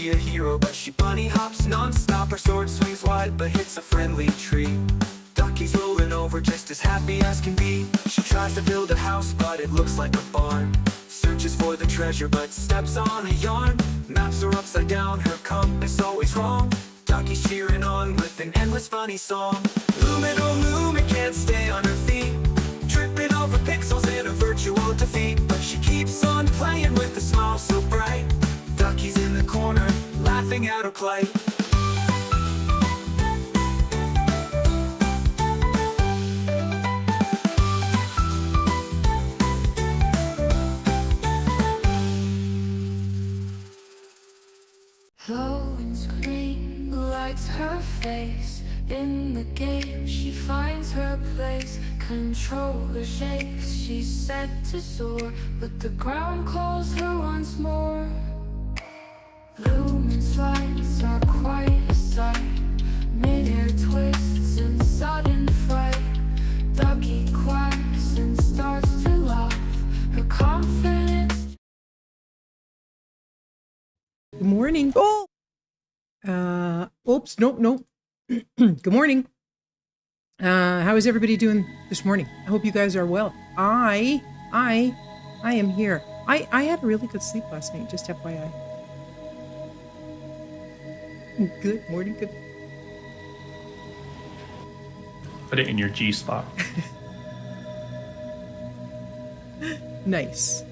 be a hero, but she bunny hops non-stop. Her sword swings wide, but hits a friendly tree. Ducky's rolling over just as happy as can be. She tries to build a house, but it looks like a barn. Searches for the treasure, but steps on a yarn. Maps are upside down, her compass always wrong. Ducky's cheering on with an endless funny song. Lumen, oh Lumen, can't stay on her feet, tripping over pixels in a virtual defeat. But she keeps on playing with a smile so bright. Ducky's in the corner, laughing at her plight. Glowing screen lights her face. In the game she finds her place. Controller shakes, she's set to soar, but the ground calls her once more. Lumen's lights are quite a sight. Mid-air twists in sudden fright. Ducky quacks and starts to laugh. Her confidence. Good morning. Oh! Oops, nope. Good morning. How is everybody doing this morning? I hope you guys are well. I am here. I had a really good sleep last night, just FYI. Good morning, good. Put it in your G spot. Nice.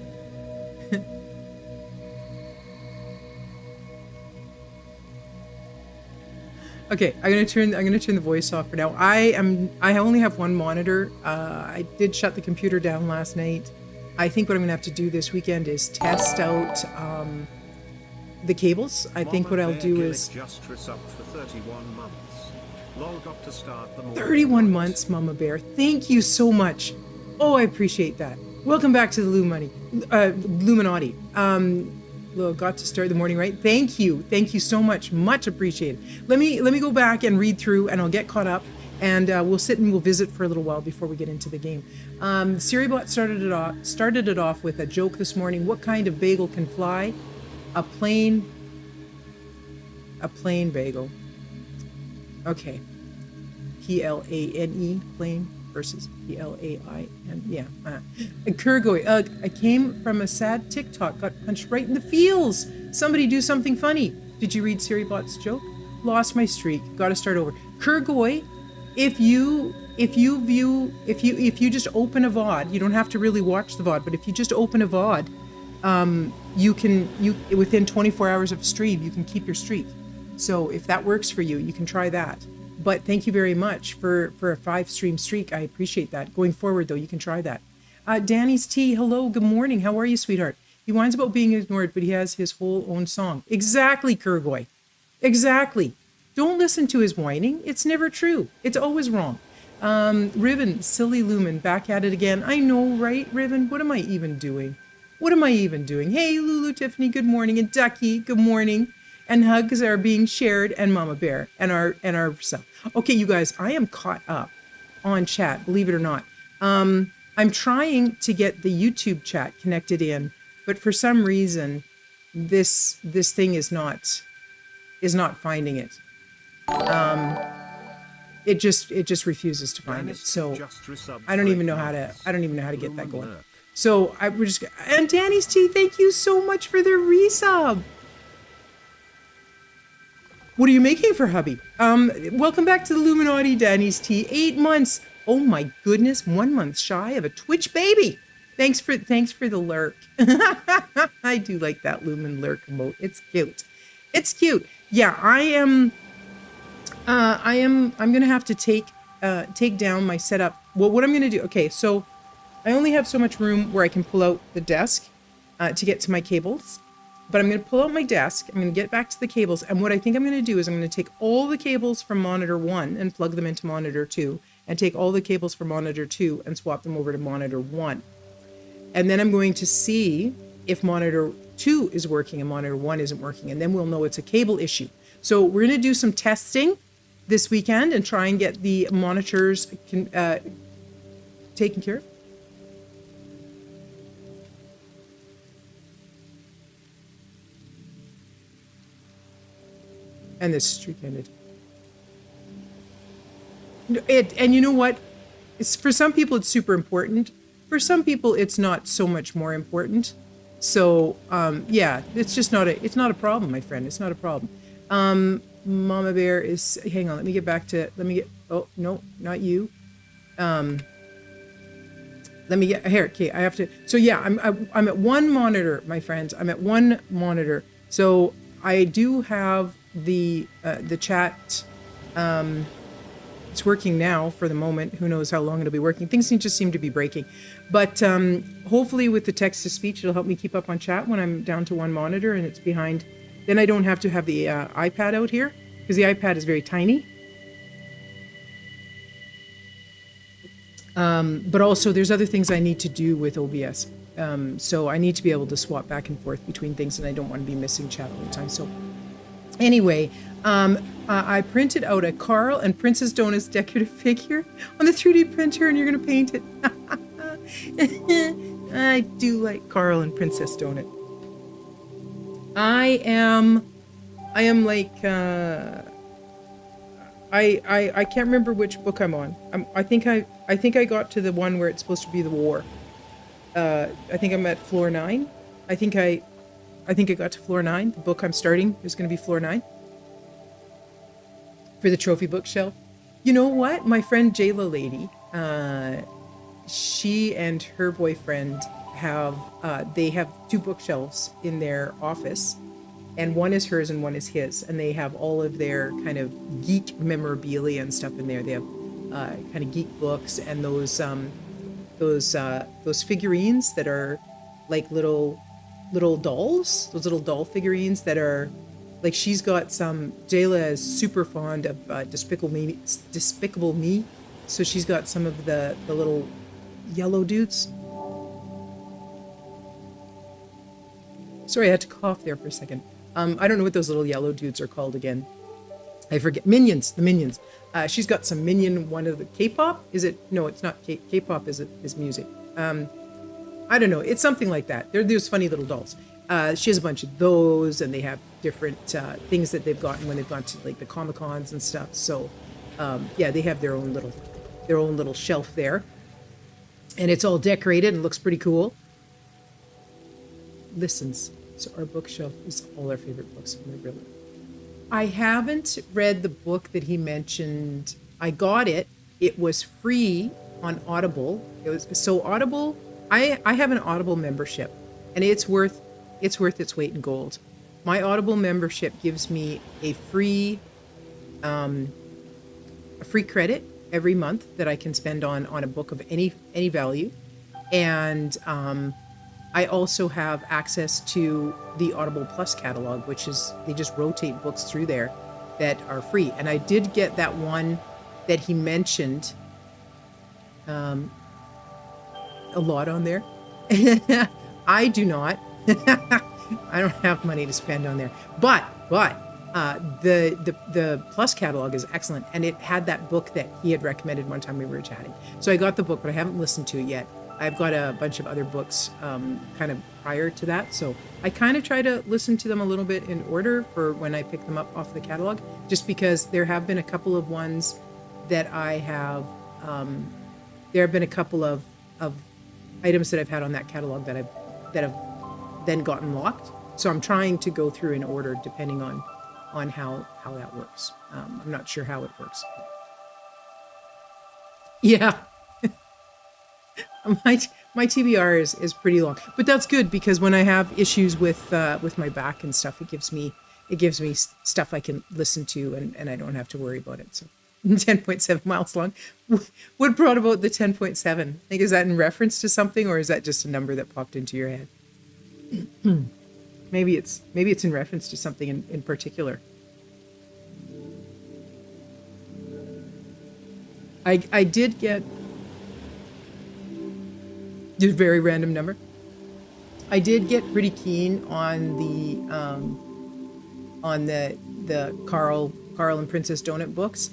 Okay, I'm gonna turn the voice off for now. I only have one monitor. I did shut the computer down last night. I think what I'm gonna have to do this weekend is test out the cables. I think what I'll do is 31 months, Mama Bear. Thank you so much. Oh, I appreciate that. Welcome back to the Illuminati. Got to start the morning right. Thank you so much. Much appreciated. Let me go back and read through, and I'll get caught up, and we'll sit and we'll visit for a little while before we get into the game. Siribot started it off with a joke this morning. What kind of bagel can fly? A plain bagel. Okay. Plane, plain versus Plain. Yeah. Kurgoy, I came from a sad TikTok, got punched right in the feels. Somebody do something funny. Did you read Siribot's joke? Lost my streak. Got to start over. Kurgoy, if you just open a VOD, you don't have to really watch the VOD, but if you just open a VOD, you within 24 hours of a stream, you can keep your streak. So if that works for you, you can try that. But thank you very much for a 5-stream streak. I appreciate that. Going forward, though, you can try that. Danny's T, hello, good morning. How are you, sweetheart? He whines about being ignored, but he has his whole own song. Exactly, Kurgoy. Exactly. Don't listen to his whining. It's never true. It's always wrong. Riven, silly Lumen, back at it again. I know, right, Riven? What am I even doing? Hey, Lulu, Tiffany, good morning. And Ducky, good morning. And hugs are being shared, and Mama Bear, and our stuff. Okay, you guys, I am caught up on chat, believe it or not. I'm trying to get the YouTube chat connected in, but for some reason, this thing is not finding it. It just refuses to find it. So I don't even know how to get that going. So and Danny's T, thank you so much for the resub. What are you making for hubby? Welcome back to the Illuminati, Danny's T. 8 months. Oh my goodness, 1 month shy of a Twitch baby. Thanks for the lurk. I do like that Lumen lurk emote. It's cute. Yeah, I'm gonna have to take down my setup. Well, what I'm gonna do, okay, so I only have so much room where I can pull out the desk to get to my cables. But I'm going to pull out my desk, I'm going to get back to the cables, and what I think I'm going to do is I'm going to take all the cables from monitor 1 and plug them into monitor 2, and take all the cables from monitor 2 and swap them over to monitor 1. And then I'm going to see if monitor 2 is working and monitor 1 isn't working, and then we'll know it's a cable issue. So we're going to do some testing this weekend and try and get the monitors taken care of. And the streak ended. And you know what? It's, for some people, it's super important. For some people, it's not so much more important. So yeah, it's just not it's not a problem, my friend. It's not a problem. Mama Bear is, hang on, let me get back to, oh, no, not you. Let me get here. Okay, I have to. So yeah, I'm at one monitor, my friends. I'm at one monitor. So I do have the chat. It's working now for the moment. Who knows how long it'll be working? Things just seem to be breaking, but hopefully with the text to speech, it'll help me keep up on chat when I'm down to one monitor and it's behind. Then I don't have to have the iPad out here because the iPad is very tiny. But also there's other things I need to do with OBS. So I need to be able to swap back and forth between things and I don't want to be missing chat all the time. So anyway, I printed out a Carl and Princess Donut's decorative figure on the 3D printer and you're going to paint it. I do like Carl and Princess Donut. I am like, I can't remember which book I'm on. I think I got to the one where it's supposed to be the war. I think I'm at floor 9. I think I got to floor 9. The book I'm starting is going to be floor 9 for the trophy bookshelf. You know what? My friend Jayla lady, she and her boyfriend have they have 2 bookshelves in their office. And one is hers and one is his. And they have all of their kind of geek memorabilia and stuff in there. They have kind of geek books and those figurines that are like little dolls. Those little doll figurines that are like, she's got some. Jayla is super fond of Despicable Me. So she's got some of the little yellow dudes. Sorry, I had to cough there for a second. I don't know what those little yellow dudes are called again. I forget. Minions, the Minions. She's got some Minion, one of the K-pop. Is it? No, it's not K-pop. Is music. I don't know. It's something like that. They're those funny little dolls. She has a bunch of those, and they have different things that they've gotten when they've gone to like the Comic-Cons and stuff. So, yeah, they have their own little shelf there, and it's all decorated and looks pretty cool. Listens. So our bookshelf is all our favorite books. Really. I haven't read the book that he mentioned. I got it. It was free on Audible. It was so Audible. I have an Audible membership, and it's worth its weight in gold. My Audible membership gives me a free credit every month that I can spend on a book of any value, and I also have access to the Audible Plus catalog, which is, they just rotate books through there that are free. And I did get that one that he mentioned, a lot on there. I do not. I don't have money to spend on there. But the Plus catalog is excellent. And it had that book that he had recommended one time we were chatting. So I got the book, but I haven't listened to it yet. I've got a bunch of other books kind of prior to that. So I kind of try to listen to them a little bit in order for when I pick them up off the catalog, just because there have been a couple of ones that I have, there have been a couple of items that I've had on that catalog that have then gotten locked. So I'm trying to go through in order depending on how that works. I'm not sure how it works. Yeah. My TBR is pretty long, but that's good because when I have issues with my back and stuff, it gives me stuff I can listen to and I don't have to worry about it. So 10.7 miles long. What brought about the 10.7? Like, is that in reference to something, or is that just a number that popped into your head? Maybe it's in reference to something in particular. I did get. Just a very random number. I did get pretty keen on the Carl and Princess Donut books,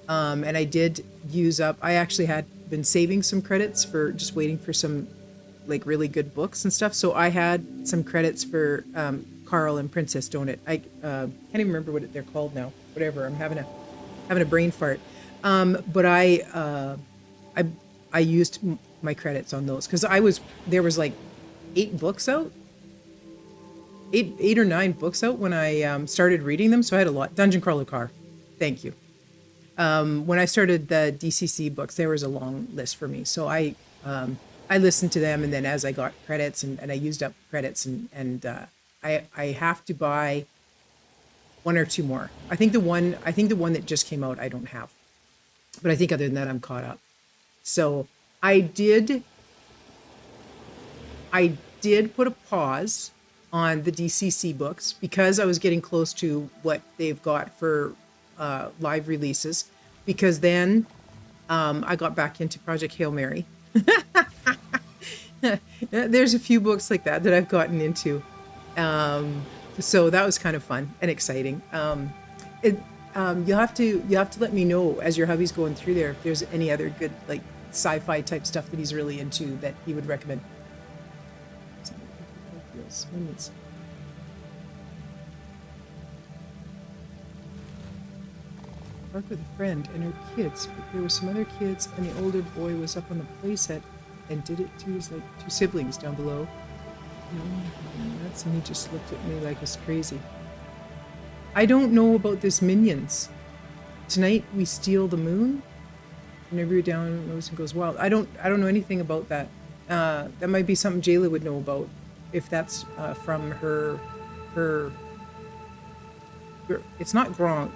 and I did use up. I actually had been saving some credits for just waiting for some like really good books and stuff. So I had some credits for Carl and Princess Donut. I can't even remember what they're called now. Whatever. I'm having a brain fart. But I used my credits on those because there was like 8 books out, 8 or 9 books out when I started reading them. So I had a lot. Dungeon Crawler Car. Thank you. When I started the DCC books, there was a long list for me. So I listened to them, and then as I got credits and I used up credits, and I have to buy 1 or 2 more. I think the one that just came out I don't have, but I think other than that I'm caught up. So I did put a pause on the DCC books because I was getting close to what they've got for live releases, because then I got back into Project Hail Mary. There's a few books like that I've gotten into. So that was kind of fun and exciting. You'll have to let me know as your hubby's going through there if there's any other good like sci-fi type stuff that he's really into that he would recommend. Park with a friend and her kids, but there were some other kids, and the older boy was up on the playset and did it to his 2 siblings down below. And he just looked at me like it's crazy. I don't know about this Minions. Tonight we steal the moon. Whenever you're down, knows and goes wild. I don't know anything about that. That might be something Jayla would know about, if that's from her. It's not Gronk.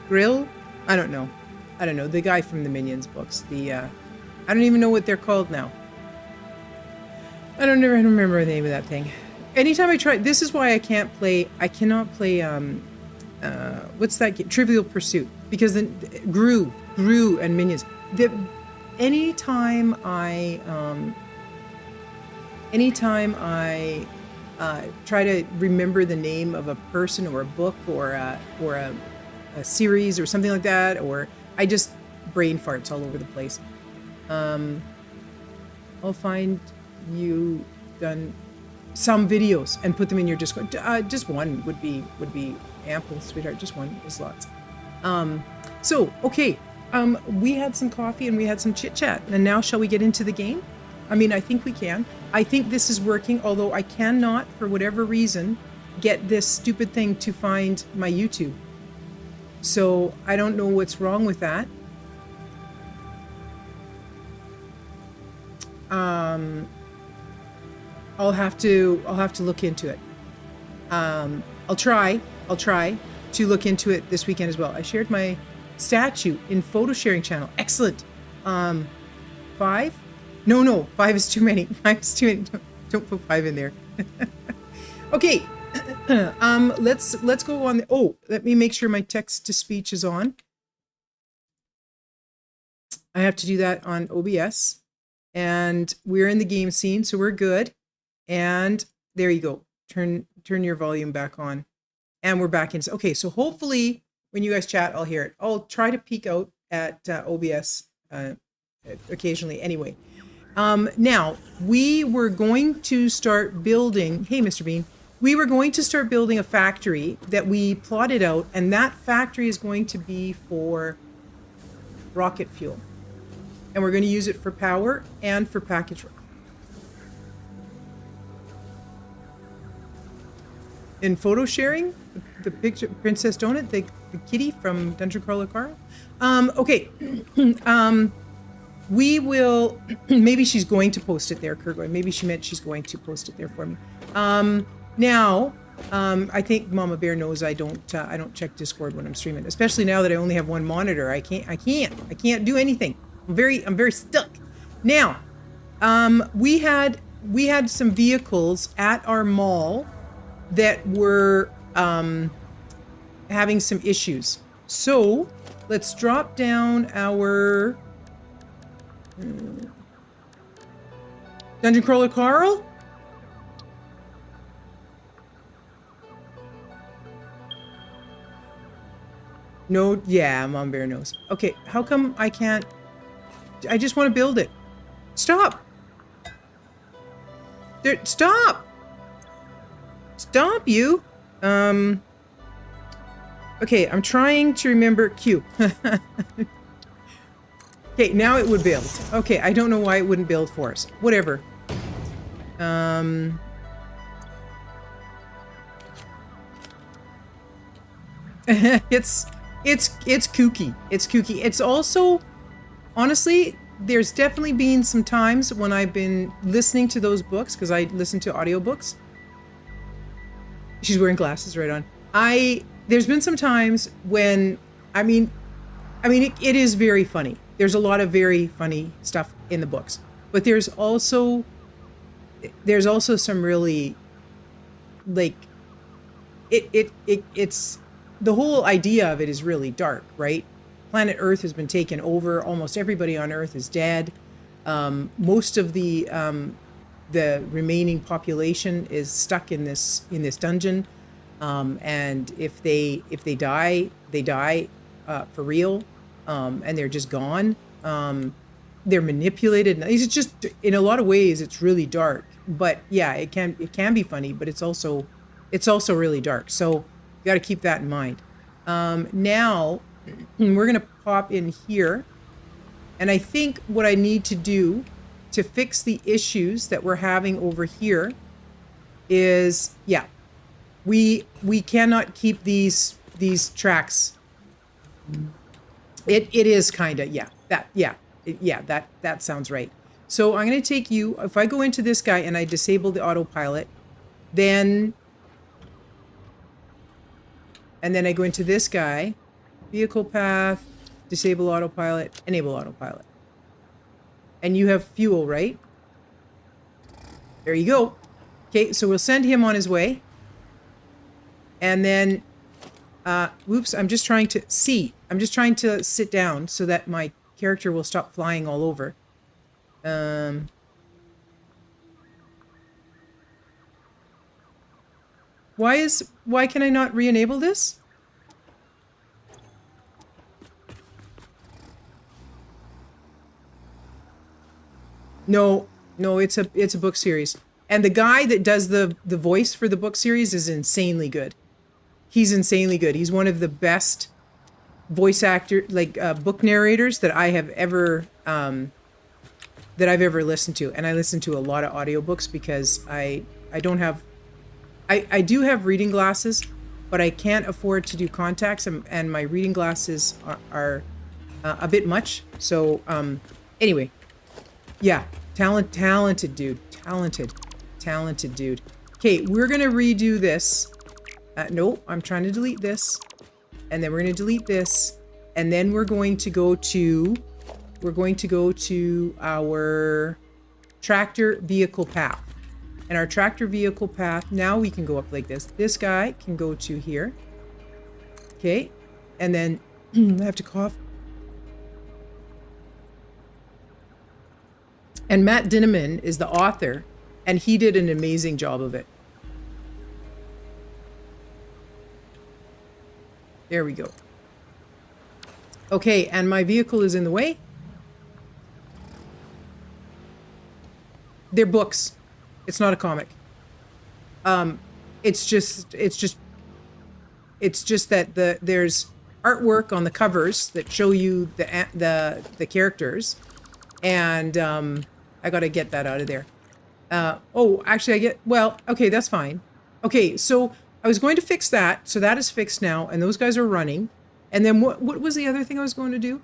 Grill? I don't know. The guy from the Minions books. I don't even know what they're called now. I don't remember the name of that thing. Anytime I try, this is why I cannot play, what's that game? Trivial Pursuit. Because then Gru and Minions. Anytime I try to remember the name of a person or a book or a series or something like that, or I just brain farts all over the place. I'll find you done some videos and put them in your Discord. Just one would be ample, sweetheart. Just one is lots. So okay, we had some coffee and we had some chit chat, and now shall we get into the game? I mean, I think we can. I think this is working, although I cannot, for whatever reason, get this stupid thing to find my YouTube. So I don't know what's wrong with that. I'll have to look into it. I'll try to look into it this weekend as well. I shared my statue in photo sharing channel. Excellent. 5? No, 5 is too many. 5 is too many. Don't put 5 in there. Okay. Let's go on. Let me make sure my text to speech is on. I have to do that on OBS, and we're in the game scene, so we're good. And there you go. Turn your volume back on, and we're back in. Okay, so hopefully when you guys chat, I'll hear it. I'll try to peek out at OBS occasionally. Anyway, now we were going to start building. Hey, Mr. Bean. We were going to start building a factory that we plotted out, and that factory is going to be for rocket fuel. And we're going to use it for power and for package. In photo sharing, the picture, Princess Donut, the kitty from Dungeon Crawler Carl. Okay. We will, maybe she's going to post it there, Kurgoy. Maybe she meant she's going to post it there for me. Now, I think Mama Bear knows I don't check Discord when I'm streaming, especially now that I only have one monitor. I can't do anything. I'm very stuck. Now, we had some vehicles at our mall that were having some issues. So let's drop down our Dungeon Crawler Carl. No, yeah, Mom Bear knows. Okay, how come I can't? I just want to build it. Stop! There, stop! stop you. Okay, I'm trying to remember Q. Okay, now it would build. Okay, I don't know why it wouldn't build for us. Whatever. It's kooky. It's kooky. It's also, honestly, there's definitely been some times when I've been listening to those books, because I listen to audiobooks. She's wearing glasses right on. There's been some times when, it is very funny. There's a lot of very funny stuff in the books, but there's also some really, like, it's the whole idea of it is really dark, right? Planet Earth has been taken over. Almost everybody on Earth is dead. Most of the remaining population is stuck in this dungeon. And if they die, they die for real, and they're just gone. They're manipulated. It's just, in a lot of ways, it's really dark. But yeah, it can be funny, but it's also really dark. So you got to keep that in mind. Now we're gonna pop in here, and I think what I need to do to fix the issues that we're having over here is, yeah, we cannot keep these tracks. It is kind of, that sounds right. So I'm going to take you, if I go into this guy and I disable the autopilot, and then I go into this guy, vehicle path, disable autopilot, enable autopilot. And you have fuel, right? There you go. Okay, so we'll send him on his way. And then, whoops, I'm just trying to sit down so that my character will stop flying all over. Why can I not re-enable this? No, it's a book series. And the guy that does the voice for the book series is insanely good. He's insanely good. He's one of the best voice actor, book narrators that I have ever that I've ever listened to. And I listen to a lot of audiobooks because I don't have, I do have reading glasses, but I can't afford to do contacts, and my reading glasses are a bit much. So anyway, yeah, talented dude. Talented dude. Okay, we're gonna redo this. No, I'm trying to delete this, and then we're gonna delete this, and then we're going to go to our tractor vehicle path. And our tractor vehicle path, now we can go up like this. This guy can go to here. Okay, and then I have to cough. And Matt Dinneman is the author, and he did an amazing job of it. There we go. Okay, and my vehicle is in the way. They're books. It's not a comic. It's just that there's artwork on the covers that show you the characters, and I gotta get that out of there. Oh, actually, okay, that's fine. Okay, so I was going to fix that, so that is fixed now, and those guys are running. And then what was the other thing I was going to do?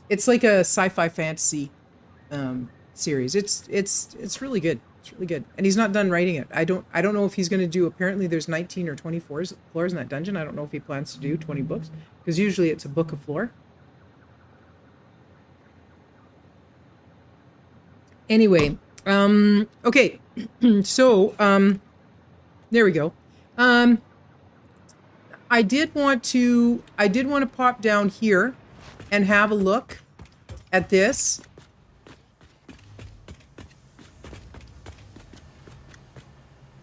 It's like a sci-fi fantasy series. It's really good. It's really good. And he's not done writing it. I don't know if he's going to do, apparently there's 19 or 20 floors in that dungeon. I don't know if he plans to do 20 books, because usually it's a book a floor. Anyway, okay. So, there we go. I did want to pop down here and have a look at this.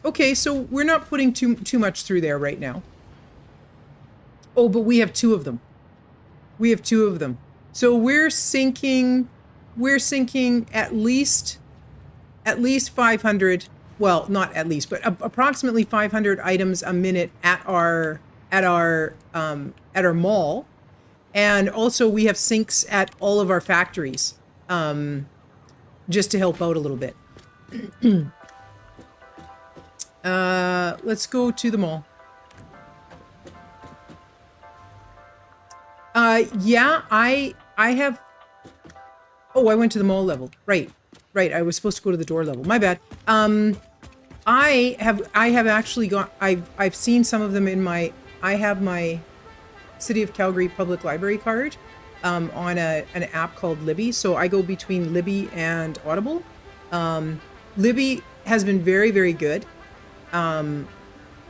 Okay, so we're not putting too much through there right now. Oh, but we have two of them. We have two of them. So we're sinking at least 500 well, not at least, but approximately 500 items a minute at our mall. And also we have sinks at all of our factories, just to help out a little bit. Let's go to the mall. Yeah, I have, oh, I went to the mall level. Right. I was supposed to go to the door level. My bad. I have actually got, I've seen some of them in my, I have my City of Calgary Public Library card on an app called Libby. So I go between Libby and Audible. Libby has been very, very good. And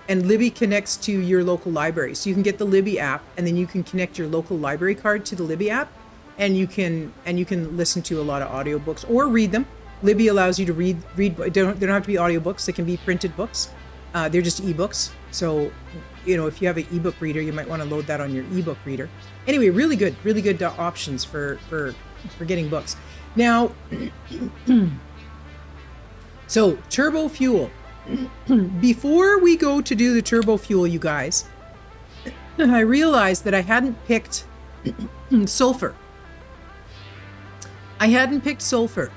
Libby connects to your local library. So you can get the Libby app and then you can connect your local library card to the Libby app and you can listen to a lot of audiobooks or read them. Libby allows you to read, they don't have to be audiobooks, they can be printed books. They're just ebooks. So, you know, if you have an ebook reader, you might want to load that on your ebook reader. Anyway, really good options for getting books. Now, so turbo fuel. Before we go to do the turbo fuel, you guys, I realized that I hadn't picked sulfur. I hadn't picked sulfur.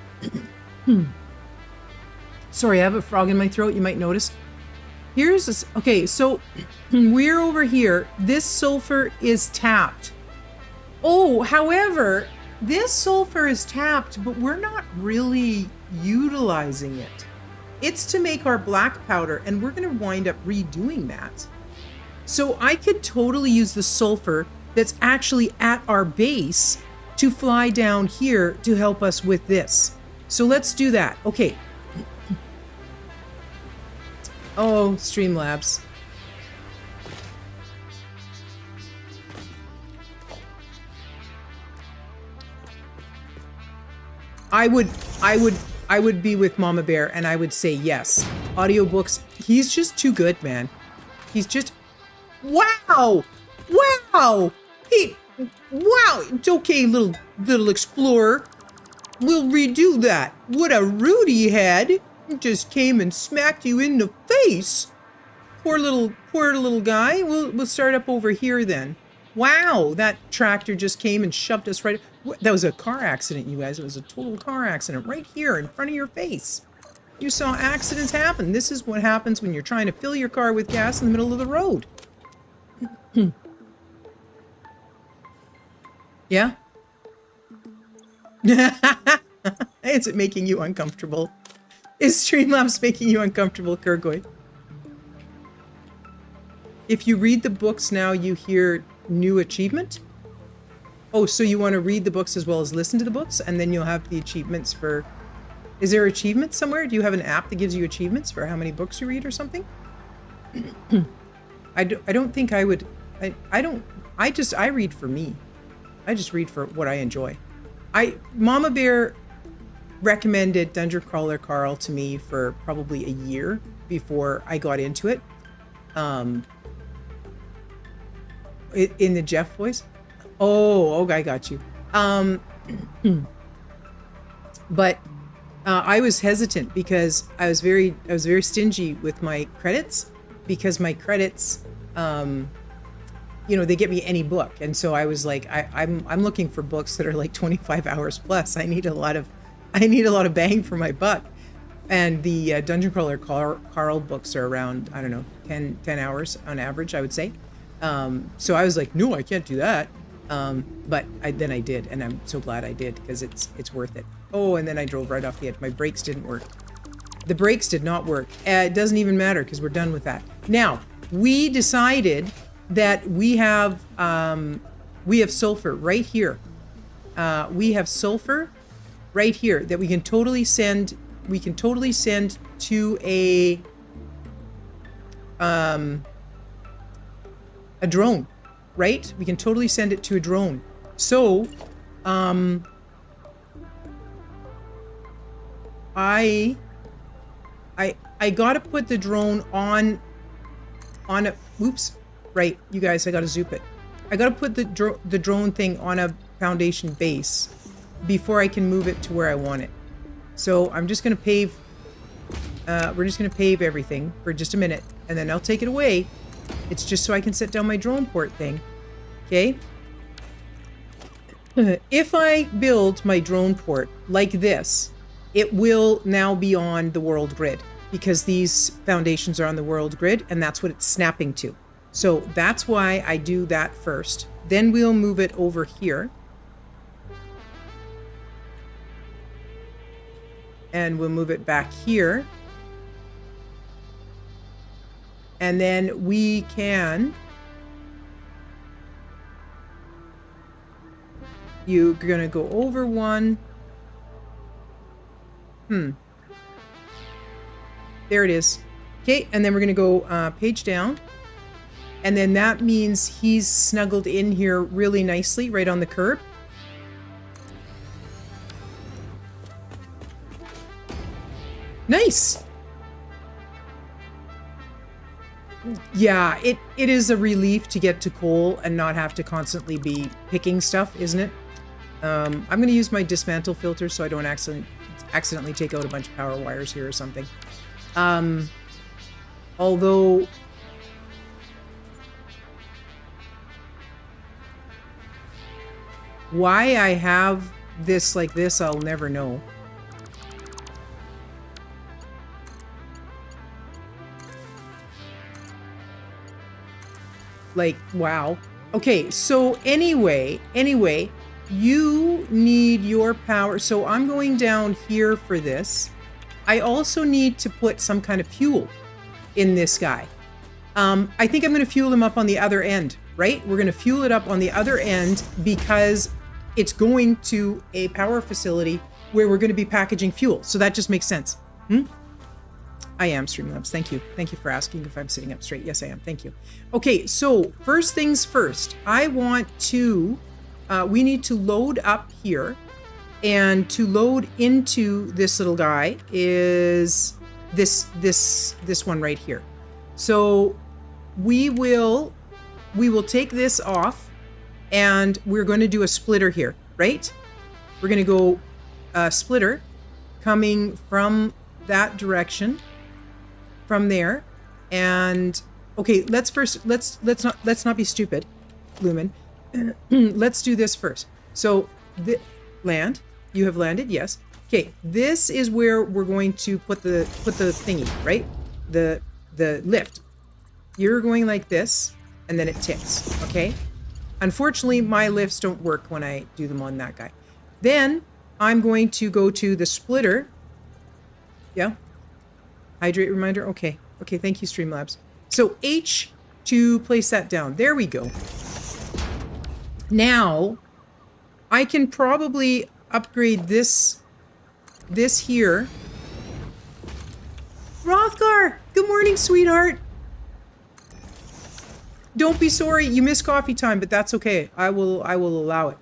Sorry, I have a frog in my throat, you might notice. Here's this, okay, so we're over here. This sulfur is tapped. Oh, however, this sulfur is tapped, but we're not really utilizing it. It's to make our black powder, and we're going to wind up redoing that. So I could totally use the sulfur that's actually at our base to fly down here to help us with this. So let's do that. Okay. Oh, Streamlabs. I would be with Mama Bear and I would say yes. Audiobooks, he's just too good, man. He's just, wow! Wow! Wow! It's okay, little explorer. We'll redo that. What a Rudy you had. He just came and smacked you in the face. Poor little guy. We'll start up over here then. Wow, that tractor just came and shoved us right. That was a car accident, you guys. It was a total car accident right here in front of your face. You saw accidents happen. This is what happens when you're trying to fill your car with gas in the middle of the road. Yeah? Is it making you uncomfortable? Is Streamlabs making you uncomfortable, Kurgoy? If you read the books now, you hear new achievement? Oh, so you want to read the books as well as listen to the books, and then you'll have the achievements for... Is there achievements somewhere? Do you have an app that gives you achievements for how many books you read or something? I don't think I would... I read for me. I just read for what I enjoy. Mama Bear recommended Dungeon Crawler Carl to me for probably a year before I got into it. In the Jeff voice. Oh, I got you. But I was hesitant because I was very stingy with my credits, because my credits, you know, they get me any book, and so I was like, I'm looking for books that are like 25 hours plus. I need a lot of bang for my buck, and the Dungeon Crawler Carl books are around, I don't know, 10 hours on average, I would say. So I was like, no, I can't do that. But then I did, and I'm so glad I did, because it's worth it. Oh, and then I drove right off the edge. My brakes didn't work. The brakes did not work. It doesn't even matter, because we're done with that. Now, we decided that we have sulfur right here. We have sulfur right here that we can totally send. We can totally send to a drone, right? We can totally send it to a drone. So, I gotta put the drone on a, oops, right, you guys, I gotta zoop it. I gotta put the drone thing on a foundation base before I can move it to where I want it. So I'm just gonna pave We're just going to pave everything for just a minute, and then I'll take it away. It's just so I can set down my drone port thing. Okay? If I build my drone port like this, it will now be on the world grid because these foundations are on the world grid, and that's what it's snapping to. So that's why I do that first. Then we'll move it over here. And we'll move it back here. And then we can... You're going to go over one. There it is. Okay, and then we're going to go page down. And then that means he's snuggled in here really nicely right on the curb. Nice. Yeah, it is a relief to get to coal and not have to constantly be picking stuff, isn't it? I'm going to use my dismantle filter so I don't accidentally take out a bunch of power wires here or something. Although... why I have this like this, I'll never know. Like, wow. Okay, so anyway, you need your power. So I'm going down here for this. I also need to put some kind of fuel in this guy. I think I'm going to fuel him up on the other end, right? We're going to fuel it up on the other end because it's going to a power facility where we're going to be packaging fuel. So that just makes sense. I am, Streamlabs. Thank you. Thank you for asking if I'm sitting up straight. Yes, I am. Thank you. Okay, so first things first, I want to, we need to load up here, and to load into this little guy is this one right here. So we will take this off, and we're going to do a splitter here, right? We're going to go splitter coming from that direction, from there. And okay, let's not be stupid, Lumen. Let's do this first. So land, you have landed, yes. Okay, this is where we're going to put the thingy, right? The lift. You're going like this, and then it ticks, okay? Unfortunately, my lifts don't work when I do them on that guy. Then I'm going to go to the splitter. Yeah. Hydrate reminder. Okay. Okay. Thank you, Streamlabs. So H to place that down. There we go. Now I can probably upgrade this here. Rothgar, good morning, sweetheart. Don't be sorry, you missed coffee time, but that's okay. I will allow it.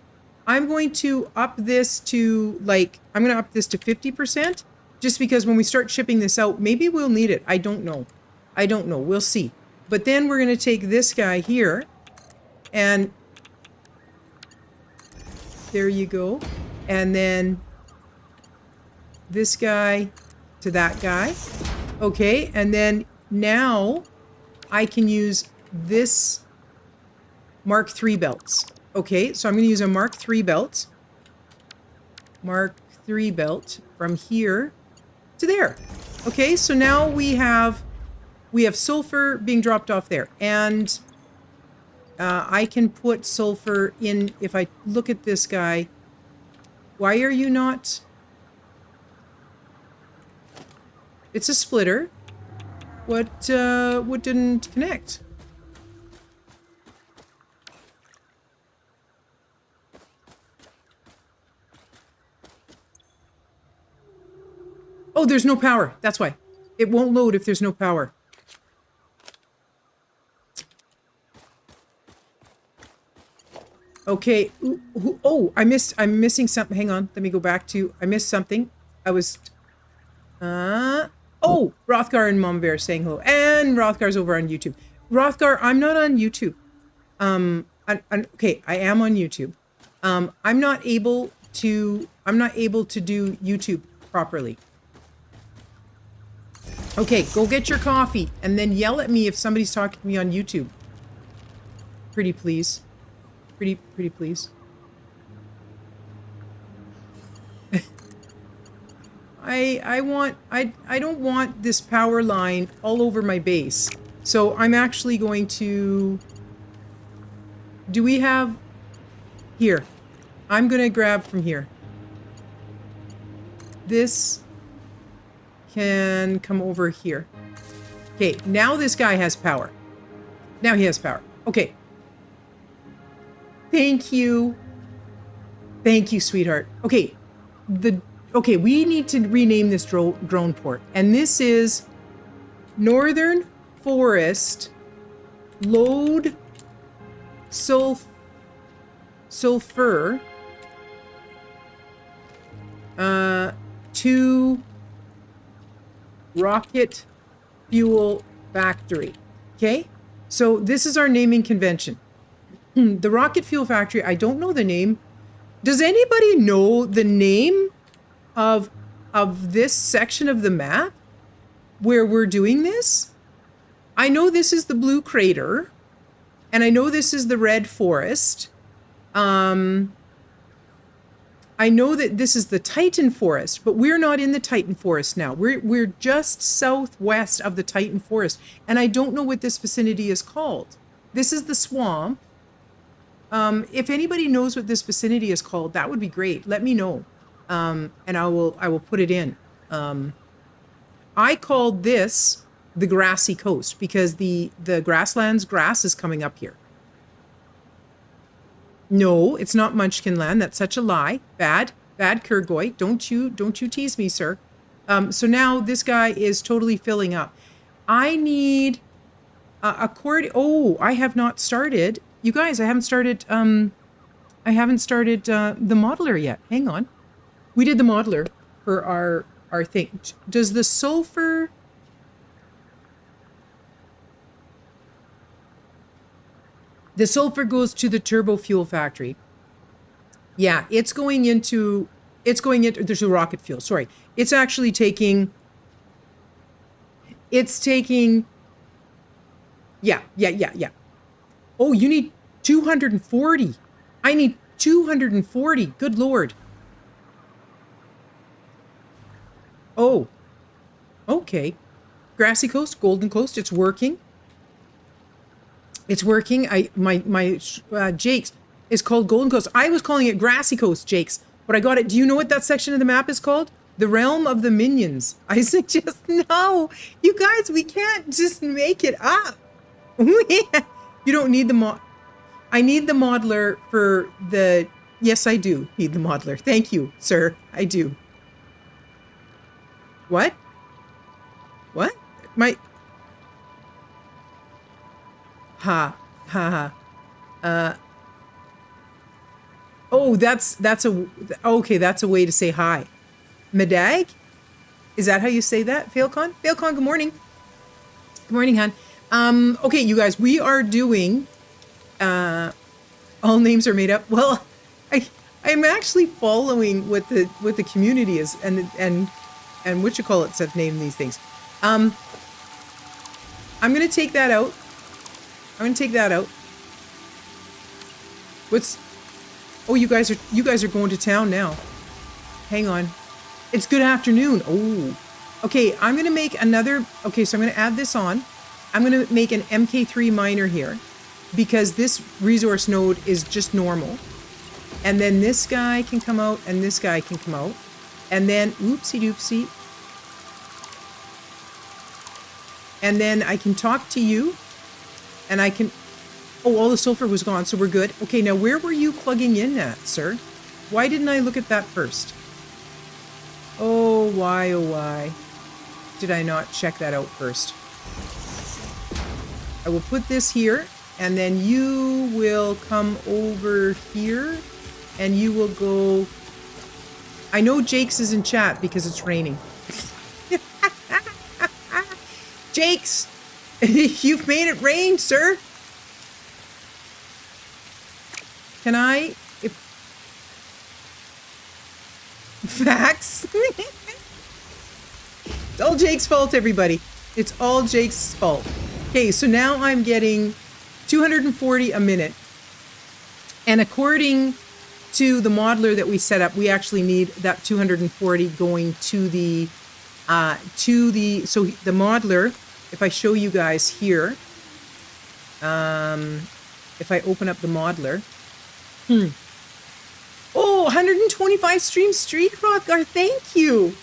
I'm going to up this to I'm going to up this to 50%, just because when we start shipping this out, maybe we'll need it. I don't know. We'll see. But then we're going to take this guy here, and there you go. And then this guy to that guy. Okay, and then now I can use this Mark III belts. Okay, so I'm going to use a Mark III belt. Mark III belt from here to there. Okay, so now we have sulfur being dropped off there, and I can put sulfur in. If I look at this guy, why are you not? It's a splitter. What didn't connect? Oh, there's no power. That's why. It won't load if there's no power. Okay. Oh, I'm missing something. Hang on. Let me go back to... I missed something. I was... Oh, Rothgar and Mom Bear saying hello. And Rothgar's over on YouTube. Rothgar, I'm not on YouTube. Okay, I am on YouTube. I'm not able to do YouTube properly. Okay, go get your coffee and then yell at me if somebody's talking to me on YouTube. Pretty please. Pretty please. I don't want this power line all over my base. So I'm actually going to, do we have, here, I'm going to grab from here. This can come over here. Okay, now this guy has power. Now he has power. Okay. Thank you. Thank you, sweetheart. Okay, okay, we need to rename this drone port. And this is Northern Forest Load Sulfur to Rocket Fuel Factory. Okay, so this is our naming convention. The Rocket Fuel Factory, I don't know the name. Does anybody know the name of this section of the map where we're doing this? I know this is the Blue Crater, and I know this is the Red Forest. I know that this is the Titan Forest, but we're not in the Titan Forest now. We're just southwest of the Titan Forest, and I don't know what this vicinity is called. This is the swamp. If anybody knows what this vicinity is called, that would be great. Let me know, and I will put it in. I called this the grassy coast because the grasslands grass is coming up here. No, it's not Munchkin Land. That's such a lie. Bad Kurgoy. Don't you tease me, sir. So now this guy is totally filling up. I need a cord. Oh, I have not started. You guys, I haven't started the modeler yet. Hang on. We did the modeler for our thing. Does the sulfur... The sulfur goes to the turbo fuel factory. Yeah, it's going into, there's a rocket fuel, sorry. It's actually taking, yeah. Oh, you need 240. I need 240, good Lord. Oh, okay. Grassy Coast, Golden Coast, it's working. It's working. My Jake's is called Golden Coast. I was calling it Grassy Coast, Jake's, but I got it. Do you know what that section of the map is called? The Realm of the Minions. I suggest no. You guys, we can't just make it up. You don't need the mod. I need the modeler for the... Yes, I do need the modeler. Thank you, sir. I do. What? What? Oh, that's a way to say hi. Medag? Is that how you say that? Failcon? Failcon, good morning. Good morning, hon. Okay, you guys, we are doing all names are made up. Well, I'm actually following what the community is and what you call it said name these things. I'm gonna take that out. Oh, you guys are going to town now. Hang on. It's good afternoon. Oh. Okay, I'm going to make another. Okay, so I'm going to add this on. I'm going to make an MK3 miner here because this resource node is just normal. And then this guy can come out and this guy can come out. And then, oopsie doopsie. And then I can talk to you. And I can... Oh, all the sulfur was gone, so we're good. Okay, now where were you plugging in at, sir? Why didn't I look at that first? Oh, why did I not check that out first? I will put this here, and then you will come over here, and you will go... I know Jake's is in chat because it's raining. Jake's! You've made it rain, sir. Can I? Facts. It's all Jake's fault, everybody. It's all Jake's fault. Okay, so now I'm getting 240 a minute. And according to the modeler that we set up, we actually need that 240 going to the so the modeler, if I show you guys here, if I open up the modeler, oh, 125 stream streak, Rothgar, thank you.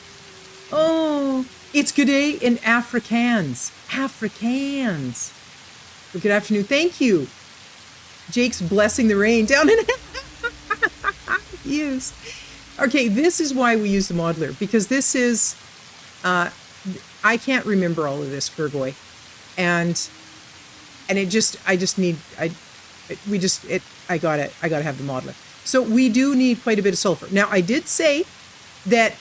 Oh, it's good day in Afrikaans. Afrikaans. Well, good afternoon. Thank you. Jake's blessing the rain down in Yes. Okay, this is why we use the modeler, because this is I can't remember all of this, Gergoy. And it just I gotta have the modeler. So we do need quite a bit of sulfur. Now I did say that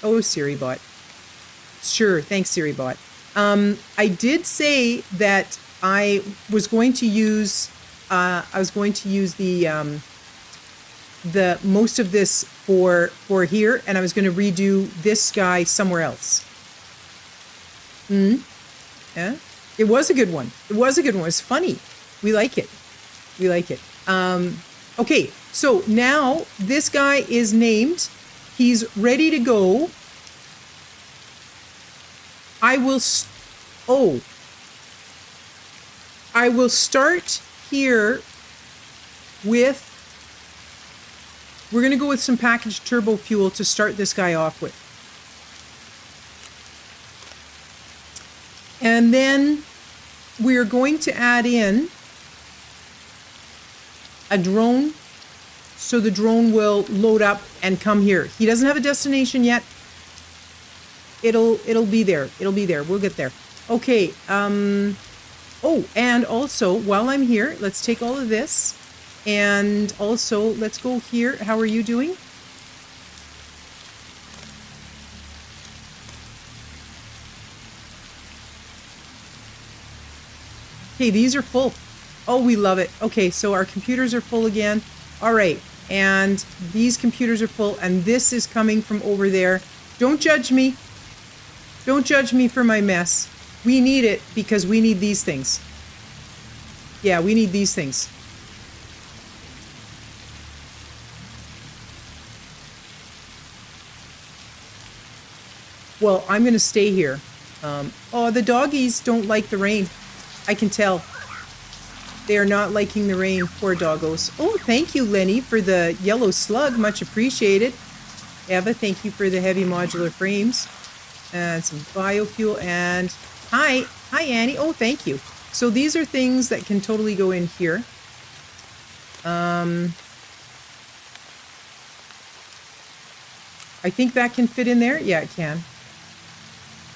oh, SiriBot. Sure, thanks, SiriBot. I did say that I was going to use the most of this for here, and I was going to redo this guy somewhere else. Yeah, it was a good one. It was a good one. It's funny. We like it. We like it. Okay, so now this guy is named. He's ready to go. I will start here with, we're going to go with some packaged turbo fuel to start this guy off with. And then we're going to add in a drone, so the drone will load up and come here. He doesn't have a destination yet. It'll be there. It'll be there. We'll get there. Okay. Oh, and also while I'm here, let's take all of this, and also let's go here. How are you doing? Okay, these are full. Oh, we love it. Okay, so our computers are full again. All right, and these computers are full, and this is coming from over there. Don't judge me. Don't judge me for my mess. We need it because we need these things. Yeah, we need these things. Well, I'm going to stay here. Oh, the doggies don't like the rain. I can tell. They are not liking the rain. Poor doggos. Oh, thank you, Lenny, for the yellow slug. Much appreciated. Eva, thank you for the heavy modular frames. And some biofuel. And hi, Annie. Oh, thank you. So these are things that can totally go in here. I think that can fit in there. Yeah, it can.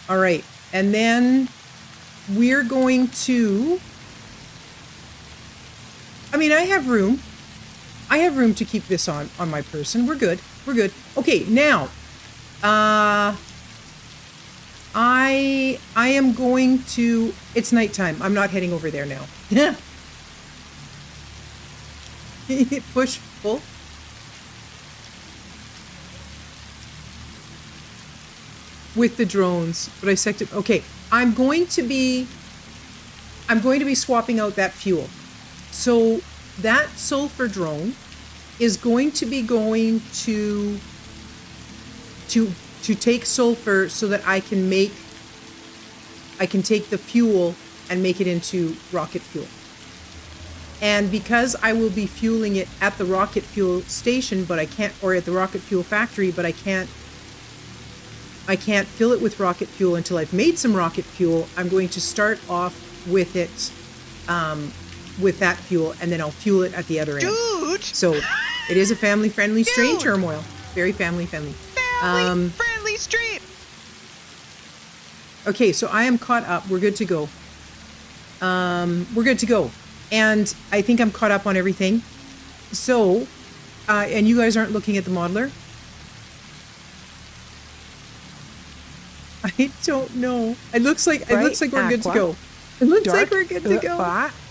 All right. And then we're going to, I mean, I have room. I have room to keep this on my person. We're good. We're good. Okay, now, I am going to, it's nighttime. I'm not heading over there now. Push, pull. With the drones, but I sected, okay. I'm going to be swapping out that fuel. So that sulfur drone is going to be going to take sulfur so that I can take the fuel and make it into rocket fuel. And because I will be fueling it at the rocket fuel station, but I can't, or at the rocket fuel factory, but I can't fill it with rocket fuel until I've made some rocket fuel. I'm going to start off with it, with that fuel, and then I'll fuel it at the other end. So it is a family-friendly stream, Turmoil. Very family-friendly. Family-friendly stream. Okay, so I am caught up. We're good to go. We're good to go. And I think I'm caught up on everything. So, and you guys aren't looking at the modeler? I don't know. It looks like we're good to go. It looks like we're good to go.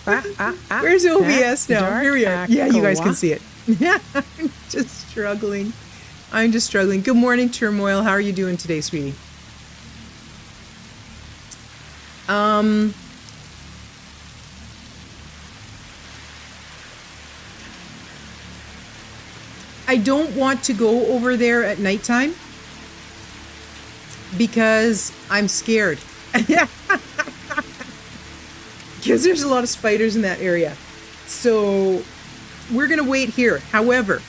Where's OBS now? Here we are. Yeah, you guys can see it. I'm just struggling. I'm just struggling. Good morning, Turmoil. How are you doing today, sweetie? I don't want to go over there at nighttime because I'm scared. Because there's a lot of spiders in that area. So we're going to wait here. However,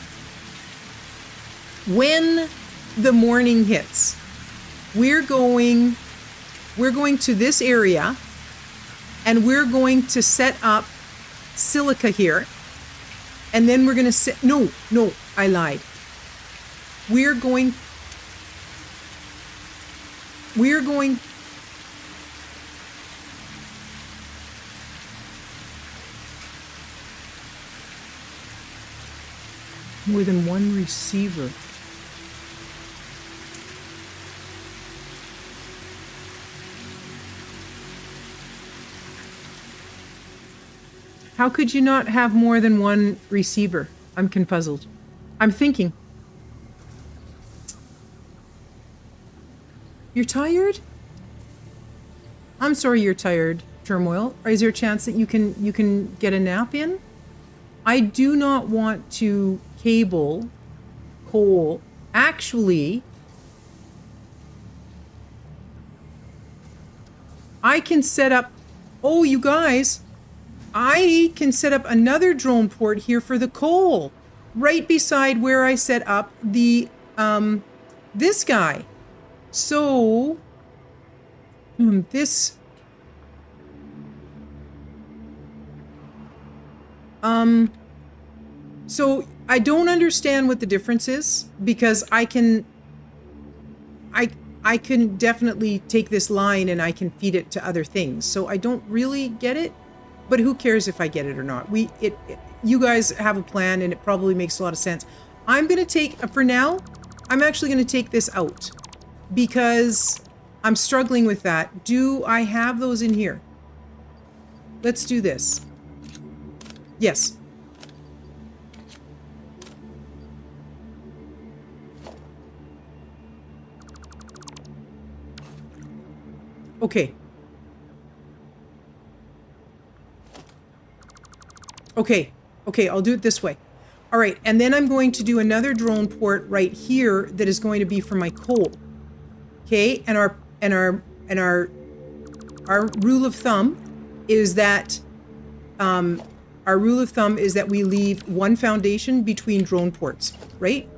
when the morning hits, we're going to this area and we're going to set up silica here. And then we're going to set, no, I lied. We're going, more than one receiver. How could you not have more than one receiver? I'm confuzzled. I'm thinking. You're tired? I'm sorry you're tired, Turmoil. Is there a chance that you can get a nap in? I do not want to cable coal. Actually, I can set up, oh, you guys, I can set up another drone port here for the coal, right beside where I set up the, this guy. So, this, so I don't understand what the difference is because I can definitely take this line and I can feed it to other things. So I don't really get it. But who cares if I get it or not? You guys have a plan and it probably makes a lot of sense. I'm going to take, for now, I'm actually going to take this out because I'm struggling with that. Do I have those in here? Let's do this. Yes. Okay. Okay, I'll do it this way. All right, and then I'm going to do another drone port right here that is going to be for my coal. Okay, and our rule of thumb is that we leave one foundation between drone ports, right?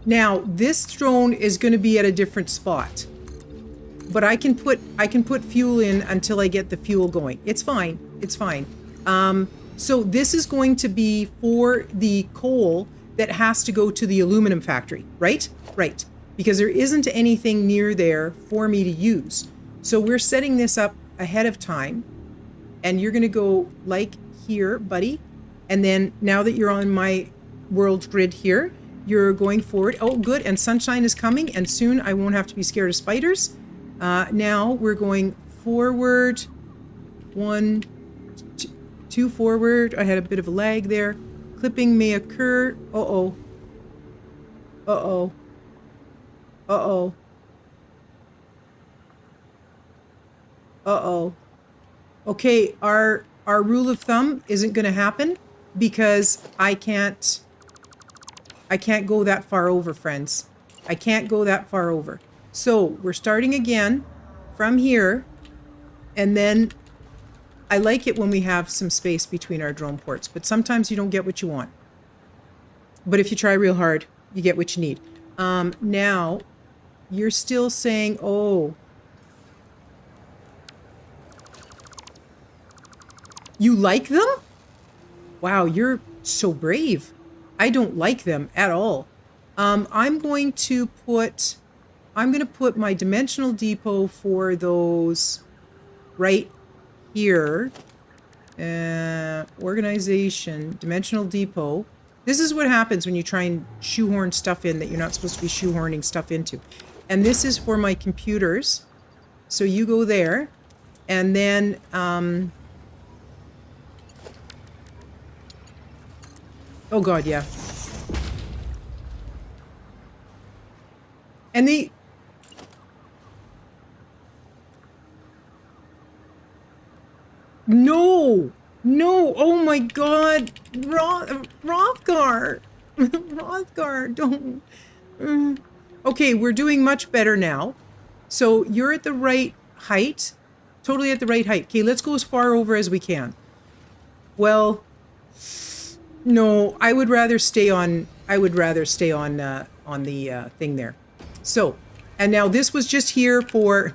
Now this drone is going to be at a different spot. But I can put fuel in until I get the fuel going. It's fine. It's fine. So this is going to be for the coal that has to go to the aluminum factory, right? Right. Because there isn't anything near there for me to use. So we're setting this up ahead of time. And you're going to go like here, buddy. And then now that you're on my world grid here, you're going forward. Oh, good. And sunshine is coming. And soon I won't have to be scared of spiders. Now we're going forward, 1, 2 forward. I had a bit of a lag there. Clipping may occur. Uh-oh. Uh-oh. Uh-oh. Uh-oh. Okay, our rule of thumb isn't going to happen because I can't go that far over, friends. I can't go that far over. So we're starting again from here, and then I like it when we have some space between our drone ports, but sometimes you don't get what you want. But if you try real hard, you get what you need. Now, you're still saying, oh, you like them? Wow, you're so brave. I don't like them at all. I'm going to put my dimensional depot for those right here. Organization, dimensional depot. This is what happens when you try and shoehorn stuff in that you're not supposed to be shoehorning stuff into. And this is for my computers. So you go there. And then Oh God, yeah. And the... No! No! Oh my God! Rothgar! Rothgar, don't... Okay, we're doing much better now. So you're at the right height. Totally at the right height. Okay, let's go as far over as we can. Well, no, I would rather stay on... on the thing there. So, and now this was just here for...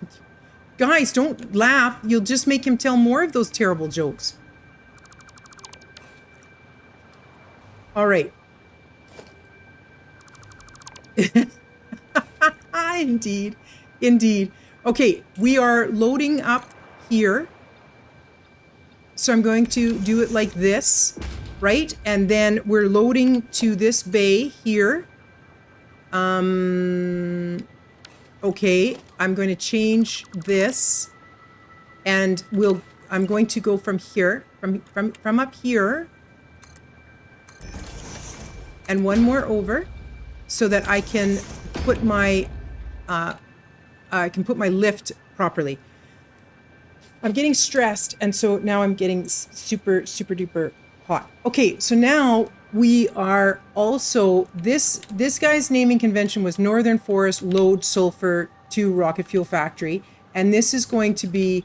Guys, don't laugh. You'll just make him tell more of those terrible jokes. All right. Indeed. Indeed. Okay, we are loading up here. So I'm going to do it like this, right? And then we're loading to this bay here. Okay, I'm going to change this. And I'm going to go from here, from up here. And one more over so that I can put my lift properly. I'm getting stressed, and so now I'm getting super duper hot. Okay, so now we are also this guy's naming convention was Northern Forest Load Sulfur to Rocket Fuel Factory, and this is going to be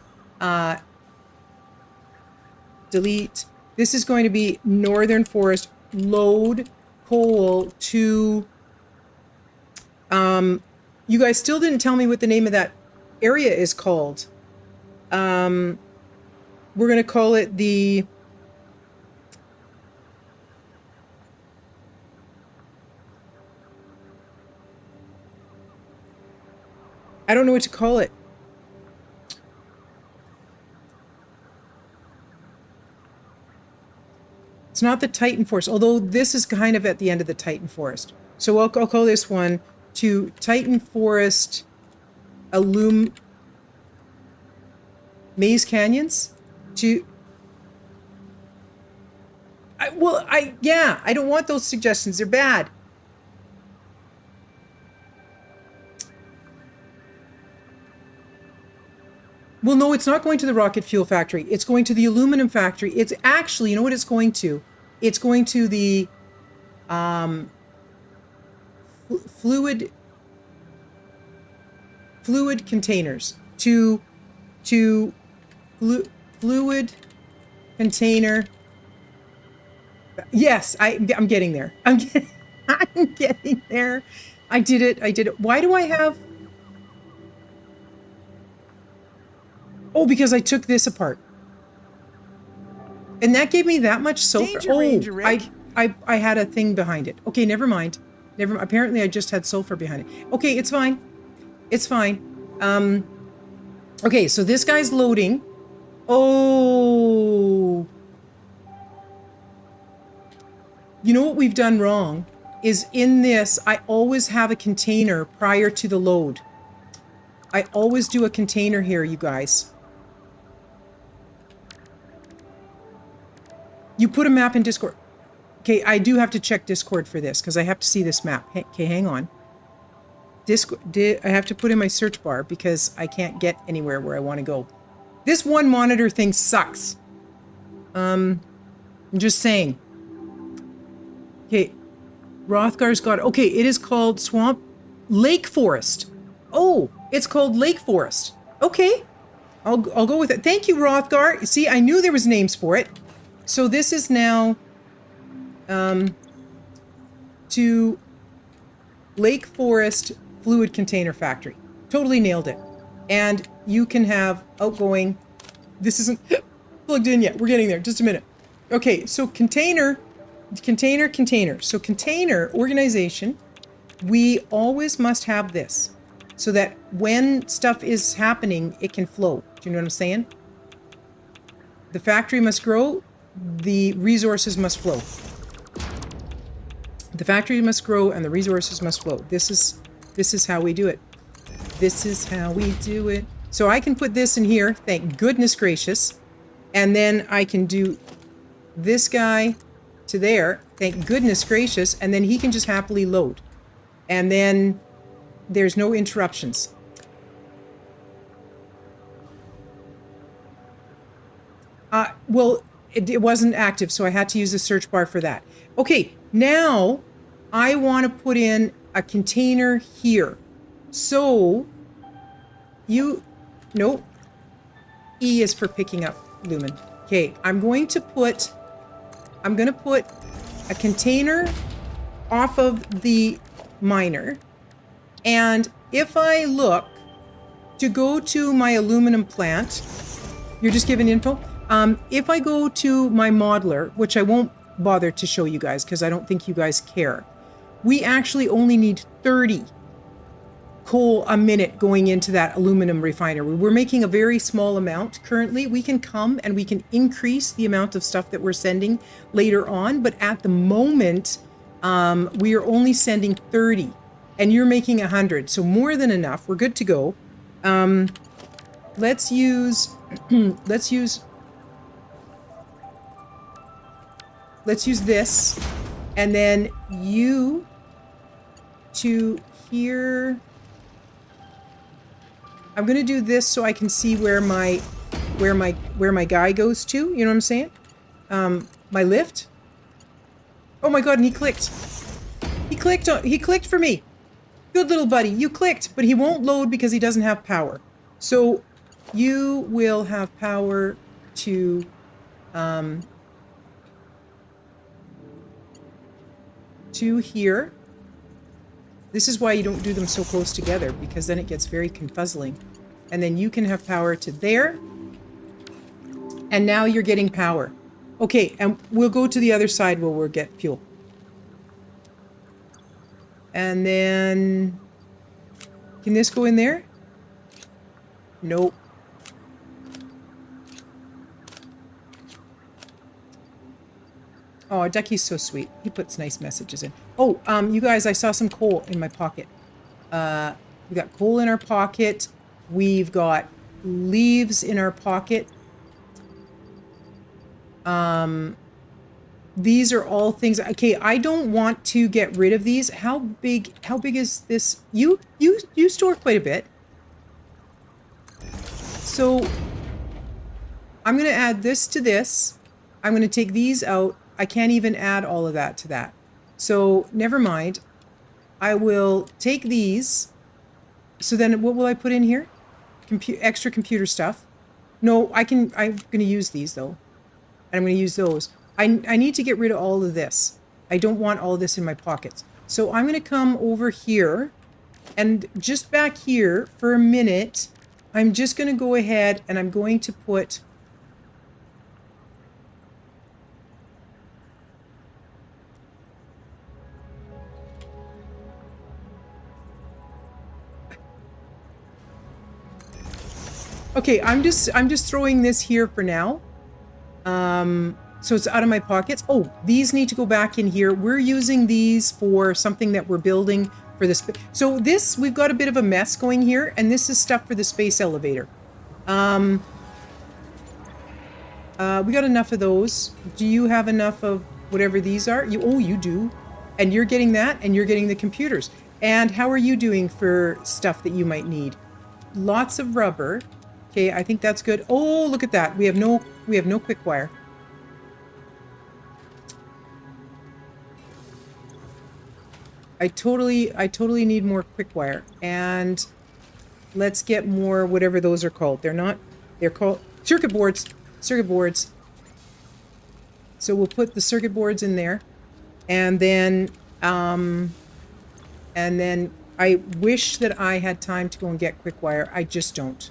delete. This is going to be Northern Forest Load Coal to you guys still didn't tell me what the name of that area is called. We're going to call it the... I don't know what to call it. It's not the Titan Forest, although this is kind of at the end of the Titan Forest. So I'll call this one to Titan Forest Maze Canyons to... I don't want those suggestions. They're bad. Well, no, it's not going to the rocket fuel factory. It's going to the aluminum factory. It's actually, you know what it's going to? It's going to the fluid containers. To fluid container. Yes, I'm getting there. I'm getting there. I did it. Why do I have... Oh, because I took this apart. And that gave me that much sulfur. Ranger, Rick. I had a thing behind it. Okay, never mind. Apparently I just had sulfur behind it. Okay, it's fine. It's fine. Okay, so this guy's loading. Oh. You know what we've done wrong? Is in this, I always have a container prior to the load. I always do a container here, you guys. You put a map in Discord. Okay, I do have to check Discord for this because I have to see this map. Okay, hang on. I have to put in my search bar because I can't get anywhere where I want to go. This one monitor thing sucks. I'm just saying. Okay, Rothgar's got... Okay, it is called Lake Forest. Oh, it's called Lake Forest. Okay, I'll go with it. Thank you, Rothgar. See, I knew there was names for it. So this is now to Lake Forest Fluid Container Factory. Totally nailed it. And you can have outgoing... This isn't plugged in yet. We're getting there. Just a minute. Okay, so container. So container organization, we always must have this so that when stuff is happening, it can flow. Do you know what I'm saying? The factory must grow. The resources must flow. The factory must grow and the resources must flow. This is how we do it. This is how we do it. So I can put this in here, thank goodness gracious. And then I can do this guy to there. Thank goodness gracious. And then he can just happily load. And then there's no interruptions. Well, it wasn't active, so I had to use the search bar for that. Okay, now I want to put in a container here. So nope. E is for picking up lumen. Okay, I'm going to put a container off of the miner. And if I look to go to my aluminum plant, you're just giving info. If I go to my modeler, which I won't bother to show you guys because I don't think you guys care, we actually only need 30 coal a minute going into that aluminum refinery. We're making a very small amount currently. We can come and we can increase the amount of stuff that we're sending later on, but at the moment, we are only sending 30 and you're making 100. So more than enough. We're good to go. Let's use this, and then you to here. I'm gonna do this so I can see where my guy goes to. You know what I'm saying? My lift. Oh my god! And he clicked. He clicked for me. Good little buddy. You clicked, but he won't load because he doesn't have power. So you will have power to here. This is why you don't do them so close together, because then it gets very confuzzling. And then you can have power to there. And now you're getting power. Okay, and we'll go to the other side where we'll get fuel. And then can this go in there? Nope. Oh, Ducky's so sweet. He puts nice messages in. Oh, you guys, I saw some coal in my pocket. We got coal in our pocket. We've got leaves in our pocket. These are all things. Okay, I don't want to get rid of these. How big is this? You store quite a bit. So I'm going to add this to this. I'm going to take these out. I can't even add all of that to that. So never mind. I will take these. So then what will I put in here? Extra computer stuff. No, I'm going to use these though. And I'm going to use those. I need to get rid of all of this. I don't want all of this in my pockets. So I'm going to come over here and just back here for a minute. I'm just going to go ahead and I'm going to put okay, I'm just throwing this here for now. So it's out of my pockets. Oh, these need to go back in here. We're using these for something that we're building for this. So this, we've got a bit of a mess going here, and this is stuff for the space elevator. We got enough of those. Do you have enough of whatever these are? You do. And you're getting that, and you're getting the computers. And how are you doing for stuff that you might need? Lots of rubber. Okay, I think that's good. Oh, look at that. We have no quick wire. I totally need more quick wire. And let's get more whatever those are called. They're called circuit boards. Circuit boards. So we'll put the circuit boards in there. And then I wish that I had time to go and get quick wire. I just don't.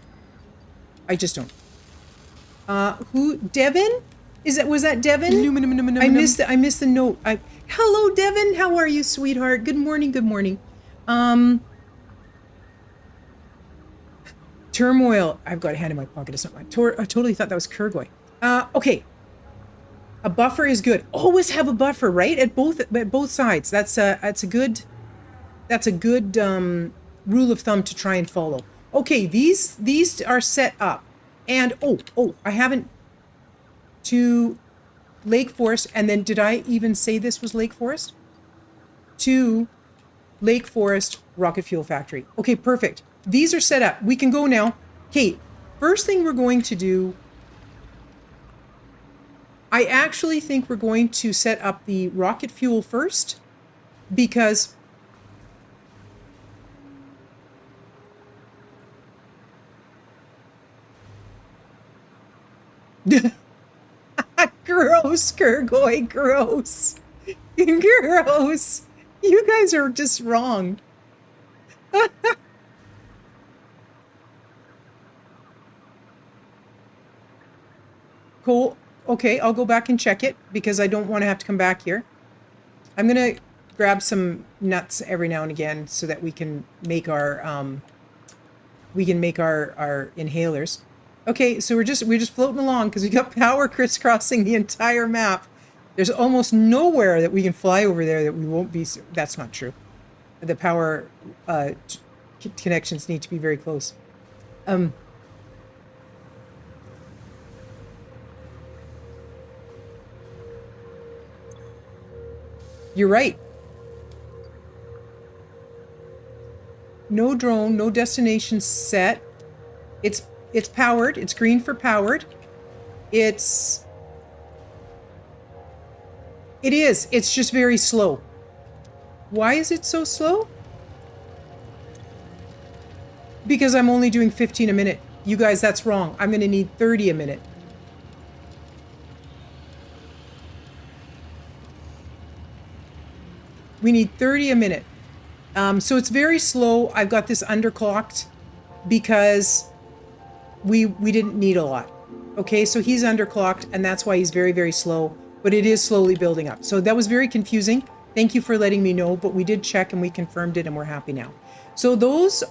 Who? Devin? Was that Devin? No. I missed the note. Hello, Devin. How are you, sweetheart? Good morning. Turmoil. I've got a hand in my pocket. It's not mine. I totally thought that was Kurgoy. Okay. A buffer is good. Always have a buffer, right? At both sides. That's a good rule of thumb to try and follow. Okay, these are set up. And oh, I haven't to Lake Forest, and then did I even say this was Lake Forest? To Lake Forest Rocket Fuel Factory. Okay, perfect. These are set up. We can go now. Okay, first thing we're going to do, I actually think we're going to set up the rocket fuel first because gross, Kurgoy, gross. Gross. You guys are just wrong. Cool. Okay, I'll go back and check it because I don't want to have to come back here. I'm going to grab some nuts every now and again so that we can make our our inhalers. Okay, so we're just floating along because we got power crisscrossing the entire map. There's almost nowhere that we can fly over there that we won't be. That's not true. The power connections need to be very close. You're right. No drone, no destination set. It's powered. It's green for powered. It is. It's just very slow. Why is it so slow? Because I'm only doing 15 a minute. You guys, that's wrong. I'm going to need 30 a minute. We need 30 a minute. So it's very slow. I've got this underclocked because we didn't need a lot. Okay, so he's underclocked and that's why he's very, very slow, but it is slowly building up. So that was very confusing. Thank you for letting me know, but we did check and we confirmed it and we're happy now. So those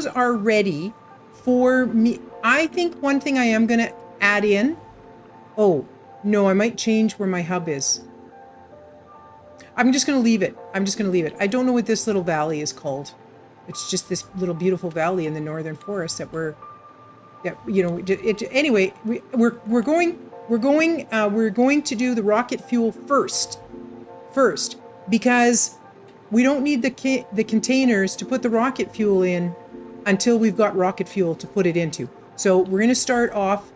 are ready for me. I think one thing I am going to add in. Oh, no, I might change where my hub is. I'm just going to leave it. I'm just going to leave it. I don't know what this little valley is called. It's just this little beautiful valley in the northern forest that we're, you know, anyway, we're going to do the rocket fuel first, because we don't need the containers to put the rocket fuel in until we've got rocket fuel to put it into. So we're going to start off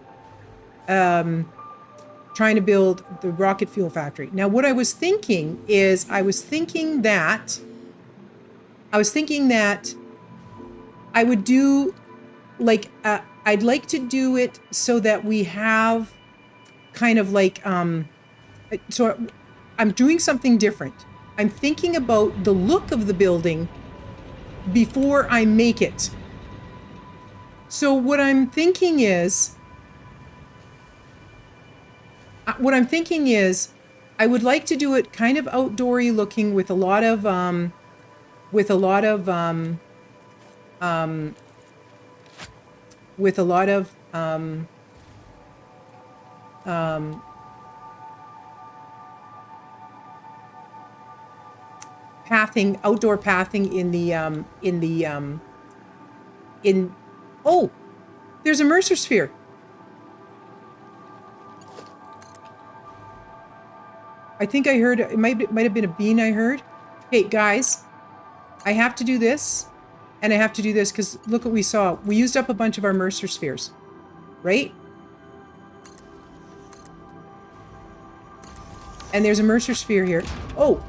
trying to build the rocket fuel factory. Now, what I was thinking is, I was thinking that I would do like, I'd like to do it so that we have kind of like, so I'm doing something different. I'm thinking about the look of the building before I make it. So what I'm thinking is, I would like to do it kind of outdoory looking with a lot of pathing, outdoor pathing oh, there's a Mercer sphere. I think I heard, it might have been a bean I heard. Hey guys, I have to do this and I have to do this because look what we saw. We used up a bunch of our Mercer spheres, right? And there's a Mercer sphere here. Oh.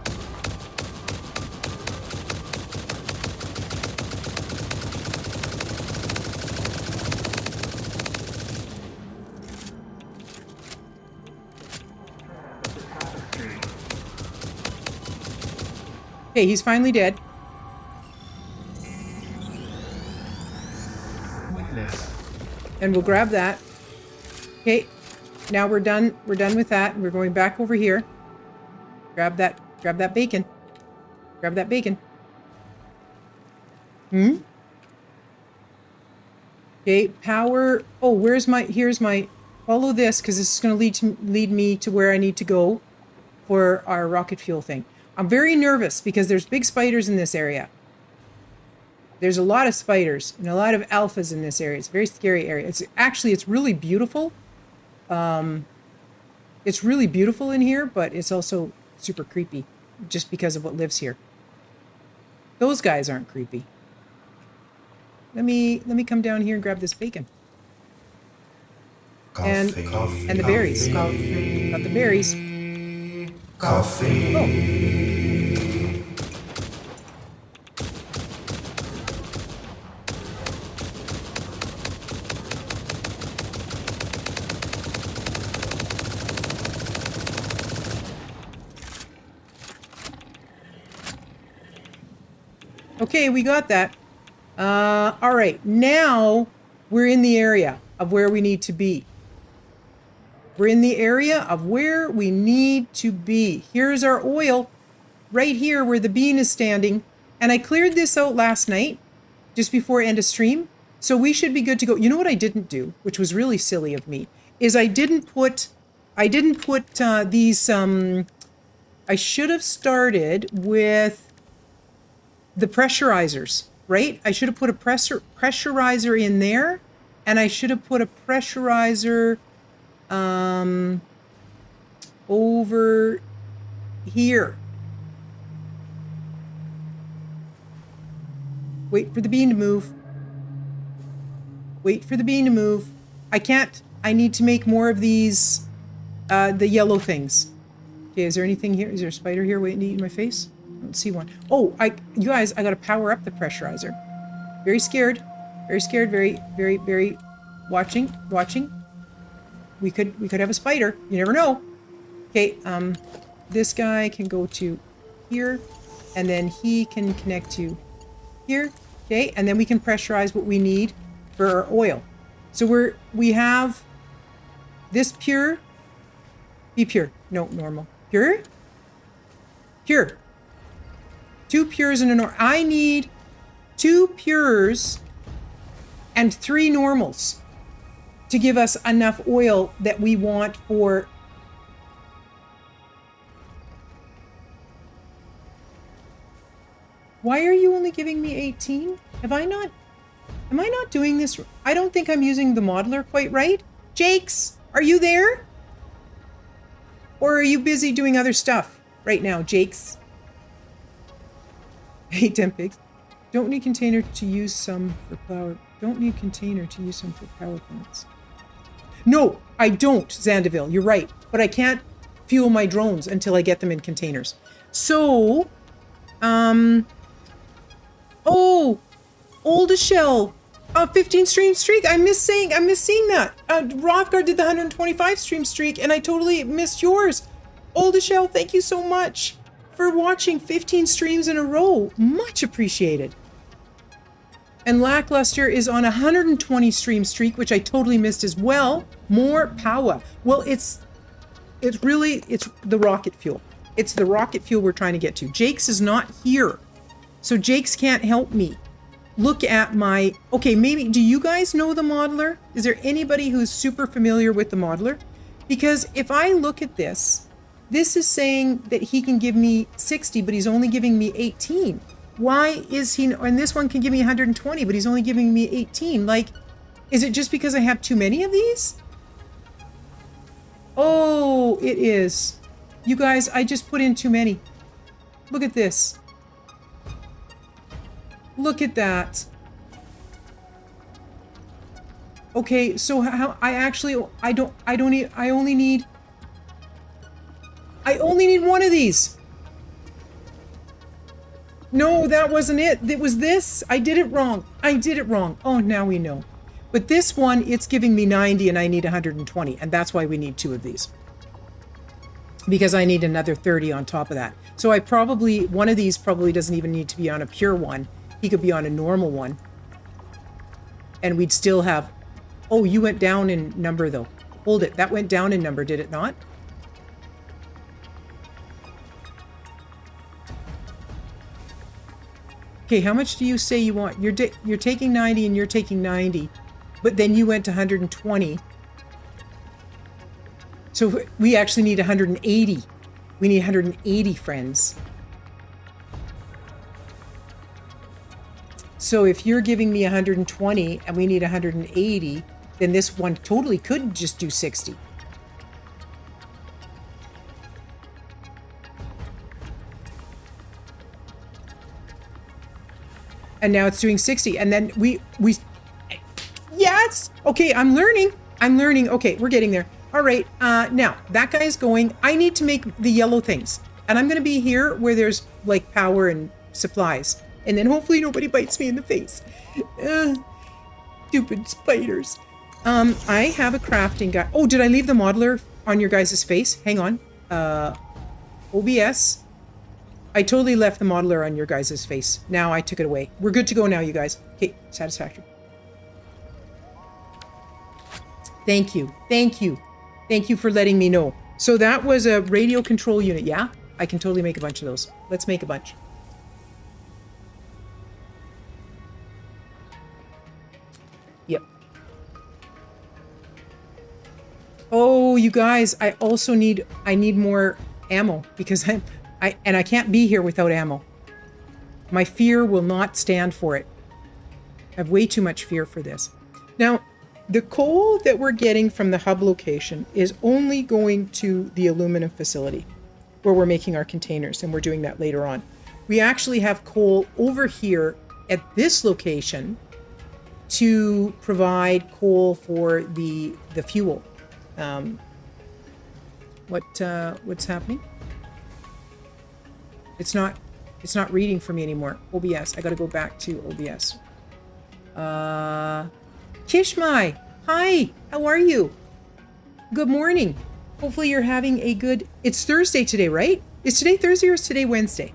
Okay, he's finally dead. And we'll grab that. Okay, now we're done. We're done with that. We're going back over here. Grab that bacon. Grab that bacon. Okay, power. Oh, here's my, follow this because this is going to lead me to where I need to go for our rocket fuel thing. I'm very nervous because there's big spiders in this area. There's a lot of spiders and a lot of alphas in this area. It's a very scary area. It's really beautiful. It's really beautiful in here, but it's also super creepy just because of what lives here. Those guys aren't creepy. Let me come down here and grab this bacon. And the berries. Got the berries. Coffee. Oh. Okay, we got that. All right, now we're in the area of where we need to be. We're in the area of where we need to be. Here's our oil right here where the bean is standing. And I cleared this out last night, just before end of stream. So we should be good to go. You know what I didn't do, which was really silly of me, is I didn't put these, I should have started with the pressurizers, right? I should have put a pressurizer in there, and I should have put a pressurizer over here. Wait for the bean to move. Wait for the bean to move. I can't. I need to make more of these, the yellow things. Okay, is there anything here? Is there a spider here waiting to eat my face? I don't see one. Oh, you guys, I gotta power up the pressurizer. Very scared. Very scared. Very, very, very watching. We could have a spider. You never know. Okay, this guy can go to here, and then he can connect to here. Okay, and then we can pressurize what we need for our oil. So we have this pure. Be pure. No, normal. Pure. Pure. 2 pures and a normal. I need 2 pures and 3 normals to give us enough oil that we want for. Why are you only giving me 18? Am I not doing this? I don't think I'm using the modeler quite right. Jakes, are you there? Or are you busy doing other stuff right now, Jakes? Hey, 10 pigs. Don't need container to use some for power. Don't need container to use some for power plants. No, I don't, Zandaville. You're right. But I can't fuel my drones until I get them in containers. So, oh, oldest shell. 15 stream streak. I miss seeing that. Rothgard did the 125 stream streak, and I totally missed yours. Oldest shell, thank you so much for watching 15 streams in a row. Much appreciated. And Lackluster is on a 120 stream streak, which I totally missed as well. More power. Well, it's the rocket fuel. It's the rocket fuel we're trying to get to. Jakes is not here, so Jakes can't help me. Look at my, okay, maybe, do you guys know the modeler? Is there anybody who's super familiar with the modeler? Because if I look at this is saying that he can give me 60, but he's only giving me 18. Why is he, and this one can give me 120, but he's only giving me 18. Like, is it just because I have too many of these? Oh, it is. You guys, I just put in too many. Look at this. Look at that. Okay, so how I only need one of these. No, that wasn't it. It was this. I did it wrong. Oh, now we know. But this one, it's giving me 90 and I need 120. And that's why we need 2 of these. Because I need another 30 on top of that. So one of these probably doesn't even need to be on a pure one. He could be on a normal one. And we'd still have, oh, you went down in number though. Hold it. That went down in number, did it not? Okay, how much do you say you want? You're taking 90 and you're taking 90, but then you went to 120. So we actually need 180. We need 180 friends. So if you're giving me 120 and we need 180, then this one totally could just do 60. And now it's doing 60. And then we yes. Okay, I'm learning. Okay, we're getting there. All right, now that guy is going. I need to make the yellow things. And I'm going to be here where there's like power and supplies. And then hopefully nobody bites me in the face. Stupid spiders. I have a crafting guy. Oh, did I leave the modeler on your guys' face? Hang on. OBS. I totally left the modeler on your guys' face. Now I took it away. We're good to go now, you guys. Okay, Satisfactory. Thank you. Thank you. Thank you for letting me know. So that was a radio control unit, yeah? I can totally make a bunch of those. Let's make a bunch. Yep. Oh, you guys, I also need more ammo because I can't be here without ammo. My fear will not stand for it. I have way too much fear for this. Now, the coal that we're getting from the hub location is only going to the aluminum facility where we're making our containers, and we're doing that later on. We actually have coal over here at this location to provide coal for the fuel. What's happening? It's not reading for me anymore. OBS. I got to go back to OBS. Kishmai, hi. How are you? Good morning. Hopefully you're having a good... It's Thursday today, right? Is today Thursday or is today Wednesday?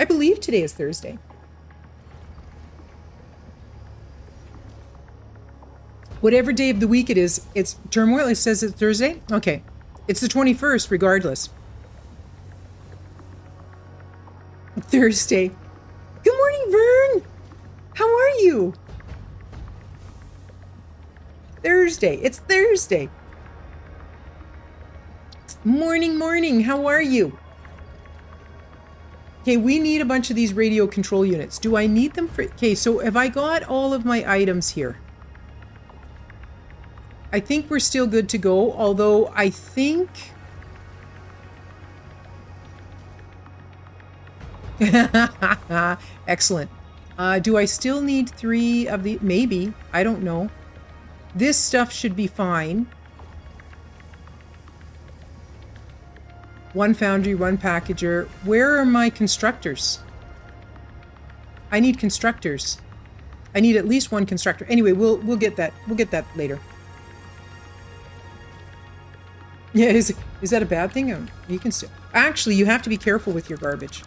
I believe today is Thursday. Whatever day of the week it is, it's turmoil. It says it's Thursday. Okay. It's the 21st regardless. Thursday. Good morning, Vern. How are you? Thursday. It's Thursday. Morning. How are you? Okay, we need a bunch of these radio control units. Do I need them for... Okay, so have I got all of my items here? I think we're still good to go, although I think... Excellent. Do I still need 3 of the... Maybe. I don't know. This stuff should be fine. 1 foundry, 1 packager. Where are my constructors? I need constructors. I need at least 1 constructor. Anyway, we'll get that. We'll get that later. Yeah, is that a bad thing? You can still... Actually, you have to be careful with your garbage.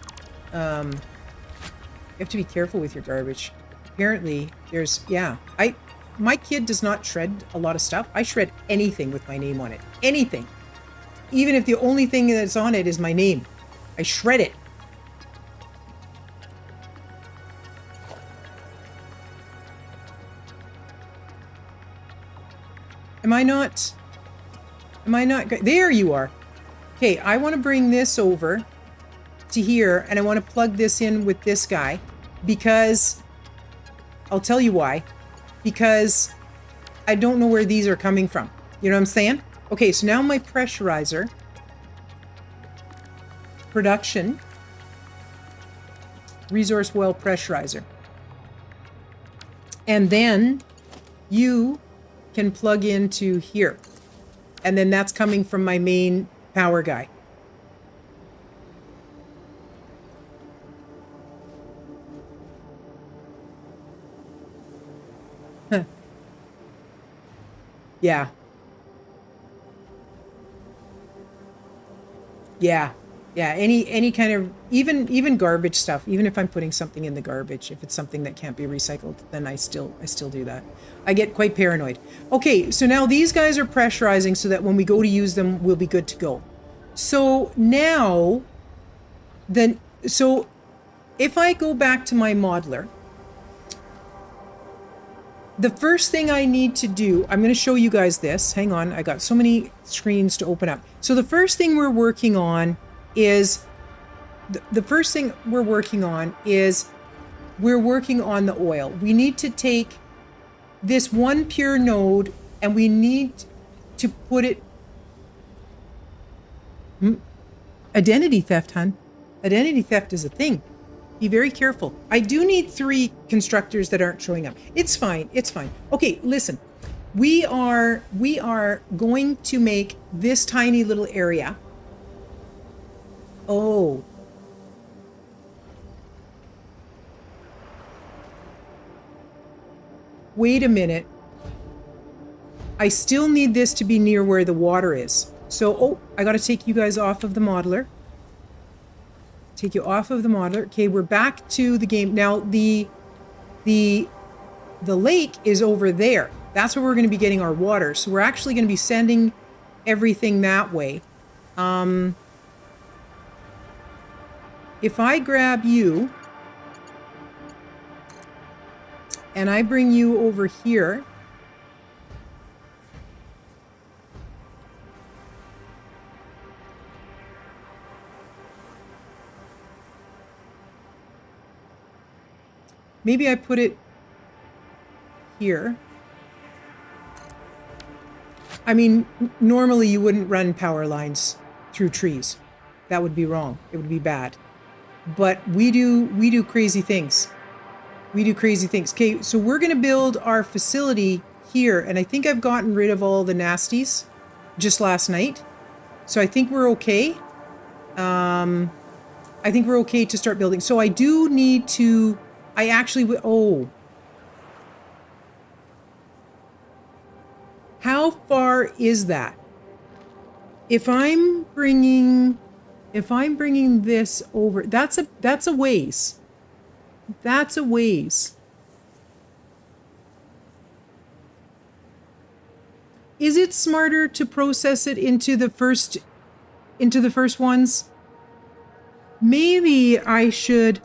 You have to be careful with your garbage. Apparently, there's... Yeah. My kid does not shred a lot of stuff. I shred anything with my name on it. Anything. Even if the only thing that's on it is my name. I shred it. Am I not... There you are. Okay, I want to bring this over to here, and I want to plug this in with this guy because... I'll tell you why. Because I don't know where these are coming from. You know what I'm saying? Okay, so now my pressurizer, production, resource well pressurizer. And then you can plug into here. And then that's coming from my main power guy. Huh. Yeah. Yeah, any kind of even garbage stuff, even if I'm putting something in the garbage, if it's something that can't be recycled, then I still do that. I get quite paranoid. Okay, so now these guys are pressurizing so that when we go to use them, we'll be good to go. So now so if I go back to my modeler, the first thing I need to do, I'm going to show you guys this. Hang on, I got so many screens to open up. So the first thing we're working on is, we're working on the oil. We need to take this 1 pure node and we need to put it... Identity theft, hun. Identity theft is a thing. Be very careful. I do need 3 constructors that aren't showing up. It's fine. It's fine. Okay, listen. We are going to make this tiny little area. Oh. Wait a minute. I still need this to be near where the water is. So, oh, I got to take you guys off of the modeler. Take you off of the modeler. Okay, we're back to the game. Now, the lake is over there. That's where we're going to be getting our water. So we're actually going to be sending everything that way. If I grab you and I bring you over here, maybe I put it here. I mean, normally you wouldn't run power lines through trees. That would be wrong. It would be bad. But we do crazy things. We do crazy things. Okay, so we're going to build our facility here, and I think I've gotten rid of all the nasties just last night. So I think we're okay. I think we're okay to start building. So I do need to... I actually... Oh. How far is that? If I'm bringing this over, that's a ways. That's a ways. Is it smarter to process it into the first ones? Maybe I should.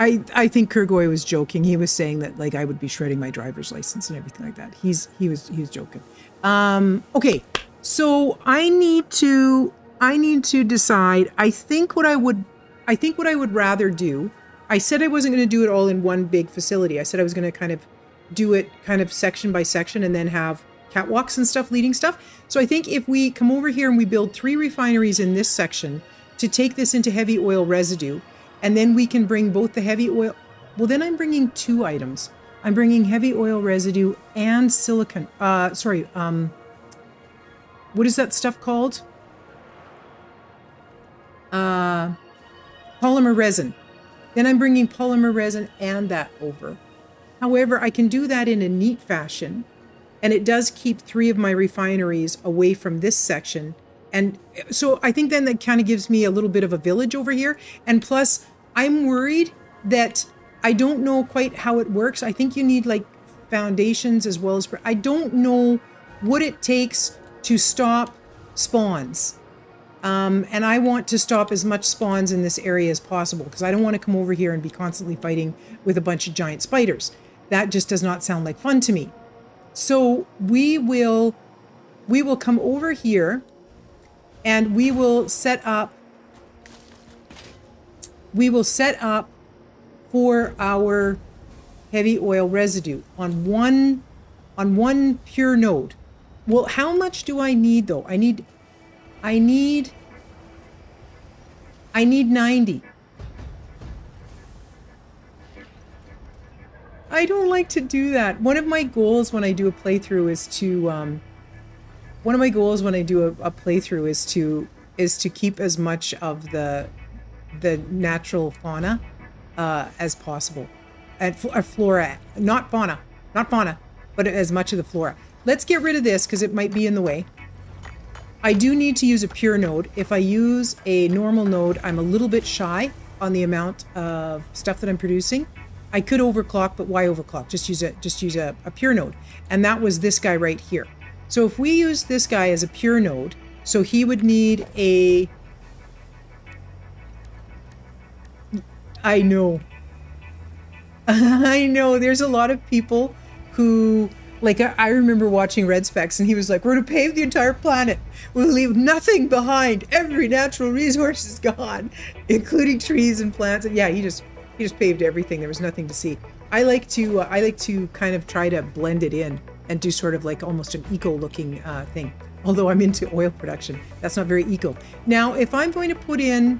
I think Kurgoy was joking. He was saying that like I would be shredding my driver's license and everything like that. He was joking. Okay, so I need to decide. I think what I would rather do. I said I wasn't going to do it all in one big facility. I said I was going to kind of do it kind of section by section and then have catwalks and stuff leading stuff. So I think if we come over here and we build 3 refineries in this section to take this into heavy oil residue. And then we can bring both the heavy oil. Well, then I'm bringing 2 items. I'm bringing heavy oil residue and silicon. What is that stuff called? Polymer resin. Then I'm bringing polymer resin and that over. However, I can do that in a neat fashion. And it does keep 3 of my refineries away from this section. And so I think then that kind of gives me a little bit of a village over here. And plus, I'm worried that I don't know quite how it works. I think you need like foundations as well as... I don't know what it takes to stop spawns. And I want to stop as much spawns in this area as possible because I don't want to come over here and be constantly fighting with a bunch of giant spiders. That just does not sound like fun to me. So we will come over here and we will set up for our heavy oil residue on one pure node. Well, how much do I need though? I need 90. I don't like to do that. One of my goals when I do a playthrough is to keep as much of the natural fauna as possible, and flora, not fauna, but as much of the flora. Let's get rid of this because it might be in the way. I do need to use a pure node. If I use a normal node, I'm a little bit shy on the amount of stuff that I'm producing. I could overclock, but why overclock? Just use a pure node. And that was this guy right here. So if we use this guy as a pure node, so he would need a... I know. I know. There's a lot of people who... Like, I remember watching Red Specs, and he was like, we're going to pave the entire planet. We'll leave nothing behind. Every natural resource is gone, including trees and plants. And yeah, he just paved everything. There was nothing to see. I like to kind of try to blend it in and do sort of like almost an eco-looking thing. Although I'm into oil production, that's not very eco. Now, if I'm going to put in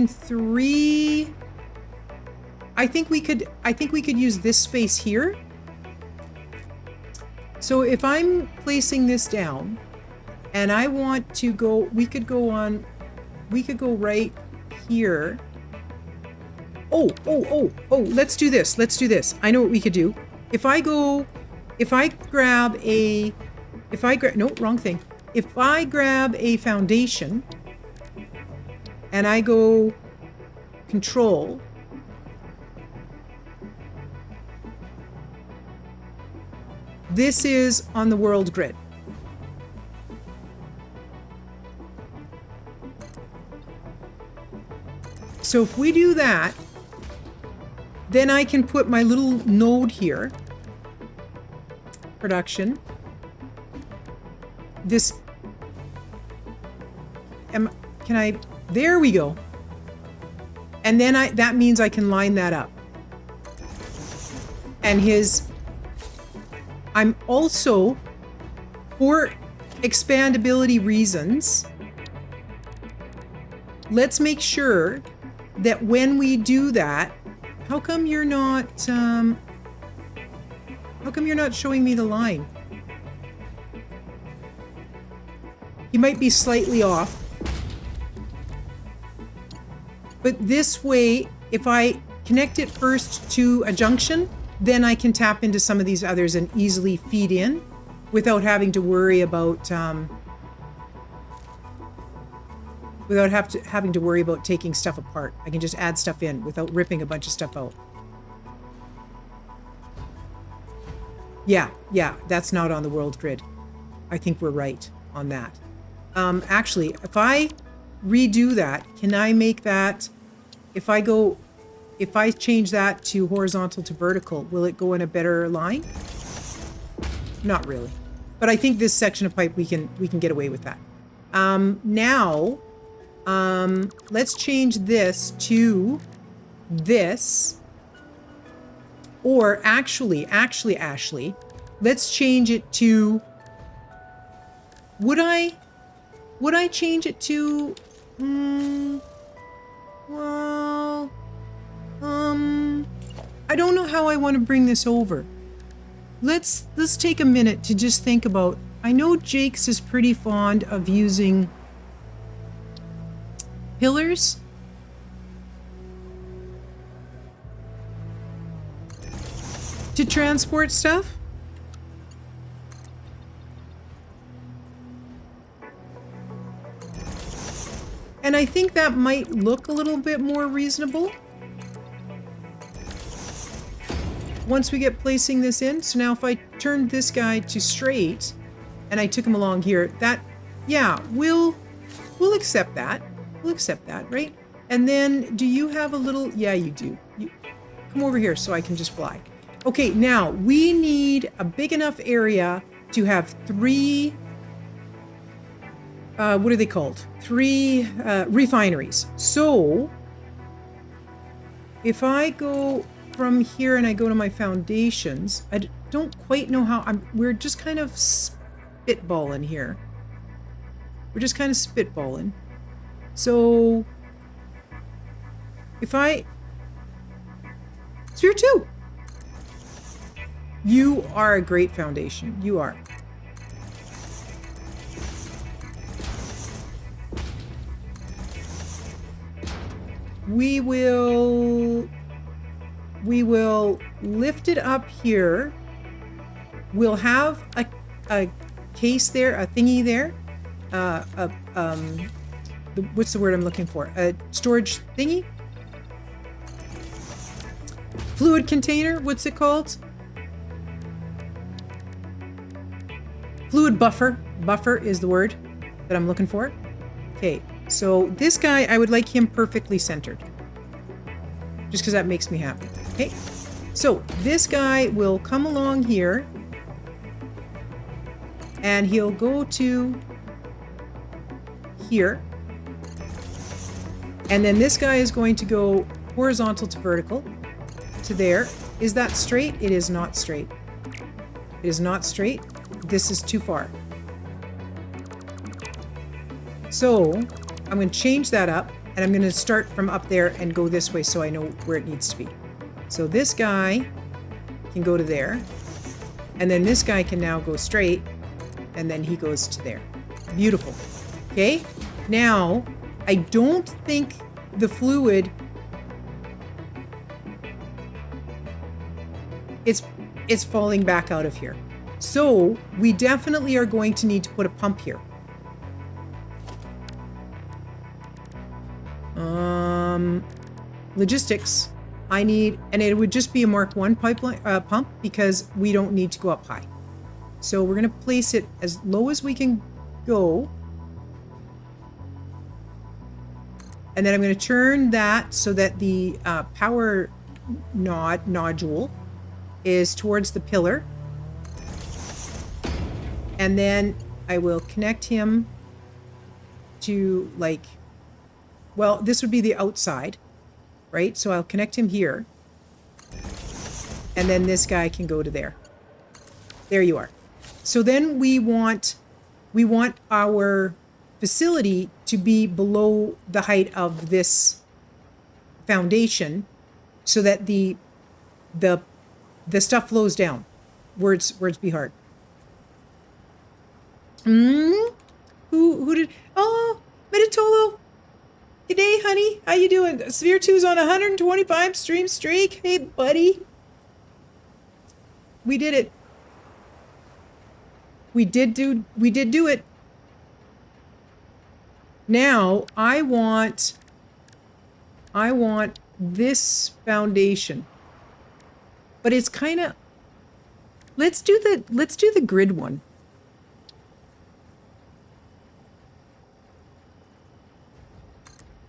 3, I think we could use this space here. So if I'm placing this down and I want to go, we could go right here. Oh, let's do this. I know what we could do. If I grab a foundation and I go control, this is on the world grid. So if we do that, then I can put my little node here. Production. There we go. And then that means I can line that up. And I'm also, for expandability reasons, let's make sure that when we do that, how come you're not showing me the line? You might be slightly off. But this way, if I connect it first to a junction, then I can tap into some of these others and easily feed in without having to worry about taking stuff apart. I can just add stuff in without ripping a bunch of stuff out. Yeah, that's not on the world grid. I think we're right on that. Actually, if I redo that, can I make that, if I change that to horizontal to vertical, will it go in a better line? Not really. But I think this section of pipe, we can get away with that. Now, let's change this to this. Or actually, Ashley, let's change it to, would I change it to, I don't know how I want to bring this over. Let's take a minute to just think about, I know Jake's is pretty fond of using pillars. To transport stuff. And I think that might look a little bit more reasonable once we get placing this in. So now if I turned this guy to straight and I took him along here, that, yeah, we'll accept that. We'll accept that, right? And then do you have a little, yeah, you do. You come over here so I can just fly. Okay, now we need a big enough area to have 3, what are they called? 3 refineries. So if I go from here and I go to my foundations, I don't quite know how, we're just kind of spitballing here. We're just kind of spitballing. So if Sphere 2. You are a great foundation. You are. We will lift it up here. We'll have a case there, a thingy there. What's the word I'm looking for? A storage thingy? Fluid container, what's it called? Fluid buffer. Buffer is the word that I'm looking for. Okay, so this guy, I would like him perfectly centered. Just because that makes me happy. Okay, so this guy will come along here. And he'll go to here. And then this guy is going to go horizontal to vertical. to there. Is that straight? It is not straight. It is not straight. This is too far. So I'm going to change that up, and I'm going to start from up there and go this way so I know where it needs to be. So this guy can go to there, and then this guy can now go straight, and then he goes to there. Beautiful. Okay, now I don't think the fluid, it's falling back out of here. So we definitely are going to need to put a pump here. Logistics. I need, and it would just be a Mark 1 pipeline pump because we don't need to go up high. So we're going to place it as low as we can go. And then I'm going to turn that so that the power nodule is towards the pillar. And then I will connect him to, like, well, this would be the outside, right? So I'll connect him here. And then this guy can go to there. There you are. So then we want our facility to be below the height of this foundation so that the stuff flows down where it's be hard. Who did, oh, Meditolo. Good day, honey. How you doing? Sphere 2's on 125 stream streak. Hey, buddy. We did it. We did do it. Now, I want this foundation. But it's kind of, let's do the grid one.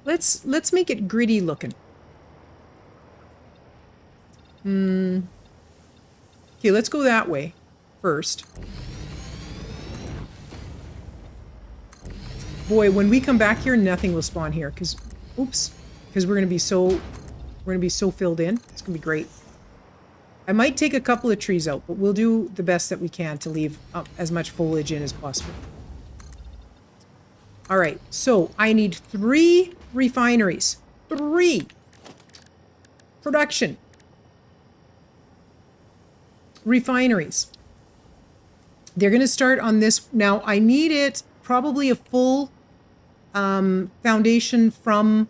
Let's make it gritty looking. Okay, let's go that way first. Boy, when we come back here, nothing will spawn here because we're gonna be so filled in. It's gonna be great. I might take a couple of trees out, but we'll do the best that we can to leave as much foliage in as possible. All right, so I need 3 refineries. 3 production refineries. They're going to start on this. Now, I need it probably a full foundation from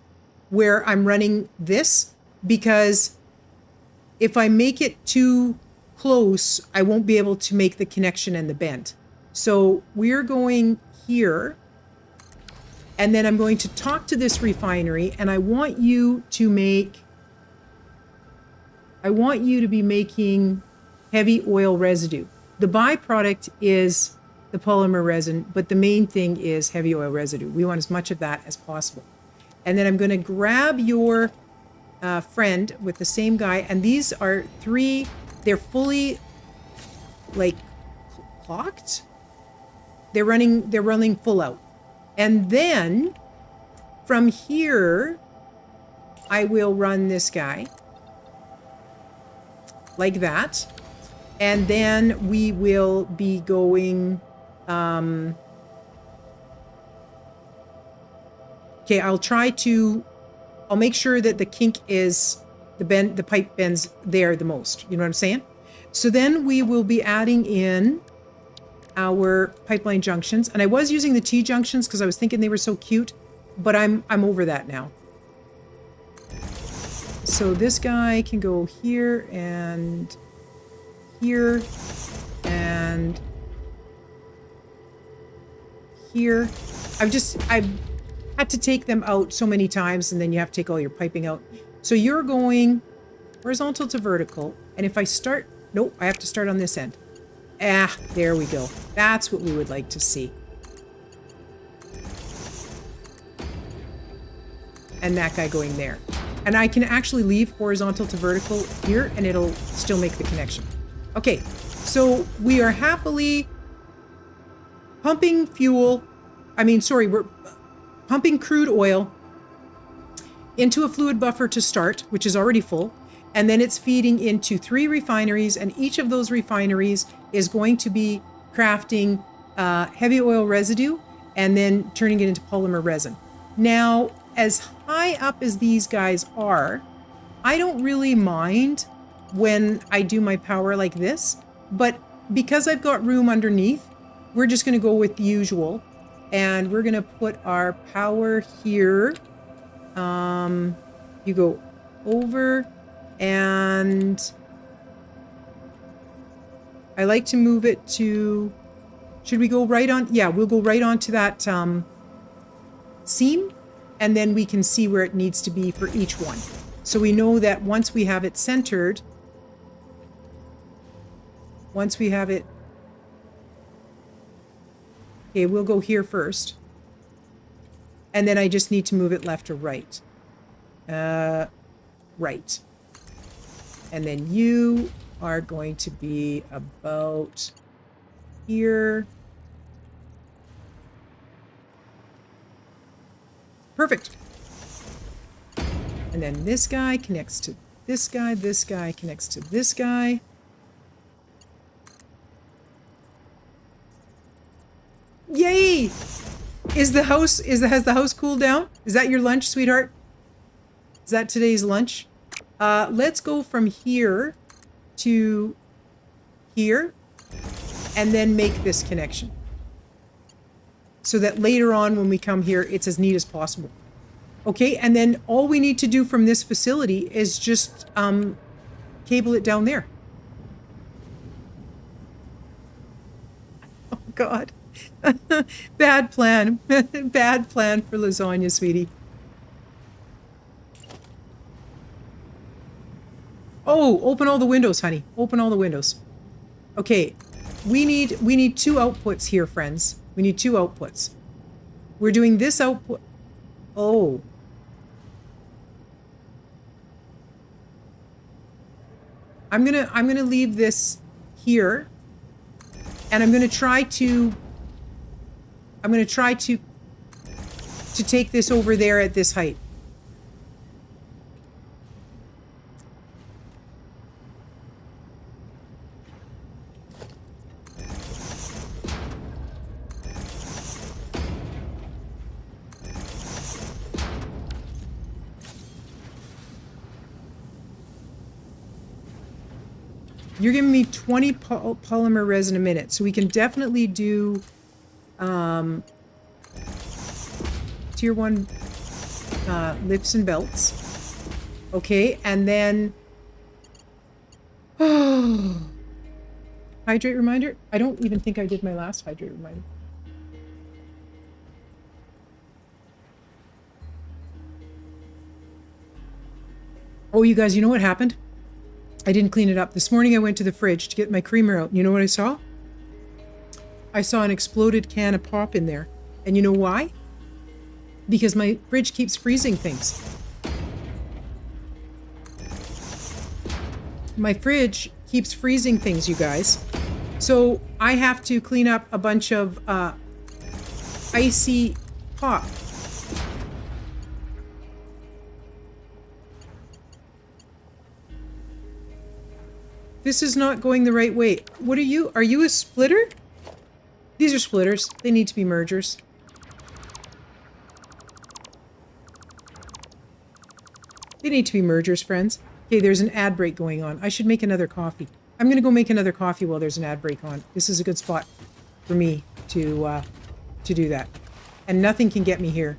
where I'm running this, because if I make it too close, I won't be able to make the connection and the bend. So we're going here. And then I'm going to talk to this refinery, and I want you to be making heavy oil residue. The byproduct is the polymer resin, but the main thing is heavy oil residue. We want as much of that as possible. And then I'm going to grab your friend with the same guy, and these are 3, they're fully like clocked. They're running full out. And then from here, I will run this guy like that. And then we will be going, okay, I'll make sure that the kink is, the pipe bends there the most. You know what I'm saying? So then we will be adding in our pipeline junctions, and I was using the T junctions because I was thinking they were so cute, but I'm over that now. So this guy can go here and here and here. I've had to take them out so many times, and then you have to take all your piping out. So you're going horizontal to vertical, and if I start, nope, I have to start on this end. Ah, there we go. That's what we would like to see. And that guy going there. And I can actually leave horizontal to vertical here, and it'll still make the connection. Okay, so we are happily pumping fuel. We're pumping crude oil into a fluid buffer to start, which is already full. And then it's feeding into 3 refineries, and each of those refineries is going to be crafting heavy oil residue and then turning it into polymer resin. Now, as high up as these guys are, I don't really mind when I do my power like this, but because I've got room underneath, we're just going to go with the usual, and we're going to put our power here. You go over, and I like to move it to, should we go right on? Yeah, we'll go right onto that seam, and then we can see where it needs to be for each one. So we know that once we have it centered, okay, we'll go here first. And then I just need to move it left or right. Right. And then you are going to be about here. Perfect. And then this guy connects to this guy connects to this guy. Yay! Has the house cooled down? Is that your lunch, sweetheart? Is that today's lunch? Let's go from here to here and then make this connection. So that later on when we come here, it's as neat as possible. Okay, and then all we need to do from this facility is just cable it down there. Oh, God. Bad plan. Bad plan for lasagna, sweetie. Oh, open all the windows, honey. Open all the windows. Okay, we need 2 outputs here, friends. We need 2 outputs. We're doing this output. Oh. I'm gonna leave this here, and I'm gonna try to take this over there at this height. You're giving me 20 polymer resin a minute, so we can definitely do tier 1 lifts and belts. Okay, and then hydrate reminder. I don't even think I did my last hydrate reminder. Oh, you guys, you know what happened? I didn't clean it up. This morning I went to the fridge to get my creamer out. You know what I saw? I saw an exploded can of pop in there. And you know why? Because my fridge keeps freezing things. My fridge keeps freezing things, you guys. So I have to clean up a bunch of icy pop. This is not going the right way. What are you? Are you a splitter? These are splitters. They need to be mergers. They need to be mergers, friends. Okay, there's an ad break going on. I should make another coffee. I'm going to go make another coffee while there's an ad break on. This is a good spot for me to do that. And nothing can get me here.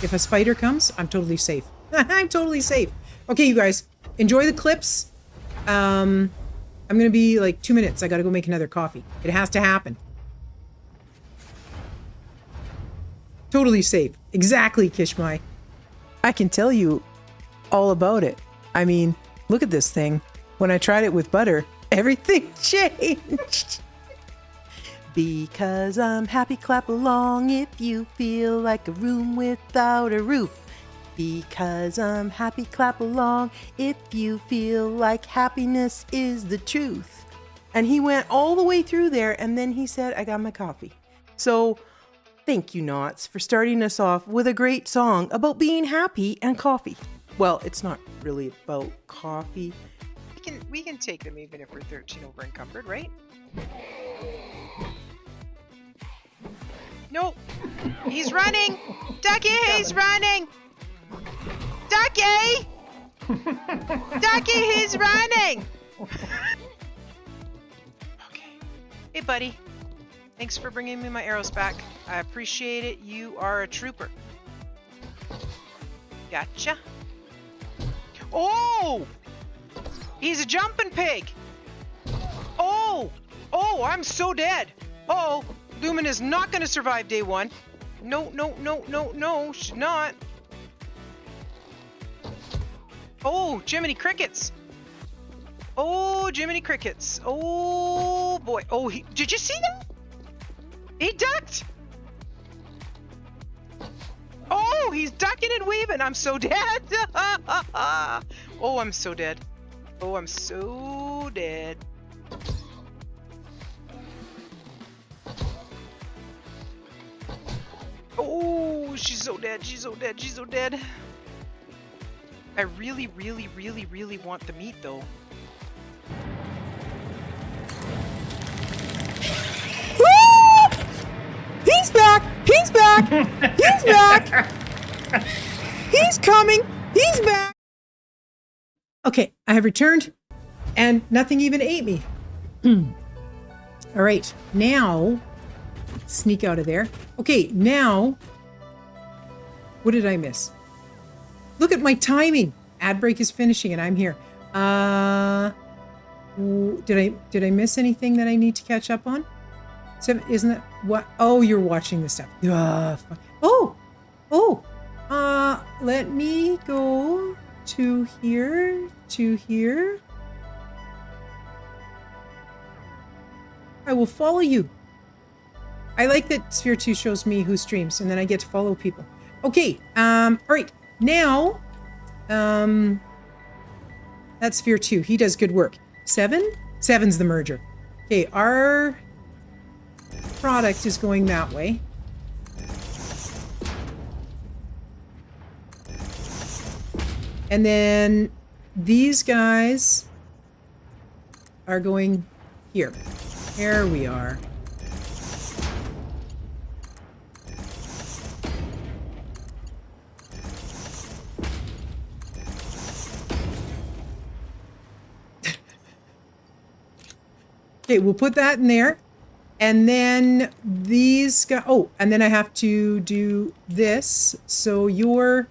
If a spider comes, I'm totally safe. I'm totally safe. Okay, you guys, enjoy the clips. I'm going to be like 2 minutes. I got to go make another coffee. It has to happen. Totally safe. Exactly, Kishmai. I can tell you all about it. I mean, look at this thing. When I tried it with butter, everything changed. Because I'm happy, clap along if you feel like a room without a roof. Because I'm happy, clap along if you feel like happiness is the truth. And he went all the way through there, and then he said, I got my coffee. So thank you, Knots, for starting us off with a great song about being happy and coffee. Well, it's not really about coffee. We can take them even if we're 13 over encumbered, right? Nope. He's running. Ducky, he's running. Ducky. Ducky, he's running. Okay. Hey, buddy. Thanks for bringing me my arrows back. I appreciate it. You are a trooper. Gotcha. Oh! He's a jumping pig. Oh! Oh, I'm so dead. Uh-oh. Lumen is not going to survive day one. No, no, no, no, no. She's not. Oh, Jiminy Crickets. Oh, Jiminy Crickets. Oh, boy. Oh, did you see that? He ducked. Oh, he's ducking and weaving. I'm so dead. Oh, I'm so dead. Oh, I'm so dead. Oh, she's so dead. She's so dead. She's so dead. I really, really, really, really want the meat, though. He's back! He's back! He's back! He's coming! He's back! Okay, I have returned, and nothing even ate me. All right, now, sneak out of there. Okay, now, what did I miss? Look at my timing. Ad break is finishing, and I'm here. Did I miss anything that I need to catch up on? So, isn't that what? Oh, you're watching this stuff. Let me go to here, to here. I will follow you. I like that Sphere 2 shows me who streams, and then I get to follow people. Okay, all right. Now, that's Sphere 2. He does good work. 7? 7's the merger. Okay, our product is going that way. And then these guys are going here. There we are. Okay, we'll put that in there. And then these guys, oh, and then I have to do this. So your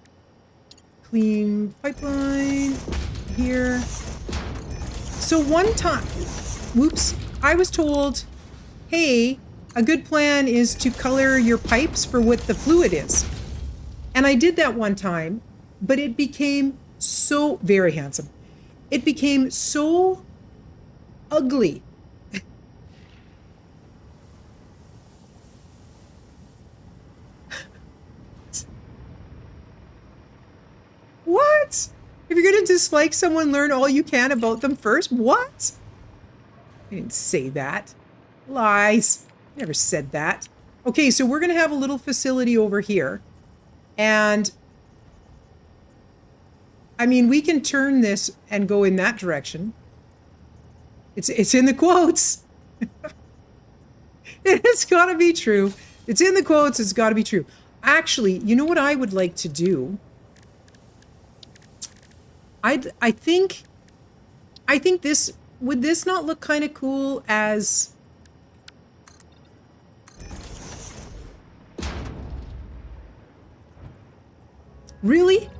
clean pipeline here. So one time, whoops, I was told, hey, a good plan is to color your pipes for what the fluid is. And I did that one time, but it became so very handsome. It became so ugly. What? If you're going to dislike someone, learn all you can about them first? What? I didn't say that. Lies. Never said that. Okay, so we're going to have a little facility over here. And I mean, we can turn this and go in that direction. It's in the quotes. It's got to be true. It's in the quotes. It's got to be true. Actually, you know what I would like to do? I think this, would this not look kind of cool as really?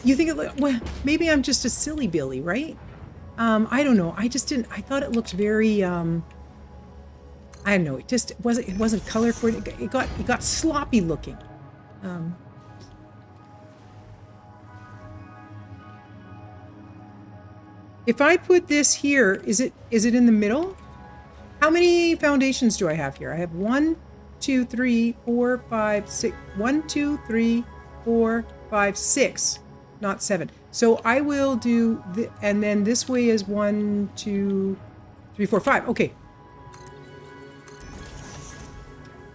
You think it look, well, maybe I'm just a silly Billy, right? I don't know. I just didn't, I thought it looked very, I don't know. It wasn't color coordinated. It got sloppy looking. If I put this here, is it in the middle? How many foundations do I have here? I have 1, 2, 3, 4, 5, 6. 1, 2, 3, 4, 5, 6, not 7. So I will do, and then this way is 1, 2, 3, 4, 5. Okay.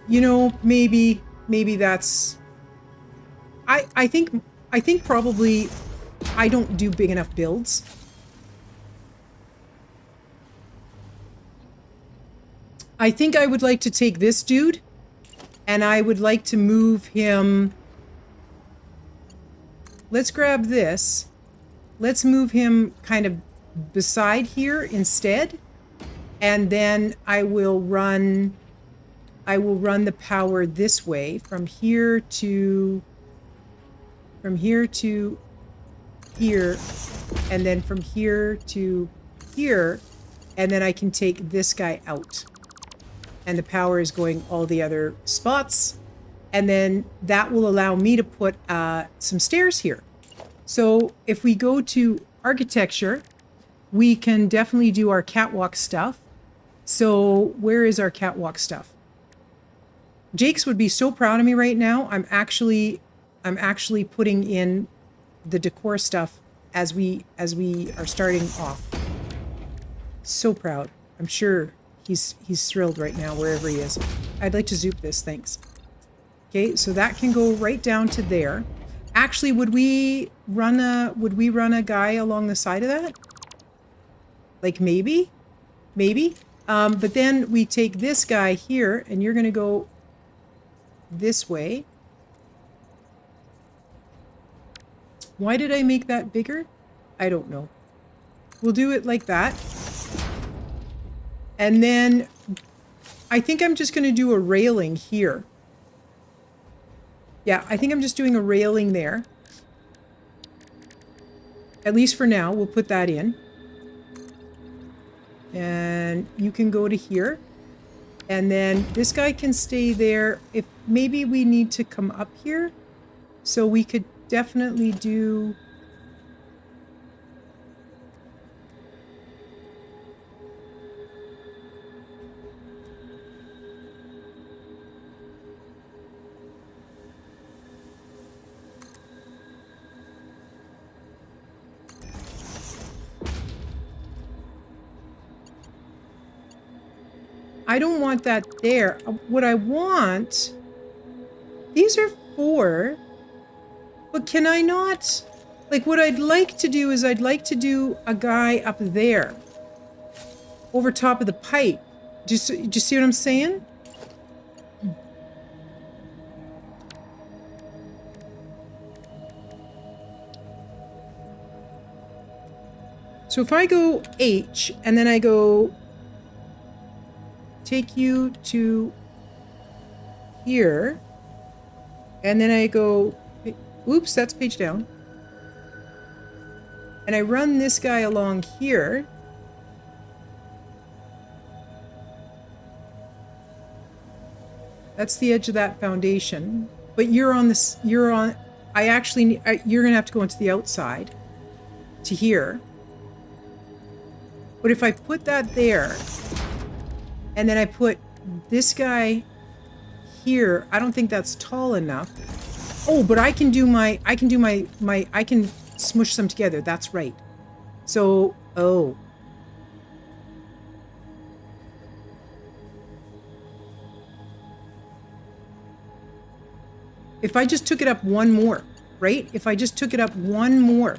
You know, maybe that's, I think I think probably I don't do big enough builds. I think I would like to take this dude and I would like to move him. Let's grab this. Let's move him kind of beside here instead. And then I will run the power this way from here to here, and then from here to here, and then I can take this guy out. And the power is going all the other spots. And then that will allow me to put some stairs here. So if we go to architecture, we can definitely do our catwalk stuff. So where is our catwalk stuff? Jake's would be so proud of me right now. I'm actually putting in the decor stuff as we are starting off. So proud. I'm sure he's thrilled right now wherever he is. I'd like to zoop this, thanks. Okay, so that can go right down to there. Actually, would we run a guy along the side of that? Like maybe? But then we take this guy here and you're gonna go this way. Why did I make that bigger? I don't know. We'll do it like that. And then I think I'm just going to do a railing here. Yeah, I think I'm just doing a railing there. At least for now, we'll put that in. And you can go to here. And then this guy can stay there. If maybe we need to come up here. So we could definitely do... I don't want that there. What I want... These are 4. But can I not... Like, what I'd like to do is I'd like to do a guy up there. Over top of the pipe. Do you see what I'm saying? So if I go H, and then I go... Take you to here, and then I go, oops, that's page down, and I run this guy along here, that's the edge of that foundation, but you're on this, you're on, you're gonna have to go into the outside to here, but if I put that there, and then I put this guy here. I don't think that's tall enough. Oh, but I can smush them together. That's right. So, oh. If I just took it up one more, right? If I just took it up one more.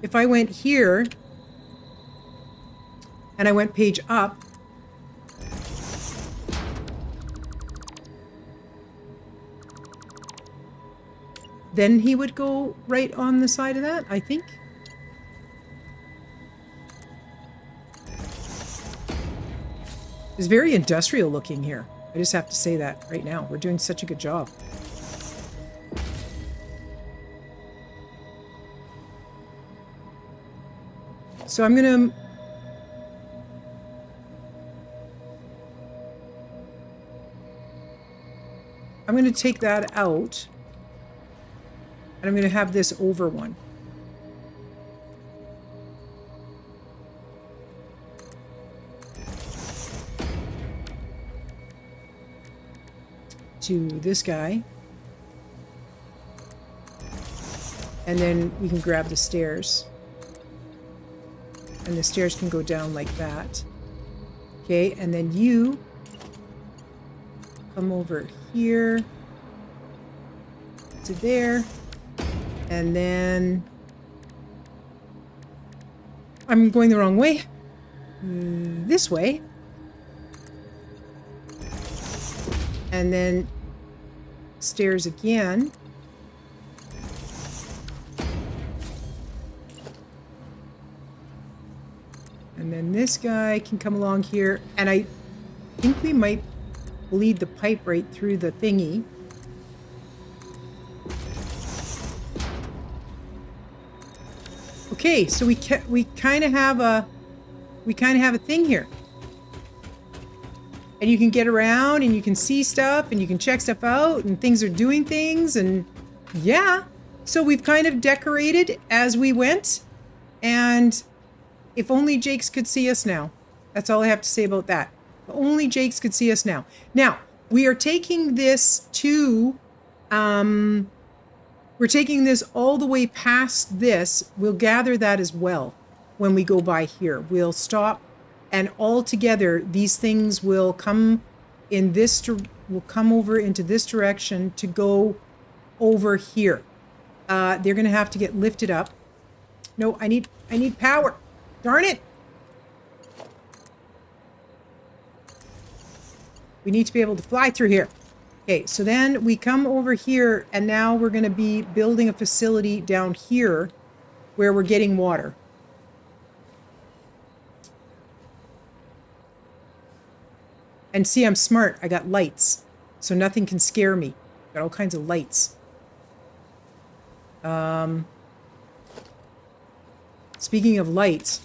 If I went here and I went page up, then he would go right on the side of that, I think. It's very industrial looking here. I just have to say that right now. We're doing such a good job. So I'm gonna... take that out. And I'm going to have this over one. To this guy. And then we can grab the stairs. And the stairs can go down like that. Okay, and then you come over here to there. And then I'm going the wrong way. This way. And then stairs again. And then this guy can come along here. And I think we might bleed the pipe right through the thingy. Okay, so we kind of have a thing here. And you can get around and you can see stuff and you can check stuff out and things are doing things and yeah. So we've kind of decorated as we went. And if only Jakes could see us now. That's all I have to say about that. If only Jakes could see us now. Now, we are taking this to, we're taking this all the way past this. We'll gather that as well when we go by here. We'll stop and all together, these things will come in this, will come over into this direction to go over here. They're going to have to get lifted up. No, I need power. Darn it. We need to be able to fly through here. Okay, so then we come over here and now we're going to be building a facility down here where we're getting water. And see, I'm smart. I got lights, so nothing can scare me. Got all kinds of lights. Speaking of lights,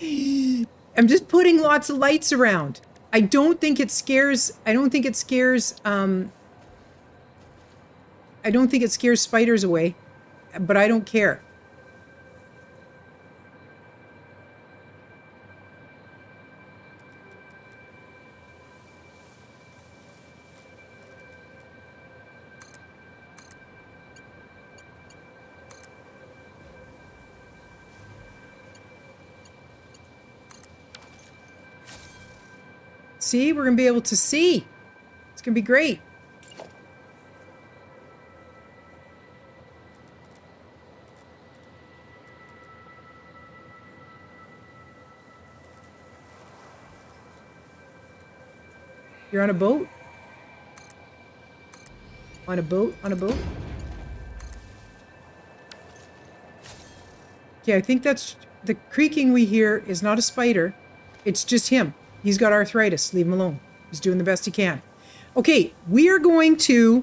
I'm just putting lots of lights around. I don't think it scares spiders away, but I don't care. See, we're going to be able to see. It's going to be great. You're on a boat? On a boat? On a boat? Okay, I think that's... The creaking we hear is not a spider. It's just him. He's got arthritis. Leave him alone. He's doing the best he can. Okay, we're going to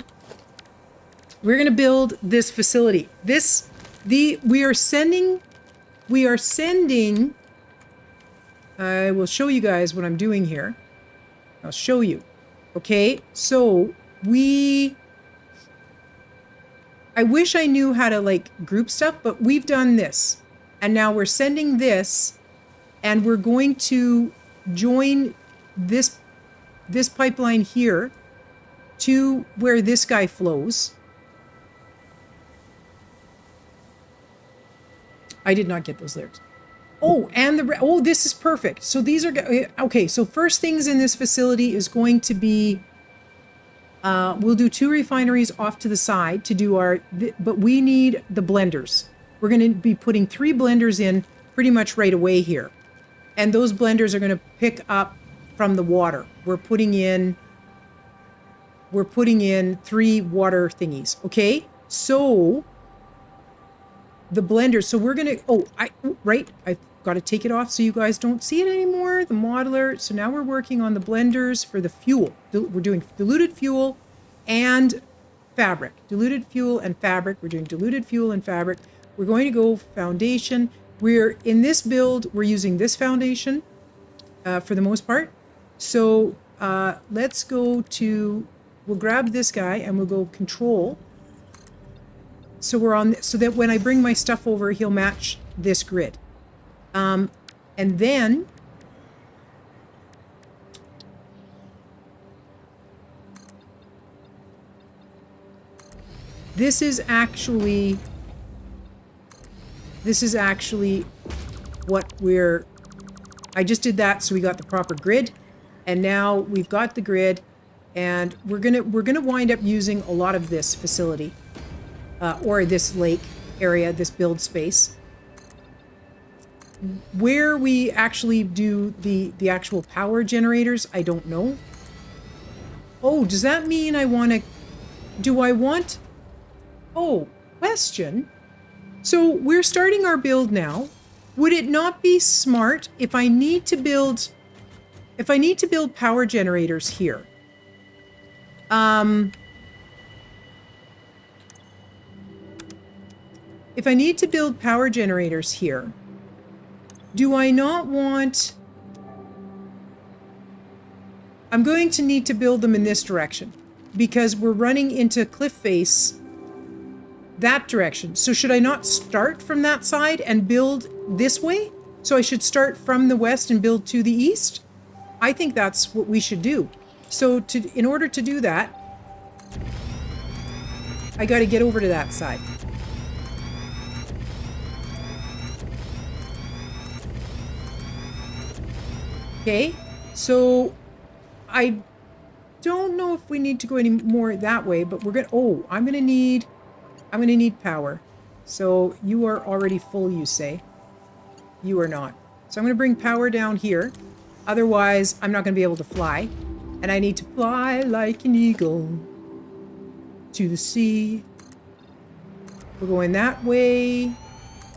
build this facility. We are sending, I will show you guys what I'm doing here. I'll show you. Okay, so I wish I knew how to like group stuff, but we've done this. And now we're sending this and we're going to join this pipeline here to where this guy flows. I did not get those lyrics. Oh, and this is perfect. So these are okay. So first things in this facility is going to be we'll do 2 refineries off to the side to do but we need the blenders. We're going to be putting 3 blenders in pretty much right away here. And those blenders are going to pick up from the water. We're putting in 3 water thingies. Okay, so the blenders. So we're gonna. I've got to take it off so you guys don't see it anymore. The modeler. So now we're working on the blenders for the fuel. We're doing diluted fuel and fabric. Diluted fuel and fabric. We're doing diluted fuel and fabric. We're going to go foundation. We're in this build, we're using this foundation for the most part. So let's go to, we'll grab this guy and we'll go control. So we're on, so that when I bring my stuff over, he'll match this grid. And then this is actually what I just did that so we got the proper grid, and now we've got the grid, and we're gonna wind up using a lot of this facility. or this lake area, this build space. Where we actually do the actual power generators, I don't know. Oh, does that mean I want to... Do I want... Oh, question. So we're starting our build now. Would it not be smart if I need to build... If I need to build power generators here? If I need to build power generators here, do I not want... I'm going to need to build them in this direction because we're running into cliff face that direction. So should I not start from that side and build this way? So I should start from the west and build to the east? I think that's what we should do. So in order to do that, I got to get over to that side. Okay, so I don't know if we need to go any more that way, but we're gonna... Oh, I'm gonna need power. So you are already full, you say. You are not. So I'm gonna bring power down here. Otherwise, I'm not gonna be able to fly. And I need to fly like an eagle to the sea. We're going that way,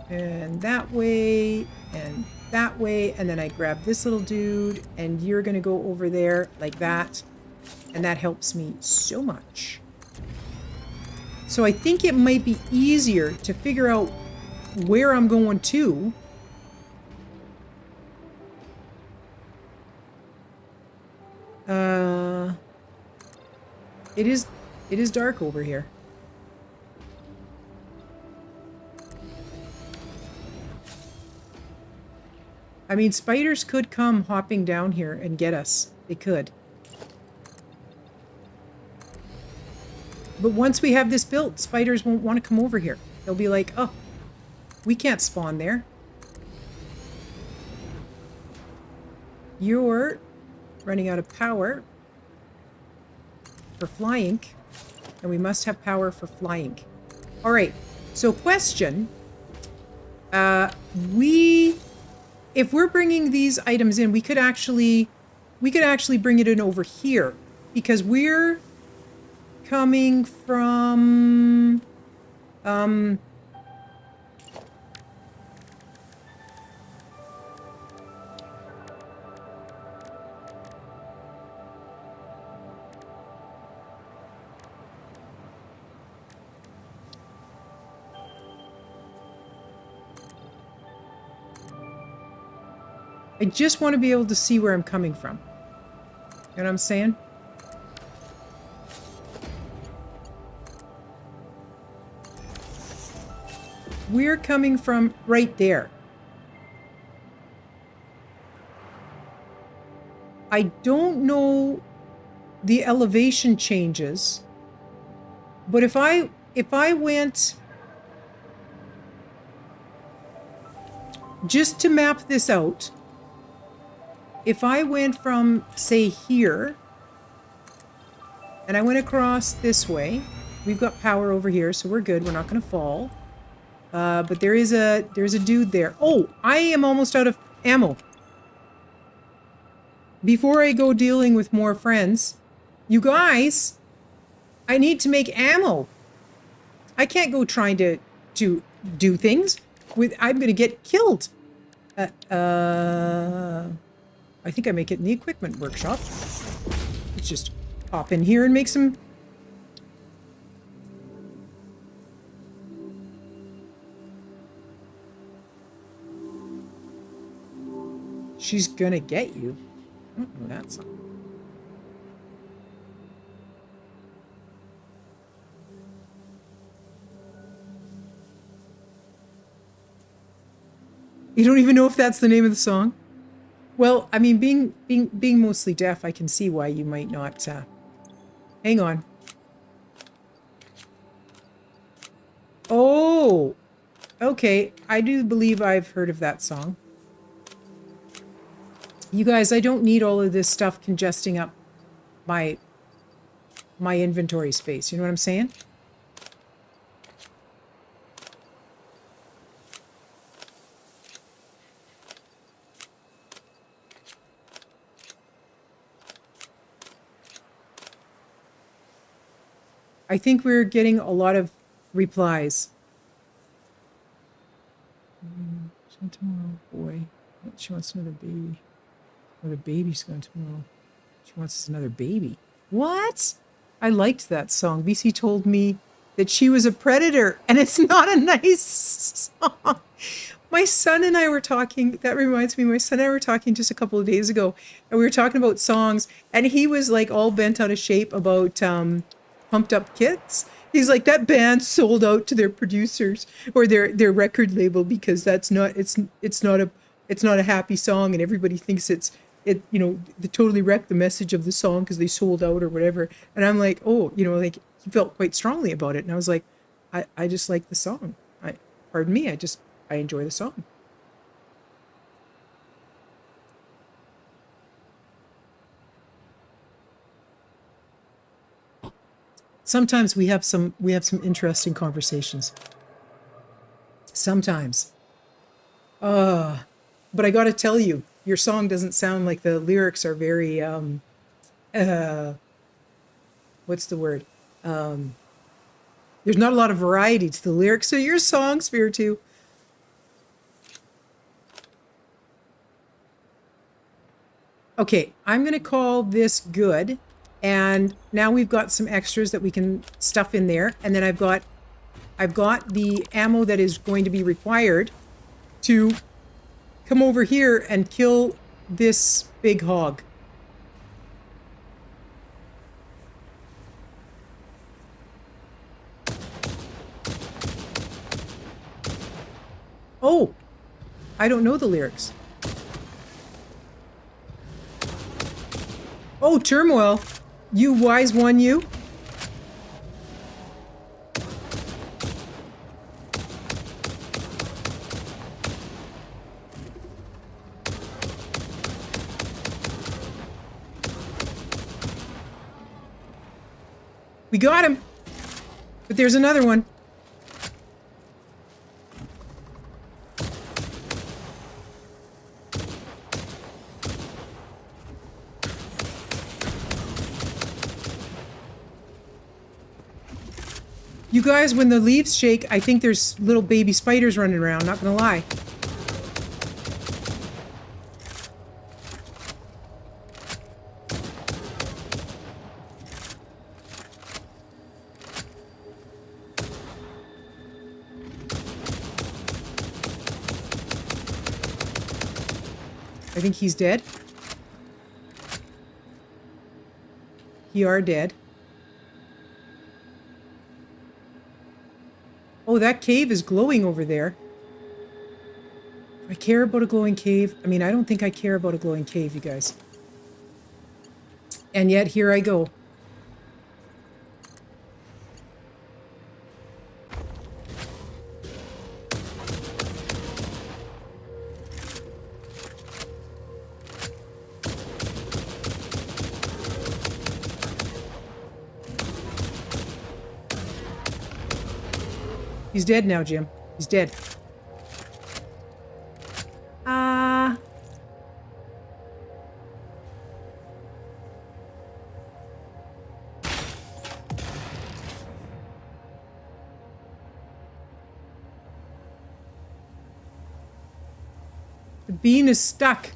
and that way, and that way, and then I grab this little dude, and you're gonna go over there like that, and that helps me so much. So I think it might be easier to figure out where I'm going to. It is dark over here. I mean, spiders could come hopping down here and get us. They could. But once we have this built, spiders won't want to come over here. They'll be like, oh, we can't spawn there. You're running out of power for flying. And we must have power for flying. All right. So question. If we're bringing these items in, we could actually bring it in over here because we're coming from I just want to be able to see where I'm coming from. You know what I'm saying? We're coming from right there. I don't know the elevation changes, but if I went just to map this out, if I went from, say, here, and I went across this way, we've got power over here, so we're good. We're not going to fall. But there's a dude there. Oh, I am almost out of ammo. Before I go dealing with more friends, you guys, I need to make ammo. I can't go trying to do things with... I'm going to get killed. I think I make it in the equipment workshop. Let's just pop in here and make some... She's gonna get you. I don't know that song. You don't even know if that's the name of the song? Well, I mean, being mostly deaf, I can see why you might not. Hang on. Oh, okay. I do believe I've heard of that song. You guys, I don't need all of this stuff congesting up my inventory space. You know what I'm saying? I think we're getting a lot of replies. So tomorrow, boy. She wants another baby. Another baby's going tomorrow. She wants another baby. What? I liked that song. BC told me that she was a predator, and it's not a nice song. My son and I were talking, that reminds me, my son and I were talking just a couple of days ago, and we were talking about songs, and he was like all bent out of shape about Pumped Up Kids. He's like, that band sold out to their producers or their record label because it's not a happy song, and everybody thinks they totally wrecked the message of the song because they sold out or whatever. And I'm like, oh, like he felt quite strongly about it, and I was like, I just like the song. Pardon me, I enjoy the song. Sometimes we have some interesting conversations. Sometimes. But I got to tell you, your song doesn't sound like the lyrics are very what's the word? There's not a lot of variety to the lyrics to your song, Sphere 2. Okay, I'm going to call this good. And now we've got some extras that we can stuff in there. And then I've got the ammo that is going to be required to come over here and kill this big hog. Oh, I don't know the lyrics. Oh, turmoil. You wise one, you. We got him. But there's another one. You guys, when the leaves shake, I think there's little baby spiders running around, not gonna lie. I think he's dead. He are dead. Oh, that cave is glowing over there. Do I care about a glowing cave? I mean, I don't think I care about a glowing cave, you guys. And yet, here I go. He's dead now, Jim. He's dead. The bean is stuck.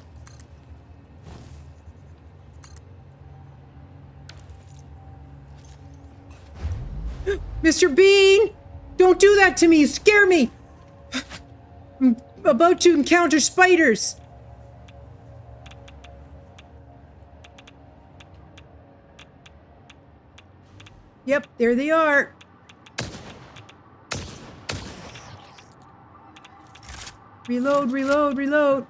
Mr. Bean! Don't do that to me! You scare me! I'm about to encounter spiders! Yep, there they are. Reload, reload, reload.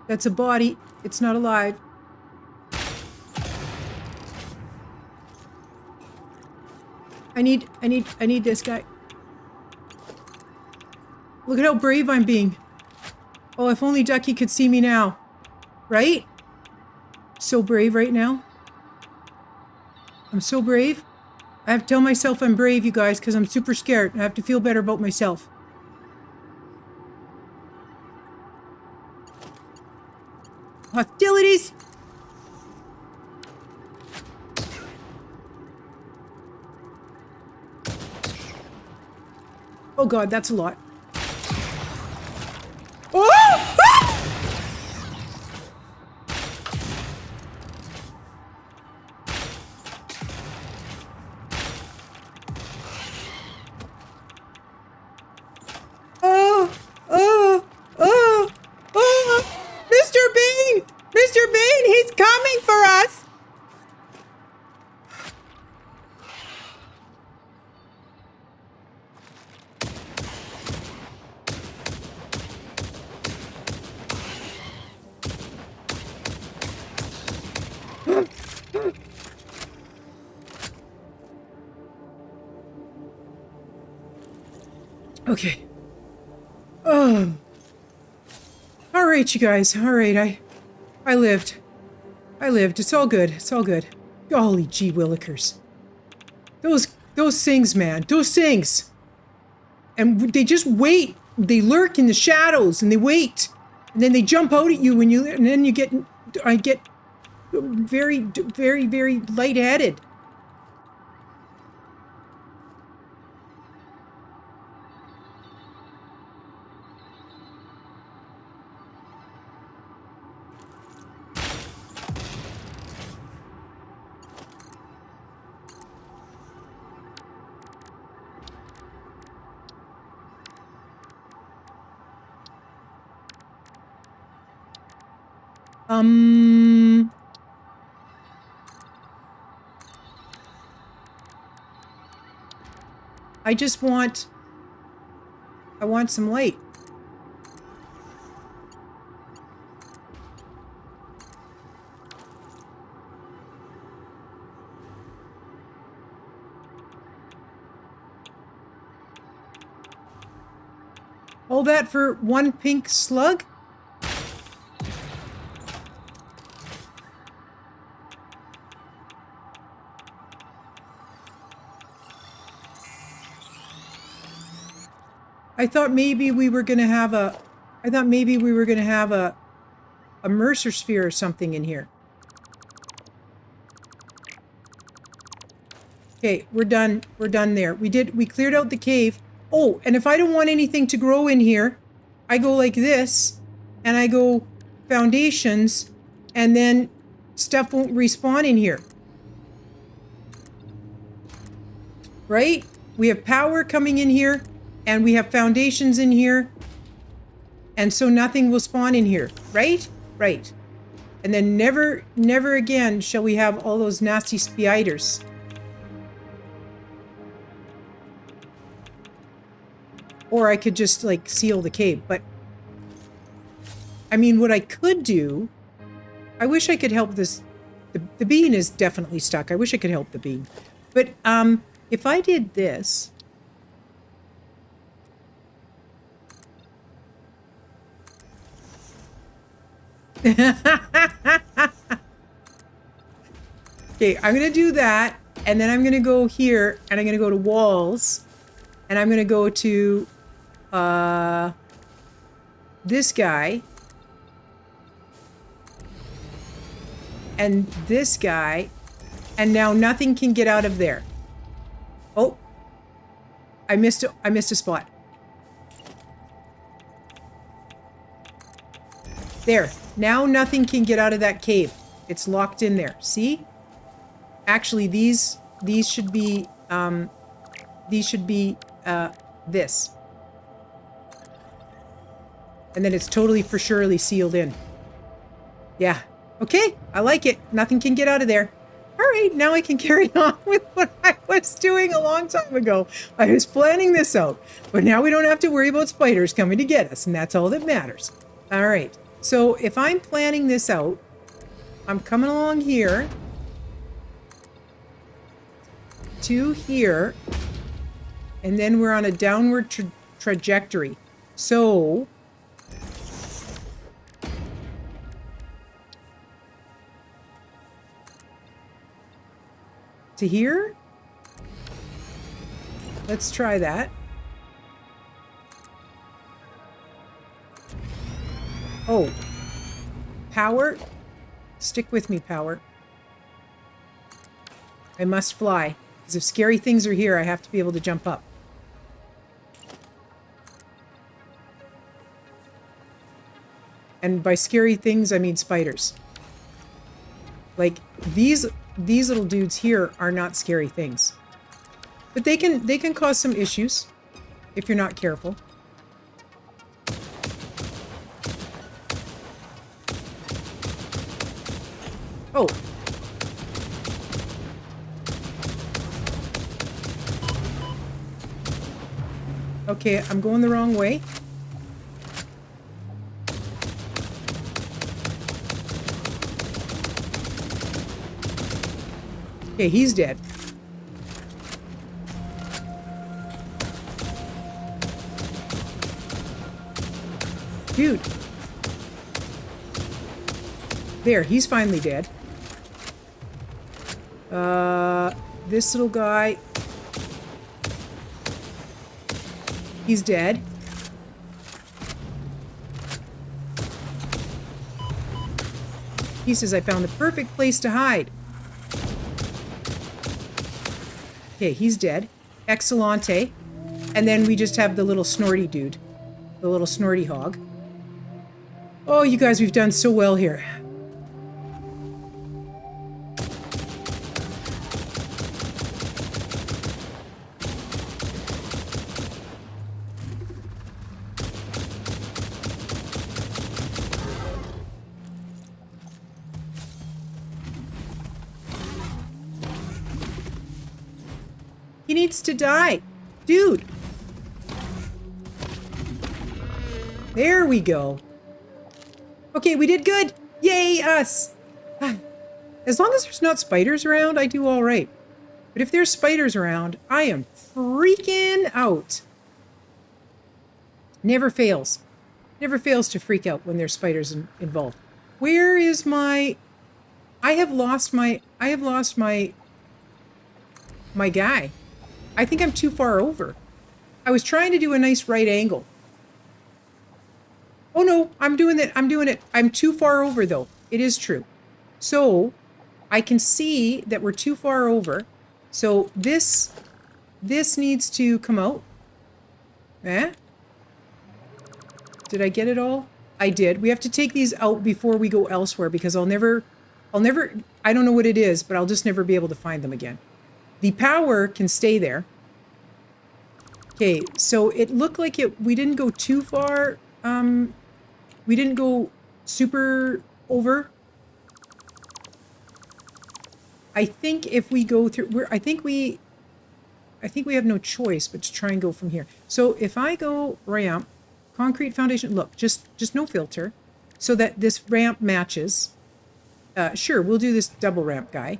That's a body. It's not alive. I need this guy. Look at how brave I'm being. Oh, if only Ducky could see me now. Right? So brave right now. I'm so brave. I have to tell myself I'm brave, you guys, because I'm super scared. I have to feel better about myself. Hostilities! Oh god, that's a lot. Oh! Ah! Oh! Oh! Oh! Oh! Mr. Bean! Mr. Bean, he's coming for us! Okay. Oh. All right, you guys. All right, I lived. I lived. It's all good. It's all good. Golly gee willikers. Those things, man. Those things. And they just wait. They lurk in the shadows and they wait. And then they jump out at you and then I get very, very, very lightheaded. I want some light. All that for one pink slug? I thought maybe we were gonna have a Mercer sphere or something in here. Okay, we're done. We're done there. We cleared out the cave. Oh, and if I don't want anything to grow in here, I go like this, and I go foundations, and then stuff won't respawn in here. Right? We have power coming in here, and we have foundations in here, and so nothing will spawn in here. Right? Right. And then never again shall we have all those nasty spiders. Or I could just, like, seal the cave, but... I mean, what I could do... I wish I could help this... The bean is definitely stuck. I wish I could help the bean. But, if I did this... Okay, I'm gonna do that, and then I'm gonna go here, and I'm gonna go to walls, and I'm gonna go to... this guy. And this guy. And now nothing can get out of there. Oh. I missed a spot. There. Now nothing can get out of that cave. It's locked in there. See? Actually, these should be, this. And then it's totally for surely sealed in. Yeah. Okay, I like it. Nothing can get out of there. All right, now I can carry on with what I was doing a long time ago. I was planning this out, but now we don't have to worry about spiders coming to get us, and that's all that matters. All right, so if I'm planning this out, I'm coming along here to here, and then we're on a downward trajectory. So... to here, Let's try that. Oh. Power. Stick with me, power. I must fly. Because if scary things are here, I have to be able to jump up. And by scary things, I mean spiders. Like, these little dudes here are not scary things. But they can cause some issues if you're not careful. Oh. Okay, I'm going the wrong way. Okay, he's dead. Dude. There, he's finally dead. This little guy. He's dead. He says, I found the perfect place to hide. Okay, he's dead. Excellente. And then we just have the little snorty dude. The little snorty hog. Oh, you guys, we've done so well here. He needs to die. Dude. There we go. Okay, we did good. Yay, us. As long as there's not spiders around, I do all right. But if there's spiders around, I am freaking out. Never fails. Never fails to freak out when there's spiders involved. Where is my... I have lost my guy. I think I'm too far over. I was trying to do a nice right angle. Oh no, I'm doing it. I'm too far over though. It is true. So I can see that we're too far over. So this needs to come out. Eh? Did I get it all? I did. We have to take these out before we go elsewhere because I don't know what it is, but I'll just never be able to find them again. The power can stay there. Okay, so it looked like we didn't go too far. We didn't go super over. I think if we go through, I think we have no choice but to try and go from here. So if I go ramp, concrete foundation, look, just no filter, so that this ramp matches. Sure, we'll do this double ramp guy.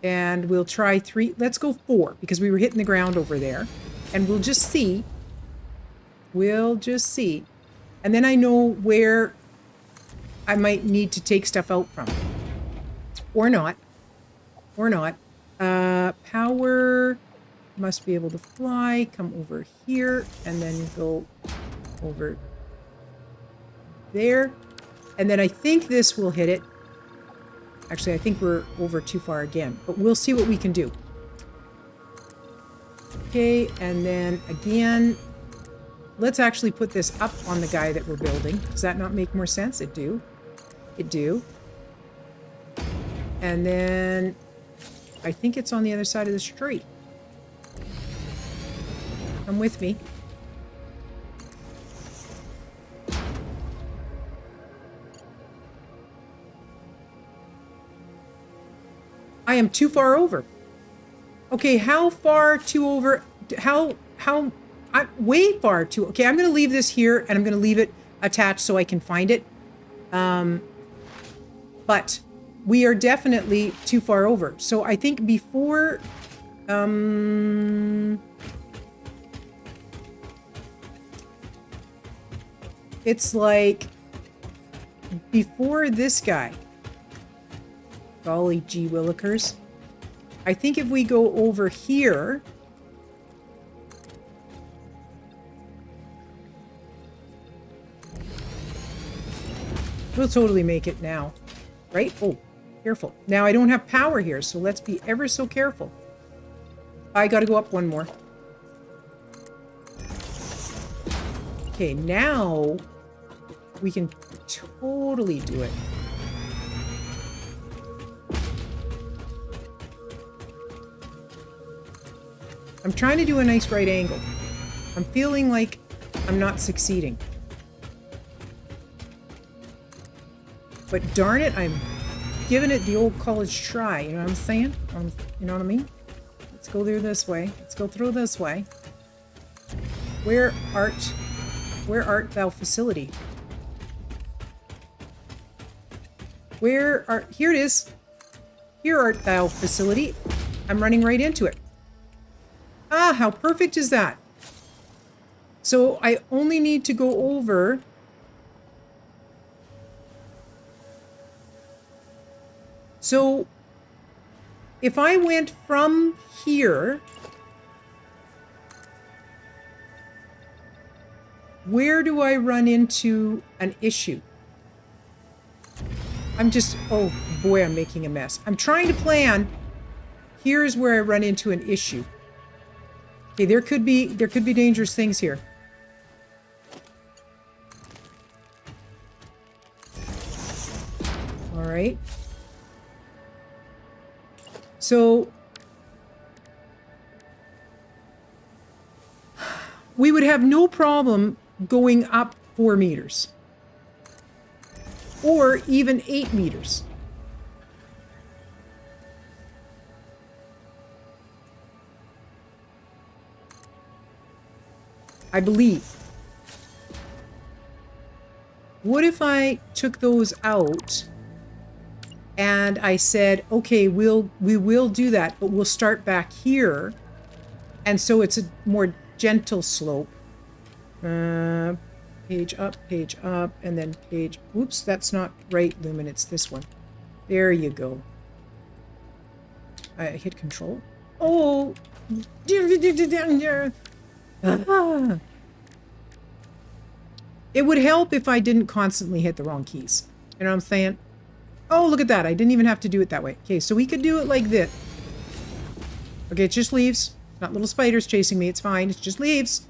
And we'll try 3. Let's go 4 because we were hitting the ground over there. And we'll just see. We'll just see. And then I know where I might need to take stuff out from. Or not. Or not. Power must be able to fly. Come over here and then go over there. And then I think this will hit it. Actually, I think we're over too far again, but we'll see what we can do. Okay, and then again, let's actually put this up on the guy that we're building. Does that not make more sense? It do. It do. And then I think it's on the other side of the street. Come with me. I am too far over. Okay, how far too over? I'm way far too. Okay, I'm going to leave this here and I'm going to leave it attached so I can find it. But we are definitely too far over. So I think before, it's like before this guy. Golly gee willikers. I think if we go over here, we'll totally make it now, right? Oh, careful. Now I don't have power here, so let's be ever so careful. I gotta go up one more. Okay, now we can totally do it. I'm trying to do a nice right angle. I'm feeling like I'm not succeeding. But darn it, I'm giving it the old college try. You know what I'm saying? You know what I mean? Let's go there this way. Let's go through this way. Where art thou, facility? Here it is. Here art thou, facility. I'm running right into it. Ah, how perfect is that? So I only need to go over. So if I went from here, where do I run into an issue? Oh boy, I'm making a mess. I'm trying to plan. Here's where I run into an issue. Okay, there could be dangerous things here. All right. So we would have no problem going up 4 meters or even 8 meters. I believe. What if I took those out and I said, okay, we will do that, but we'll start back here. And so it's a more gentle slope. Page up, and then page... Oops, that's not right, Lumen. It's this one. There you go. I hit control. Oh! Ah. It would help if I didn't constantly hit the wrong keys. You know what I'm saying? Oh, look at that. I didn't even have to do it that way. Okay, so we could do it like this. Okay, it's just leaves. Not little spiders chasing me. It's fine. It's just leaves.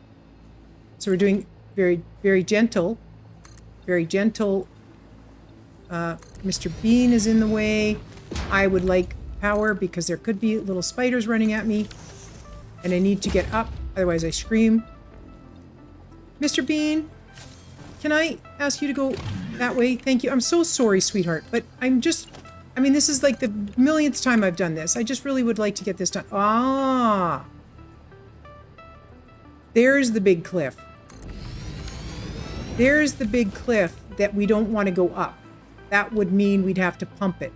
So we're doing very, very gentle. Very gentle. Mr. Bean is in the way. I would like power because there could be little spiders running at me. And I need to get up. Otherwise I scream. Mr. Bean, can I ask you to go that way? Thank you. I'm so sorry, sweetheart. But I mean, this is like the millionth time I've done this. I just really would like to get this done. Ah. There's the big cliff. There's the big cliff that we don't want to go up. That would mean we'd have to pump it.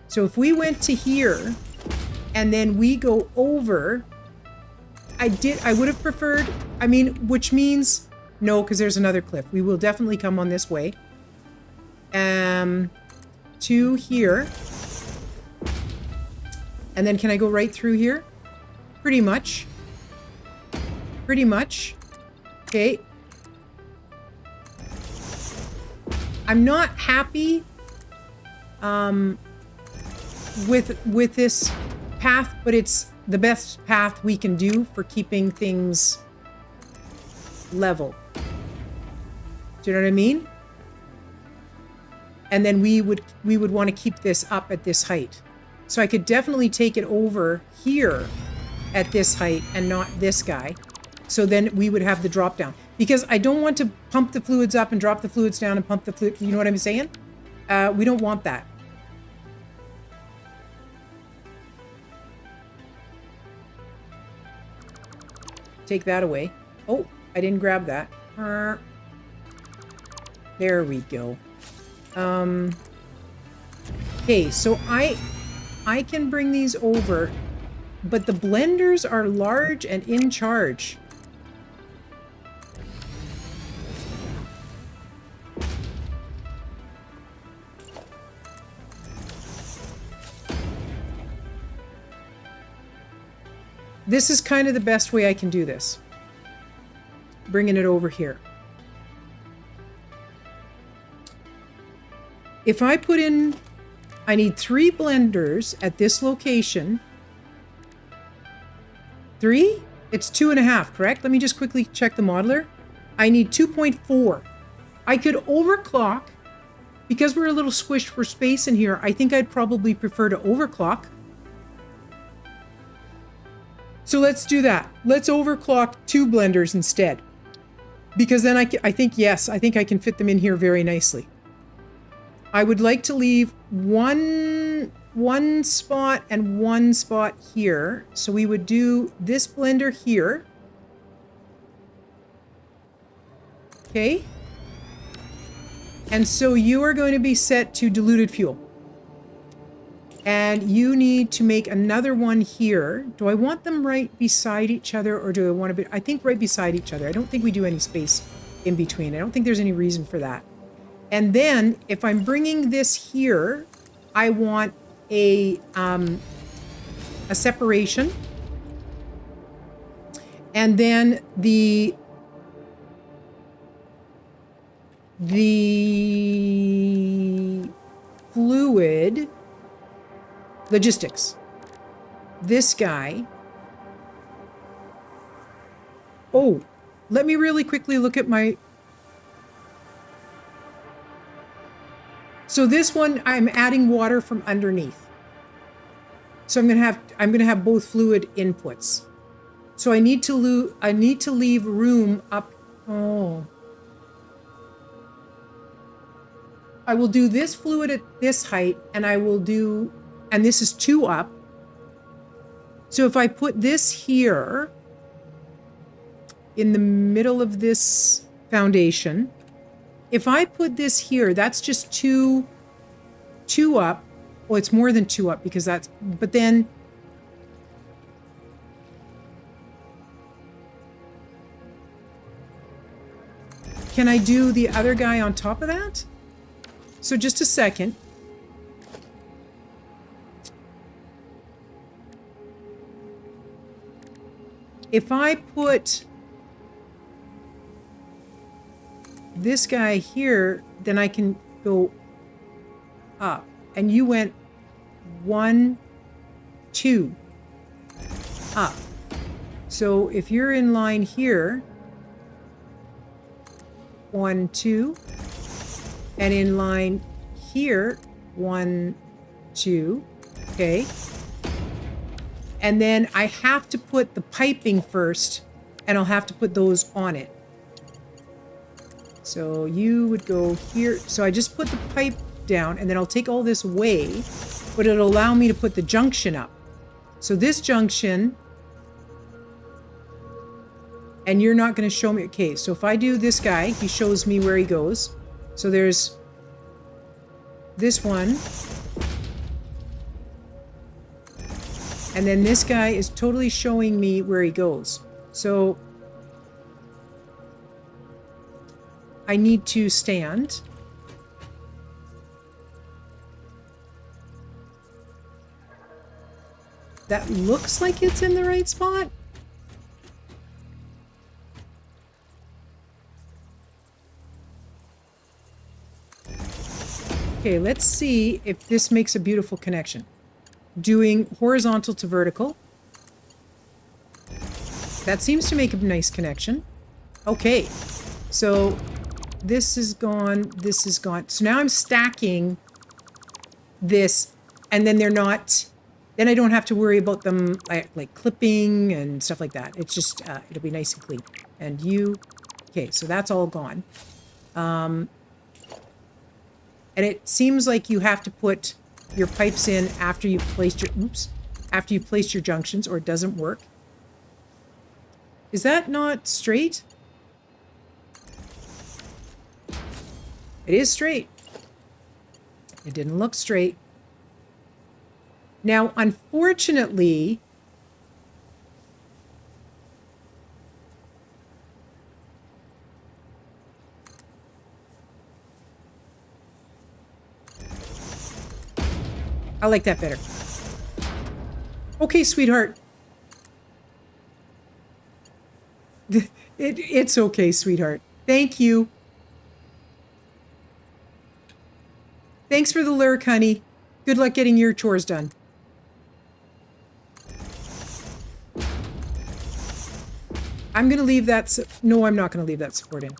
So if we went to here and then we go over, I would have preferred, I mean, which means no, because there's another cliff. We will definitely come on this way. To here. And then can I go right through here? Pretty much. Pretty much. Okay. I'm not happy with this path, but it's the best path we can do for keeping things level. Do you know what I mean? And then we would want to keep this up at this height. So I could definitely take it over here at this height and not this guy. So then we would have the drop down. Because I don't want to pump the fluids up and drop the fluids down and pump the fluid. You know what I'm saying? We don't want that. Take that away. Oh, I didn't grab that. There we go. Okay, so I can bring these over, but the blenders are large and in charge. this is kind of the best way I can do this. Bringing it over here. If I put in, I need 3 blenders at this location. 3? It's 2.5, correct? Let me just quickly check the modeler. I need 2.4. I could overclock. Because we're a little squished for space in here, I think I'd probably prefer to overclock. So let's do that. Let's overclock 2 blenders instead. Because then I think, yes, I think I can fit them in here very nicely. I would like to leave one spot and 1 spot here. So we would do this blender here. Okay. And so you are going to be set to diluted fuel. And you need to make another one here. Do I want them right beside each other, or do I want to be, I think right beside each other. I don't think we do any space in between. I don't think there's any reason for that. And then if I'm bringing this here, I want a separation. And then the fluid logistics. This guy. Oh, let me really quickly look at my. So this one, I'm adding water from underneath. So I'm gonna have both fluid inputs. So I need to leave room up. Oh. I will do this fluid at this height, and I will do, and this is 2 up. So if I put this here in the middle of this foundation, if I put this here, that's just 2 up. Well, it's more than 2 up because that's, but then can I do the other guy on top of that? So just a second. If I put this guy here, then I can go up. And you went 1, 2 up. So if you're in line here, 1, 2. And in line here, 1, 2, okay. And then I have to put the piping first, and I'll have to put those on it. So you would go here. So I just put the pipe down, and then I'll take all this away, but it'll allow me to put the junction up. So this junction, and you're not going to show me, okay, so if I do this guy, he shows me where he goes. So there's this one. And then this guy is totally showing me where he goes. So I need to stand. That looks like it's in the right spot. Okay, let's see if this makes a beautiful connection. Doing horizontal to vertical. That seems to make a nice connection. Okay, so this is gone, this is gone. So now I'm stacking this, and then they're not, then I don't have to worry about them like clipping and stuff like that. It's just, it'll be nice and clean. And you, okay, so that's all gone. And it seems like you have to put your pipes in after you've placed your, after you've placed your junctions, or it doesn't work. Is that not straight? It is straight. It didn't look straight. Now, unfortunately, I like that better. Okay, sweetheart. It's okay, sweetheart. Thank you. Thanks for the lurk, honey. Good luck getting your chores done. I'm going to leave that... No, I'm not going to leave that support in.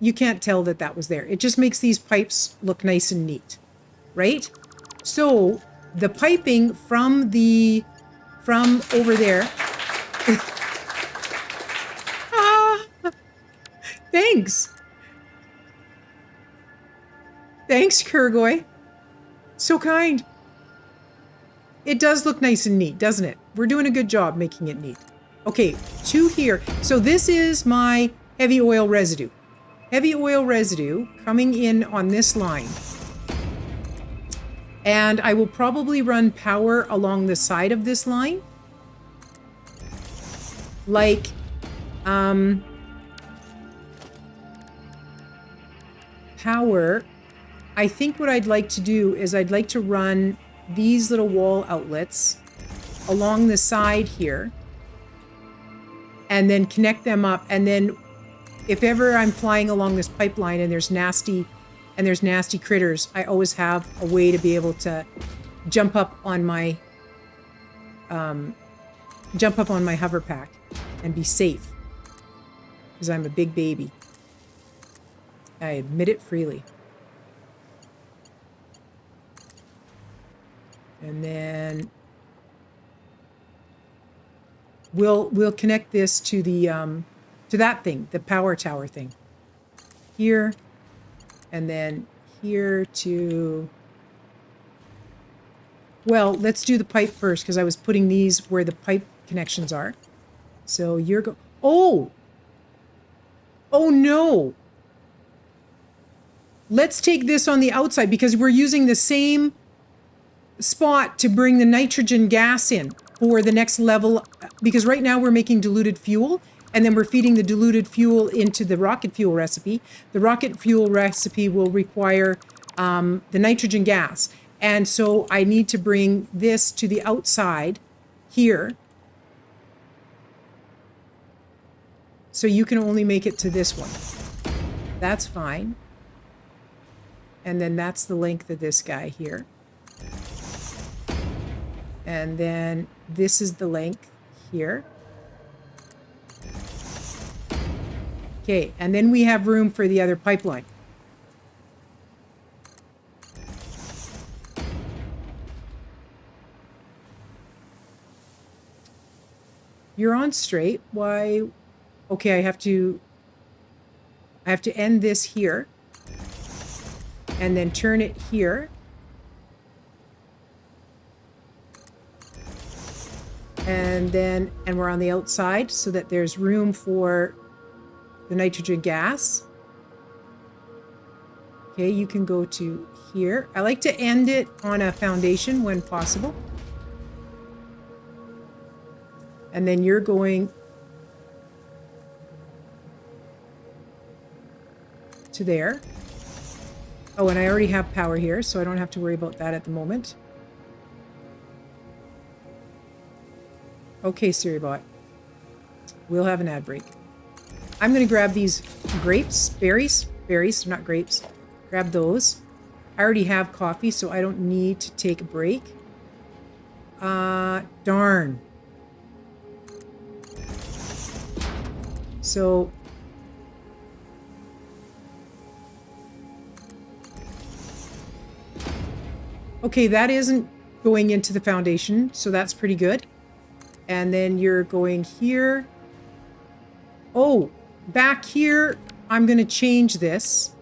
You can't tell that that was there. It just makes these pipes look nice and neat. Right? So, the piping from over there... Thanks. Thanks, Kurgoy. So kind. It does look nice and neat, doesn't it? We're doing a good job making it neat. Okay, to here. So this is my heavy oil residue. Heavy oil residue coming in on this line. And I will probably run power along the side of this line. Like, power. I think what I'd like to do is I'd like to run these little wall outlets along the side here and then connect them up. And then if ever I'm flying along this pipeline and there's nasty critters, I always have a way to be able to jump up on my hover pack and be safe because I'm a big baby. I admit it freely. And then we'll connect this to the to that thing, the power tower thing. Here, and then here to... Well, let's do the pipe first because I was putting these where the pipe connections are. So you're Oh! Oh no! Let's take this on the outside because we're using the same spot to bring the nitrogen gas in for the next level, because right now we're making diluted fuel and then we're feeding the diluted fuel into the rocket fuel recipe. The rocket fuel recipe will require the nitrogen gas. And so I need to bring this to the outside here. So you can only make it to this one. That's fine. And then that's the length of this guy here. And then this is the length here. Okay, and then we have room for the other pipeline. You're on straight. Why? Okay, I have to end this here. And then turn it here. And we're on the outside so that there's room for the nitrogen gas. Okay, you can go to here. I like to end it on a foundation when possible. And then you're going to there. Oh, and I already have power here, so I don't have to worry about that at the moment. Okay, Siribot. We'll have an ad break. I'm going to grab these berries, not grapes. Grab those. I already have coffee, so I don't need to take a break. Darn. So... Okay, that isn't going into the foundation, so that's pretty good. And then you're going here. Oh, back here, I'm going to change this.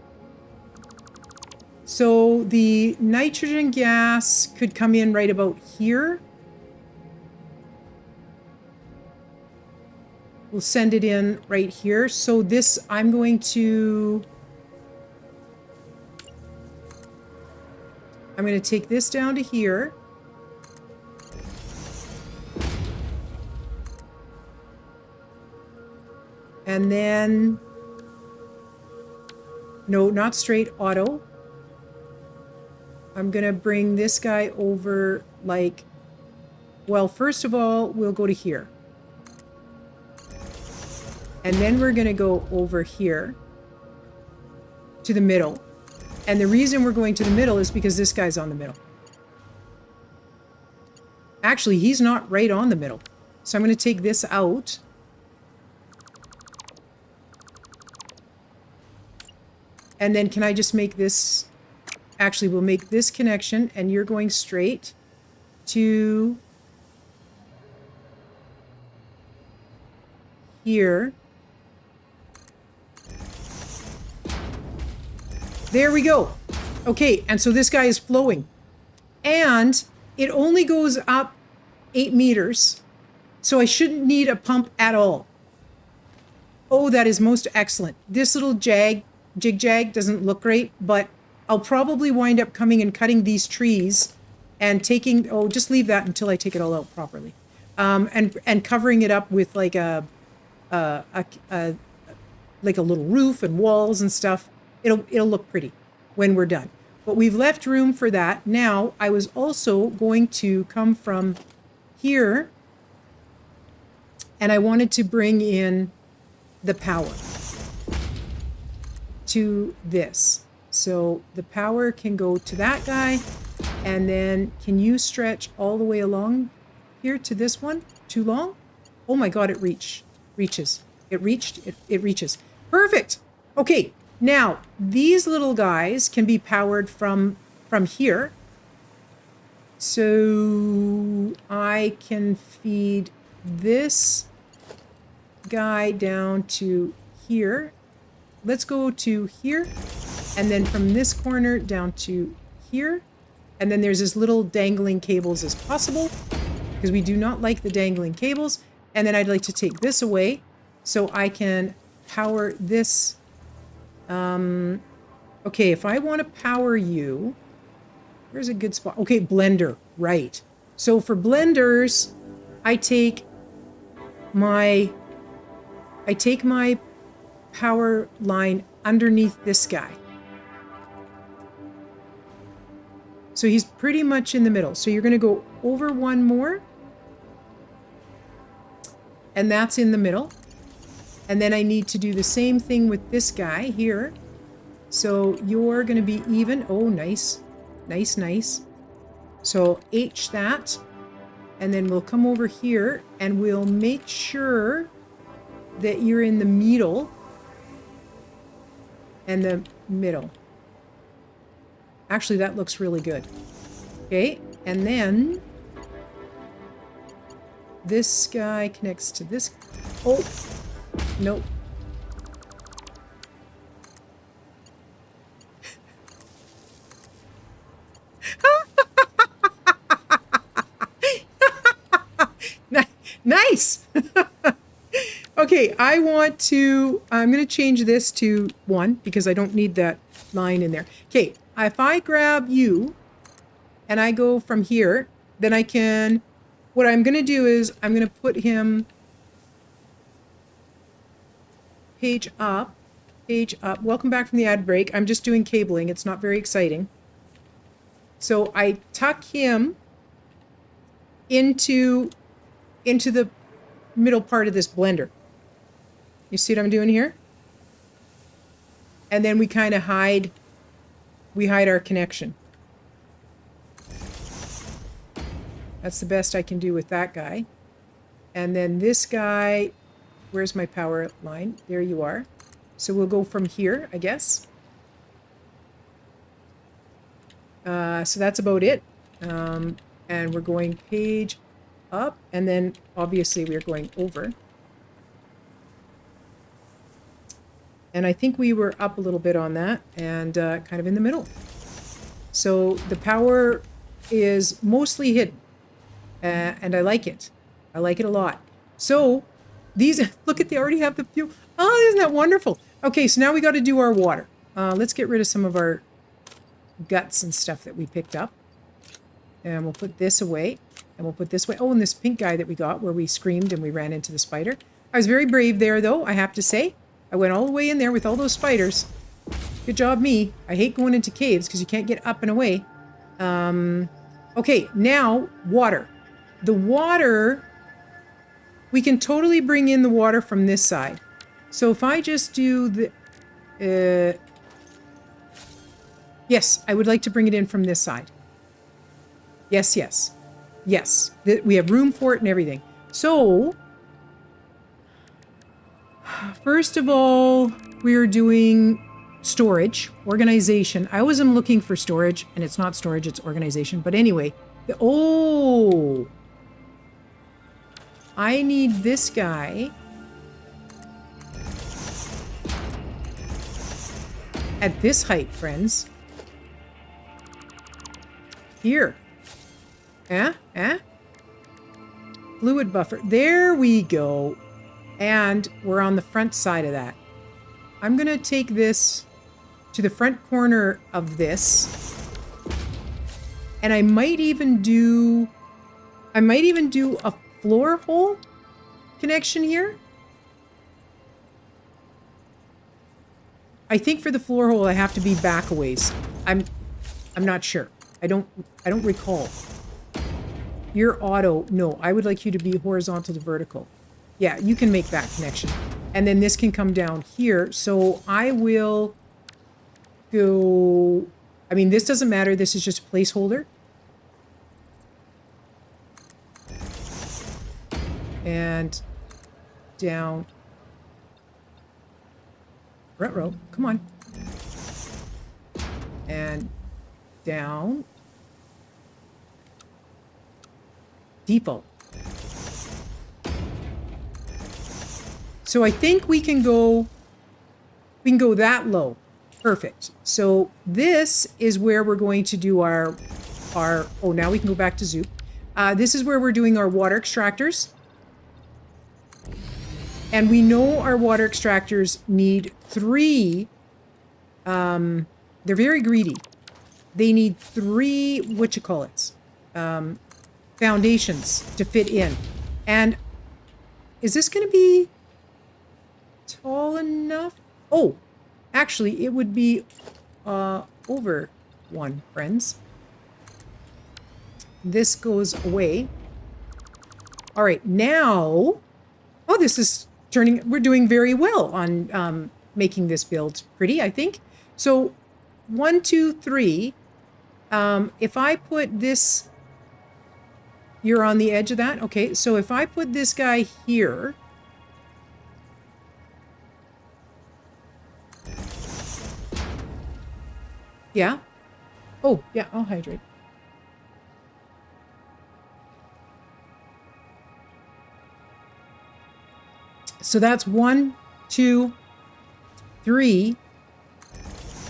So the nitrogen gas could come in right about here. We'll send it in right here. So this, I'm going to take this down to here. And then, no, not straight, auto. I'm going to bring this guy over like, well, first of all, we'll go to here. And then we're going to go over here to the middle. And the reason we're going to the middle is because this guy's on the middle. Actually, he's not right on the middle. So I'm going to take this out. And then can I just make this... Actually, we'll make this connection, and you're going straight to here. There we go. Okay, and so this guy is flowing. And it only goes up 8 meters, so I shouldn't need a pump at all. Oh, that is most excellent. This little jig-jag doesn't look great, but I'll probably wind up coming and cutting these trees and taking... Oh, just leave that until I take it all out properly. And covering it up with like a little roof and walls and stuff. It'll look pretty when we're done. But we've left room for that. Now, I was also going to come from here, and I wanted to bring in the power to this. So the power can go to that guy, and then can you stretch all the way along here to this one? Too long? Oh my God, it reaches. It reaches. Perfect. Okay, now these little guys can be powered from here. So I can feed this guy down to here. Let's go to here, and then from this corner down to here. And then there's as little dangling cables as possible, because we do not like the dangling cables. And then I'd like to take this away so I can power this. Okay, if I want to power you, where's a good spot? Okay, blender, right. So for blenders, I take my power line underneath this guy. So he's pretty much in the middle. So you're going to go over one more. And that's in the middle. And then I need to do the same thing with this guy here. So you're going to be even. Oh, nice. Nice, nice. So H that. And then we'll come over here and we'll make sure that you're in the middle. And the middle. Actually, that looks really good. Okay, and then this guy connects to this. Oh, nope. Nice. Okay, I'm going to change this to 1 because I don't need that line in there. Okay, if I grab you and I go from here, then I can, what I'm going to do is I'm going to put him page up. Welcome back from the ad break. I'm just doing cabling. It's not very exciting. So I tuck him into the middle part of this blender. You see what I'm doing here? And then we kind of hide our connection. That's the best I can do with that guy. And then this guy, where's my power line? There you are. So we'll go from here, I guess. So that's about it. And we're going page up, and then obviously we're going over. And I think we were up a little bit on that, and kind of in the middle. So the power is mostly hidden, and I like it. I like it a lot. So these, look at, they already have the fuel. Oh, isn't that wonderful? Okay, so now we got to do our water. Let's get rid of some of our guts and stuff that we picked up. And we'll put this away, and we'll put this way. Oh, and this pink guy that we got where we screamed and we ran into the spider. I was very brave there, though, I have to say. I went all the way in there with all those spiders. Good job, me. I hate going into caves because you can't get up and away. Okay, now water. The water, we can totally bring in the water from this side. So if I just do the... yes, I would like to bring it in from this side. Yes, yes. Yes. We have room for it and everything. So, first of all, we're doing storage, organization. I always am looking for storage, and it's not storage, it's organization. But anyway, oh, I need this guy at this height, friends. Here. Fluid buffer. There we go. And we're on the front side of that. I'm going to take this to the front corner of this. And I might even do a floor hole connection here. I think for the floor hole I have to be back a ways. I'm not sure. I don't recall. You're auto. No, I would like you to be horizontal to vertical. Yeah, you can make that connection. And then this can come down here. So I will go... I mean, this doesn't matter. This is just a placeholder. And down. Ruh-roh. Come on. And down. Default. So I think we can go that low. Perfect. So this is where we're going to do our oh, now we can go back to Zoop. This is where we're doing our water extractors. And we know our water extractors need 3. They're very greedy. They need 3, foundations to fit in. And is this going to be tall enough? Oh, actually, it would be over 1, friends. This goes away. All right, now... Oh, this is turning... We're doing very well on making this build pretty, I think. So, 1, 2, 3. If I put this... You're on the edge of that? Okay, so if I put this guy here... Yeah? Oh, yeah, I'll hydrate. So that's 1, 2, 3.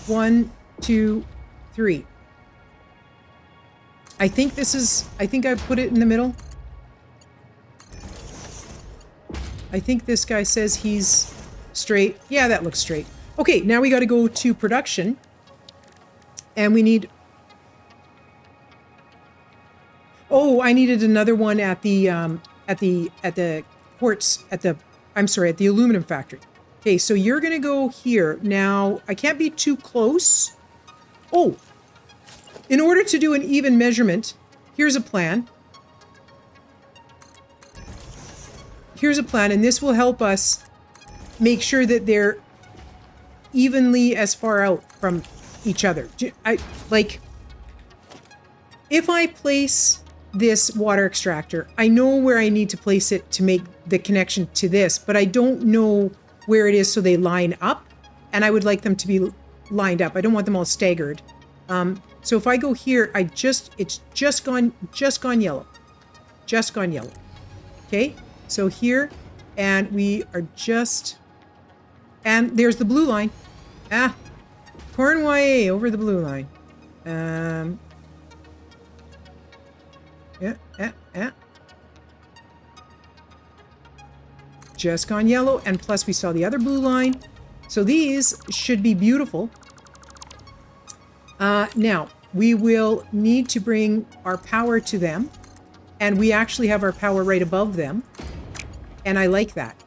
1, 2, 3. I think I put it in the middle. I think this guy says he's straight. Yeah, that looks straight. Okay, now we got to go to production. And we need... Oh, I needed another one at the quartz, I'm sorry, at the aluminum factory. Okay, so you're going to go here. Now, I can't be too close. Oh, in order to do an even measurement, here's a plan. Here's a plan, and this will help us make sure that they're evenly as far out from each other. If I place this water extractor, I know where I need to place it to make the connection to this, but I don't know where it is so they line up, and I would like them to be lined up. I don't want them all staggered. So if I go here, it's just gone yellow. Just gone yellow. Okay, so here, and we are just, and there's the blue line. Cornway over the blue line. Yeah. Just gone yellow, and plus we saw the other blue line. So these should be beautiful. Now, we will need to bring our power to them, and we actually have our power right above them, and I like that.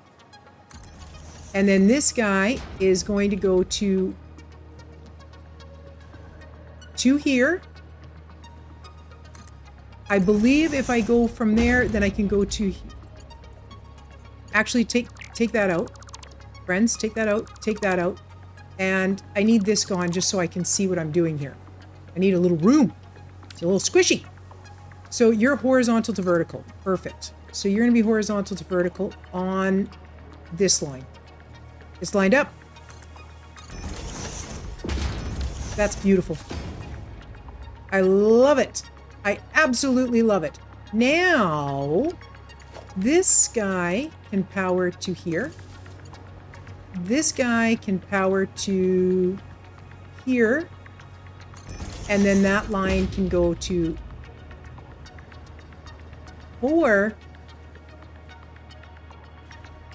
And then this guy is going to go to here. I believe if I go from there, then I can go to... Actually, take that out. Friends, take that out, take that out. And I need this gone just so I can see what I'm doing here. I need a little room. It's a little squishy. So you're horizontal to vertical. Perfect. So you're going to be horizontal to vertical on this line. It's lined up. That's beautiful. I love it. I absolutely love it. Now, this guy can power to here. This guy can power to here. And then that line can go to 4.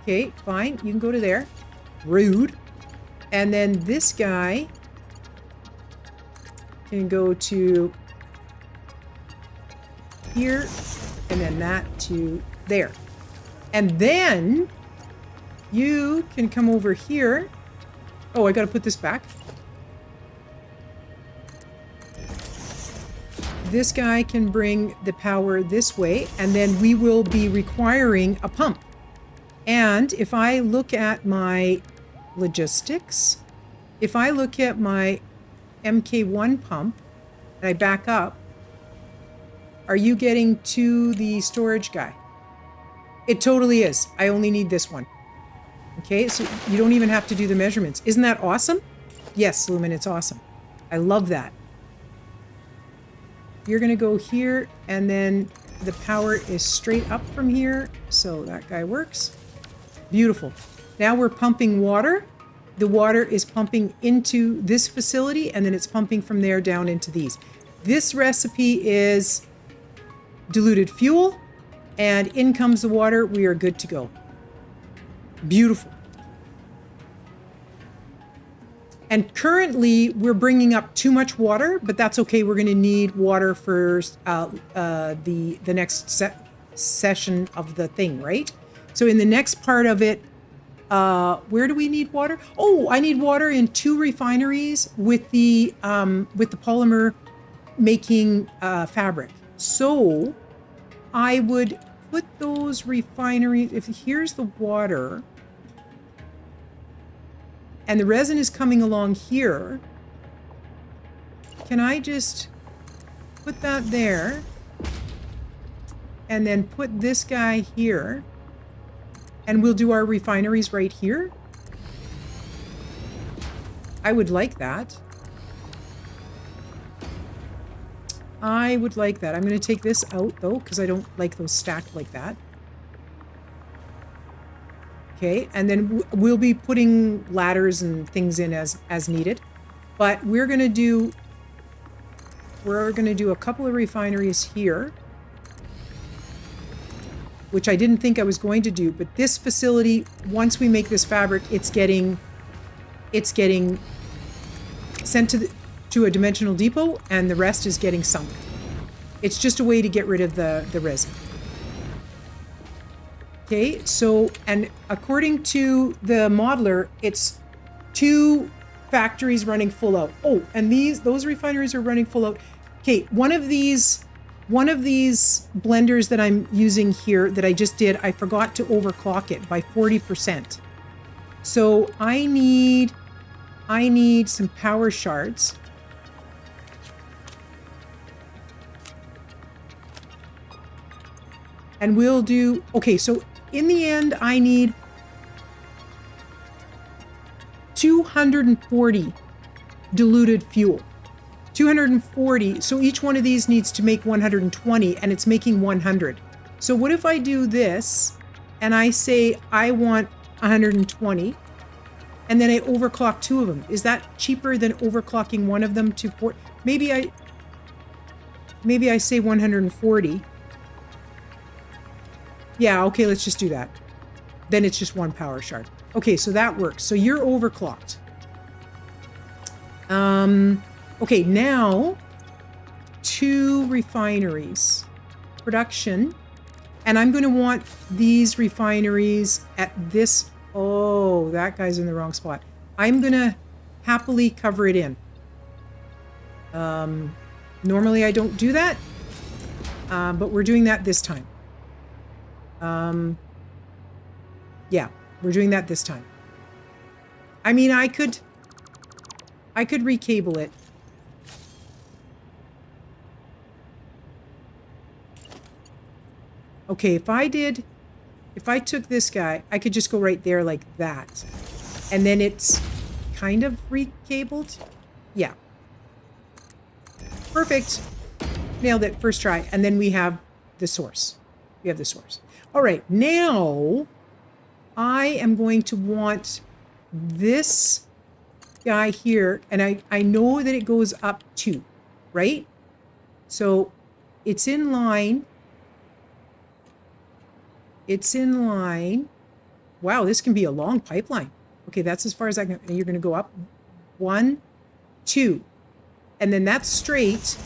Okay, fine. You can go to there. Rude. And then this guy can go to here. And then that to there. And then you can come over here. Oh, I got to put this back. This guy can bring the power this way, and then we will be requiring a pump. And if I look at my logistics, if I look at my MK1 pump, and I back up, are you getting to the storage guy? It totally is. I only need this one. Okay, so you don't even have to do the measurements. Isn't that awesome? Yes, Lumen, it's awesome. I love that. You're going to go here, and then the power is straight up from here. So that guy works. Beautiful. Now we're pumping water. The water is pumping into this facility, and then it's pumping from there down into these. This recipe is diluted fuel, and in comes the water. We are good to go. Beautiful. And currently, we're bringing up too much water, but that's okay. We're going to need water for the next session of the thing, right? So in the next part of it, where do we need water? Oh, I need water in 2 refineries with the polymer making fabric. So I would put those refineries. If here's the water. And the resin is coming along here. Can I just put that there? And then put this guy here. And we'll do our refineries right here. I would like that. I would like that. I'm going to take this out, though, because I don't like those stacked like that. Okay, and then we'll be putting ladders and things in as needed. But we're going to do a couple of refineries here, which I didn't think I was going to do. But this facility, once we make this fabric, it's getting sent to a dimensional depot, and the rest is getting sunk. It's just a way to get rid of the resin. Okay, so, and according to the modeler, it's 2 factories running full out. Oh, and those refineries are running full out. Okay, one of these blenders that I'm using here that I just did, I forgot to overclock it by 40%. So I need some power shards. And we'll do, okay, so in the end, I need 240 diluted fuel. 240, so each one of these needs to make 120, and it's making 100. So what if I do this, and I say I want 120, and then I overclock 2 of them? Is that cheaper than overclocking one of them to 4? Maybe I say 140. Yeah, okay, let's just do that. Then it's just 1 power shard. Okay, so that works. So you're overclocked. Okay, now 2 refineries. Production. And I'm going to want these refineries at this. Oh, that guy's in the wrong spot. I'm going to happily cover it in. Normally I don't do that, but we're doing that this time. Yeah, we're doing that this time. I mean, I could recable it. Okay, if I took this guy, I could just go right there like that. And then it's kind of recabled. Yeah. Perfect. Nailed it, first try. And then we have the source. We have the source. All right, now I am going to want this guy here, and I know that it goes up 2, right? So it's in line. It's in line. Wow, this can be a long pipeline. Okay, that's as far as I can. You're going to go up 1, 2, and then that's straight.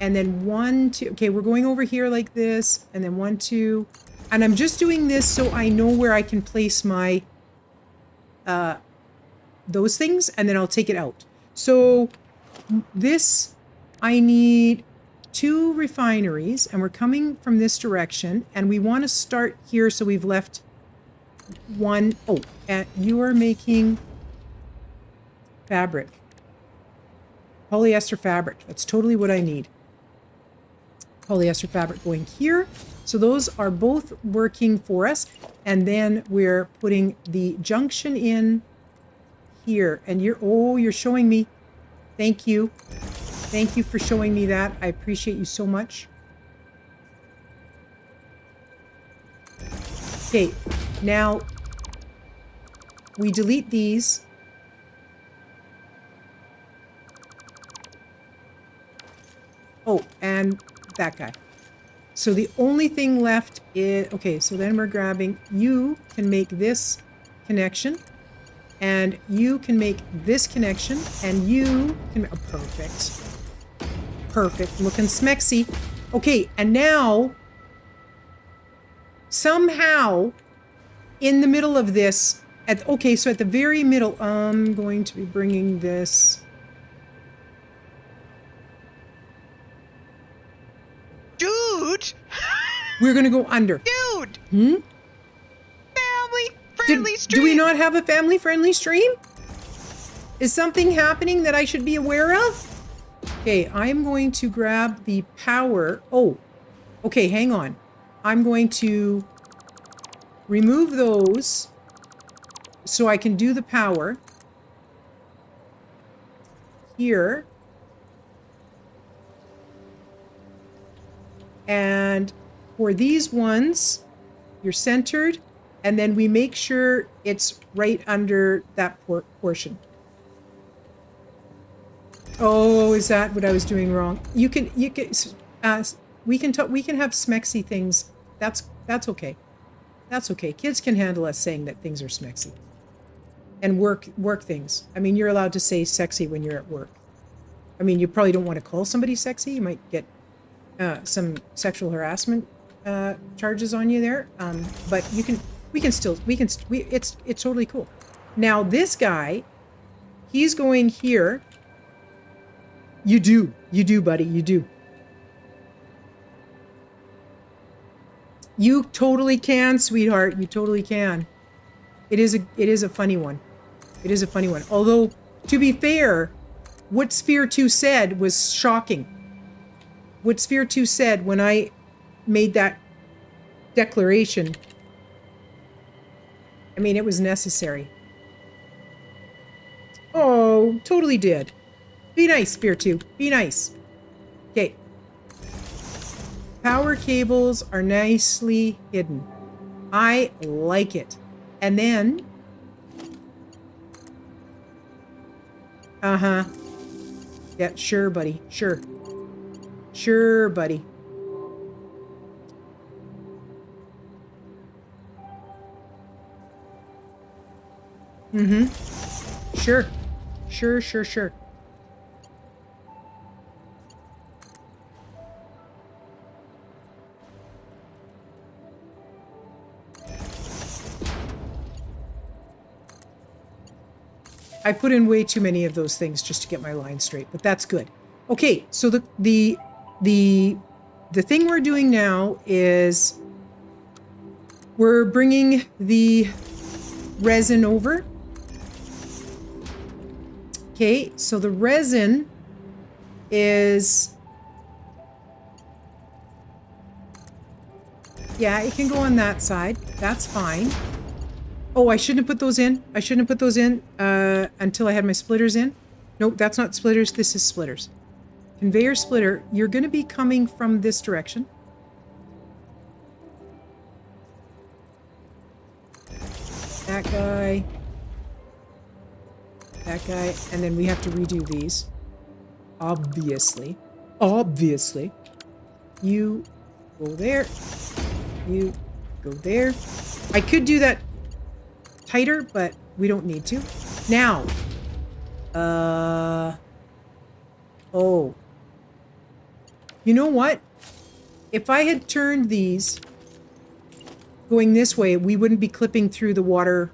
And then 1, 2. Okay, we're going over here like this, and then 1, 2. And I'm just doing this so I know where I can place my those things, and then I'll take it out. So this, I need 2 refineries, and we're coming from this direction, and we want to start here, so we've left 1. Oh, and you are making fabric. Polyester fabric. That's totally what I need. Polyester fabric going here. So those are both working for us. And then we're putting the junction in here. And you're showing me. Thank you. Thank you for showing me that. I appreciate you so much. Okay, now we delete these. Oh, and that guy. So the only thing left is, okay, so then we're grabbing, you can make this connection, and you can make this connection, and you can, oh, perfect. Perfect, looking smexy. Okay, and now, somehow, in the middle of this, okay, so at the very middle, I'm going to be bringing this. Dude! We're going to go under. Dude! Hmm? Family-friendly stream! Do we not have a family-friendly stream? Is something happening that I should be aware of? Okay, I'm going to grab the power. Oh, okay, hang on. I'm going to remove those so I can do the power here. And for these ones, you're centered, and then we make sure it's right under that portion. Oh, is that what I was doing wrong? We can have smexy things. That's okay. That's okay. Kids can handle us saying that things are smexy. And work things. I mean, you're allowed to say sexy when you're at work. I mean, you probably don't want to call somebody sexy. You might get some sexual harassment charges on you there. But it's totally cool. Now this guy, he's going here. You do, buddy, you do. You totally can, sweetheart. You totally can. It is a funny one. It is a funny one. Although, to be fair, what Sphere 2 said was shocking. What Sphere 2 said when I made that declaration, I mean, it was necessary. Oh, totally did. Be nice, Sphere 2. Be nice. Okay. Power cables are nicely hidden. I like it. And then... Uh-huh. Yeah, sure, buddy. Sure. Sure, buddy. Mm-hmm. Sure. Sure, sure, sure. I put in way too many of those things just to get my line straight, but that's good. Okay, so the thing we're doing now is we're bringing the resin over, Okay, so the resin is... Yeah, it can go on that side. That's fine. Oh, I shouldn't have put those in. I shouldn't have put those in until I had my splitters in. Nope, that's not splitters. This is splitters. Conveyor splitter, you're going to be coming from this direction. That guy. That guy. And then we have to redo these. Obviously. Obviously. You go there. You go there. I could do that tighter, but we don't need to. Now. Oh. You know what? If I had turned these going this way, we wouldn't be clipping through the water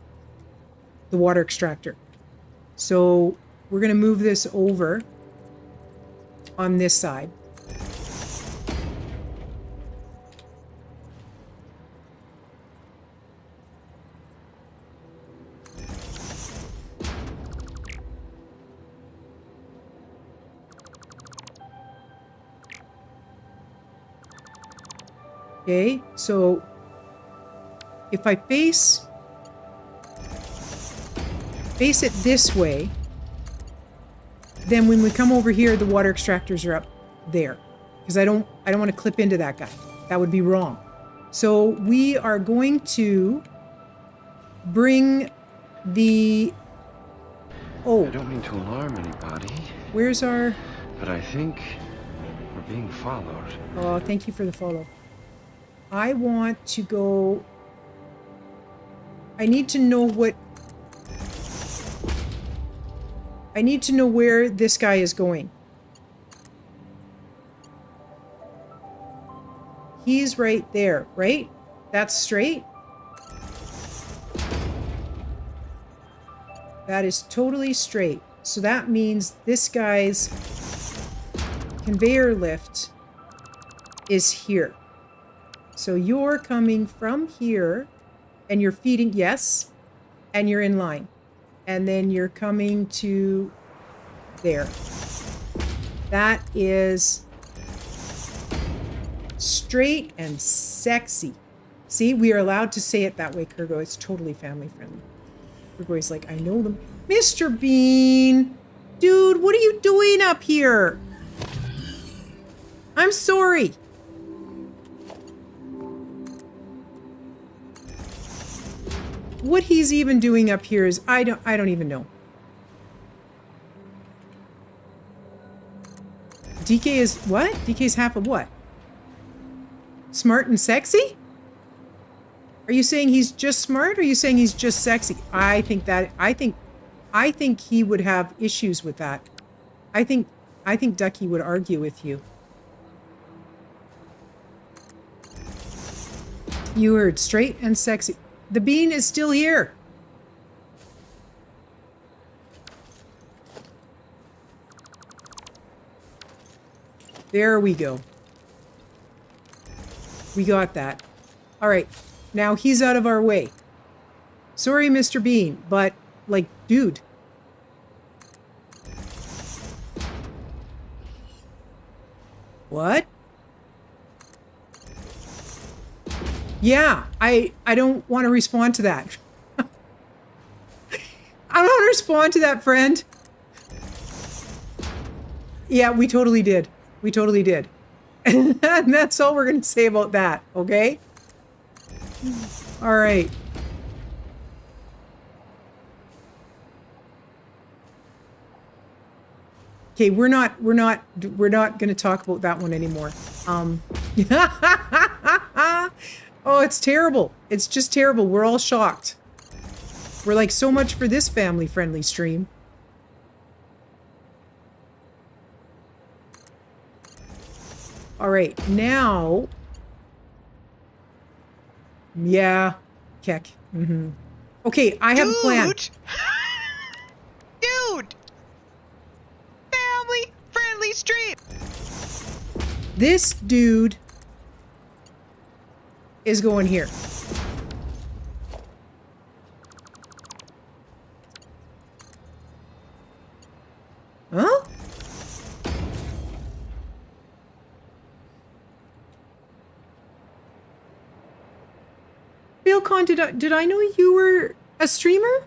extractor. So we're going to move this over on this side. Okay, so if I face it this way, then when we come over here, the water extractors are up there. Because I don't want to clip into that guy. That would be wrong. So we are going to bring the... Oh. I don't mean to alarm anybody, Where's our... but I think we're being followed. Oh, thank you for the follow. I want to go... I need to know what... I need to know where this guy is going. He's right there, right? That's straight? That is totally straight. So that means this guy's conveyor lift is here. So you're coming from here and you're feeding, yes, and you're in line. And then you're coming to there. That is straight and sexy. See, we are allowed to say it that way, Kurgo. It's totally family friendly. Kurgo's like, I know them. Mr. Bean! Dude, what are you doing up here? I'm sorry. What he's even doing up here is I don't even know. DK is what? DK's half of what? Smart and sexy? Are you saying he's just smart or are you saying he's just sexy? I think he would have issues with that. I think Ducky would argue with you. You heard straight and sexy. The bean is still here. There we go. We got that. All right. Now he's out of our way. Sorry, Mr. Bean, but, like, dude. What? Yeah, I don't want to respond to that. I don't want to respond to that, friend. Yeah, we totally did. We totally did. And that's all we're going to say about that, okay? All right. Okay, we're not going to talk about that one anymore. Oh, it's terrible. It's just terrible. We're all shocked. We're like, so much for this family-friendly stream. All right, now... Yeah, Keck. Mm-hmm. Okay, I have a plan. Dude! Family-friendly stream! This dude is going here. Failcon, did I know you were a streamer?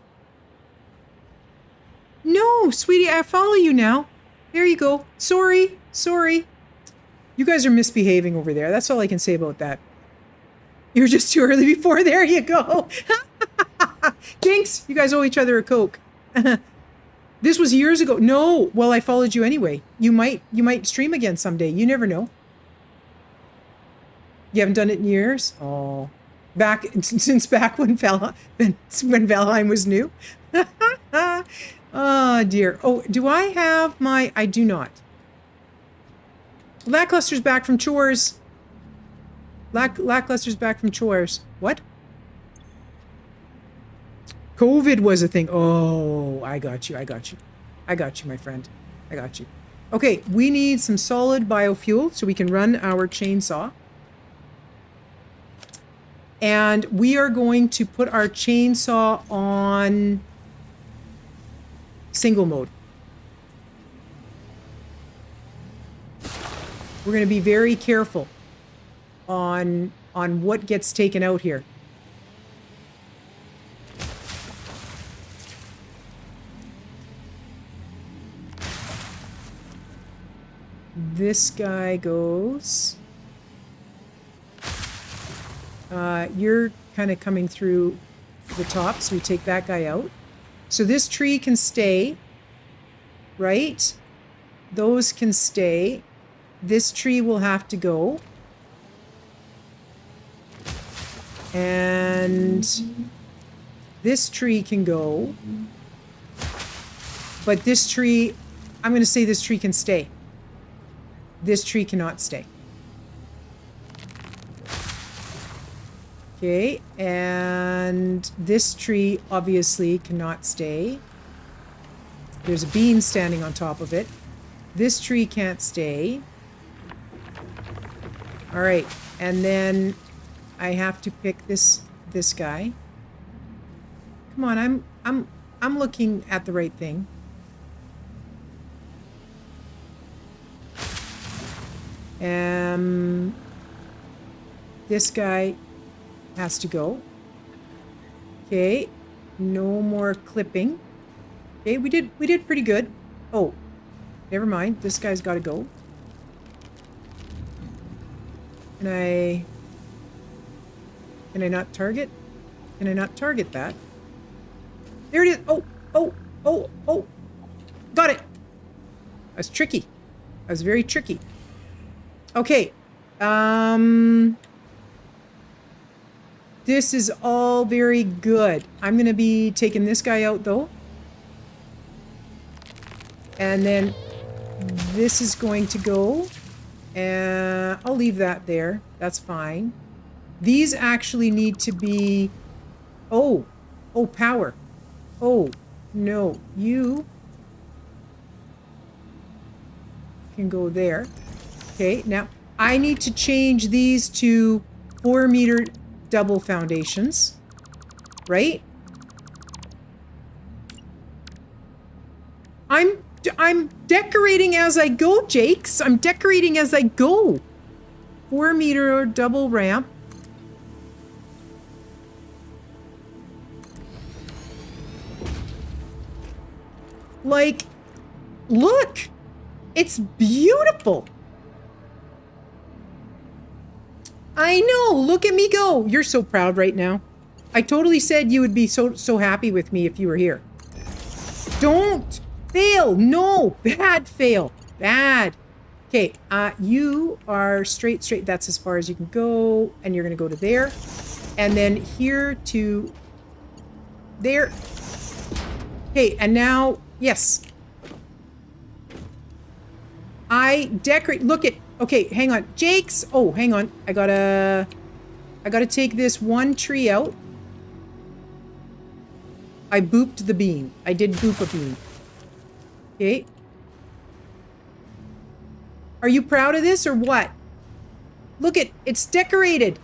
No, sweetie, I follow you now. There you go. Sorry. You guys are misbehaving over there. That's all I can say about that. You were just too early before. There you go. Jinx, you guys owe each other a Coke. This was years ago. No, well, I followed you anyway. You might stream again someday. You never know. You haven't done it in years? Oh, since back when Valheim was new. Oh dear. Oh, do I have my? I do not. Lackluster's back from chores. Lackluster's back from chores. What? COVID was a thing. Oh, I got you, my friend. I got you. Okay, we need some solid biofuel so we can run our chainsaw. And we are going to put our chainsaw on single mode. We're going to be very careful on what gets taken out here. This guy goes. You're kind of coming through the top, so we take that guy out. So this tree can stay, right? Those can stay. This tree will have to go. And this tree can go. But this tree, I'm going to say this tree can stay. This tree cannot stay. Okay, and this tree obviously cannot stay. There's a bean standing on top of it. This tree can't stay. All right, and then I have to pick this guy. Come on, I'm looking at the right thing. This guy has to go. Okay, no more clipping. Okay, we did pretty good. Oh, never mind. This guy's got to go. Can I not target? Can I not target that? There it is. Oh. Got it. That's tricky. That was very tricky. Okay. This is all very good. I'm going to be taking this guy out, though. And then this is going to go. And I'll leave that there. That's fine. These actually need to be... Oh, power. Oh, no. You can go there. Okay, now I need to change these to 4-meter double foundations, right? I'm decorating as I go, Jakes. I'm decorating as I go. 4-meter double ramp. Like, look, it's beautiful. I know, look at me go. You're so proud right now. I totally said you would be so happy with me if you were here. Don't fail. No, bad fail. Bad. Okay, you are straight. That's as far as you can go. And you're going to go to there. And then here to there. Okay, and now, yes. I decorate. Look at. Okay, hang on. Jake's. Oh, hang on. I gotta take this one tree out. I booped the bean. I did boop a bean. Okay. Are you proud of this or what? Look at, it's decorated.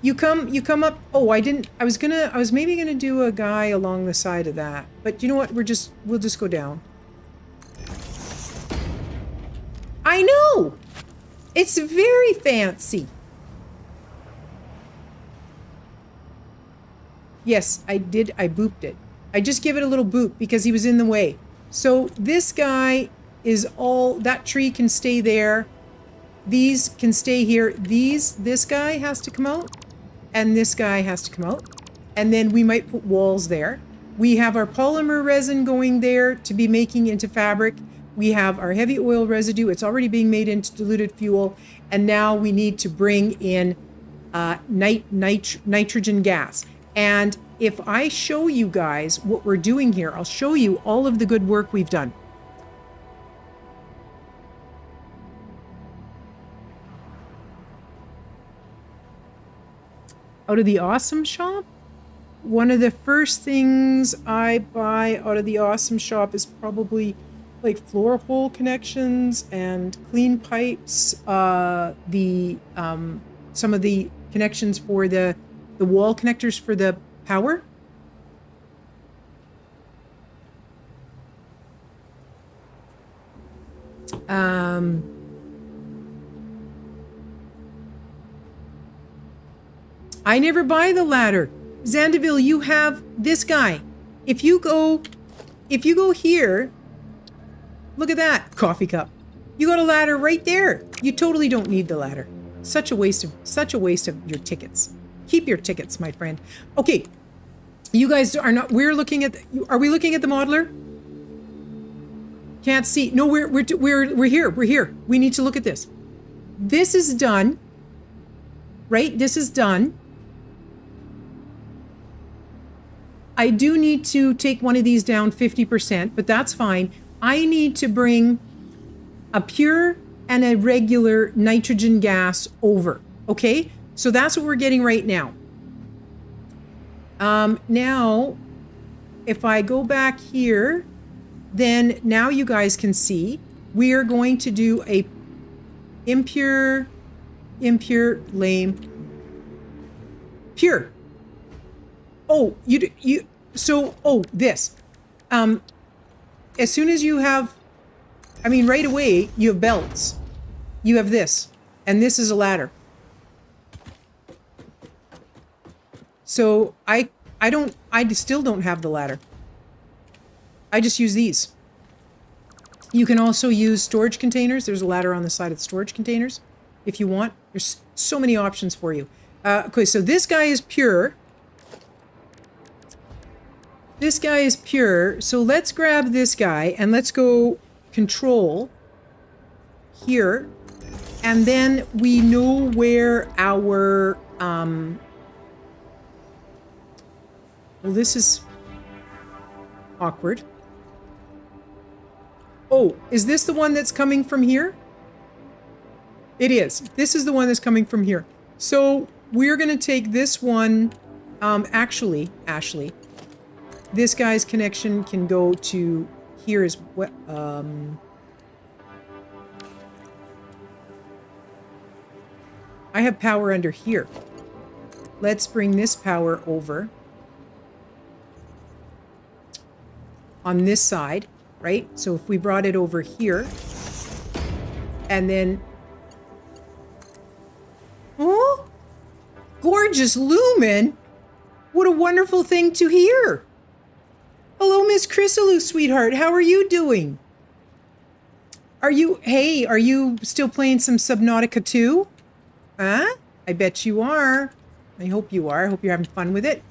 You come up. Oh, I didn't. I was maybe gonna do a guy along the side of that. But you know what? We'll just go down. I know! It's very fancy. Yes, I did. I booped it. I just give it a little boop because he was in the way. So this guy is all, that tree can stay there. These can stay here. This guy has to come out and this guy has to come out. And then we might put walls there. We have our polymer resin going there to be making into fabric. We have our heavy oil residue. It's already being made into diluted fuel. And now we need to bring in nitrogen gas. And if I show you guys what we're doing here, I'll show you all of the good work we've done. Out of the Awesome Shop, one of the first things I buy out of the Awesome Shop is probably like floor hole connections and clean pipes, some of the connections for the wall connectors for the power. I never buy the ladder. Zandaville, you have this guy. If you go here, look at that coffee cup. You got a ladder right there. You totally don't need the ladder. Such a waste of your tickets. Keep your tickets, my friend. Okay. You guys are not, we're looking at, are we looking at the modeler? Can't see. No, we're here. We need to look at this. This is done. Right? This is done. I do need to take one of these down 50%, but that's fine. I need to bring a pure and a regular nitrogen gas over. Okay? So that's what we're getting right now. Now, if I go back here, then now you guys can see we are going to do a impure, lame, pure. Oh, this. As soon as you have, I mean, right away, you have belts. You have this, and this is a ladder. So I still don't have the ladder. I just use these. You can also use storage containers. There's a ladder on the side of the storage containers if you want. There's so many options for you. Okay, so this guy is pure. This guy is pure. So let's grab this guy and let's go control here. And then we know where our, well, this is awkward. Oh, is this the one that's coming from here? It is. This is the one that's coming from here. So we're going to take this one. Actually, Ashley, this guy's connection can go to here as well. I have power under here. Let's bring this power over on this side, right? So if we brought it over here and then, oh, gorgeous Lumen. What a wonderful thing to hear. Hello, Miss Chrysalou, sweetheart. How are you doing? Are you still playing some Subnautica 2? Huh? I bet you are. I hope you are. I hope you're having fun with it.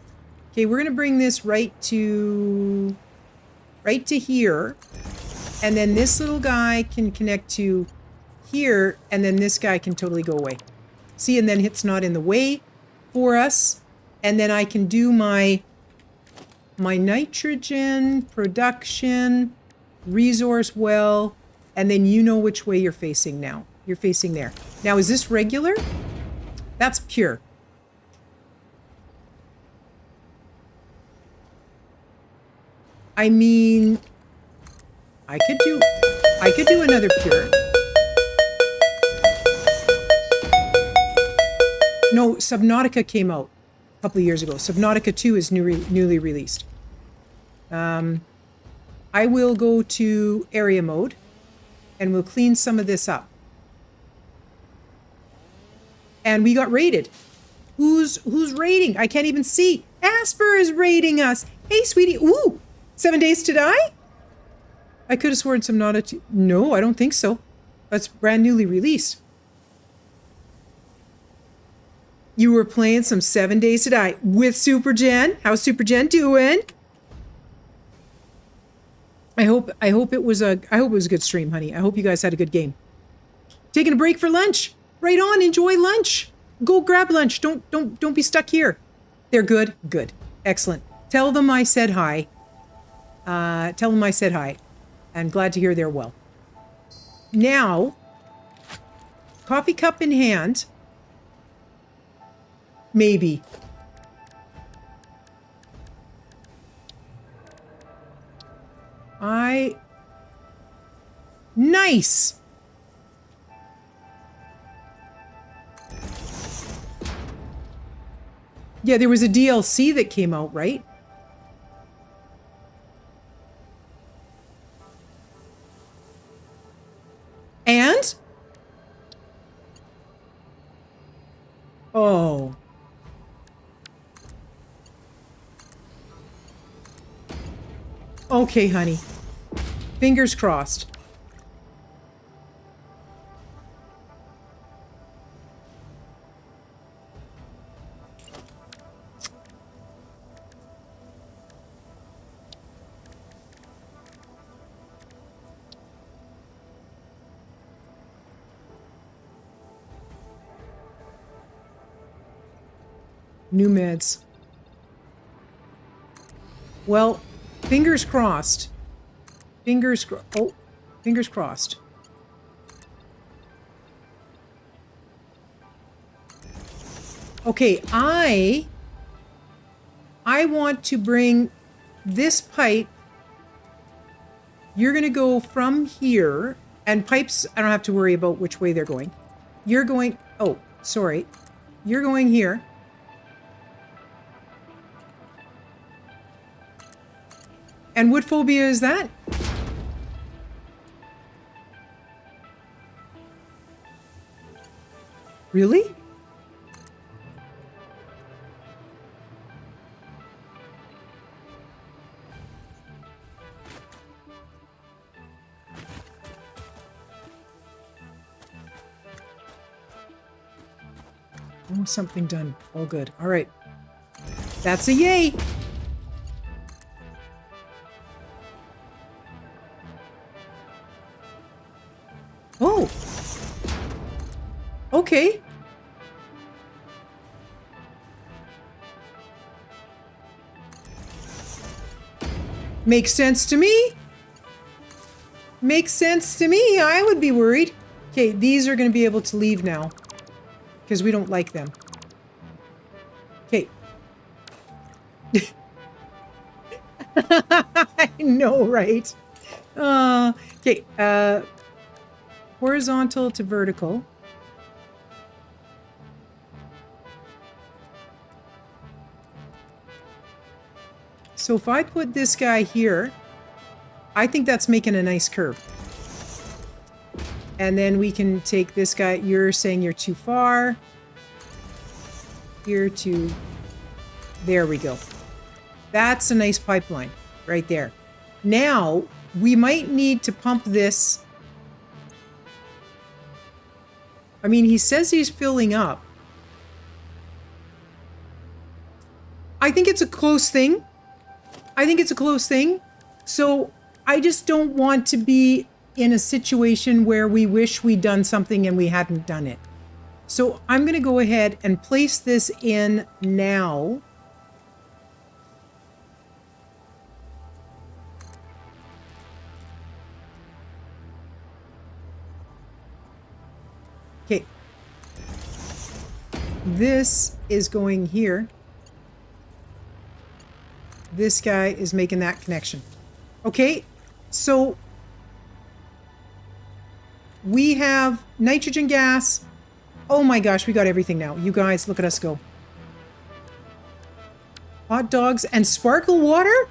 Okay, we're going to bring this right to here. And then this little guy can connect to here. And then this guy can totally go away. See, and then it's not in the way for us. And then I can do my nitrogen production, resource well, and then you know which way you're facing now. You're facing there. Now, is this regular? That's pure. I mean, I could do another pure. No, Subnautica came out a couple of years ago. Subnautica 2 is newly released. I will go to area mode and we'll clean some of this up. And we got raided. Who's raiding? I can't even see. Asper is raiding us. Hey, sweetie. Ooh, 7 Days to Die? I could have sworn some No, I don't think so. That's brand newly released. You were playing some 7 Days to Die with Super Jen. How's Super Jen doing? I hope it was a good stream, honey. I hope you guys had a good game. Taking a break for lunch. Right on, enjoy lunch. Go grab lunch. Don't be stuck here. They're good? Good. Excellent. Tell them I said hi. Tell them I said hi. I'm glad to hear they're well. Now, coffee cup in hand. Maybe. Nice! Yeah, there was a DLC that came out, right? And? Oh. Okay, honey. Fingers crossed. New meds. Well, fingers crossed. Fingers crossed. Okay, I want to bring this pipe. You're going to go from here, and pipes, I don't have to worry about which way they're going. You're going, oh, sorry. You're going here. And what phobia is that? Really? Oh, something done. All good. All right. That's a yay. Oh. Okay. Makes sense to me. Makes sense to me. I would be worried. Okay, these are going to be able to leave now. Because we don't like them. Okay. I know, right? Okay, horizontal to vertical. So if I put this guy here, I think that's making a nice curve. And then we can take this guy. You're saying you're too far. Here to... There we go. That's a nice pipeline right there. Now, we might need to pump this. I mean, he says he's filling up. I think it's a close thing. I think it's a close thing. So I just don't want to be in a situation where we wish we'd done something and we hadn't done it. So I'm going to go ahead and place this in now. Okay. This is going here. This guy is making that connection. Okay, so we have nitrogen gas. Oh my gosh, we got everything now. You guys, look at us go. Hot dogs and sparkle water?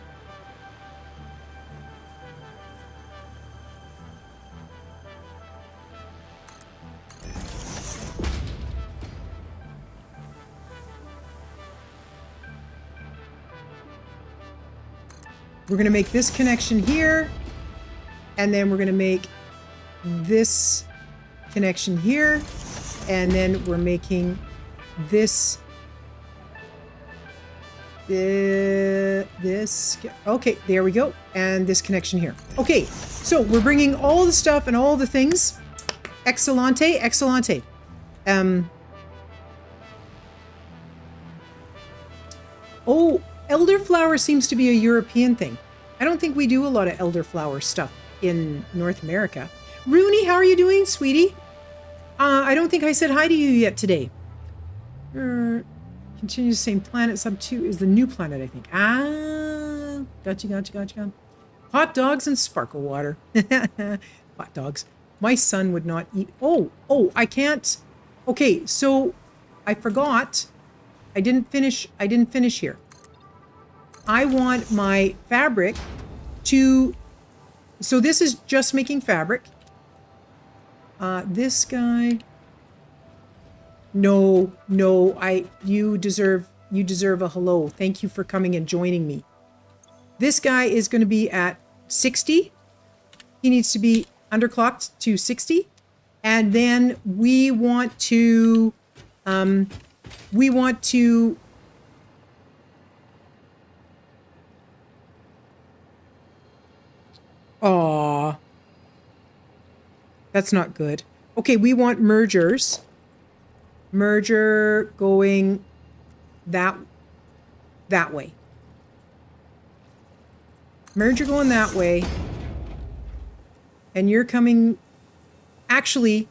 We're going to make this connection here. And then we're going to make this connection here. And then we're making this. This. Okay, there we go. And this connection here. Okay, so we're bringing all the stuff and all the things. Excellente, excellente. Oh, elderflower seems to be a European thing. I don't think we do a lot of elderflower stuff in North America. Rooney, how are you doing, sweetie? I don't think I said hi to you yet today. Continue the same planet. Sub 2 is the new planet, I think. Ah, gotcha. Hot dogs and sparkle water. Hot dogs. My son would not eat. Oh, I can't. Okay, so I forgot. I didn't finish here. I want my fabric to, so this is just making fabric. This guy. No, you deserve a hello. Thank you for coming and joining me. This guy is going to be at 60. He needs to be underclocked to 60. And then we want to, aw, that's not good. Okay, we want mergers. Merger going that way. Merger going that way. And you're coming, actually,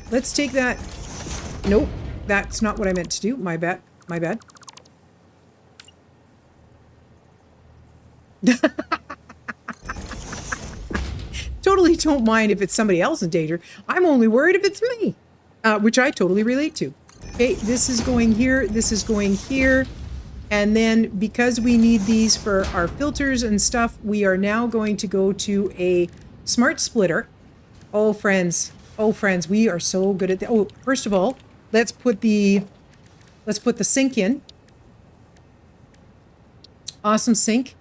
let's take that. Nope, that's not what I meant to do. My bad. Totally don't mind if it's somebody else in danger. I'm only worried if it's me, which I totally relate to. Okay, this is going here. This is going here. And then because we need these for our filters and stuff, we are now going to go to a smart splitter. Oh, friends, we are so good at that. Oh, first of all, let's put the sink in. Awesome sink.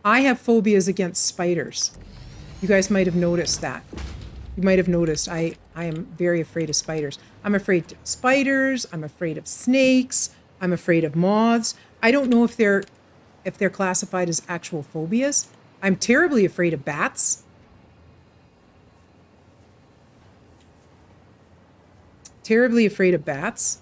I have phobias against spiders. You guys might have noticed that. You might have noticed I am very afraid of spiders. I'm afraid of spiders. I'm afraid of snakes. I'm afraid of moths. I don't know if they're classified as actual phobias. I'm terribly afraid of bats. Terribly afraid of bats.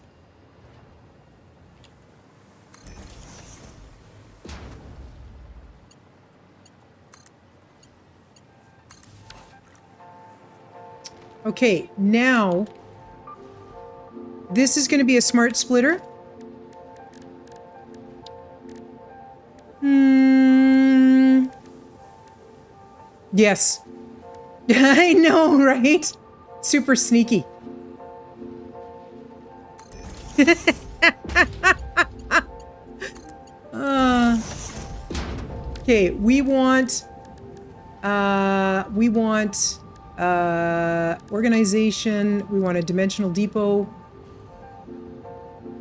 Okay, now this is going to be a smart splitter. Yes. I know, right? Super sneaky. Okay, we want organization. We want a dimensional depot.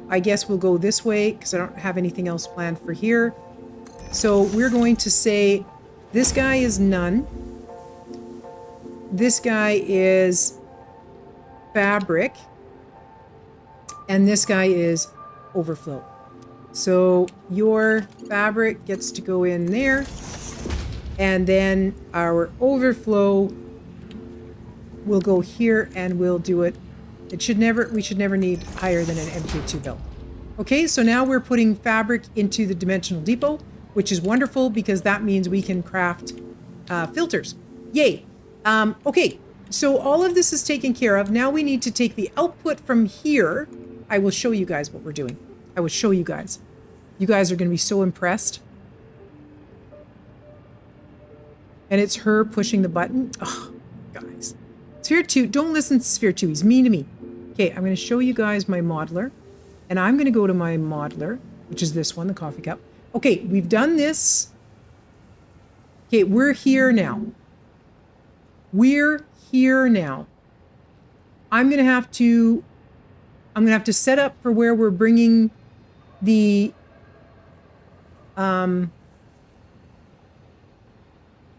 I guess we'll go this way because I don't have anything else planned for here. So we're going to say this guy is none. This guy is fabric. And this guy is overflow. So your fabric gets to go in there. And then our overflow will go here and we'll do it. We should never need higher than an MK2 build. Okay, so now we're putting fabric into the dimensional depot, which is wonderful because that means we can craft filters. Yay. Okay, so all of this is taken care of. Now we need to take the output from here. I will show you guys what we're doing. I will show you guys. You guys are going to be so impressed. And it's her pushing the button. Oh, guys. Sphere 2, don't listen to Sphere 2. He's mean to me. Okay, I'm going to show you guys my modeler. And I'm going to go to my modeler, which is this one, the coffee cup. Okay, we've done this. Okay, we're here now. We're here now. I'm going to have to set up for where we're bringing the, I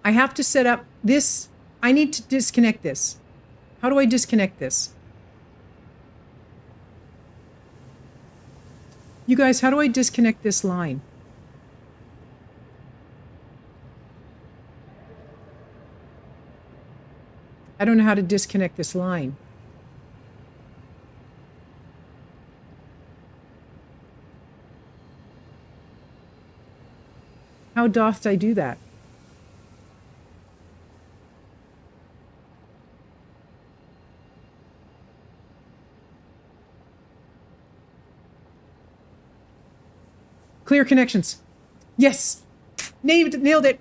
have to set up this. I need to disconnect this. How do I disconnect this? You guys, how do I disconnect this line? I don't know how to disconnect this line. How doth I do that? Clear connections. Yes. Nailed it.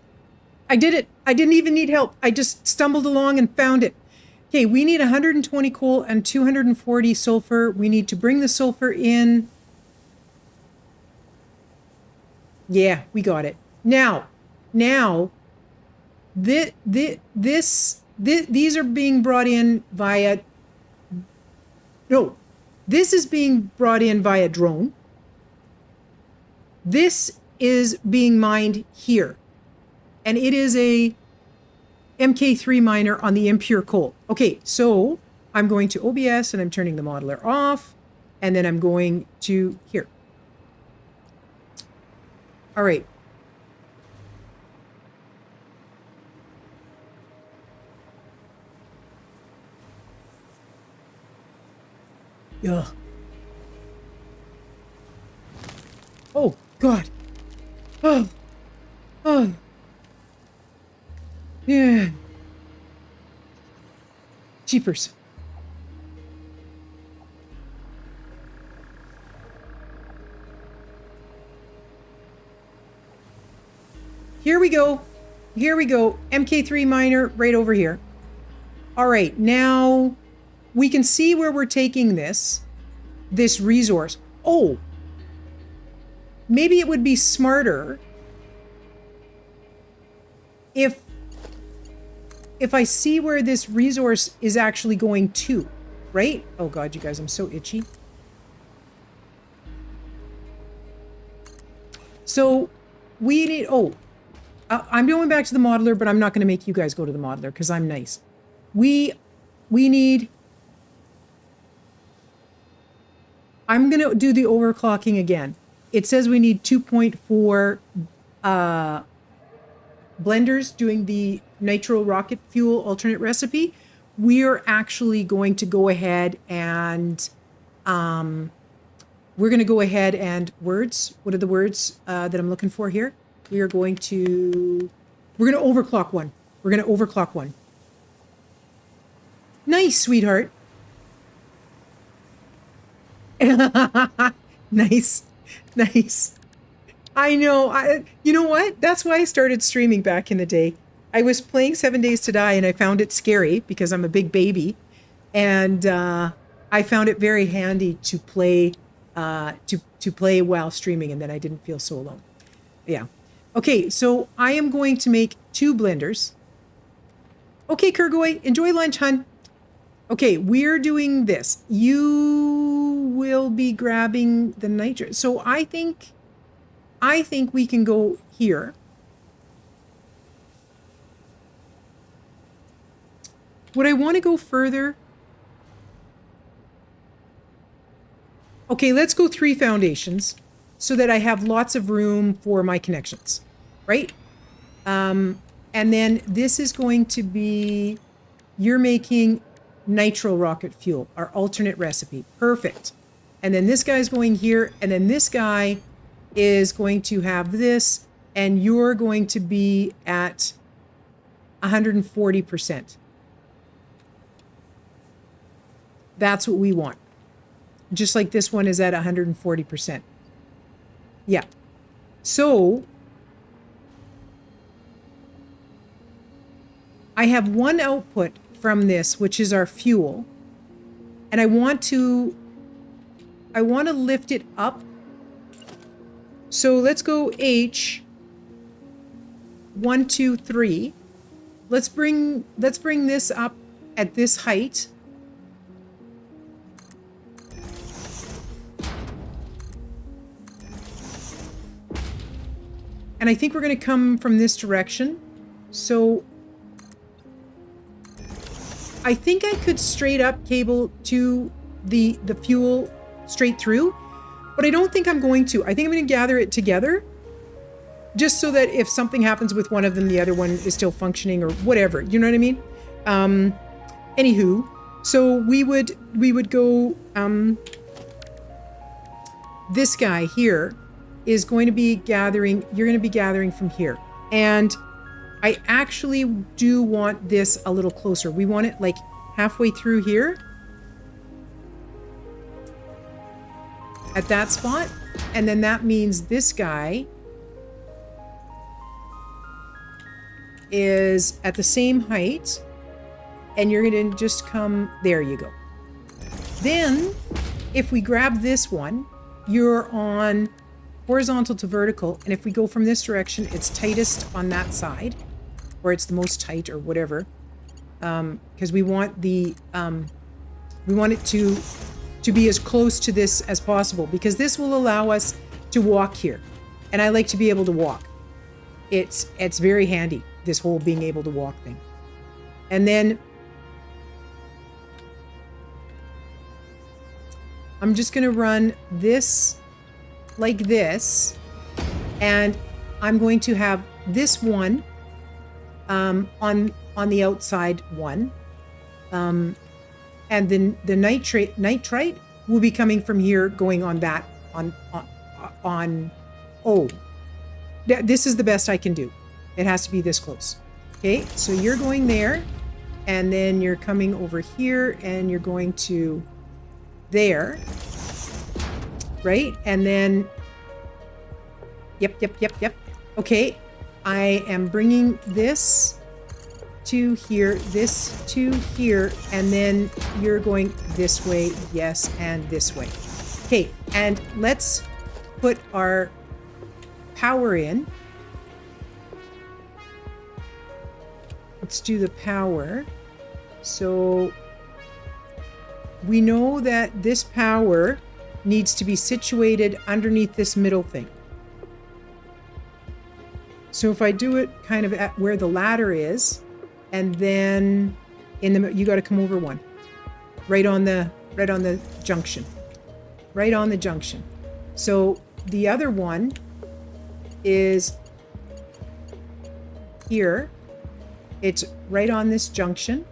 I did it. I didn't even need help. I just stumbled along and found it. Okay, we need 120 coal and 240 sulfur. We need to bring the sulfur in. Yeah, we got it. Now, these are being brought in via, no, this is being brought in via drone. This is being mined here. And it is a MK3 miner on the impure coal. Okay, so I'm going to OBS and I'm turning the modeler off. And then I'm going to here. All right. Yeah. Oh, God. Oh. Oh. Yeah. Jeepers. Here we go. Here we go. MK3 miner right over here. All right, now we can see where we're taking this resource. Oh, maybe it would be smarter if I see where this resource is actually going to, right? Oh God, you guys, I'm so itchy. So we need, I'm going back to the modeler, but I'm not going to make you guys go to the modeler because I'm nice. We need, I'm going to do the overclocking again. It says we need 2.4 blenders doing the nitro rocket fuel alternate recipe. We are actually going to go ahead and we're going to go ahead and words. What are the words that I'm looking for here? We're going to overclock one. We're going to overclock one. Nice, sweetheart. Nice. Nice. I know. You know what? That's why I started streaming back in the day. I was playing 7 Days to Die and I found it scary because I'm a big baby. And I found it very handy to play to play while streaming, and then I didn't feel so alone. Yeah. Okay, so I am going to make 2 blenders. Okay, Kurgoy, enjoy lunch, hun. Okay, we're doing this. You will be grabbing the nitrogen. So I think we can go here. Would I want to go further? Okay, let's go 3 foundations so that I have lots of room for my connections, right? And then this is going to be, you're making nitro rocket fuel, our alternate recipe. Perfect. And then this guy's going here, and then this guy is going to have this, and you're going to be at 140%. That's what we want. Just like this one is at 140%. Yeah. So I have one output from this, which is our fuel. And I want to lift it up. So let's go H 1, 2, 3. Let's bring this up at this height. And I think we're going to come from this direction. So I think I could straight up cable to the fuel straight through, but I don't think I'm going to. I think I'm going to gather it together just so that if something happens with one of them, the other one is still functioning or whatever. You know what I mean? Anywho, so we would go, this guy here is going to be gathering, you're going to be gathering from here. And I actually do want this a little closer. We want it like halfway through here at that spot. And then that means this guy is at the same height. And you're going to just come, there you go. Then if we grab this one, you're on horizontal to vertical. And if we go from this direction, it's tightest on that side. Or it's the most tight or whatever, because we want the we want it to be as close to this as possible, because this will allow us to walk here, and I like to be able to walk. It's very handy, this whole being able to walk thing. And then I'm just going to run this like this, and I'm going to have this one on the outside one, and then the nitrite will be coming from here, going on that oh, this is the best I can do. It has to be this close. Okay, so you're going there, and then you're coming over here, and you're going to there, right? And then yep. Okay, I am bringing this to here, this to here, and then you're going this way, yes, and this way. Okay, and let's put our power in. Let's do the power. So we know that this power needs to be situated underneath this middle thing. So if I do it kind of at where the ladder is, and then in the, you got to come over one, right on the junction, right on the junction. So the other one is here. It's right on this junction,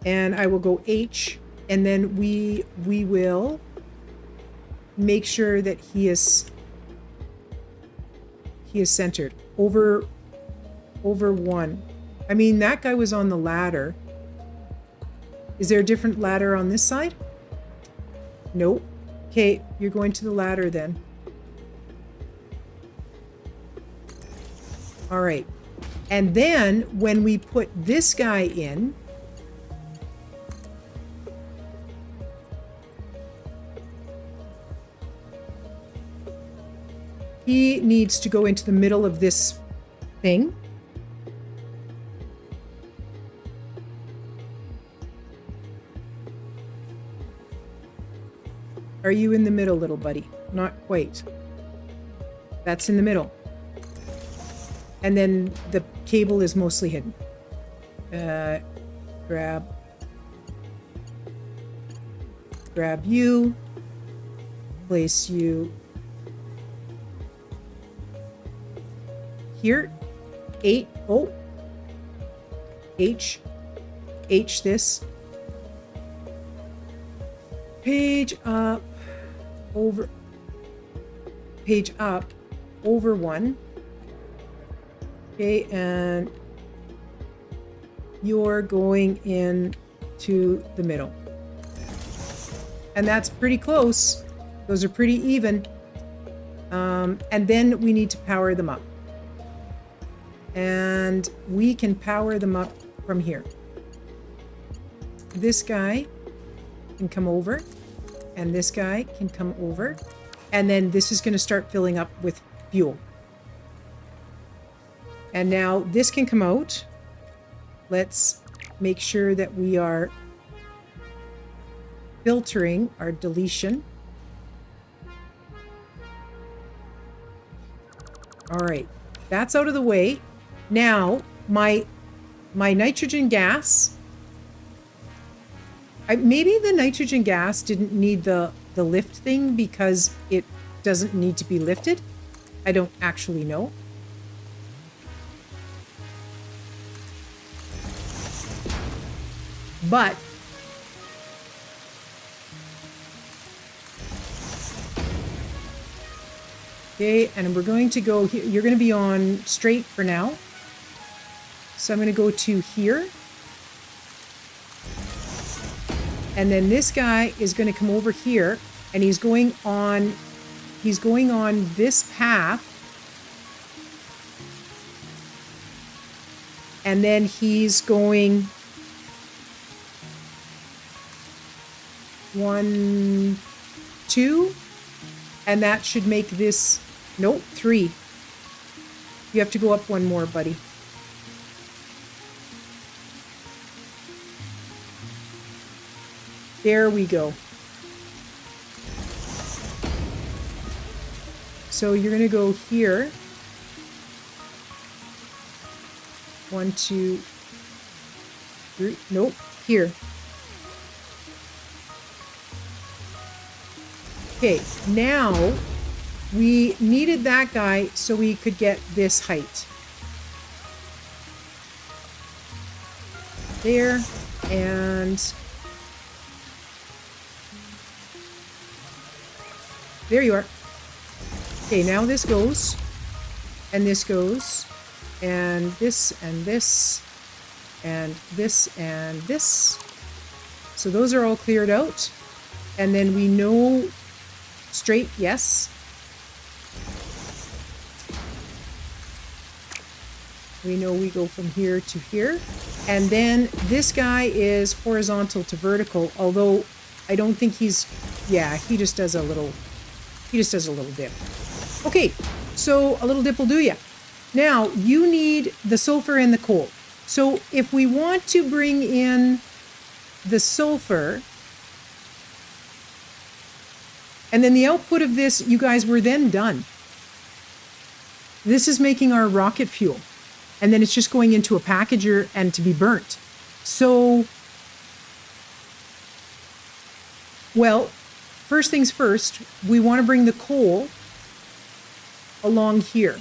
and I will go H, and then we will make sure that he is centered over one. I mean, that guy was on the ladder. Is there a different ladder on this side? Nope. Okay, you're going to the ladder then. All right. And then when we put this guy in, he needs to go into the middle of this thing. Are you in the middle, little buddy? Not quite. That's in the middle. And then the cable is mostly hidden. Grab you. Place you here. H this. Page up over one. Okay, and you're going in to the middle. And that's pretty close. Those are pretty even. And then we need to power them up. And we can power them up from here. This guy can come over, and this guy can come over. And then this is going to start filling up with fuel. And now this can come out. Let's make sure that we are filtering our deletion. All right, that's out of the way. Now, my nitrogen gas, maybe the nitrogen gas didn't need the lift thing because it doesn't need to be lifted. I don't actually know. But okay, and we're going to go here. You're going to be on straight for now. So I'm going to go to here. And then this guy is going to come over here and he's going on this path. And then he's going 1, 2, and that should make this, nope, 3. You have to go up one more, buddy. There we go. So you're going to go here. 1, 2, 3. Nope, here. Okay, now we needed that guy so we could get this height. There, and there you are. Okay, now this goes, and this goes, and this, and this, and this, and this. So those are all cleared out. And then we know straight, yes. We know we go from here to here. And then this guy is horizontal to vertical, although I don't think he's, yeah, he just does a little dip. Okay, so a little dip will do ya. Now, you need the sulfur and the coal. So if we want to bring in the sulfur, and then the output of this, you guys, we're then done. This is making our rocket fuel. And then it's just going into a packager and to be burnt. So, well, first things first, we want to bring the coal along here.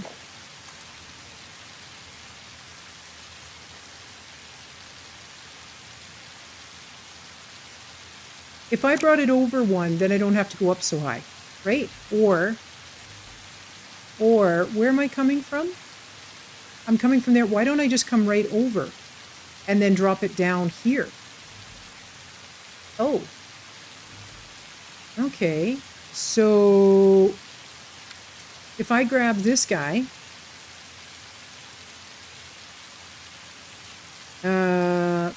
If I brought it over one, then I don't have to go up so high, right? Or where am I coming from? I'm coming from there. Why don't I just come right over and then drop it down here? Oh. Okay. So if I grab this guy, then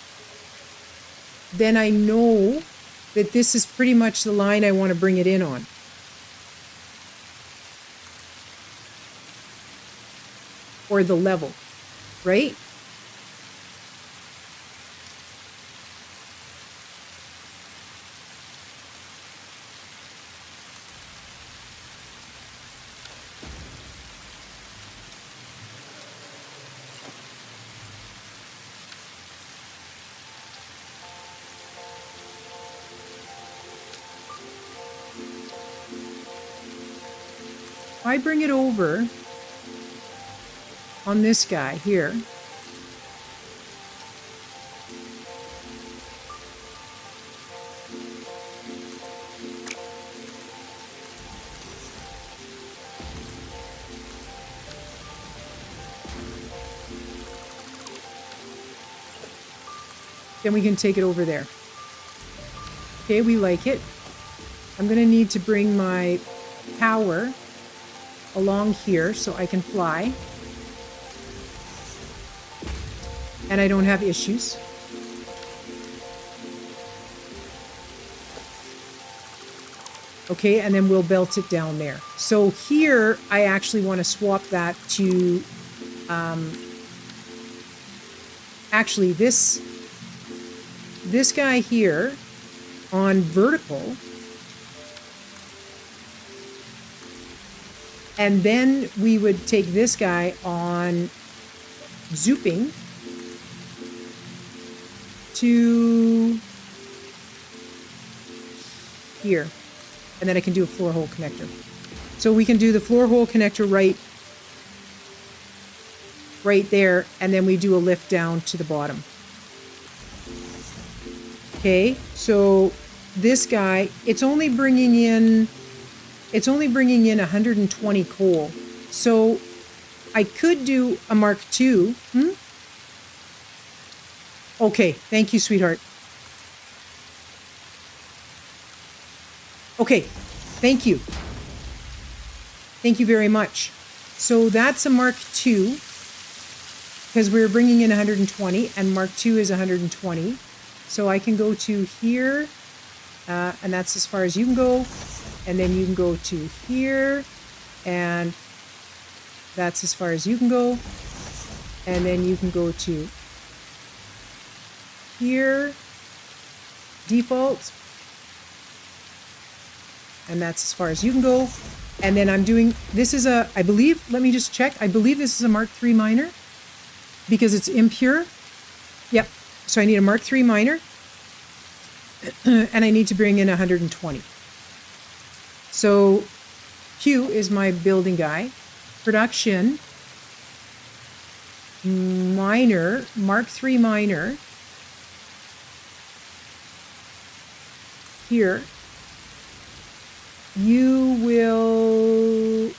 I know that this is pretty much the line I want to bring it in on. Or the level, right? If I bring it over on this guy here, then we can take it over there. Okay, we like it. I'm going to need to bring my power along here so I can fly. And I don't have issues. Okay, and then we'll belt it down there. So here, I actually want to swap that to, actually this guy here on vertical And then we would take this guy on zooping to here. And then I can do a floor hole connector. So we can do the floor hole connector right there, and then we do a lift down to the bottom. Okay, so this guy, it's only bringing in 120 coal. So I could do a Mark II. Okay, thank you, sweetheart. Okay, thank you. Thank you very much. So that's a Mark II, because we're bringing in 120, and Mark II is 120. So I can go to here, and that's as far as you can go. And then you can go to here, and that's as far as you can go. And then you can go to here, default, and that's as far as you can go. And then I'm doing, this is a, I believe, let me just check. I believe this is a Mark III miner because it's impure. Yep. So I need a Mark III miner and I need to bring in 120. So Q is my building guy. Production, miner, Mark III miner. Here. You will,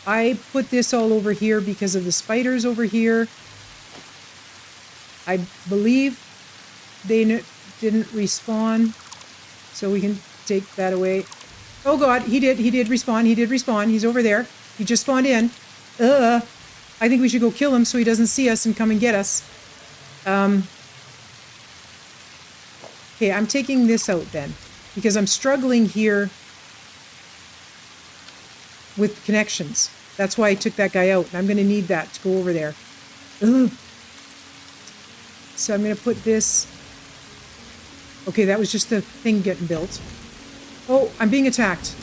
I put this all over here because of the spiders over here. I believe they didn't respawn, so we can take that away. Oh God, he did respawn, he's over there. He just spawned in. I think we should go kill him so he doesn't see us and come and get us. Okay, I'm taking this out then, because I'm struggling here with connections. That's why I took that guy out, and I'm going to need that to go over there. Ugh. So I'm going to put this... Okay, that was just the thing getting built. Oh, I'm being attacked.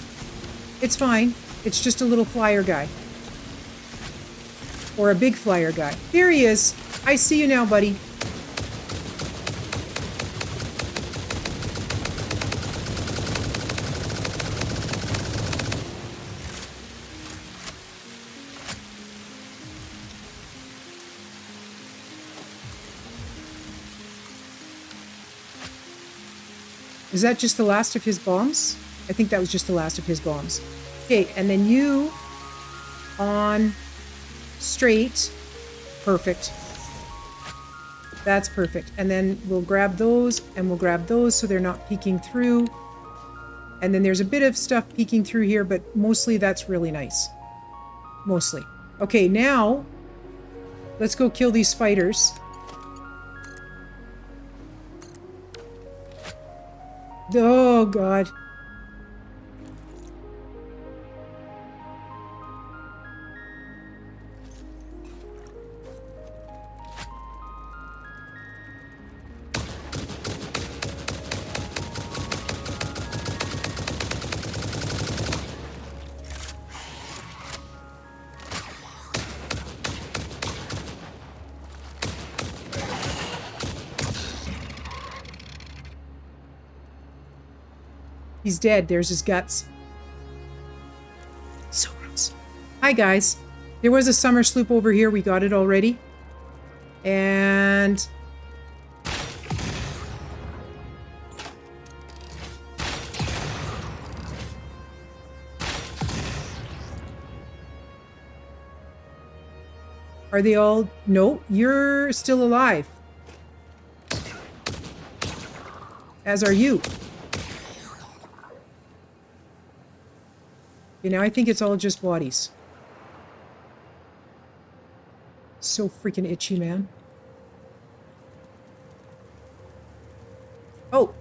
It's fine. It's just a little flyer guy. Or a big flyer guy. Here he is. I see you now, buddy. Is that just the last of his bombs? I think that was just the last of his bombs. Okay, and then you on straight. Perfect. That's perfect. And then we'll grab those and we'll grab those so they're not peeking through. And then there's a bit of stuff peeking through here, but mostly that's really nice. Mostly. Okay, now let's go kill these spiders. Oh, God. He's dead. There's his guts. So gross. Hi, guys. There was a summer sloop over here. We got it already. And... Are they all... No, you're still alive. As are you. You know, I think it's all just bodies. So freaking itchy, man. Oh.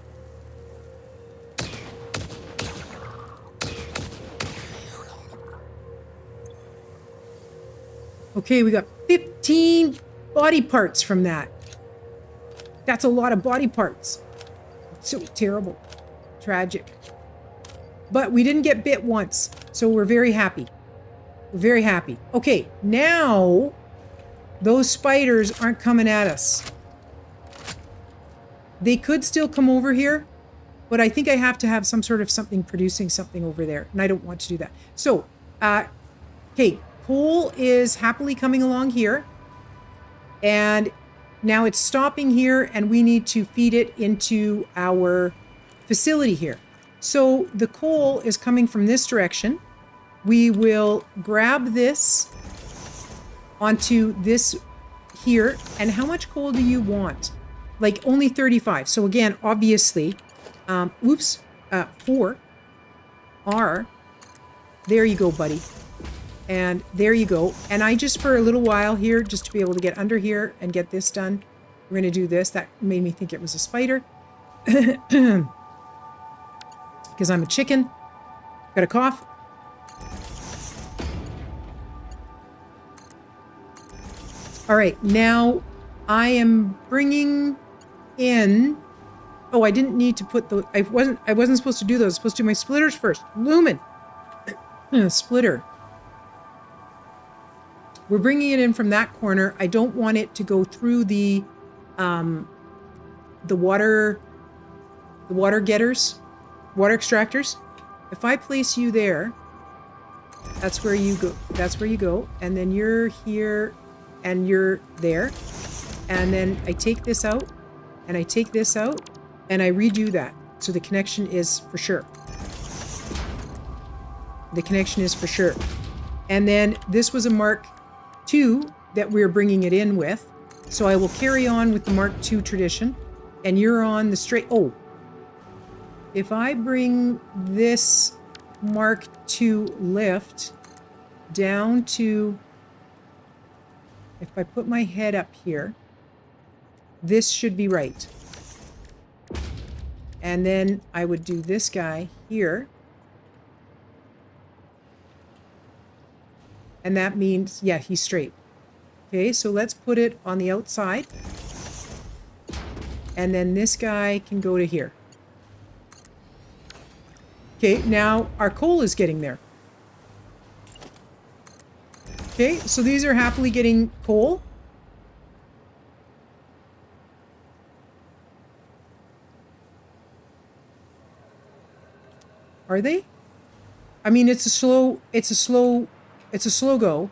Okay, we got 15 body parts from that. That's a lot of body parts. It's so terrible. Tragic. But we didn't get bit once, so we're very happy. We're very happy. Okay, now those spiders aren't coming at us. They could still come over here, but I think I have to have some sort of something producing something over there, and I don't want to do that. So, okay, coal is happily coming along here, and now it's stopping here, and we need to feed it into our facility here. So the coal is coming from this direction. We will grab this onto this here. And how much coal do you want? Like only 35. So again, obviously, 4 R. There you go, buddy. And there you go. And I just, for a little while here, just to be able to get under here and get this done, we're going to do this. That made me think it was a spider. Because I'm a chicken. Got a cough. All right, now I am bringing in. Oh, I didn't need to put the. I wasn't supposed to do those. I was supposed to do my splitters first. Lumen. Splitter. We're bringing it in from that corner. I don't want it to go through the water getters, water extractors. If I place you there, that's where you go. That's where you go. And then you're here and you're there. And then I take this out and I take this out and I redo that. So the connection is for sure. The connection is for sure. And then this was a Mark II that we're bringing it in with. So I will carry on with the Mark II tradition. And you're on the straight. Oh, if I bring this Mark II lift down to, if I put my head up here, this should be right. And then I would do this guy here. And that means, yeah, he's straight. Okay, so let's put it on the outside. And then this guy can go to here. Okay, now our coal is getting there. Okay, so these are happily getting coal. Are they? I mean, it's a slow go.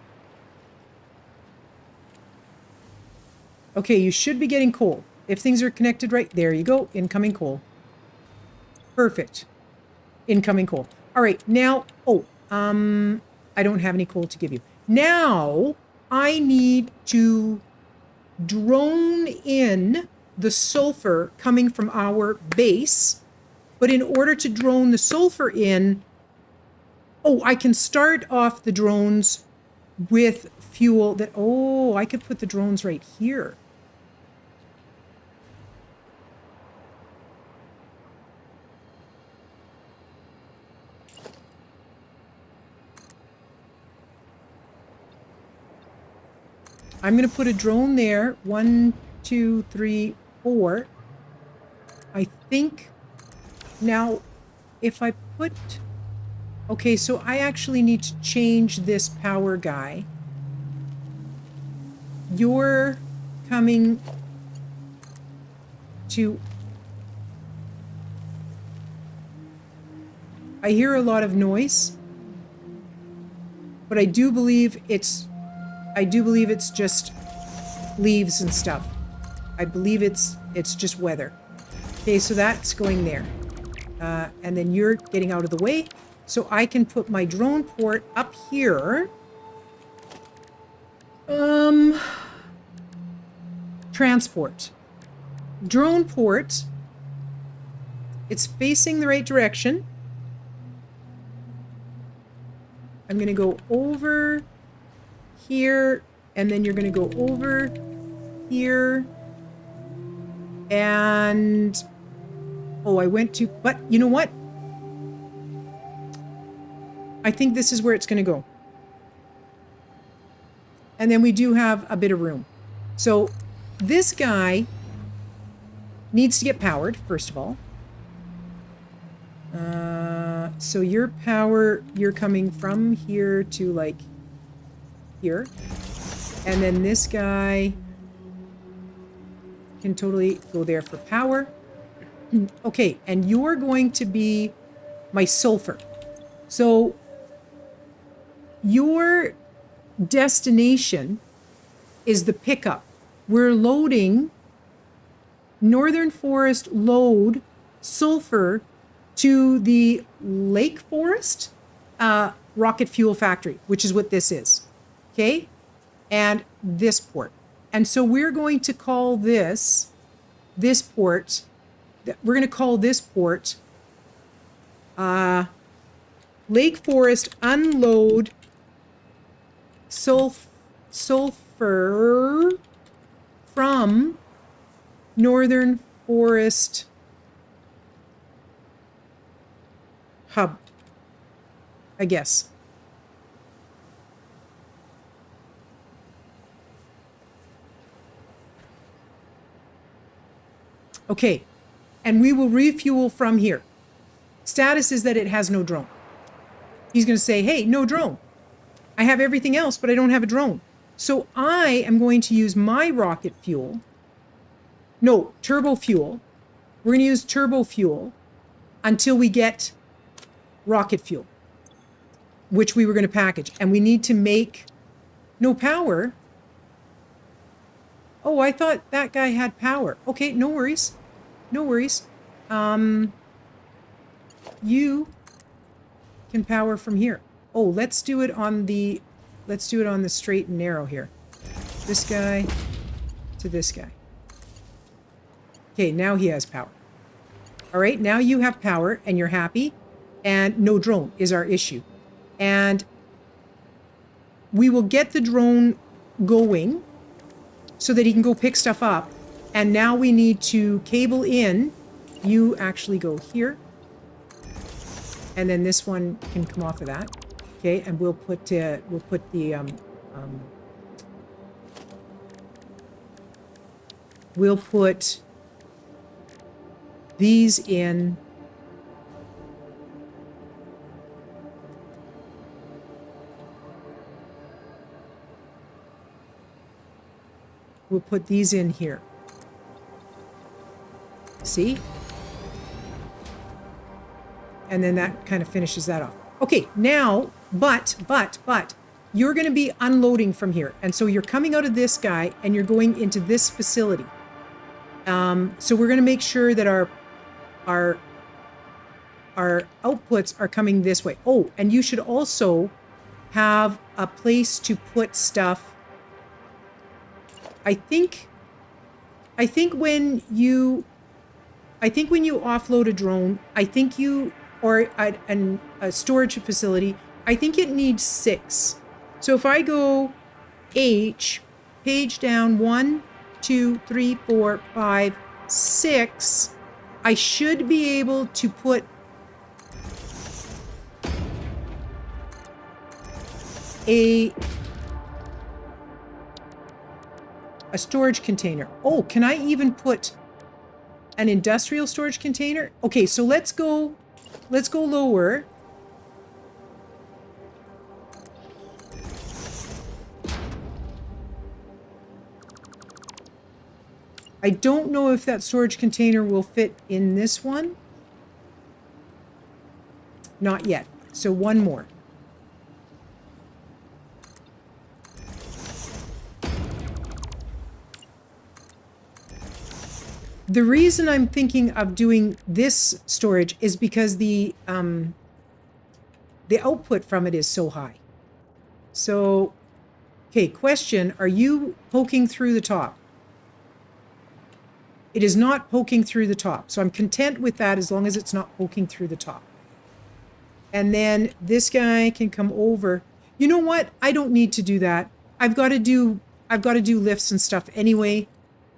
Okay, you should be getting coal. If things are connected right, there you go. Incoming coal. Perfect. Incoming coal. All right, now, I don't have any coal to give you. Now, I need to drone in the sulfur coming from our base. But in order to drone the sulfur in, I can start off the drones with fuel that, I could put the drones right here. I'm going to put a drone there. 1, 2, 3, 4. I think now if I put... Okay, so I actually need to change this power guy. You're coming to... I hear a lot of noise, but I do believe it's just leaves and stuff. I believe it's just weather. Okay, so that's going there. And then you're getting out of the way. So I can put my drone port up here. Transport. Drone port. It's facing the right direction. I'm going to go over here, and then you're going to go over here. And I went to, but you know what? I think this is where it's going to go. And then we do have a bit of room. So this guy needs to get powered, first of all. So your power, you're coming from here to like here. And then this guy can totally go there for power. Okay, and you're going to be my sulfur. So your destination is the pickup. We're loading Northern Forest load sulfur to the Lake Forest rocket fuel factory, which is what this is. Okay? And this port. And so we're going to call this port, we're going to call this port Lake Forest unload sulfur from Northern Forest hub, I guess. Okay, and we will refuel from here. Status is that it has no drone. He's going to say, hey, no drone. I have everything else, but I don't have a drone. So I am going to use my rocket fuel. No, turbo fuel. We're going to use turbo fuel until we get rocket fuel, which we were going to package. And we need to make no power. Oh, I thought that guy had power. Okay, no worries. No worries. You can power from here. Oh, let's do it on the straight and narrow here. This guy to this guy. Okay, now he has power. All right, now you have power and you're happy, and no drone is our issue. And we will get the drone going so that he can go pick stuff up. And now we need to cable in. You actually go here. And then this one can come off of that. Okay, and we'll put the we'll put these in. We'll put these in here. See? And then that kind of finishes that off. Okay, now, but, you're going to be unloading from here. And so you're coming out of this guy and you're going into this facility. So we're going to make sure that our outputs are coming this way. Oh, and you should also have a place to put stuff. I think when you offload a drone, or a storage facility, I think it needs 6. So if I go H, page down 1, 2, 3, 4, 5, 6, I should be able to put a storage container. Oh, can I even put an industrial storage container? Okay, so let's go lower. I don't know if that storage container will fit in this one. Not yet. So one more. The reason I'm thinking of doing this storage is because the output from it is so high. So, okay, question, are you poking through the top? It is not poking through the top. So I'm content with that as long as it's not poking through the top. And then this guy can come over. You know what? I don't need to do that. I've got to do lifts and stuff anyway.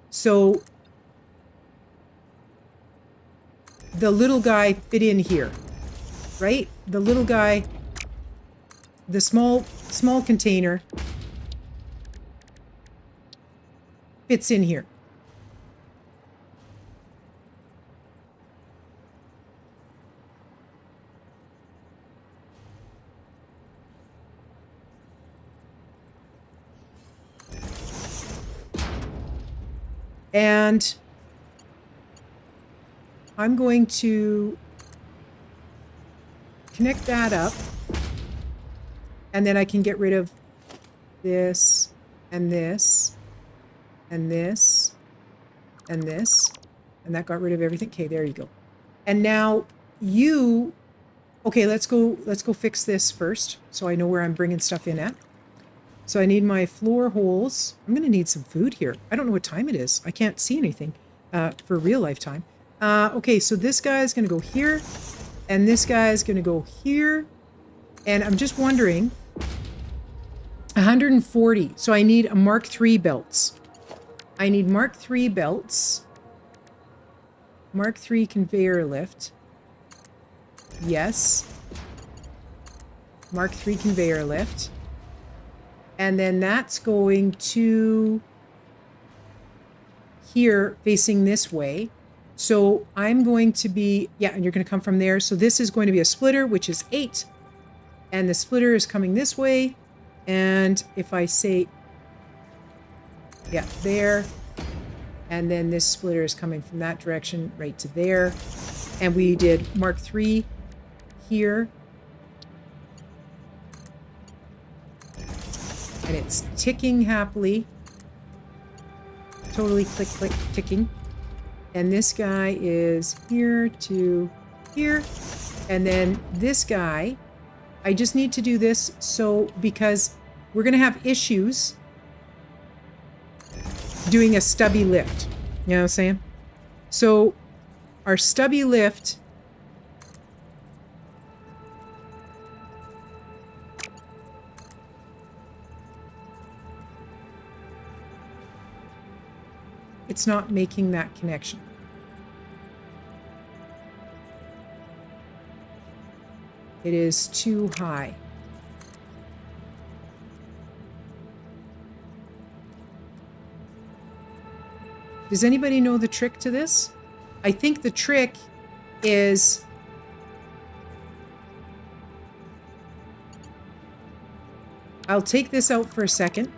So the little guy fit in here, right? The little guy, the small container fits in here. And I'm going to connect that up. And then I can get rid of this and this and this and this. And that got rid of everything. Okay, there you go. And now you... Okay, let's go fix this first so I know where I'm bringing stuff in at. So I need my floor holes. I'm going to need some food here. I don't know what time it is. I can't see anything for real life time. Okay, so this guy is going to go here. And this guy is going to go here. And I'm just wondering... 140. So I need a Mark III belts. I need Mark III belts. Mark III conveyor lift. Yes. Mark III conveyor lift. And then that's going to here facing this way. So I'm going to be, yeah, and you're going to come from there. So this is going to be a splitter, which is 8. And the splitter is coming this way. And if I say, yeah, there, and then this splitter is coming from that direction right to there. And we did Mark III here. And it's ticking happily. Totally click, click, ticking. And this guy is here to here. And then this guy... I just need to do this so because we're going to have issues doing a stubby lift. You know what I'm saying? So our stubby lift it's not making that connection. It is too high. Does anybody know the trick to this? I think the trick is I'll take this out for a second.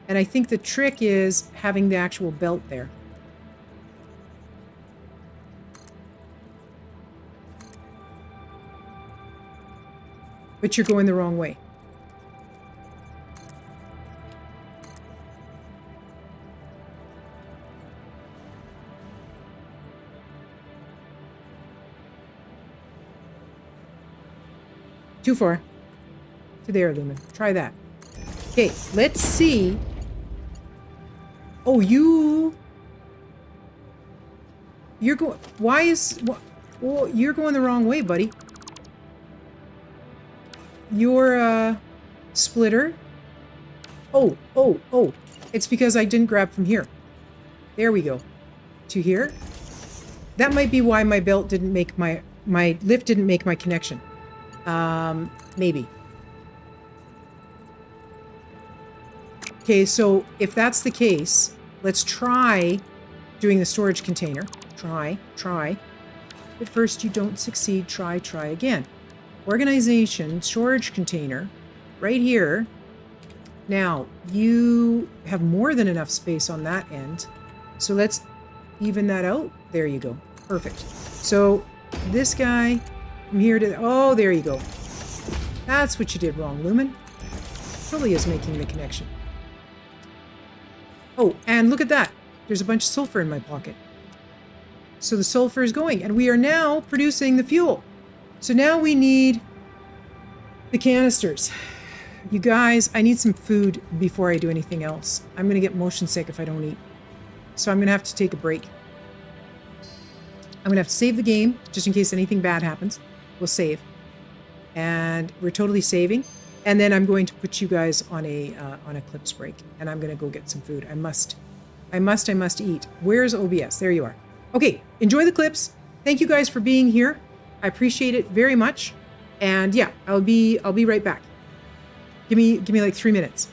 And I think the trick is having the actual belt there. But you're going the wrong way. Too far. To there, Lumen. Try that. Okay, let's see. Oh, you're going... Why is... Well, you're going the wrong way, buddy. Your splitter. Oh. It's because I didn't grab from here. There we go. To here. That might be why my belt didn't make my lift didn't make my connection. Maybe. Okay, so if that's the case, let's try doing the storage container. Try. If first you don't succeed, try again. Organization, storage container, right here. Now, you have more than enough space on that end. So let's even that out. There you go. Perfect. So this guy from here to... Oh, there you go. That's what you did wrong, Lumen. Totally is making the connection. Oh, and look at that. There's a bunch of sulfur in my pocket. So the sulfur is going, and we are now producing the fuel. So now we need the canisters. You guys, I need some food before I do anything else. I'm going to get motion sick if I don't eat. So I'm going to have to take a break. I'm going to have to save the game, just in case anything bad happens. We'll save. And we're totally saving. And then I'm going to put you guys on a clips break. And I'm going to go get some food. I must eat. Where's OBS? There you are. Okay, enjoy the clips. Thank you guys for being here. I appreciate it very much. And yeah, I'll be right back. Give me like 3 minutes.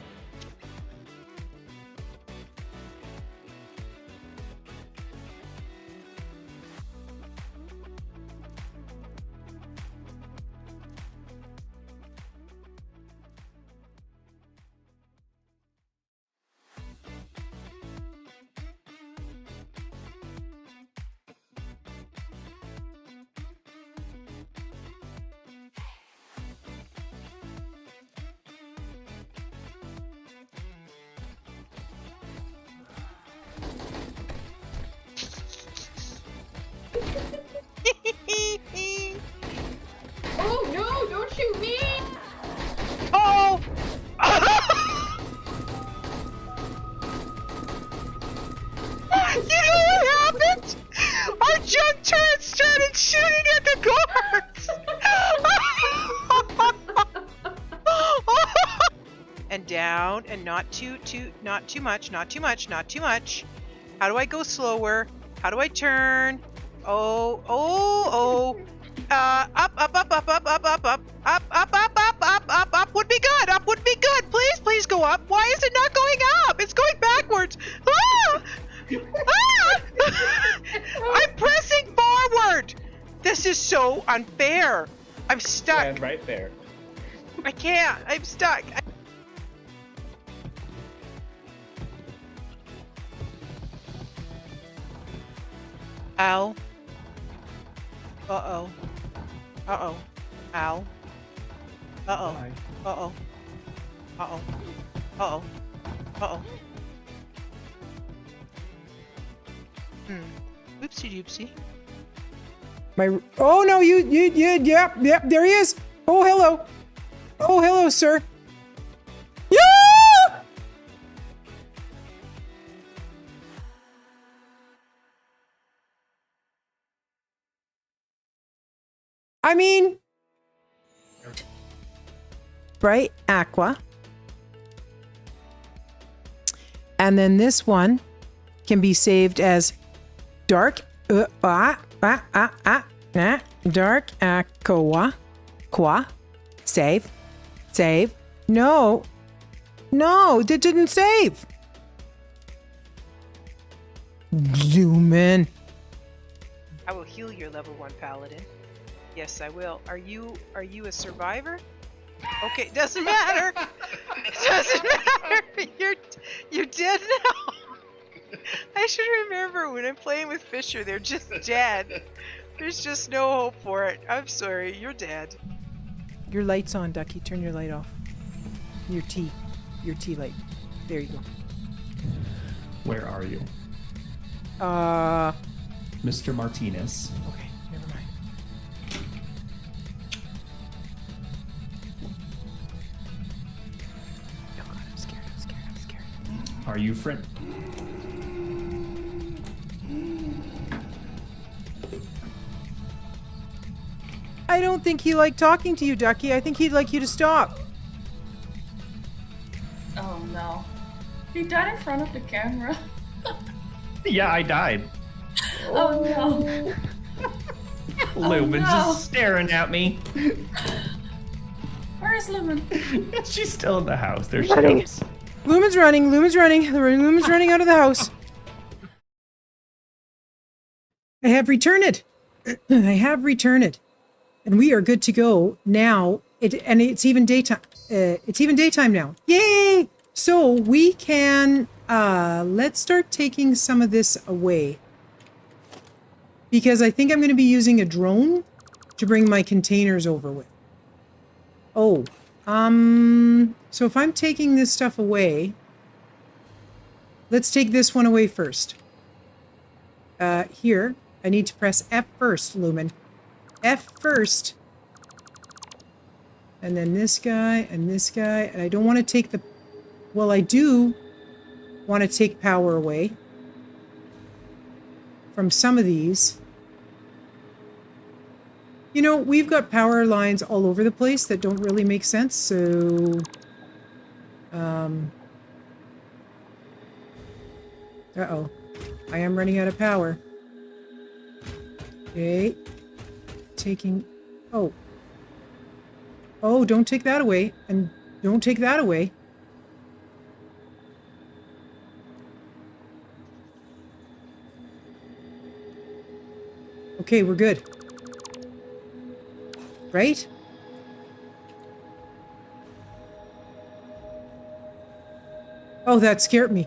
around and not too much, not too much, not too much. How do I go slower? How do I turn? Oh. Up would be good. Up would be good. Please go up. Why is it not going up? It's going backwards. Ah! Ah! I'm pressing forward. This is so unfair. I'm stuck. Stand right there. I can't. I'm stuck. Ow. Uh-oh. Uh-oh. Ow. Uh-oh. Bye. Uh-oh. Uh-oh. Uh-oh. Uh-oh. Oopsie doopsie. Oh no, yep, there he is. Oh, hello. Oh, hello, sir. Yeah! I mean, bright aqua. And then this one can be saved as dark dark aqua. Save. No, that didn't save. Zoom in. I will heal your level 1 paladin. Yes, I will. Are you a survivor? Okay, doesn't matter. Doesn't matter. You're dead now. I should remember when I'm playing with Fisher, they're just dead. There's just no hope for it. I'm sorry, you're dead. Your light's on, Ducky. Turn your light off. Your tea light. There you go. Where are you? Mr. Martinez. Okay, never mind. Oh God, I'm scared. Are you friend? I don't think he liked talking to you, Ducky. I think he'd like you to stop. Oh no. He died in front of the camera. Yeah, I died. Oh no. Lumen's no. just staring at me. Where is Lumen? She's still in the house. There she is. Lumen's running. Lumen's running out of the house. I have returned it. And we are good to go now. It's even daytime. It's even daytime now. Yay! So we can let's start taking some of this away. Because I think I'm going to be using a drone to bring my containers over with. Oh, so if I'm taking this stuff away, let's take this one away first. Here, I need to press F first, Lumen. F first. And then this guy, and this guy, and I don't want to take the... Well, I do want to take power away from some of these. You know, we've got power lines all over the place that don't really make sense, so... Uh-oh. I am running out of power. Okay. Taking... Oh. Oh, don't take that away. And don't take that away. Okay, we're good. Right? Oh, that scared me.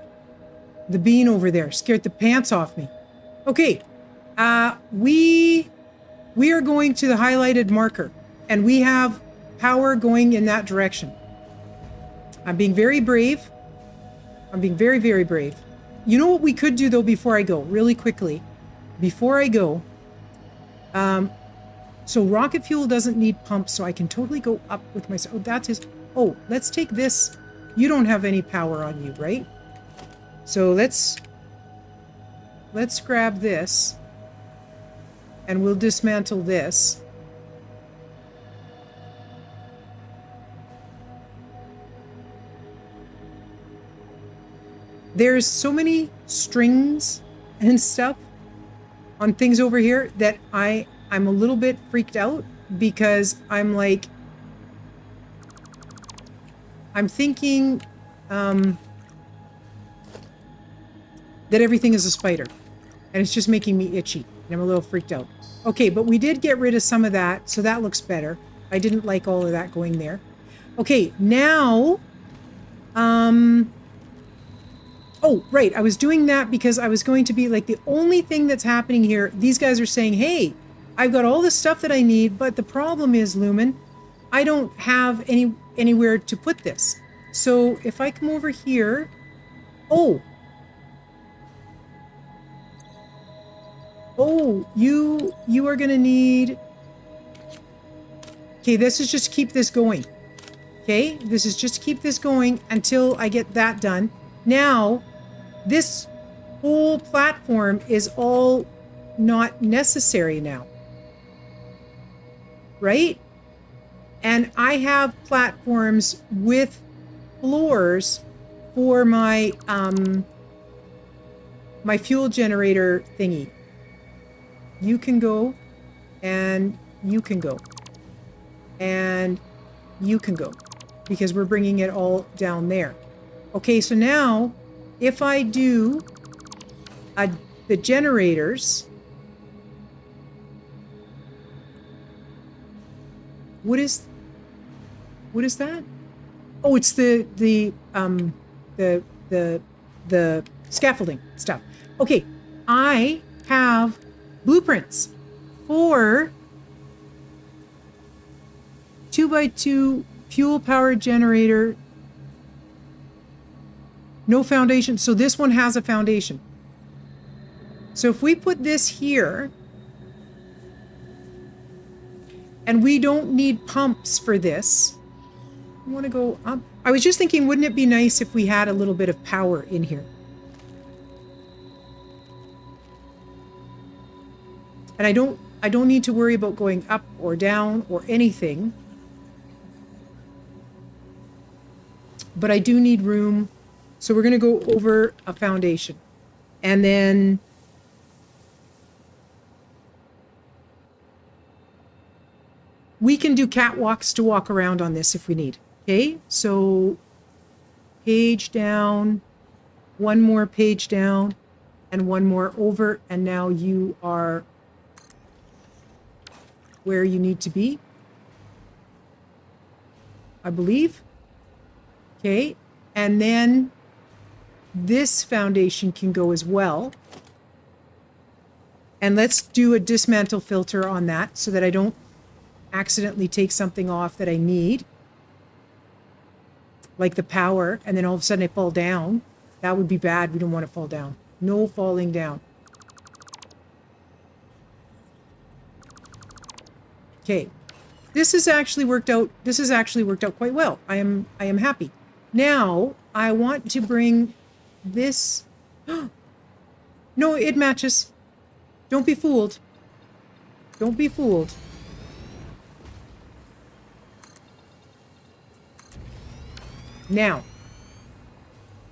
The bean over there scared the pants off me. Okay. We are going to the highlighted marker, and we have power going in that direction. I'm being very brave. I'm being very, very brave. You know what we could do, though, before I go? Really quickly. Before I go. So rocket fuel doesn't need pumps, so I can totally go up with my... Oh, that is... Oh, let's take this. You don't have any power on you, right? So let's grab this. And we'll dismantle this. There's so many strings and stuff on things over here that I'm a little bit freaked out because I'm like, I'm thinking that everything is a spider and it's just making me itchy and I'm a little freaked out. Okay, but we did get rid of some of that, so that looks better. I didn't like all of that going there. Okay, now, oh, right, I was doing that because I was going to be like, the only thing that's happening here, these guys are saying, hey, I've got all the stuff that I need, but the problem is, Lumen, I don't have anywhere to put this. So if I come over here, oh, you are gonna need, okay, this is just keep this going. Okay, this is just keep this going until I get that done. Now, this whole platform is all not necessary now. Right? And I have platforms with floors for my my fuel generator thingy. You can go, and you can go, and you can go, because we're bringing it all down there. Okay, so now if I do the generators, what is that? Oh, it's the scaffolding stuff. Okay, I have blueprints for 2x2 fuel powered generator. No foundation. So this one has a foundation. So if we put this here, and we don't need pumps for this, I want to go up. I was just thinking, wouldn't it be nice if we had a little bit of power in here? And I don't need to worry about going up or down or anything. But I do need room. So we're going to go over a foundation. And then we can do catwalks to walk around on this if we need. Okay, so page down, one more page down, and one more over. And now you are where you need to be, I believe. Okay, and then this foundation can go as well. And let's do a dismantle filter on that so that I don't accidentally take something off that I need, like the power, and then all of a sudden I fall down. That would be bad. We don't want to fall down. No falling down. Okay, this has actually worked out. This has actually worked out quite well. I am happy. Now I want to bring this. No, it matches. Don't be fooled. Don't be fooled. Now,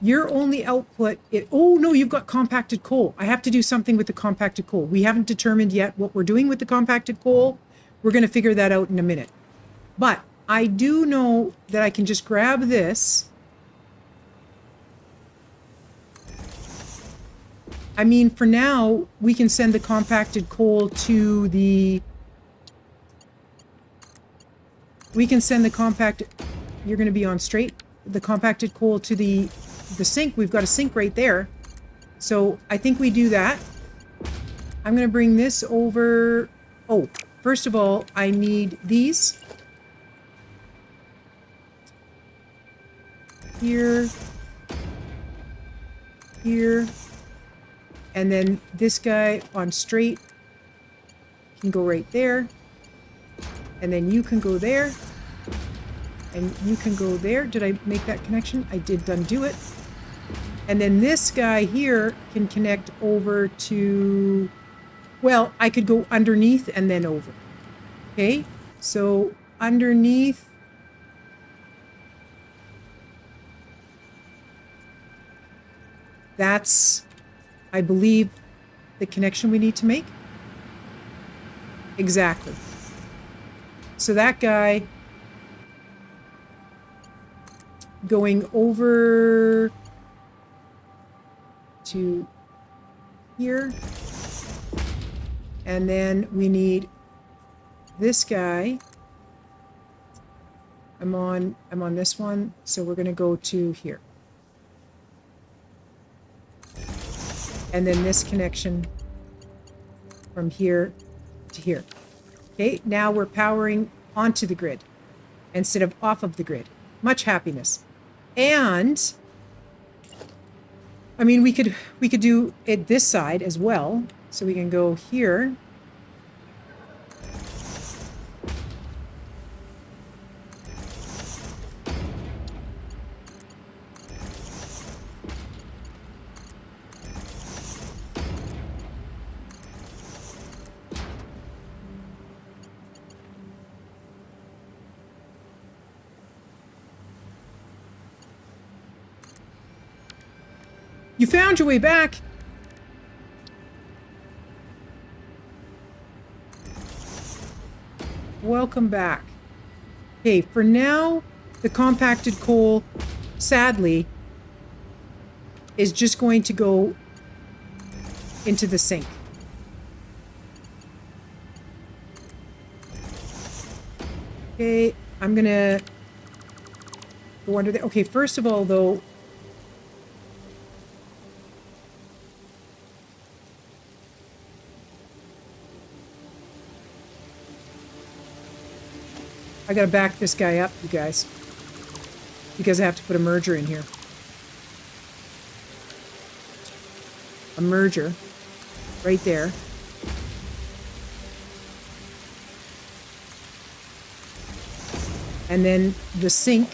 your only output, oh no, you've got compacted coal. I have to do something with the compacted coal. We haven't determined yet what we're doing with the compacted coal. We're going to figure that out in a minute. But I do know that I can just grab this. I mean, for now, we can send the compacted coal to the... We can send the compacted... You're going to be on straight. The compacted coal to the sink. We've got a sink right there. So I think we do that. I'm going to bring this over... Oh, first of all, I need these. Here. Here. And then this guy on straight can go right there. And then you can go there. And you can go there. Did I make that connection? I did undo it. And then this guy here can connect over to... Well, I could go underneath and then over. Okay? So underneath... That's, I believe, the connection we need to make. Exactly. So that guy going over to here. And then we need this guy. I'm on this one, so we're going to go to here. And then this connection from here to here. Okay, now we're powering onto the grid instead of off of the grid. Much happiness. And I mean, we could do it this side as well. So we can go here. You found your way back. Welcome back. Okay, for now, the compacted coal, sadly, is just going to go into the sink. Okay, I'm gonna go under there. Okay, first of all, though, I gotta back this guy up, you guys, because I have to put a merger in here. A merger right there. And then the sink.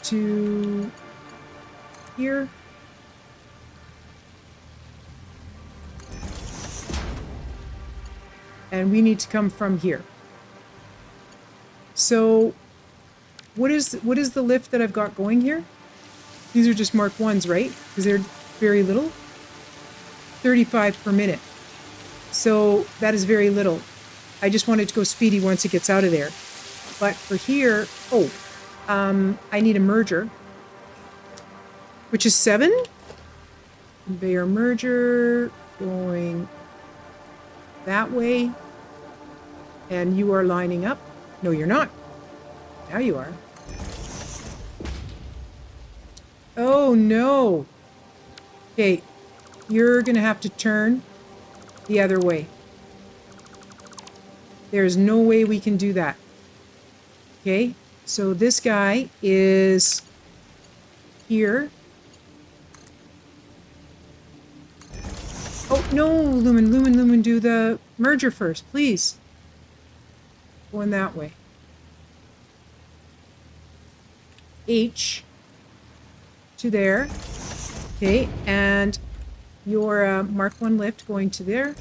To here. And we need to come from here. So what is the lift that I've got going here? These are just Mark 1s, right? Because they're very little. 35 per minute. So that is very little. I just wanted to go speedy once it gets out of there. But for here, I need a merger, which is 7. Conveyor merger going that way. And you are lining up. No, you're not. Now you are. Oh, no. Okay, you're going to have to turn the other way. There's no way we can do that. Okay, so this guy is here. Oh, no, Lumen, do the merger first, please. Going that way. H to there. Okay, and your Mark 1 lift going to there.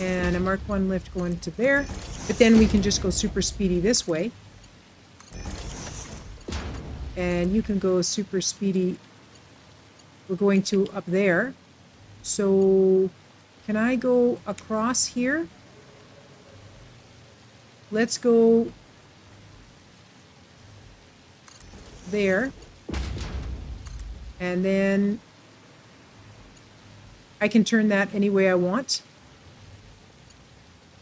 And a Mark 1 lift going to there. But then we can just go super speedy this way. And you can go super speedy. We're going to up there. So can I go across here? Let's go there. And then I can turn that any way I want.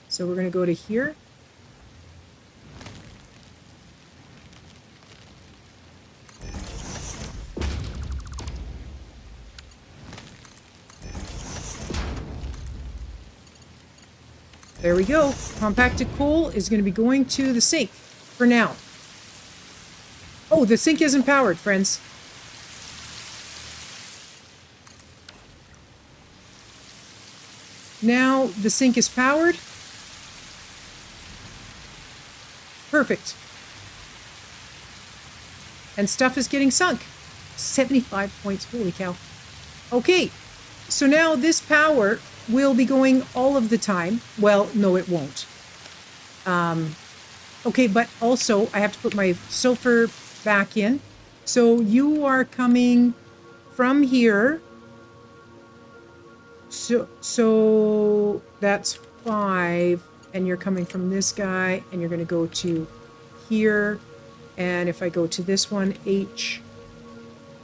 So we're going to go to here. There we go. Compacted coal is going to be going to the sink for now. Oh, the sink isn't powered, friends. Now the sink is powered. Perfect. And stuff is getting sunk. 75 points. Holy cow. Okay. So now this power will be going all of the time. Well, no, it won't. Okay, but also I have to put my sulfur back in. So you are coming from here. So that's 5. And you're coming from this guy. And you're going to go to here. And if I go to this one, H.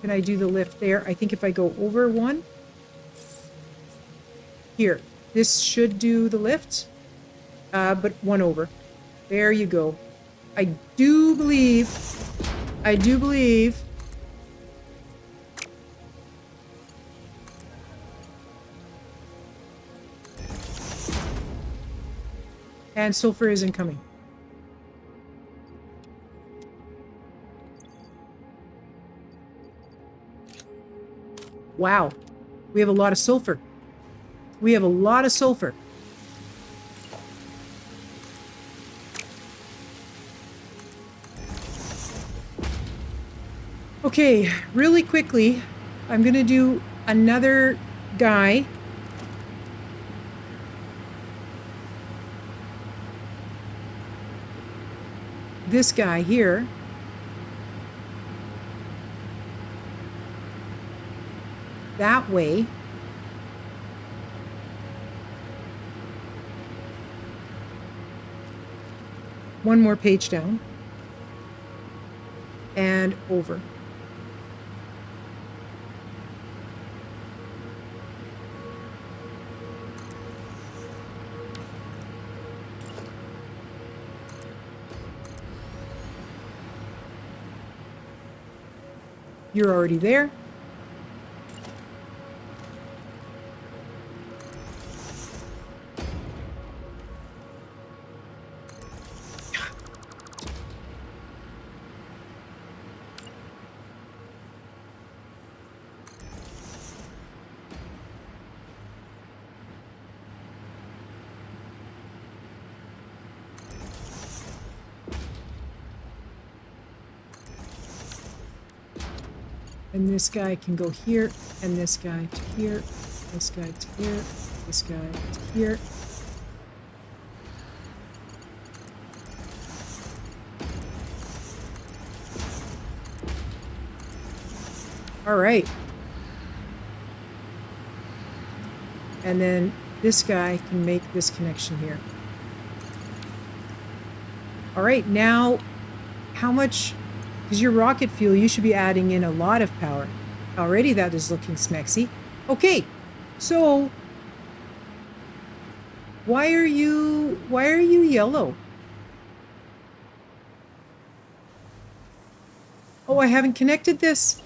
Can I do the lift there? I think if I go over 1. Here. This should do the lift. But 1 over. There you go. I do believe. And sulfur isn't coming. Wow. We have a lot of sulfur. We have a lot of sulfur. Okay, really quickly, I'm going to do another guy. This guy here. That way. One more page down. And over. You're already there. And this guy can go here, and this guy to here, this guy to here, this guy to here. All right. And then this guy can make this connection here. All right, now how much? Because your rocket fuel, you should be adding in a lot of power. Already that is looking smexy. Okay, so why are you yellow? Oh, I haven't connected this.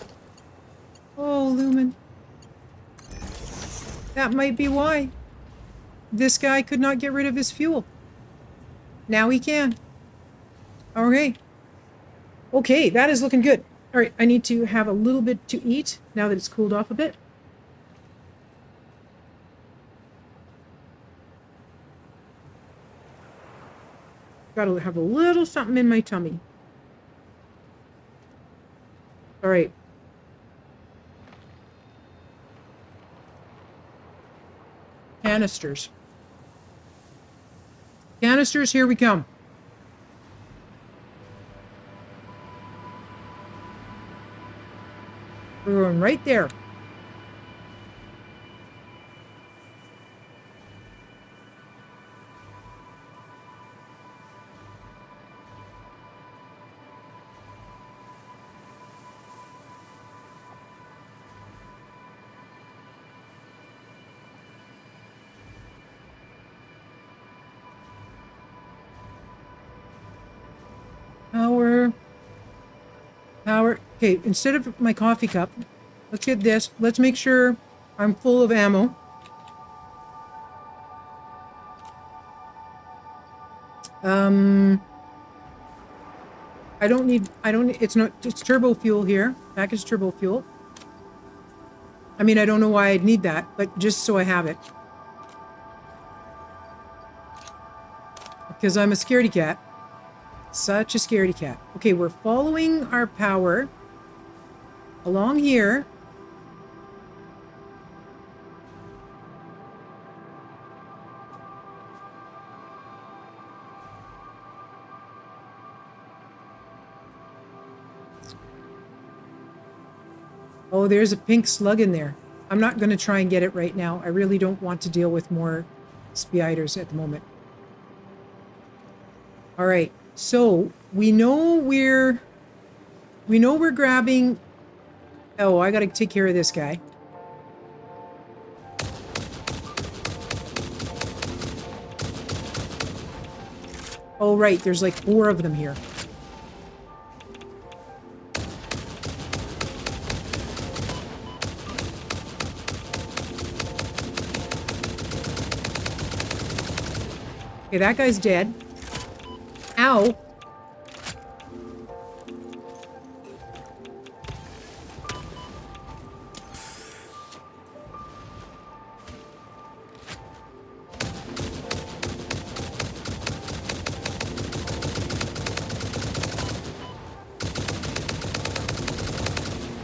Oh, Lumen. That might be why. This guy could not get rid of his fuel. Now he can. Okay. Okay, that is looking good. All right, I need to have a little bit to eat now that it's cooled off a bit. Gotta have a little something in my tummy. All right. Canisters. Canisters, here we come. We're going right there. Power. Okay, instead of my coffee cup, let's get this. Let's make sure I'm full of ammo. It's turbo fuel here. Package turbo fuel. I mean, I don't know why I'd need that, but just so I have it. because I'm a scaredy cat. Such a scaredy cat. Okay, we're following our power along here. Oh, there's a pink slug in there. I'm not going to try and get it right now. I really don't want to deal with more spiders at the moment. All right. So we know we're grabbing. Oh, I got to take care of this guy. Oh, right. There's like 4 of them here. Okay, that guy's dead. Ow.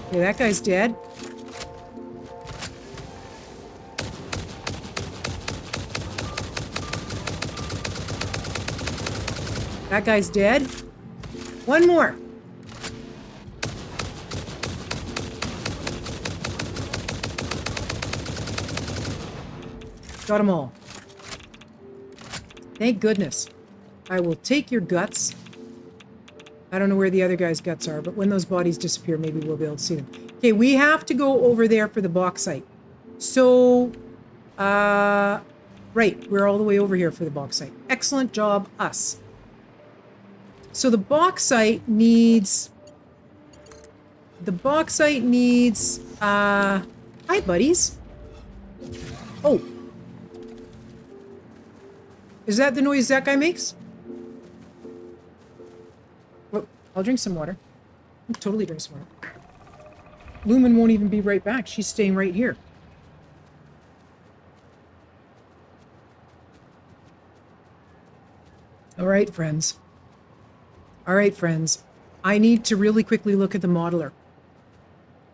Okay, that guy's dead. That guy's dead. One more. Got them all. Thank goodness. I will take your guts. I don't know where the other guy's guts are, but when those bodies disappear, maybe we'll be able to see them. Okay, we have to go over there for the bauxite. So, right, we're all the way over here for the bauxite. Excellent job, us. So the bauxite needs... hi, buddies. Oh. Is that the noise that guy makes? Well, I'll drink some water. I'll totally drink some water. Lumen won't even be right back. She's staying right here. All right, friends. All right, friends. I need to really quickly look at the modeler.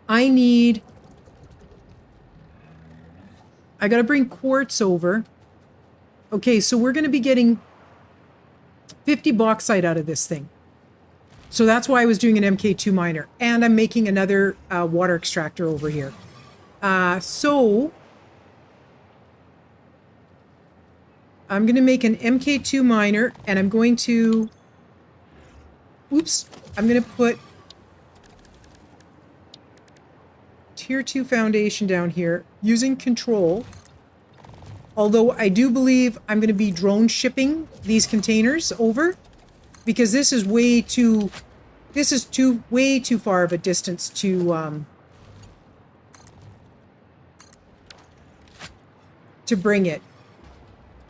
I gotta bring quartz over. Okay, so we're gonna be getting 50 bauxite out of this thing. So that's why I was doing an MK2 miner. And I'm making another water extractor over here. So I'm gonna make an MK2 miner, and I'm going to... Oops, I'm going to put tier 2 foundation down here using control. Although I do believe I'm going to be drone shipping these containers over because this is way too far of a distance to bring it.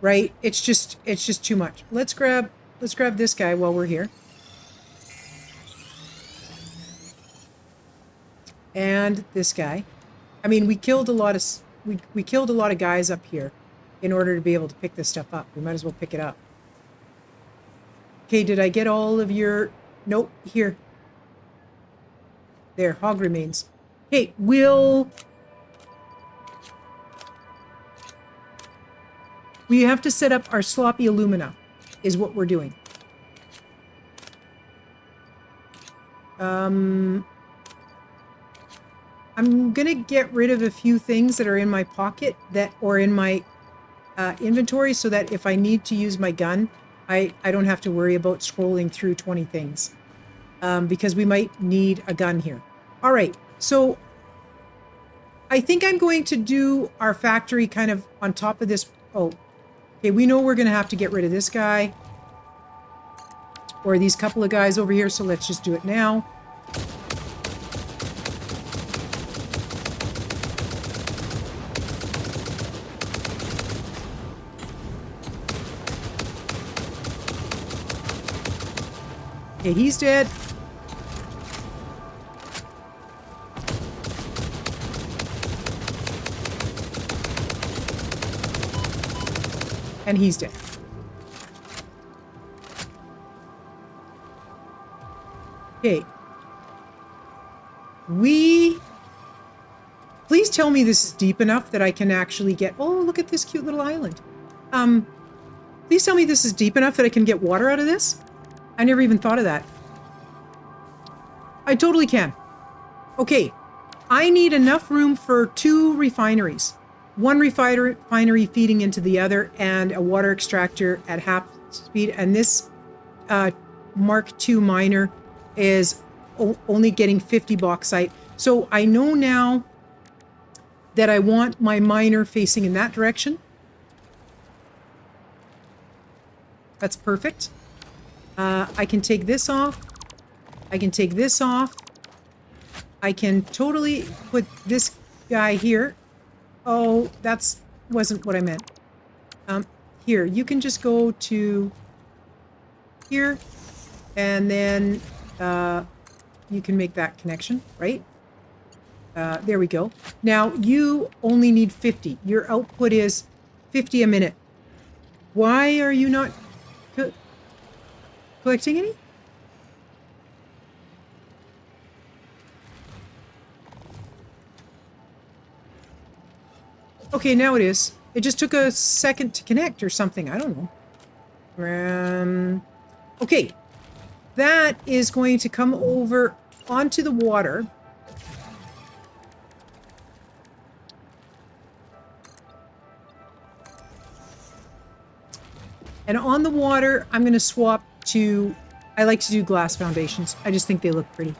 Right? It's just too much. Let's grab this guy while we're here. And this guy. I mean, we killed a lot of guys up here in order to be able to pick this stuff up. We might as well pick it up. Okay, did I get all of your... Nope, here. There, hog remains. Okay, we have to set up our sloppy alumina, is what we're doing. I'm gonna get rid of a few things that are in my pocket or in my inventory so that if I need to use my gun, I don't have to worry about scrolling through 20 things. Because we might need a gun here. All right, so I think I'm going to do our factory kind of on top of this. Oh, okay, we know we're gonna have to get rid of this guy or these couple of guys over here, so let's just do it now. Okay, he's dead. And he's dead. Okay. Please tell me this is deep enough that I can actually get... Oh, look at this cute little island. Please tell me this is deep enough that I can get water out of this. I never even thought of that. I totally can. Okay. I need enough room for 2 refineries. One refinery feeding into the other and a water extractor at half speed. And this Mark II miner is only getting 50 bauxite. So I know now that I want my miner facing in that direction. That's perfect. I can take this off. I can take this off. I can totally put this guy here. Oh, that's wasn't what I meant. Here, you can just go to here, and then you can make that connection, right? There we go. Now, you only need 50. Your output is 50 a minute. Why are you not collecting any? Okay, now it is. It just took a second to connect or something. I don't know. Okay. That is going to come over onto the water. And on the water, I'm going to swap to... I like to do glass foundations. I just think they look pretty.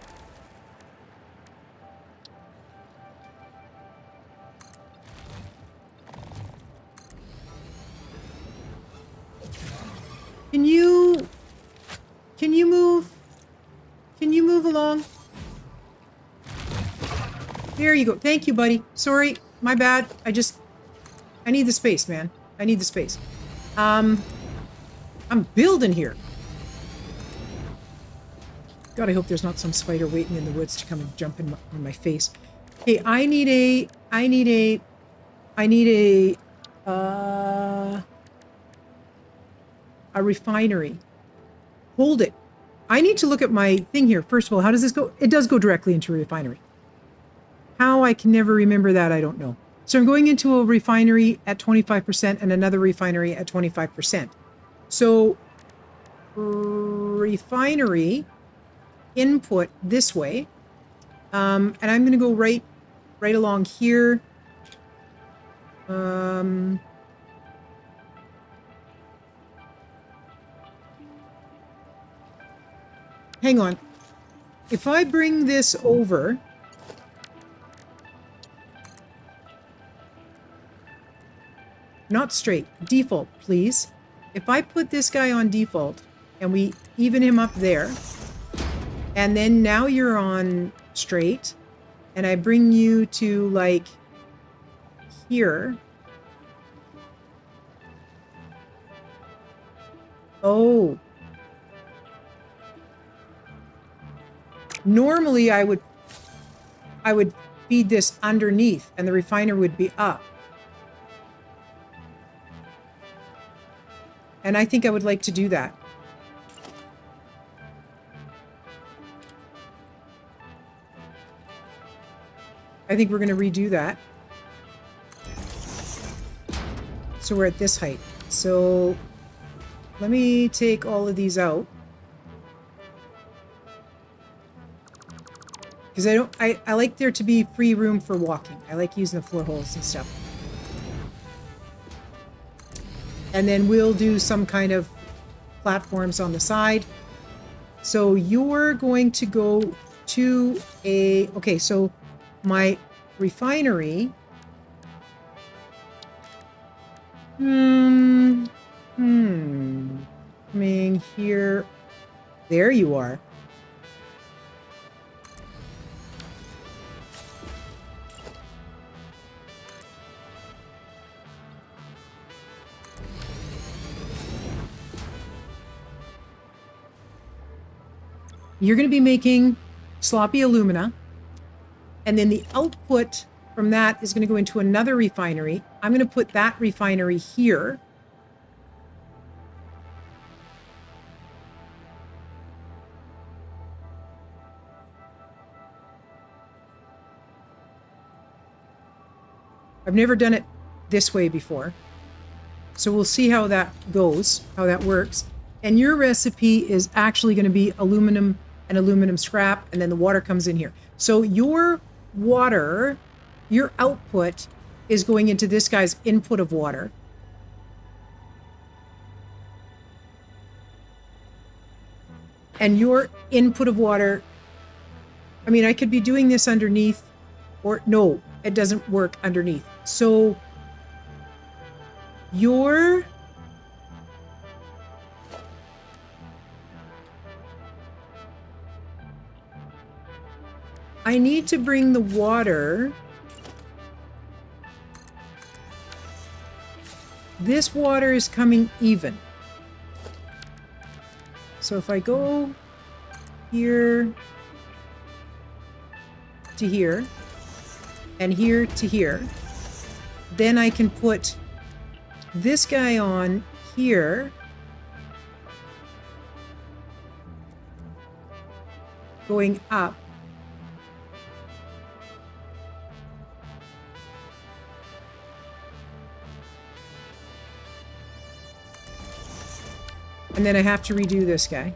Can you move along? There you go. Thank you, buddy. Sorry, my bad. I need the space, man. I need the space. I'm building here. God, I hope there's not some spider waiting in the woods to come and jump in on my face. Okay, I need a refinery. Hold it. I need to look at my thing here. First of all, how does this go? It does go directly into a refinery. How I can never remember that, I don't know. So I'm going into a refinery at 25% and another refinery at 25%. So refinery input this way. And I'm going to go right along here. Hang on. If I bring this over... Not straight. Default, please. If I put this guy on default and we even him up there, and then now you're on straight, and I bring you to like here. Oh. Normally I would feed this underneath and the refiner would be up. And I think I would like to do that. I think we're going to redo that. So we're at this height. So let me take all of these out. Because I like there to be free room for walking. I like using the floor holes and stuff. And then we'll do some kind of platforms on the side. So you're going to go to a... Okay, so my refinery... Coming here... There you are. You're going to be making sloppy alumina, and then the output from that is going to go into another refinery. I'm going to put that refinery here. I've never done it this way before. So we'll see how that goes, how that works. And your recipe is actually going to be aluminum and aluminum scrap, and then the water comes in here. So your water, your output is going into this guy's input of water. And your input of water, I mean, I could be doing this underneath, or no, it doesn't work underneath. So your I need to bring the water. This water is coming even. So if I go here to here and here to here, then I can put this guy on here, going up. And then I have to redo this guy.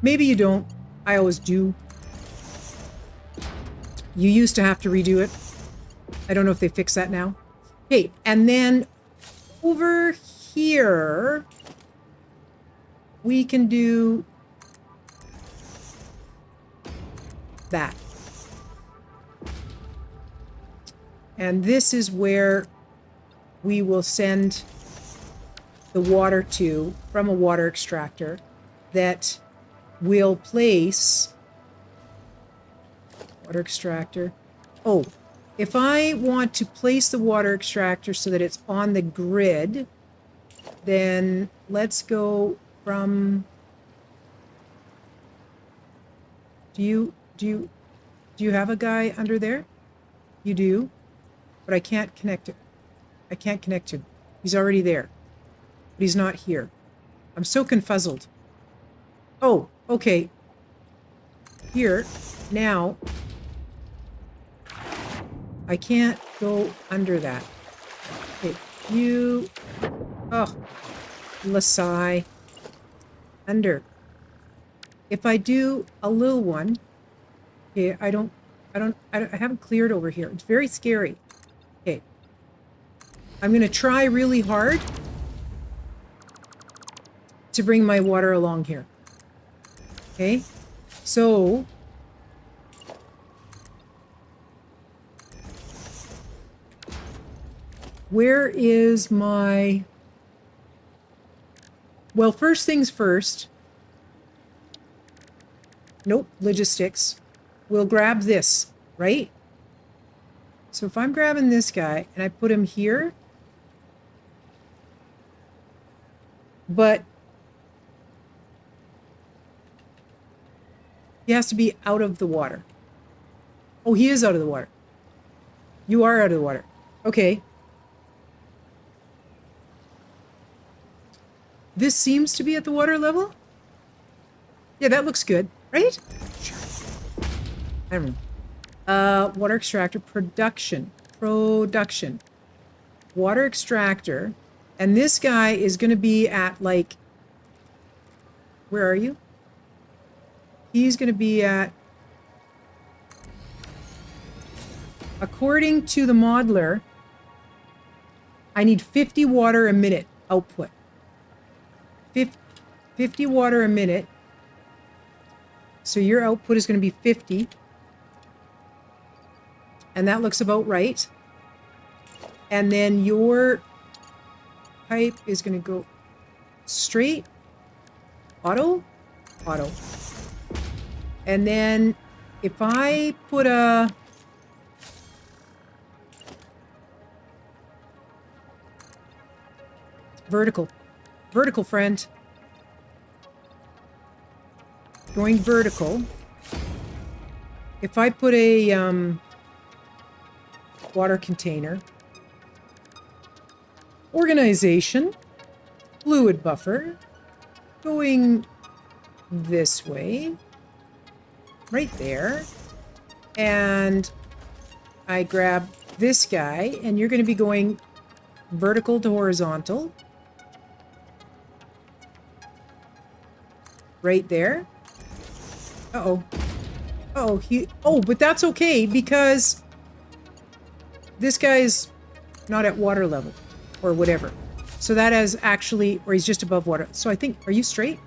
Maybe you don't. I always do. You used to have to redo it. I don't know if they fixed that now. Okay, and then over here, we can do that. And this is where we will send the water to from a water extractor that will place water extractor. Oh, if I want to place the water extractor so that it's on the grid, then let's go from, do you have a guy under there? You do, but I can't connect it. I can't connect him. He's already there. But he's not here. I'm so confuzzled. Oh, okay. Here, now, I can't go under that. Okay, you, oh, Lasai, under. If I do a little one, okay, I haven't cleared over here. It's very scary. Okay. I'm going to try really hard to bring my water along here. Okay, so where is my, well, first things first. Nope, logistics. We'll grab this, right? So if I'm grabbing this guy and I put him here, but he has to be out of the water. Oh, he is out of the water. You are out of the water. Okay. This seems to be at the water level. Yeah, that looks good, right? Sure. I don't know. Water extractor production. Water extractor. And this guy is going to be at like, where are you? He's going to be at, according to the modeler, I need 50 water a minute output. 50 water a minute. So your output is going to be 50. And that looks about right. And then your pipe is going to go straight, auto. And then if I put a vertical friend, going vertical. If I put a water container, organization, fluid buffer, going this way, right there, and I grab this guy, and you're going to be going vertical to horizontal. Right there. Uh-oh. Uh-oh, but that's okay because this guy's not at water level or whatever. So that is actually, or he's just above water. So I think, are you straight?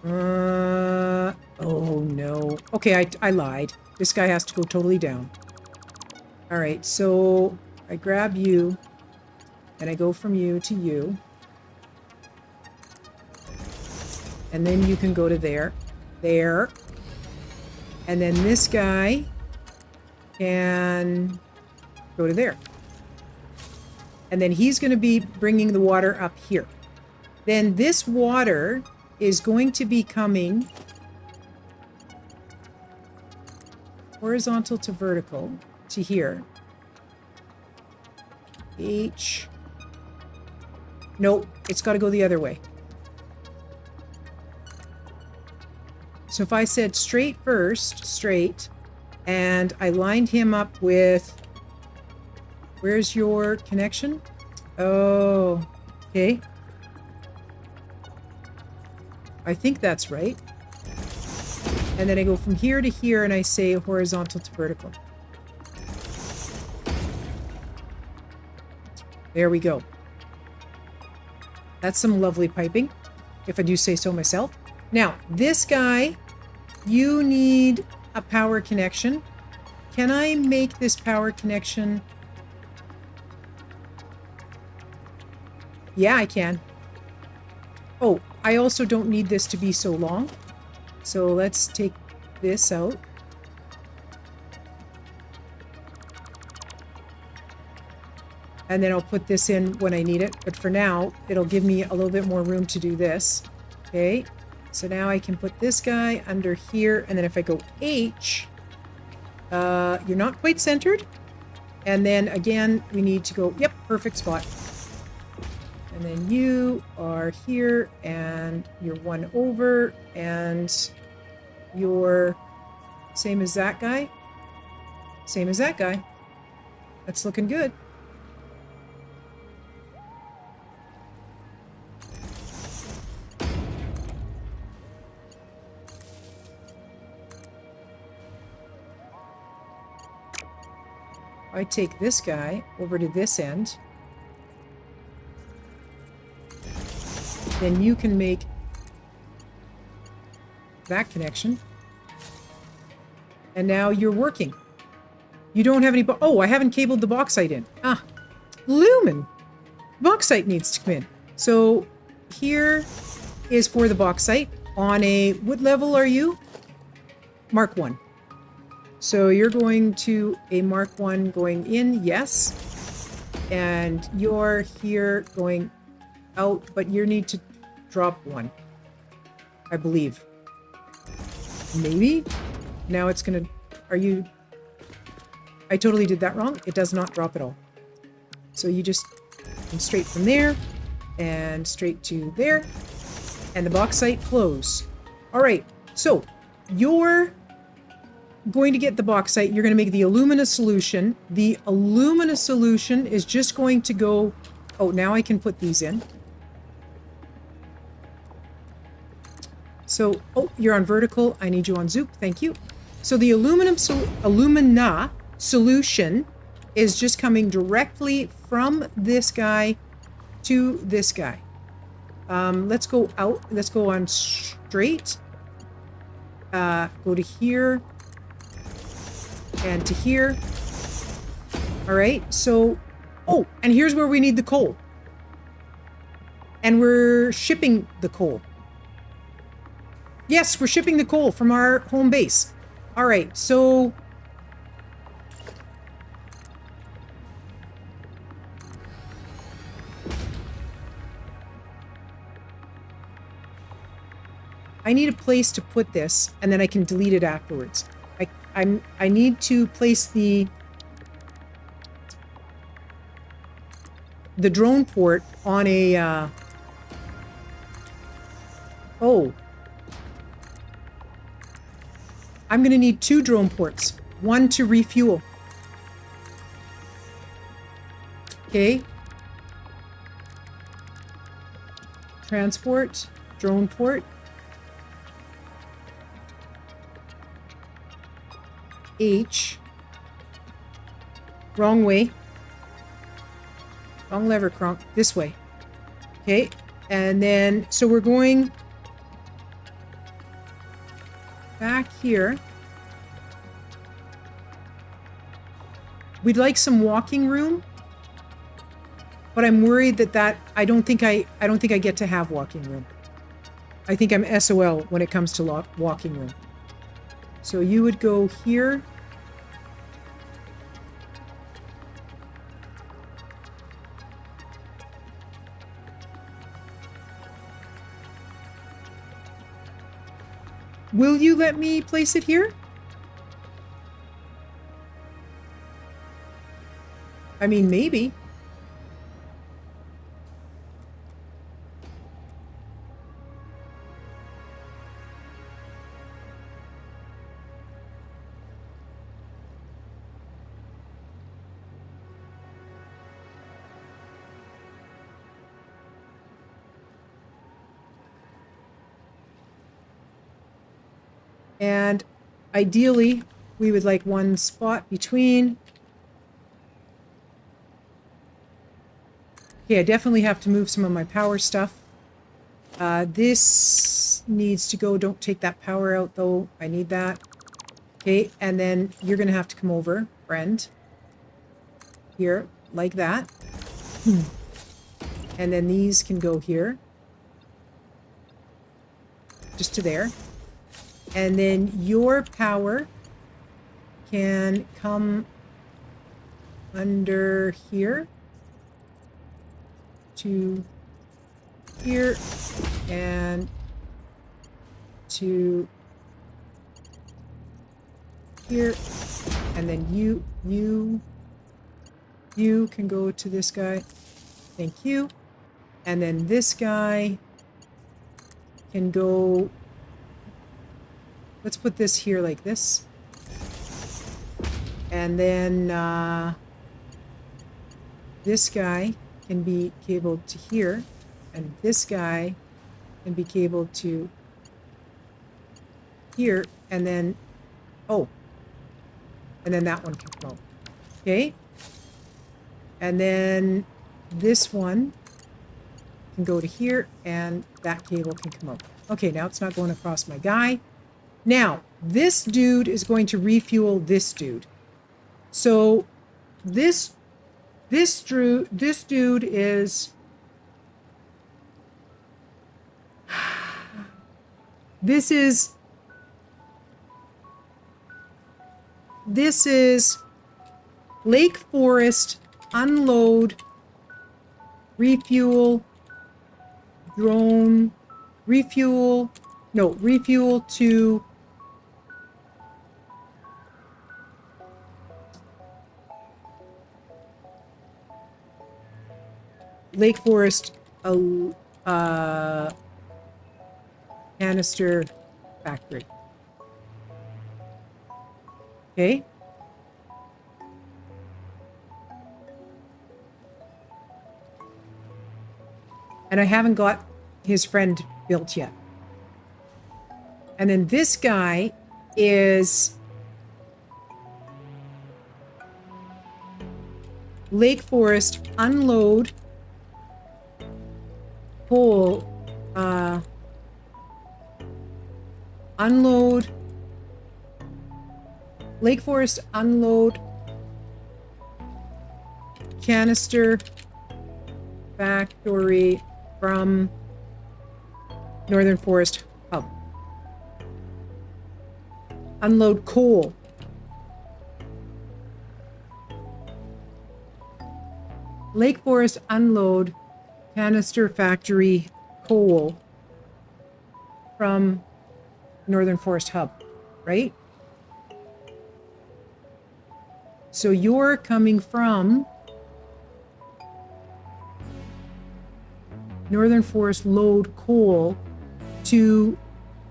Oh no. Okay, I lied. This guy has to go totally down. All right, so I grab you and I go from you to you. And then you can go to there. There. And then this guy can go to there. And then he's going to be bringing the water up here. Then this water is going to be coming horizontal to vertical to here. H. Nope, it's got to go the other way. So if I said straight first, straight, and I lined him up with, where's your connection? Oh, okay. I think that's right. And then I go from here to here and I say horizontal to vertical. There we go. That's some lovely piping, if I do say so myself. Now, this guy, you need a power connection. Can I make this power connection? Yeah, I can. Oh, I also don't need this to be so long. So let's take this out. And then I'll put this in when I need it. But for now, it'll give me a little bit more room to do this. Okay. So now I can put this guy under here. And then if I go H, you're not quite centered. And then again, we need to go, yep, perfect spot. And then you are here and you're one over and you're same as that guy. Same as that guy. That's looking good. I take this guy over to this end. Then you can make that connection. And now you're working. You don't have any... Oh, I haven't cabled the bauxite in. Ah, Lumen. Bauxite needs to come in. So here is for the bauxite. On a... What level are you? Mark 1. So you're going to a Mark 1 going in, yes. And you're here going out, but you need to drop 1. I believe. Maybe? Now it's gonna... Are you... I totally did that wrong. It does not drop at all. So you just come straight from there and straight to there. And the bauxite flows. All right. So you're going to get the bauxite. You're going to make the alumina solution. The alumina solution is just going to go... Oh, now I can put these in. So, oh, you're on vertical. I need you on zoop. Thank you. So the alumina solution is just coming directly from this guy to this guy. Let's go out. Let's go on straight. Go to here. And to here. All right. So, oh, and here's where we need the coal. And we're shipping the coal. Yes, we're shipping the coal from our home base. All right. So, I need a place to put this, and then I can delete it afterwards. I need to place the drone port on a oh. I'm going to need 2 drone ports. 1 to refuel. Okay. Transport, drone port. H. Wrong way. Wrong lever, Kronk. This way. Okay. And then, so we're going back here. We'd like some walking room, but I'm worried that I don't think I get to have walking room. I think I'm SOL when it comes to walking room. So you would go here. Will you let me place it here? I mean, maybe. And ideally, we would like one spot between. Okay, I definitely have to move some of my power stuff. This needs to go. Don't take that power out, though. I need that. Okay, and then you're going to have to come over, friend. Here, like that. And then these can go here. Just to there. And then your power can come under here to here and to here, and then you can go to this guy. Thank you. And then this guy can go. Let's put this here like this. And then this guy can be cabled to here. And this guy can be cabled to here. And then, oh. And then that one can come out. Okay. And then this one can go to here. And that cable can come out. Okay, now it's not going across my guy. Now, this dude is going to refuel this dude. So this dude is this is Lake Forest unload refuel drone refuel to Lake Forest canister factory. Okay. And I haven't got his friend built yet. And then this guy is Lake Forest unload coal, unload Lake Forest unload canister factory from Northern Forest Hub. Unload coal. Lake Forest unload canister factory coal from Northern Forest Hub, right? So you're coming from Northern Forest load coal to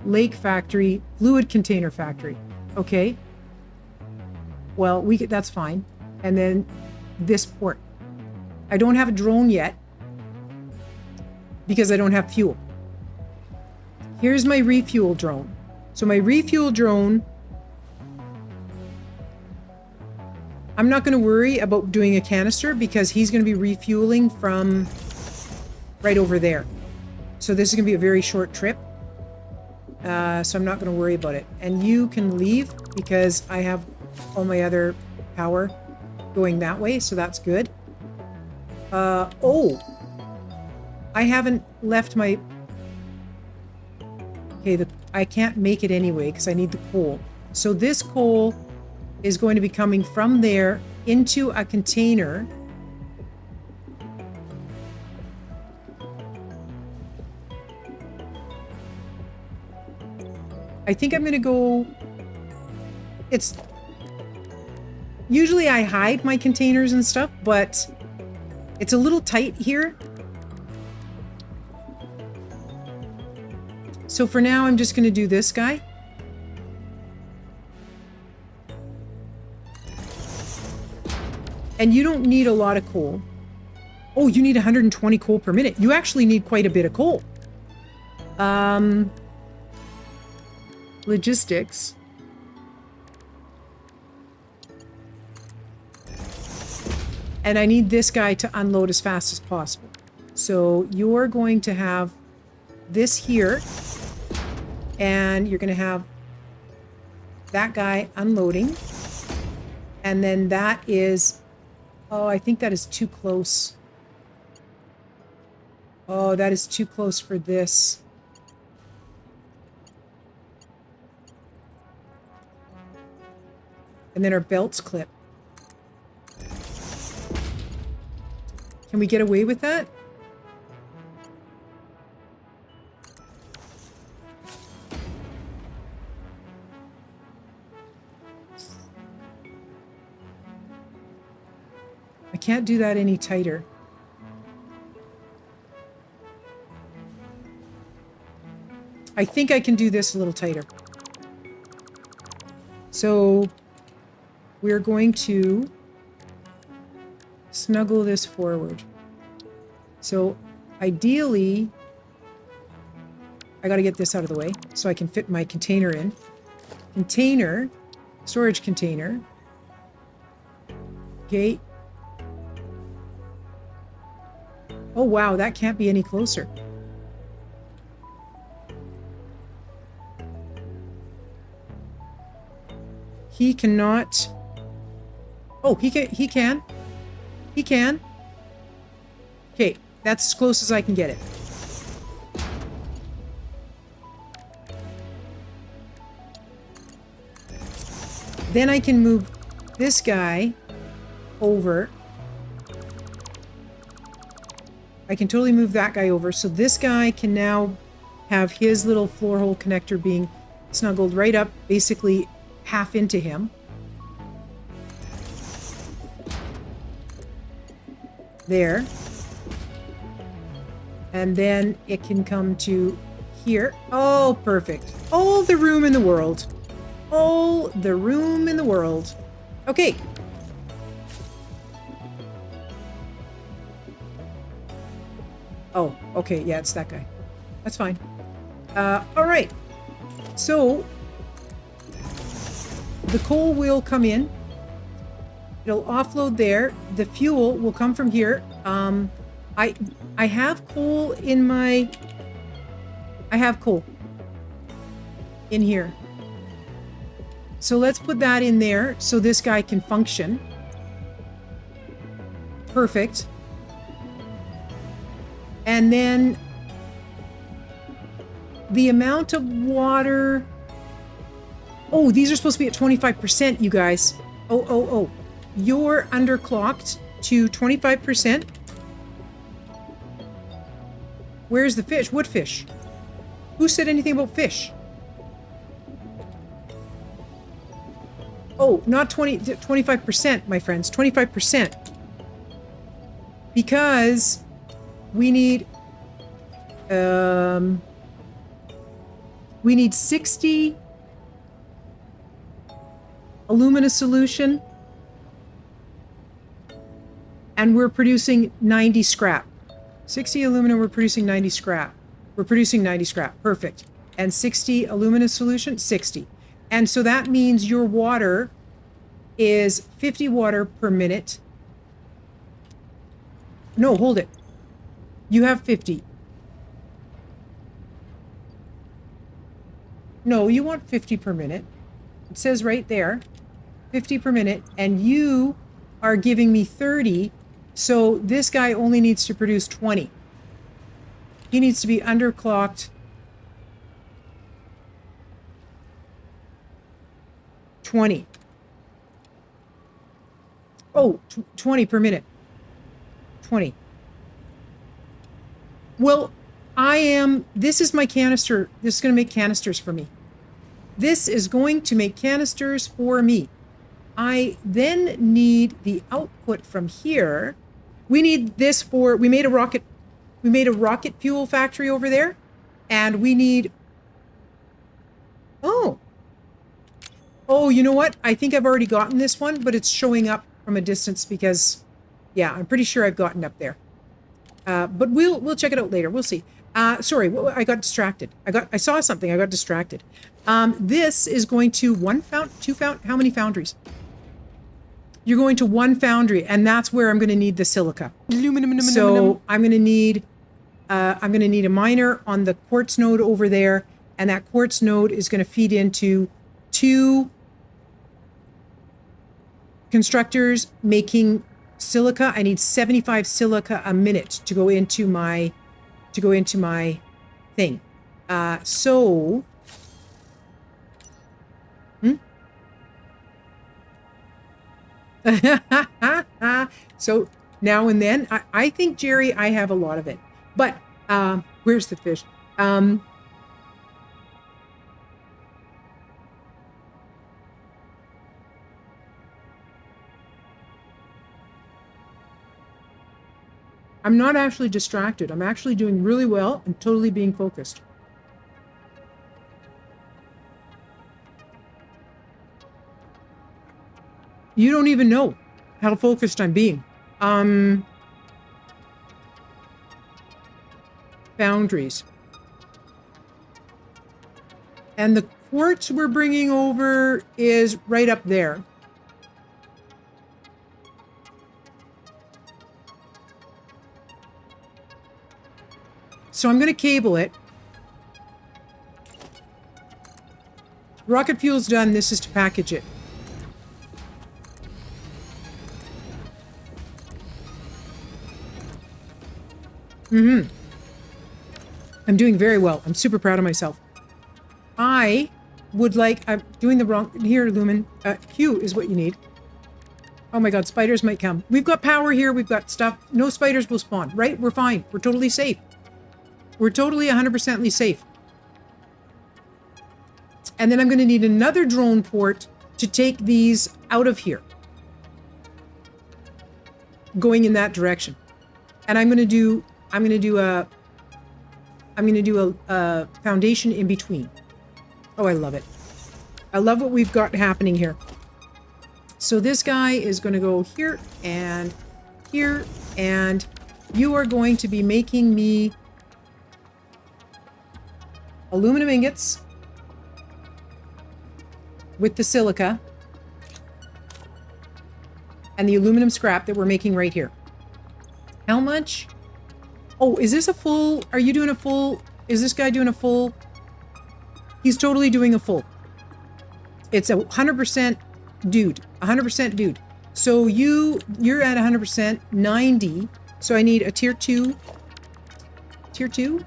Lake Factory, fluid container factory. Okay. Well, that's fine. And then this port. I don't have a drone yet because I don't have fuel. Here's my refuel drone. So my refuel drone, I'm not going to worry about doing a canister because he's going to be refueling from right over there. So this is going to be a very short trip. So I'm not going to worry about it. And you can leave because I have all my other power going that way. So that's good. Oh, I haven't left my... Okay, I can't make it anyway because I need the coal. So this coal is going to be coming from there into a container. I think I'm going to go... It's... Usually I hide my containers and stuff, but it's a little tight here. So for now, I'm just going to do this guy. And you don't need a lot of coal. Oh, you need 120 coal per minute. You actually need quite a bit of coal. Logistics. And I need this guy to unload as fast as possible. So you're going to have this here. And you're going to have that guy unloading. And then that is... Oh, I think that is too close. Oh, that is too close for this. And then our belts clip. Can we get away with that? I can't do that any tighter. I think I can do this a little tighter. So we're going to snuggle this forward. So ideally, I got to get this out of the way so I can fit my container in. Container, storage container. Okay. Oh, wow, that can't be any closer. He cannot... Oh, he can. He can. He can. Okay, that's as close as I can get it. Then I can move this guy over. I can totally move that guy over. So this guy can now have his little floor hole connector being snuggled right up, basically half into him. There. And then it can come to here. Oh, perfect. All the room in the world. All the room in the world. Okay. Oh, okay. Yeah, it's that guy. That's fine. All right. So the coal will come in. It'll offload there. The fuel will come from here. I have coal in my... I have coal in here. So let's put that in there so this guy can function. Perfect. And then the amount of water... Oh, these are supposed to be at 25%, you guys. Oh. You're underclocked to 25%. Where's the fish? What fish? Who said anything about fish? Oh, not 25%, my friends. 25%. Because we need 60 alumina solution and we're producing 90 scrap. 60 aluminum, we're producing 90 scrap. We're producing 90 scrap, perfect. And 60 alumina solution, 60. And so that means your water is 50 water per minute. No, hold it. You have 50. No, you want 50 per minute. It says right there, 50 per minute, and you are giving me 30. So this guy only needs to produce 20. He needs to be underclocked 20. Oh, 20 per minute. 20. Well, this is my canister. This is going to make canisters for me. This is going to make canisters for me. I then need the output from here. We need this for, we made a rocket fuel factory over there, and we need, oh, you know what? I think I've already gotten this one, but it's showing up from a distance because, yeah, I'm pretty sure I've gotten up there. But we'll check it out later. We'll see. Sorry, I got distracted. I saw something. I got distracted. This is going to how many foundries? You're going to one foundry, and that's where I'm going to need the silica. So I'm going to need a miner on the quartz node over there, and that quartz node is going to feed into 2 constructors making silica. I need 75 silica a minute to go into my thing. So now and then, I think, Jerry, I have a lot of it. But where's the fish? I'm not actually distracted. I'm actually doing really well and totally being focused. You don't even know how focused I'm being. Boundaries. And the quartz we're bringing over is right up there. So I'm going to cable it. Rocket fuel's done. This is to package it. I'm doing very well. I'm super proud of myself. I would like... I'm doing the wrong... Here, Lumen. Q is what you need. Oh my god, spiders might come. We've got power here. We've got stuff. No spiders will spawn, right? We're fine. We're totally safe. We're totally 100% safe. And then I'm going to need another drone port to take these out of here. Going in that direction. And I'm going to do a foundation in between. Oh, I love it. I love what we've got happening here. So this guy is going to go here, and you are going to be making me aluminum ingots with the silica and the aluminum scrap that we're making right here. How much? Oh, is this a full? Are you doing a full? Is this guy doing a full? He's totally doing a full. It's a 100% dude. 100% dude. So you're at 100%, 90. So I need a tier 2. Tier 2?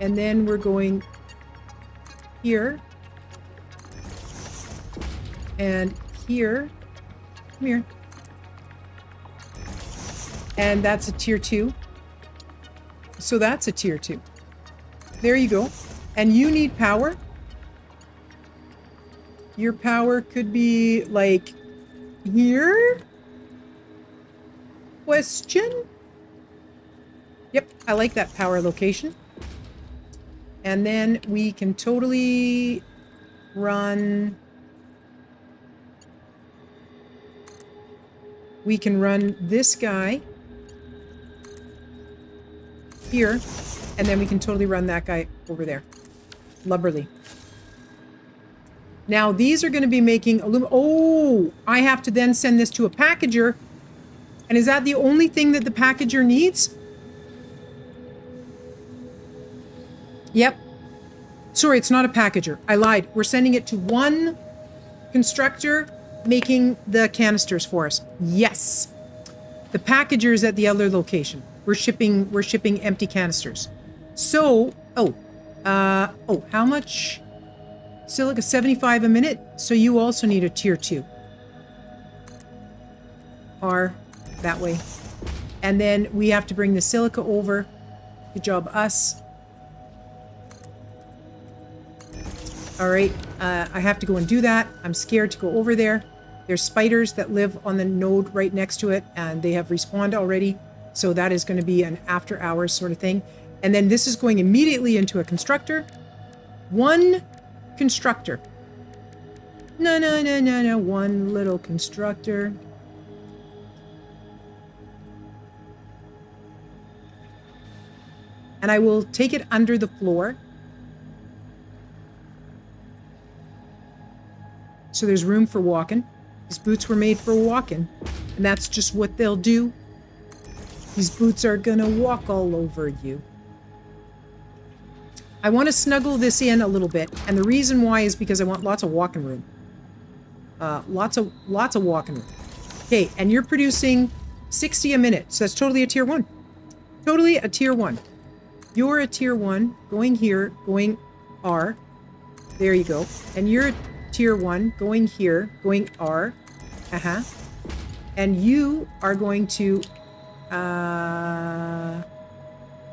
And then we're going here. And here. Come here. And that's a tier 2. So that's a tier 2. There you go. And you need power. Your power could be like here? Question? Yep, I like that power location. And then we can totally run... We can run this guy here, and then we can totally run that guy over there. Lubberly. Now, these are going to be making aluminum. Oh, I have to then send this to a packager. And is that the only thing that the packager needs? Yep. Sorry, it's not a packager. I lied. We're sending it to one constructor making the canisters for us. Yes. The packager is at the other location. We're shipping empty canisters. So, how much? Silica 75 a minute. So you also need a tier 2. R that way. And then we have to bring the silica over. Good job, us. All right, I have to go and do that. I'm scared to go over there. There's spiders that live on the node right next to it, and they have respawned already. So that is going to be an after hours sort of thing. And then this is going immediately into a constructor. One constructor. No. One little constructor. And I will take it under the floor. So there's room for walking. These boots were made for walking. And that's just what they'll do. These boots are gonna walk all over you. I want to snuggle this in a little bit. And the reason why is because I want lots of walking room. Lots of walking room. Okay, and you're producing 60 a minute. So that's totally a tier 1. Totally a tier 1. You're a tier 1. Going here. Going R. There you go. And you're a tier 1. Going here. Going R. And you are going to...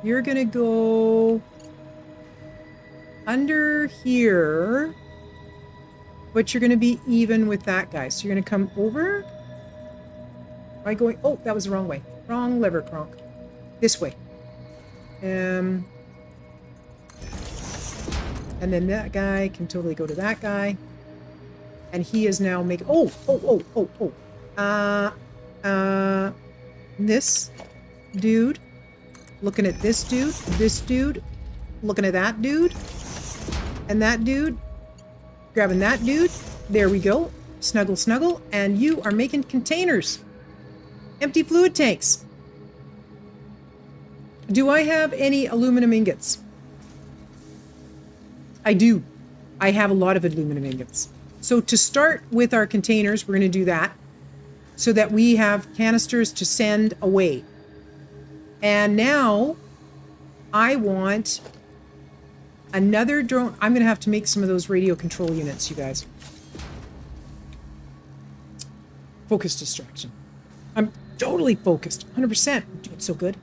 you're going to go... under here, but you're going to be even with that guy. So you're going to come over. Am I going? Oh, that was the wrong way. Wrong lever, Kronk. This way. And then that guy can totally go to that guy. And he is now making... this dude. Looking at this dude. Looking at that dude. And that dude. Grabbing that dude. There we go. Snuggle, snuggle. And you are making containers. Empty fluid tanks. Do I have any aluminum ingots? I do. I have a lot of aluminum ingots. So to start with our containers, we're going to do that. So that we have canisters to send away. And now I want... another drone. I'm going to have to make some of those radio control units, you guys. Focus distraction. I'm totally focused. 100%. I'm doing so good.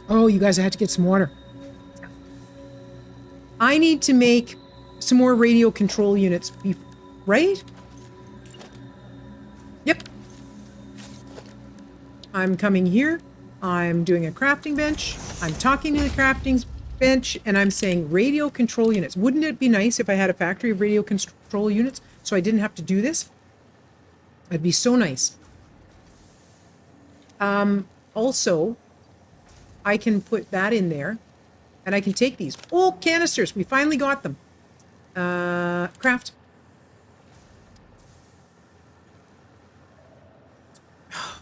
Oh, you guys, I had to get some water. I need to make some more radio control units, right? Yep. I'm coming here. I'm doing a crafting bench. I'm talking to the crafting bench, and I'm saying radio control units. Wouldn't it be nice if I had a factory of radio control units so I didn't have to do this? That'd be so nice. Also, I can put that in there, and I can take these. Oh, canisters. We finally got them. Craft.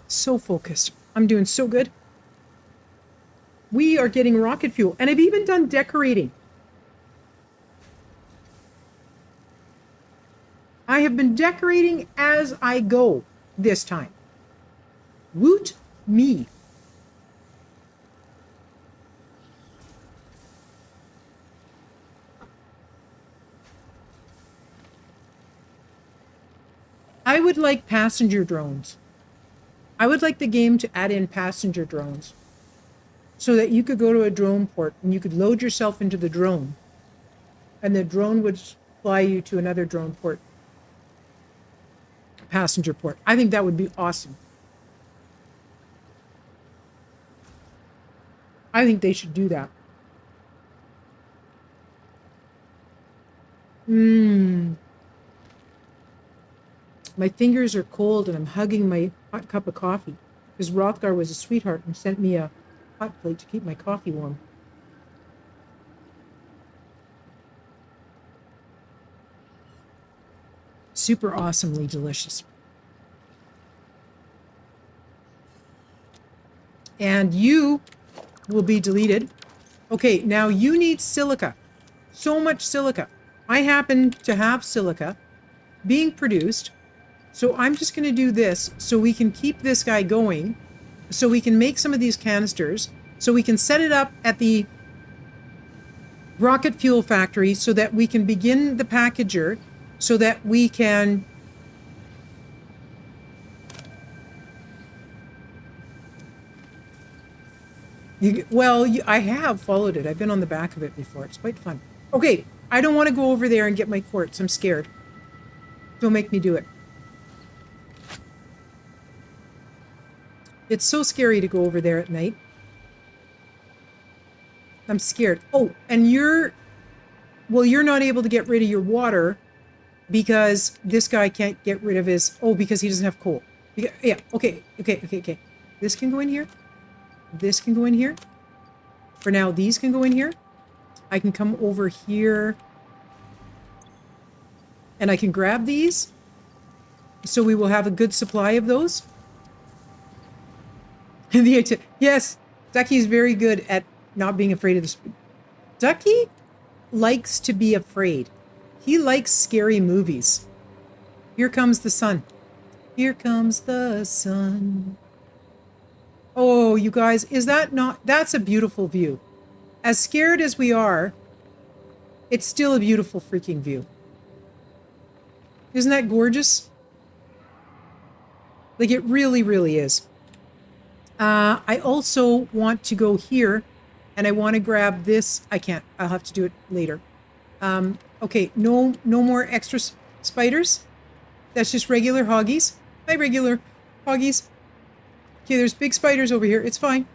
So focused. I'm doing so good. We are getting rocket fuel. And I've even done decorating. I have been decorating as I go this time. Woot me. I would like passenger drones. I would like the game to add in passenger drones so that you could go to a drone port and you could load yourself into the drone and the drone would fly you to another drone port, passenger port. I think that would be awesome. I think they should do that. Mmm. My fingers are cold and I'm hugging my hot cup of coffee because Rothgar was a sweetheart and sent me a hot plate to keep my coffee warm. Super awesomely delicious. And you will be deleted. Okay, now you need silica. So much silica. I happen to have silica being produced. So I'm just going to do this so we can keep this guy going. So we can make some of these canisters. So we can set it up at the rocket fuel factory so that we can begin the packager so that we can I have followed it. I've been on the back of it before. It's quite fun. Okay, I don't want to go over there and get my quartz. I'm scared. Don't make me do it. It's so scary to go over there at night. I'm scared. Oh, and you're not able to get rid of your water because this guy can't get rid of his, because he doesn't have coal. Yeah, okay. This can go in here. This can go in here. For now, these can go in here. I can come over here. And I can grab these. So we will have a good supply of those. Yes, Ducky's very good at not being afraid of this. Ducky likes to be afraid. He likes scary movies. Here comes the sun. Here comes the sun. Oh, you guys, is that not... That's a beautiful view. As scared as we are, it's still a beautiful freaking view. Isn't that gorgeous? Like, it really, really is. I also want to go here, and I want to grab this. I can't. I'll have to do it later. Okay, no more extra spiders. That's just regular hoggies. Hi, regular hoggies. Okay, there's big spiders over here. It's fine.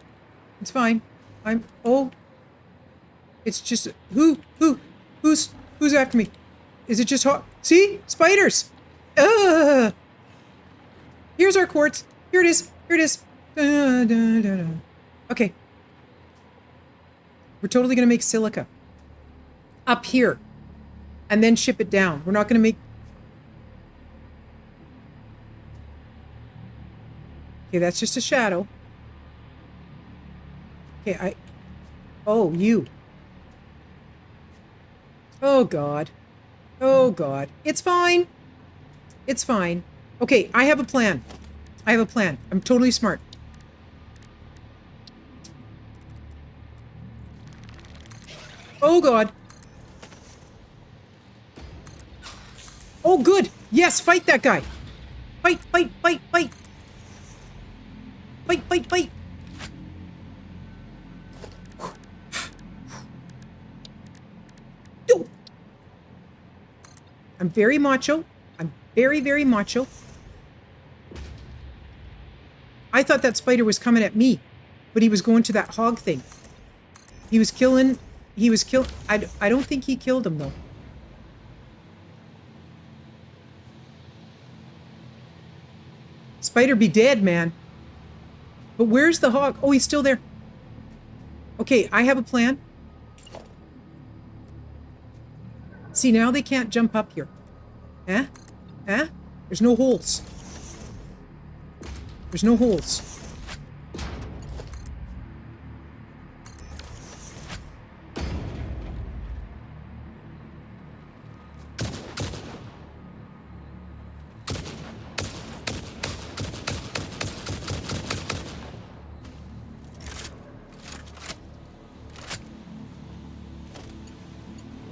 It's fine. It's just, who's after me? Is it just see? Spiders! Ugh! Here's our quartz. Here it is. Here it is. Okay. We're totally going to make silica. Up here. And then ship it down. We're not going to make... Okay, that's just a shadow. Okay, oh, you. Oh, God. Oh, God. It's fine. It's fine. Okay, I have a plan. I have a plan. I'm totally smart. Oh, God. Oh, good. Yes, fight that guy. Fight, fight, fight, fight. Fight, fight, fight. I'm very macho. I'm very, very macho. I thought that spider was coming at me, but he was going to that hog thing. He was killing... I don't think he killed him, though. Spider be dead, man. But where's the hog? Oh, he's still there. Okay, I have a plan. See, now they can't jump up here. Huh? Huh? There's no holes. There's no holes.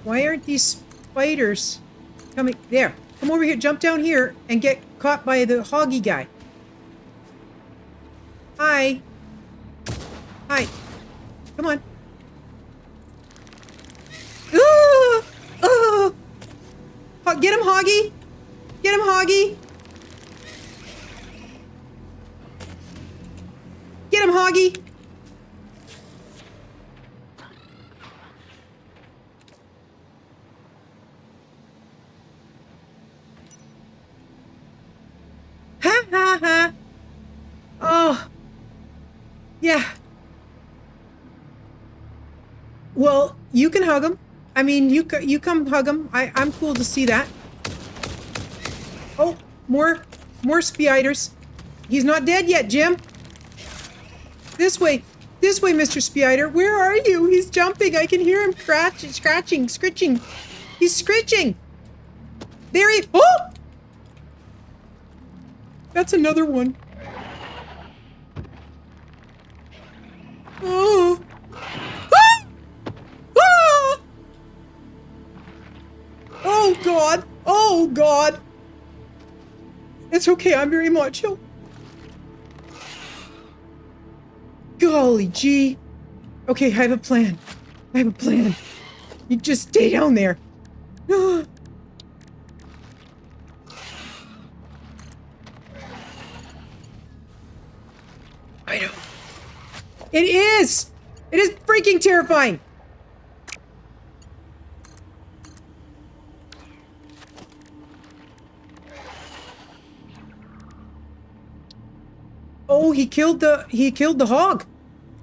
Why aren't these spiders coming? There. Come over here. Jump down here and get caught by the hoggy guy. Hi. Hi. Come on. Ooh! Oh! Get him, hoggy. Get him, hoggy. Get him, hoggy. Yeah. Well, you can hug him. I mean, you come hug him. I'm cool to see that. Oh, more spiders. He's not dead yet, Jim. This way, Mr. Spider. Where are you? He's jumping. I can hear him scratching, scritching. He's scritching. There he. Oh, that's another one. Oh. Ah! Ah! Oh God. Oh God. It's okay. I'm very macho. Golly gee. Okay, I have a plan. You just stay down there. I know. It is! It is freaking terrifying! Oh, he killed the hog.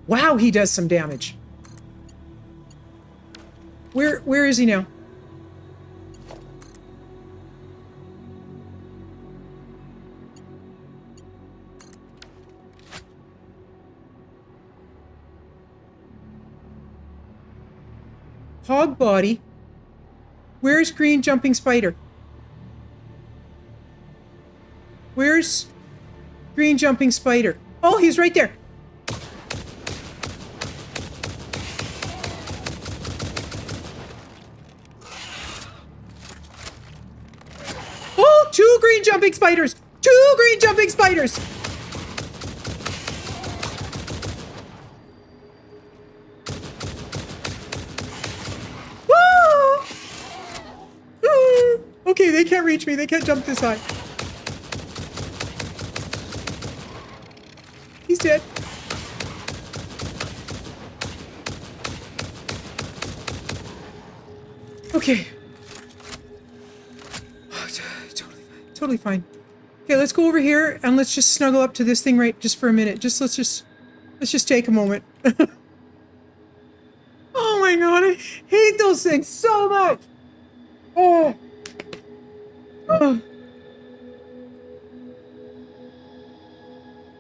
Wow, he does some damage. Where is he now? Hog body. Where's green jumping spider? Where's green jumping spider? Oh, he's right there. Oh, two green jumping spiders. Two green jumping spiders. Okay, they can't reach me. They can't jump this high. He's dead. Okay. Oh, totally fine. Okay, let's go over here and let's just snuggle up to this thing right just for a minute. Let's just take a moment. Oh my God, I hate those things so much. Oh. Oh.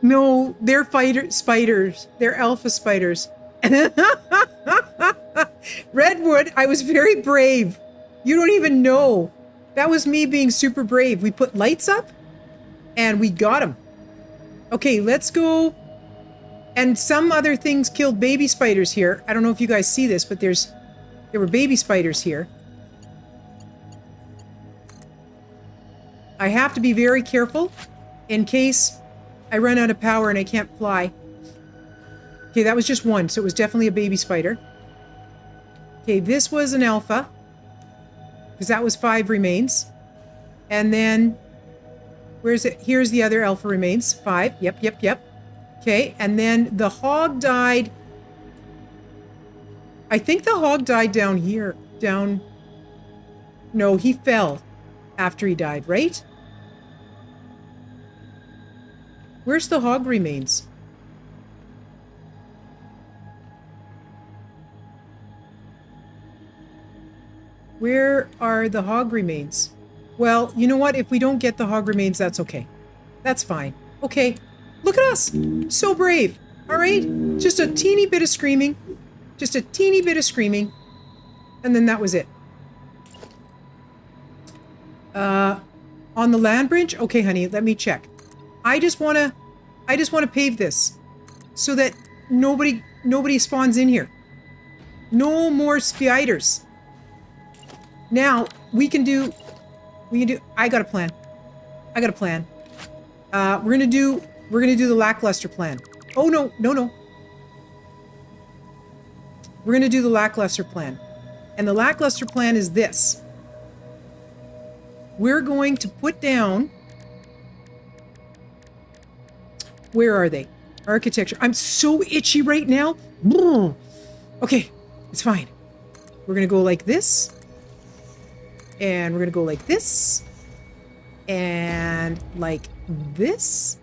No, they're spiders. They're alpha spiders. Redwood, I was very brave. You don't even know. That was me being super brave. We put lights up and we got them. Okay, let's go. And some other things killed baby spiders here. I don't know if you guys see this, but there were baby spiders here. I have to be very careful in case I run out of power and I can't fly. Okay, that was just one, so it was definitely a baby spider. Okay, this was an alpha, because that was 5 remains. And then, where's it? Here's the other alpha remains. 5, yep. Okay, and then the hog died. I think the hog died down here. No, he fell after he died, right? Where's the hog remains? Where are the hog remains? Well, you know what? If we don't get the hog remains, that's okay. That's fine. Okay. Look at us. So brave. All right? Just a teeny bit of screaming. Just a teeny bit of screaming. And then that was it. On the land bridge? Okay, honey, let me check. I just want to pave this so that nobody spawns in here. No more spiders. Now we can do. I got a plan. We're gonna do the lackluster plan. Oh no. We're gonna do the lackluster plan, and the lackluster plan is this. We're going to put down. Where are they? Architecture. I'm so itchy right now. Okay, it's fine. We're gonna go like this. And we're gonna go like this. And like this.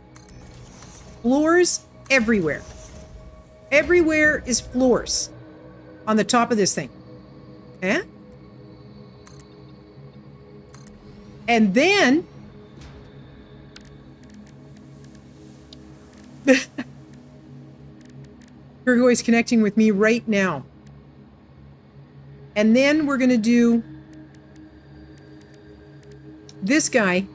Floors everywhere. Everywhere is floors on the top of this thing. Eh? And then Virgo is connecting with me right now. And then we're going to do this guy.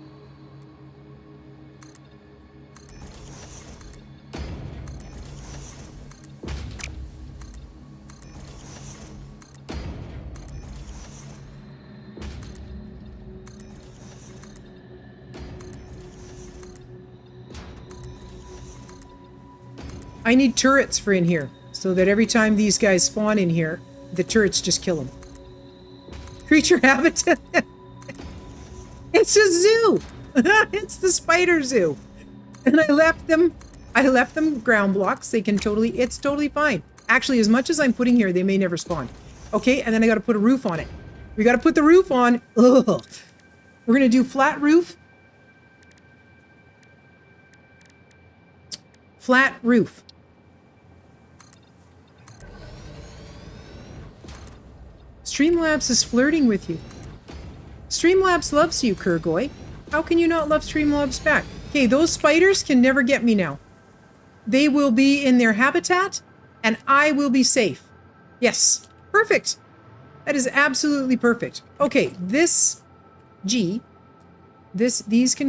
I need turrets for in here, so that every time these guys spawn in here, the turrets just kill them. Creature habitat. It's a zoo. It's the spider zoo. And I left them ground blocks. They can it's totally fine. Actually, as much as I'm putting here, they may never spawn. Okay, and then I got to put a roof on it. We got to put the roof on. Ugh. We're going to do flat roof. Flat roof. Streamlabs is flirting with you. Streamlabs loves you, Kurgoy. How can you not love Streamlabs back? Okay, those spiders can never get me now. They will be in their habitat, and I will be safe. Yes, perfect. That is absolutely perfect. Okay, these can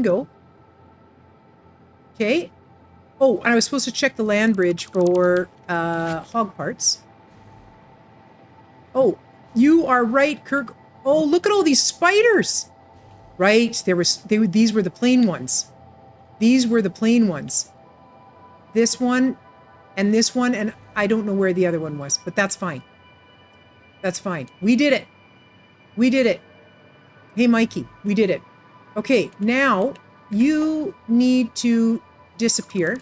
go. Okay. Oh, and I was supposed to check the land bridge for hog parts. Oh, you are right, Kirk. Oh, look at all these spiders. Right, these were the plain ones. These were the plain ones. This one, and I don't know where the other one was, but that's fine. That's fine. We did it. We did it. Hey, Mikey, we did it. Okay, now you need to disappear.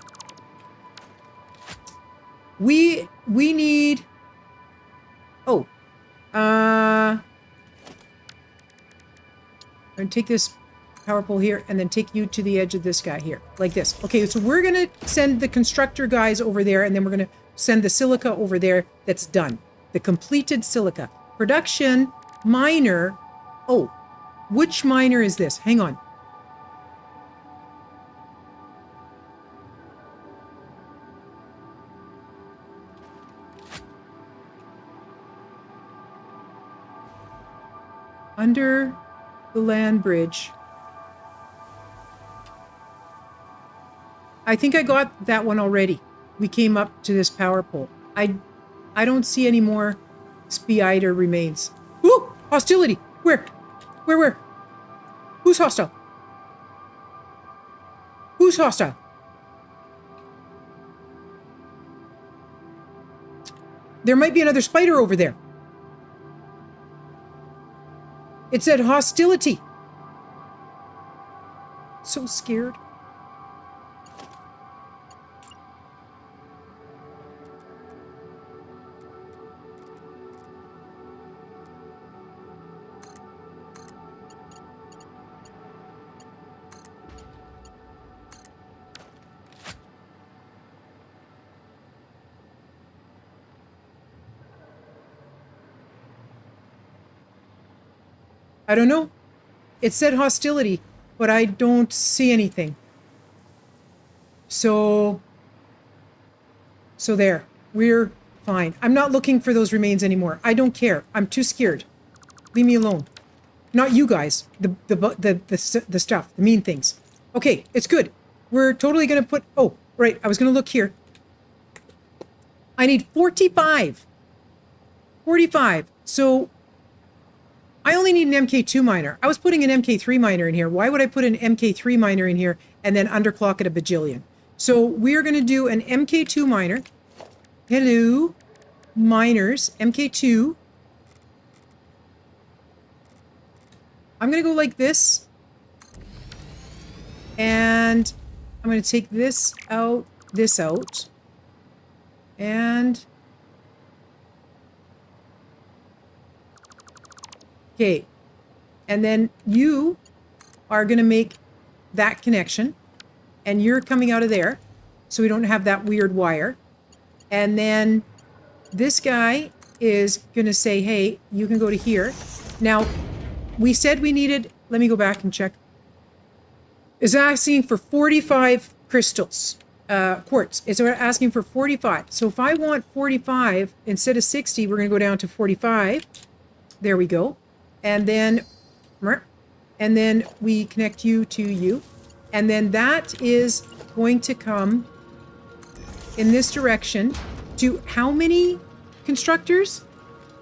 We need... Oh. I'm going to take this power pole here and then take you to the edge of this guy here. Like this. Okay, so we're going to send the constructor guys over there, and then we're going to send the silica over there that's done. The completed silica. Production, miner. Oh, which miner is this? Hang on. Under the land bridge. I think I got that one already. We came up to this power pole. I don't see any more spider remains. Ooh! Hostility! Where? Where? Who's hostile? Who's hostile? There might be another spider over there. It said hostility. So scared. I don't know. It said hostility, but I don't see anything. So there. We're fine. I'm not looking for those remains anymore. I don't care. I'm too scared. Leave me alone. Not you guys. The stuff. The mean things. Okay, it's good. We're totally gonna put... Oh, right. I was gonna look here. I need 45. 45. So... I only need an MK2 miner. I was putting an MK3 miner in here. Why would I put an MK3 miner in here and then underclock it a bajillion? So we're going to do an MK2 miner. Hello, miners. MK2. I'm going to go like this. And I'm going to take this out, and... Okay, and then you are going to make that connection, and you're coming out of there, so we don't have that weird wire. And then this guy is going to say, hey, you can go to here. Now, we said we needed, let me go back and check. It's asking for 45 crystals, quartz. It's asking for 45. So if I want 45 instead of 60, we're going to go down to 45. There we go. And then we connect you to you. And then that is going to come in this direction to how many constructors?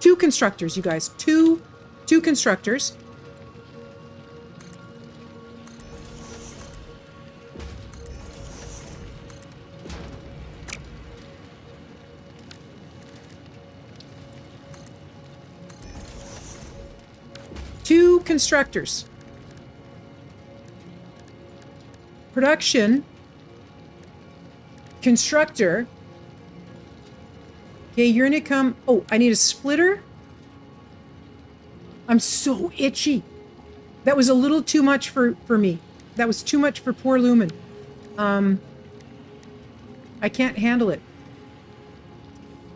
2 constructors, you guys. Two constructors. Two constructors. Production. Constructor. Okay, you're gonna come. Oh, I need a splitter. I'm so itchy. That was a little too much for me. That was too much for poor Lumen. I can't handle it.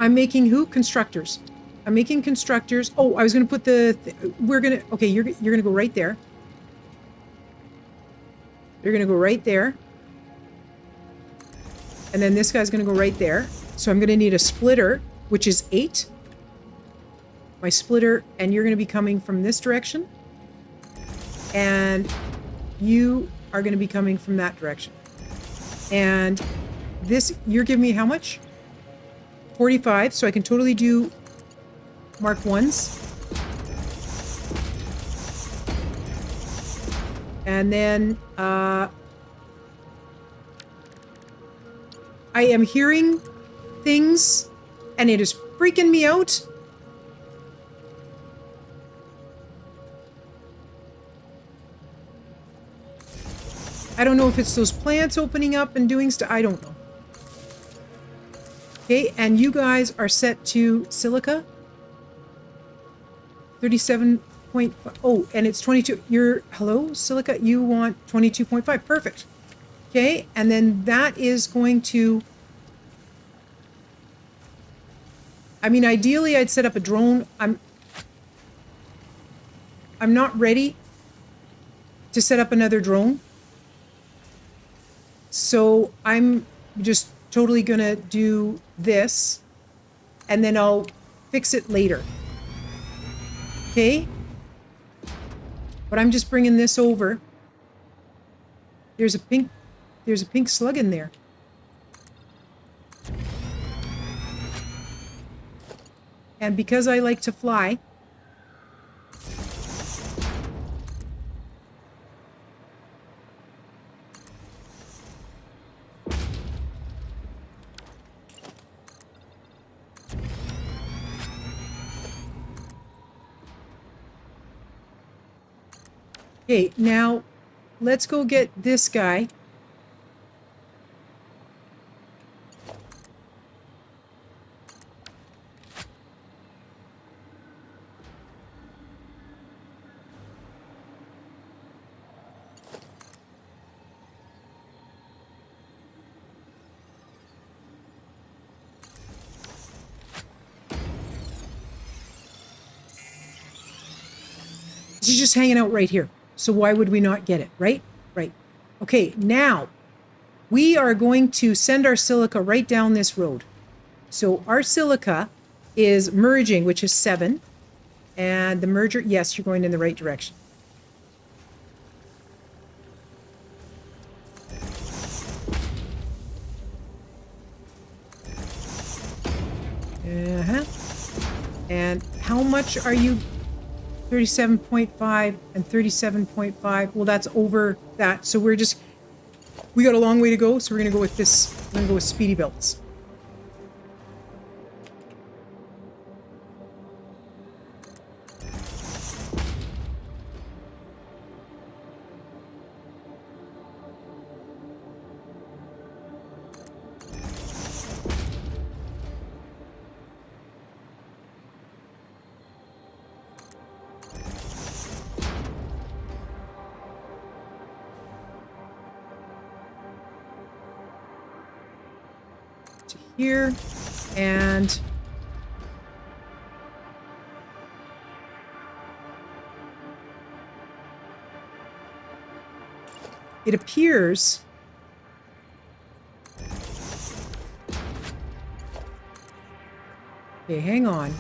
I'm making who? Constructors. I'm making constructors. Oh, I was gonna put the. We're gonna. Okay, you're gonna go right there. You're gonna go right there. And then this guy's gonna go right there. So I'm gonna need a splitter, which is 8. My splitter, and you're gonna be coming from this direction. And you are gonna be coming from that direction. And this, you're giving me how much? 45, so I can totally do Mark 1s. And then, I am hearing things, and it is freaking me out. I don't know if it's those plants opening up and doing stuff. I don't know. Okay, and you guys are set to silica. 37.5. Oh, and it's 22. You're, hello, silica, you want 22.5. Perfect. Okay, and then that is going to, I mean, ideally I'd set up a drone. I'm not ready to set up another drone. So I'm just totally gonna do this, and then I'll fix it later. Okay? But I'm just bringing this over. There's a pink slug in there. And because I like to fly, okay, now let's go get this guy. She's just hanging out right here. So why would we not get it, right? Right. Okay, now we are going to send our silica right down this road. So our silica is merging, which is 7. And the merger, yes, you're going in the right direction. Uh-huh. And how much are you? 37.5 and 37.5. Well, that's over that. So we got a long way to go. So we're going to go with this. We're going to go with speedy belts. Here. And it appears okay, hang on.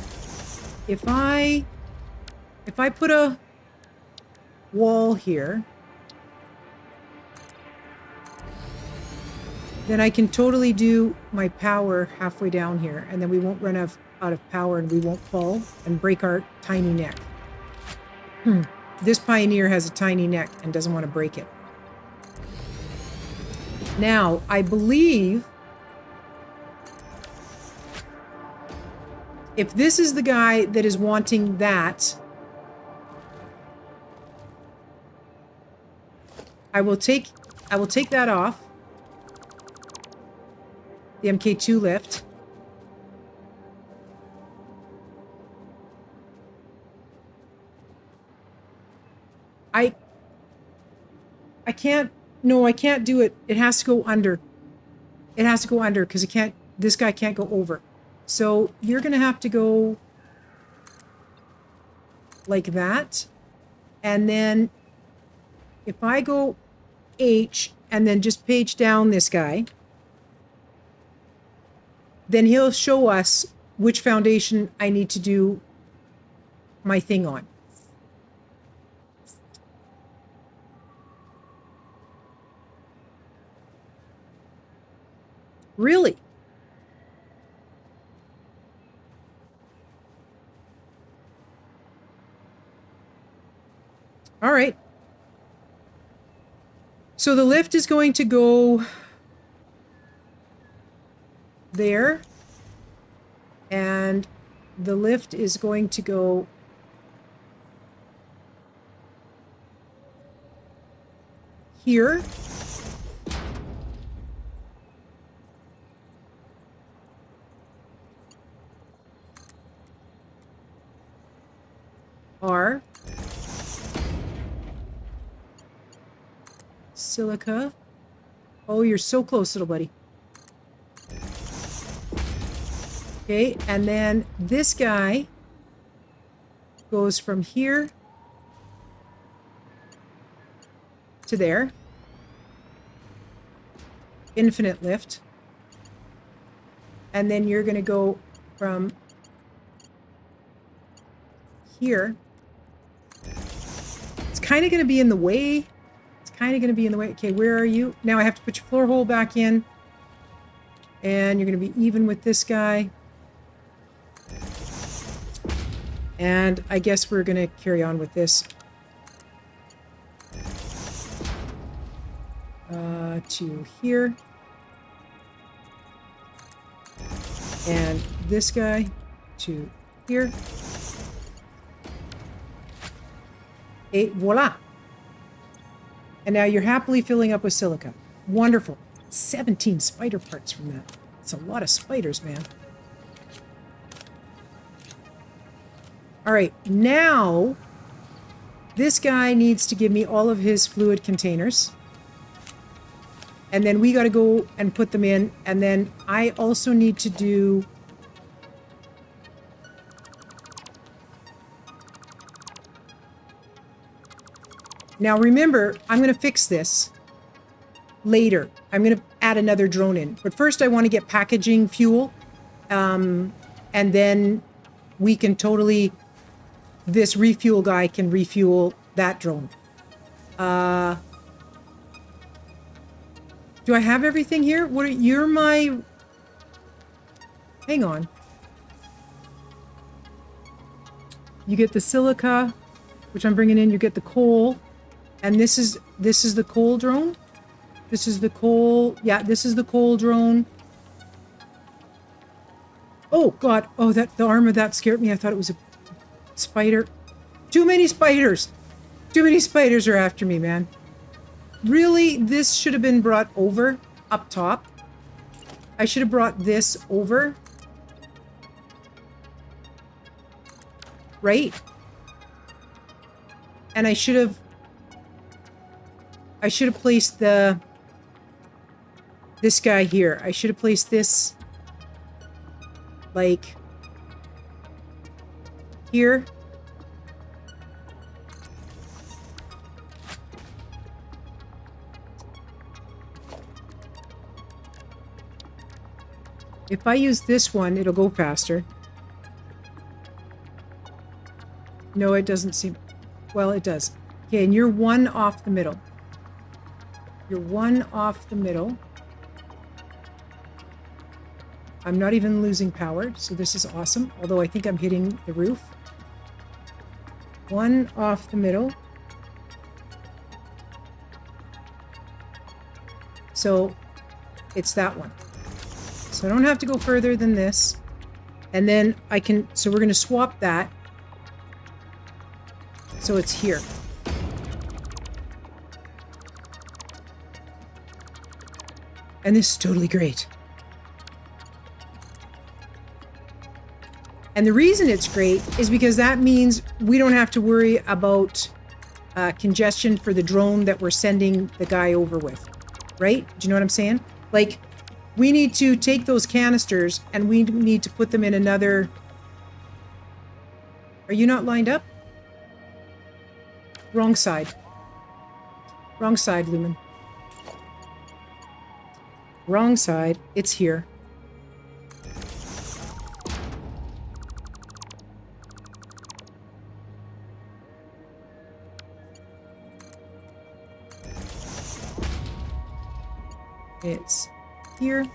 If I put a wall here, then I can totally do my power halfway down here, and then we won't run out of power and we won't fall and break our tiny neck. This pioneer has a tiny neck and doesn't want to break it. Now, I believe if this is the guy that is wanting that, I will take that off. The MK2 lift. I can't, no, I can't do it. It has to go under. It has to go under because this guy can't go over. So you're going to have to go like that. And then if I go H and then just page down this guy, then he'll show us which foundation I need to do my thing on. Really? All right. So the lift is going to go there. And the lift is going to go here. R. Silica. Oh, you're so close, little buddy. Okay, and then this guy goes from here to there. Infinite lift. And then you're going to go from here. It's kind of going to be in the way. It's kind of going to be in the way. Okay, where are you? Now I have to put your floor hole back in. And you're going to be even with this guy. And I guess we're going to carry on with this. To here. And this guy to here. Et voila. And now you're happily filling up with silica. Wonderful. 17 spider parts from that. That's a lot of spiders, man. All right, now this guy needs to give me all of his fluid containers. And then we got to go and put them in. And then I also need to do... Now remember, I'm going to fix this later. I'm going to add another drone in. But first I want to get packaging fuel. And then we can totally... This refuel guy can refuel that drone. Do I have everything here? You're my... Hang on. You get the silica, which I'm bringing in. You get the coal. And this is the coal drone. This is the coal. Yeah, this is the coal drone. Oh, God. Oh, the arm of that scared me. I thought it was a spider. Too many spiders. Too many spiders are after me, man. Really, this should have been brought over up top. I should have brought this over. Right? And I should have placed this guy here. I should have placed this like here. If I use this one, it'll go faster. No, it doesn't seem... Well, it does. Okay, and you're one off the middle. You're one off the middle. I'm not even losing power, so this is awesome. Although I think I'm hitting the roof. One off the middle. So it's that one. So I don't have to go further than this. And then I can... So we're going to swap that. So it's here. And this is totally great. And the reason it's great is because that means we don't have to worry about congestion for the drone that we're sending the guy over with. Right? Do you know what I'm saying? Like, we need to take those canisters and we need to put them in another... Are you not lined up? Wrong side. Wrong side, Lumen. Wrong side. It's here. It's here.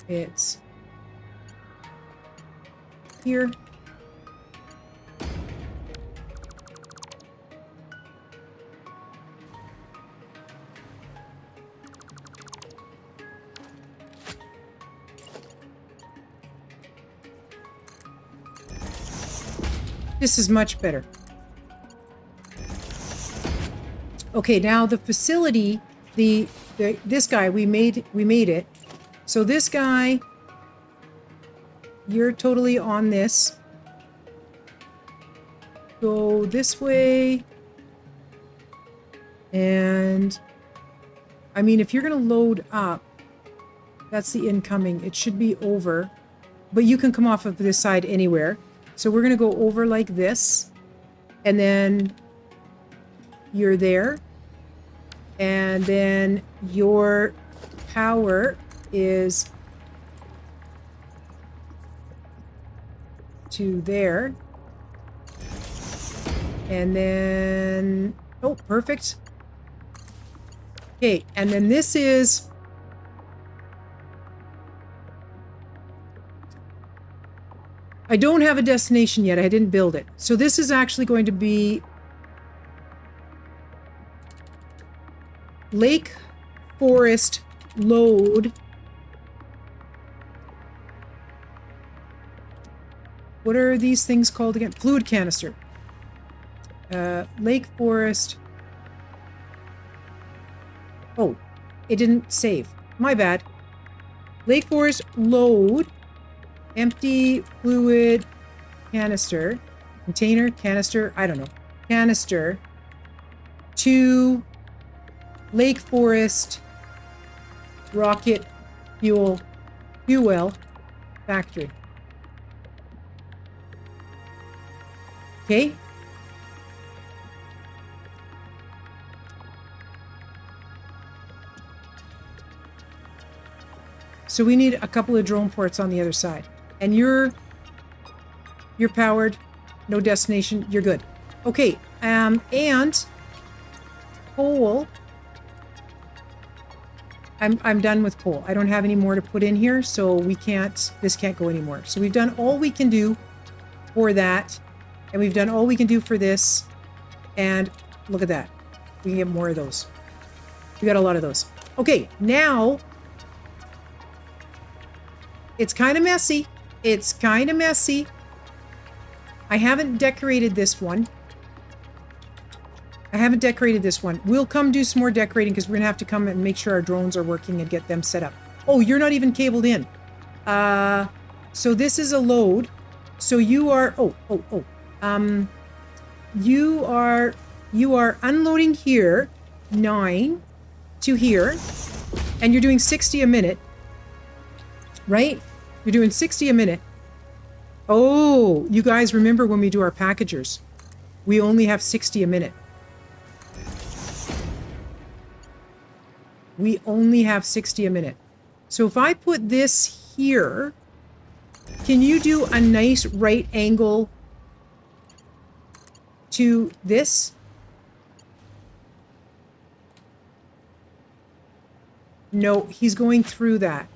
It's here. This is much better. Okay, now the facility, this guy, we made it. So this guy, you're totally on this. Go this way. And I mean, if you're going to load up, that's the incoming. It should be over, but you can come off of this side anywhere. So we're going to go over like this, and then you're there, and then your power is to there, and then, oh, perfect. Okay, and then this is... I don't have a destination yet. I didn't build it. So this is actually going to be Lake Forest Load. What are these things called again? Fluid canister. Lake Forest. Oh, it didn't save. My bad. Lake Forest Load. Empty fluid canister, container, canister, I don't know, canister to Lake Forest rocket fuel factory. Okay. So we need a couple of drone ports on the other side. And you're powered, no destination, you're good. Okay, and coal. I'm done with coal. I don't have any more to put in here, so this can't go anymore. So we've done all we can do for that, and we've done all we can do for this, and look at that. We can get more of those. We got a lot of those. Okay, now it's kind of messy. It's kind of messy. I haven't decorated this one. We'll come do some more decorating because we're going to have to come and make sure our drones are working and get them set up. Oh, you're not even cabled in. So this is a load. So you are... You are unloading here. 9 to here, and you're doing 60 a minute, right? You're doing 60 a minute. Oh, you guys remember when we do our packagers, we only have 60 a minute. We only have 60 a minute. So if I put this here, can you do a nice right angle to this? No, he's going through that.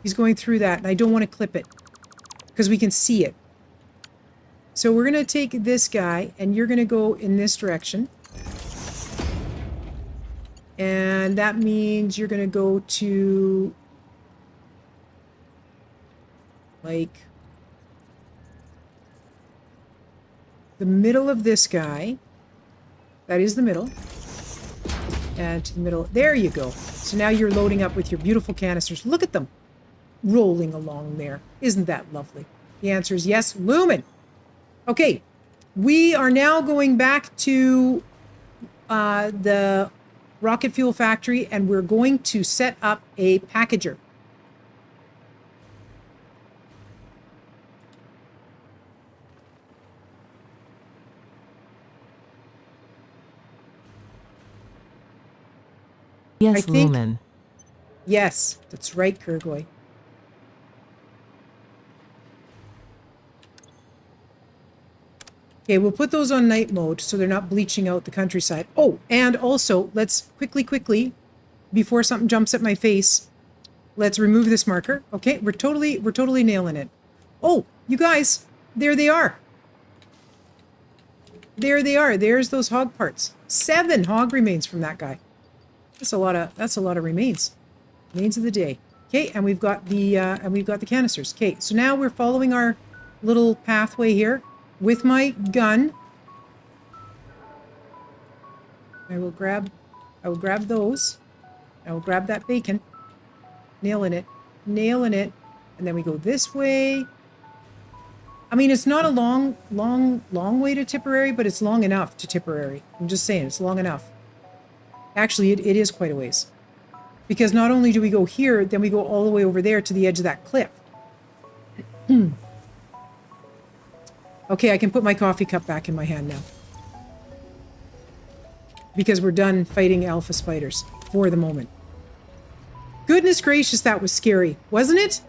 He's going through that, and I don't want to clip it because we can see it. So we're going to take this guy, and you're going to go in this direction. And that means you're going to go to, like, the middle of this guy. That is the middle. And to the middle. There you go. So now you're loading up with your beautiful canisters. Look at them rolling along there. Isn't that lovely? The answer is yes. Lumen. Okay. We are now going back to the rocket fuel factory, and we're going to set up a packager. Yes, I think- Lumen. Yes, that's right, Kurgoy. Okay, we'll put those on night mode so they're not bleaching out the countryside. Oh, and also, let's quickly, before something jumps at my face, let's remove this marker. Okay, we're totally nailing it. Oh, you guys, there they are. There they are. There's those hog parts. 7 hog remains from that guy. That's a lot of remains. Remains of the day. Okay, and we've got the canisters. Okay, so now we're following our little pathway here with my gun. I will grab those. I will grab that bacon. Nailing it. And then we go this way. I mean, it's not a long way to Tipperary, but it's long enough to Tipperary. I'm just saying, it's long enough. Actually, it is quite a ways. Because not only do we go here, then we go all the way over there to the edge of that cliff. Okay, I can put my coffee cup back in my hand now. Because we're done fighting alpha spiders for the moment. Goodness gracious, that was scary, wasn't it?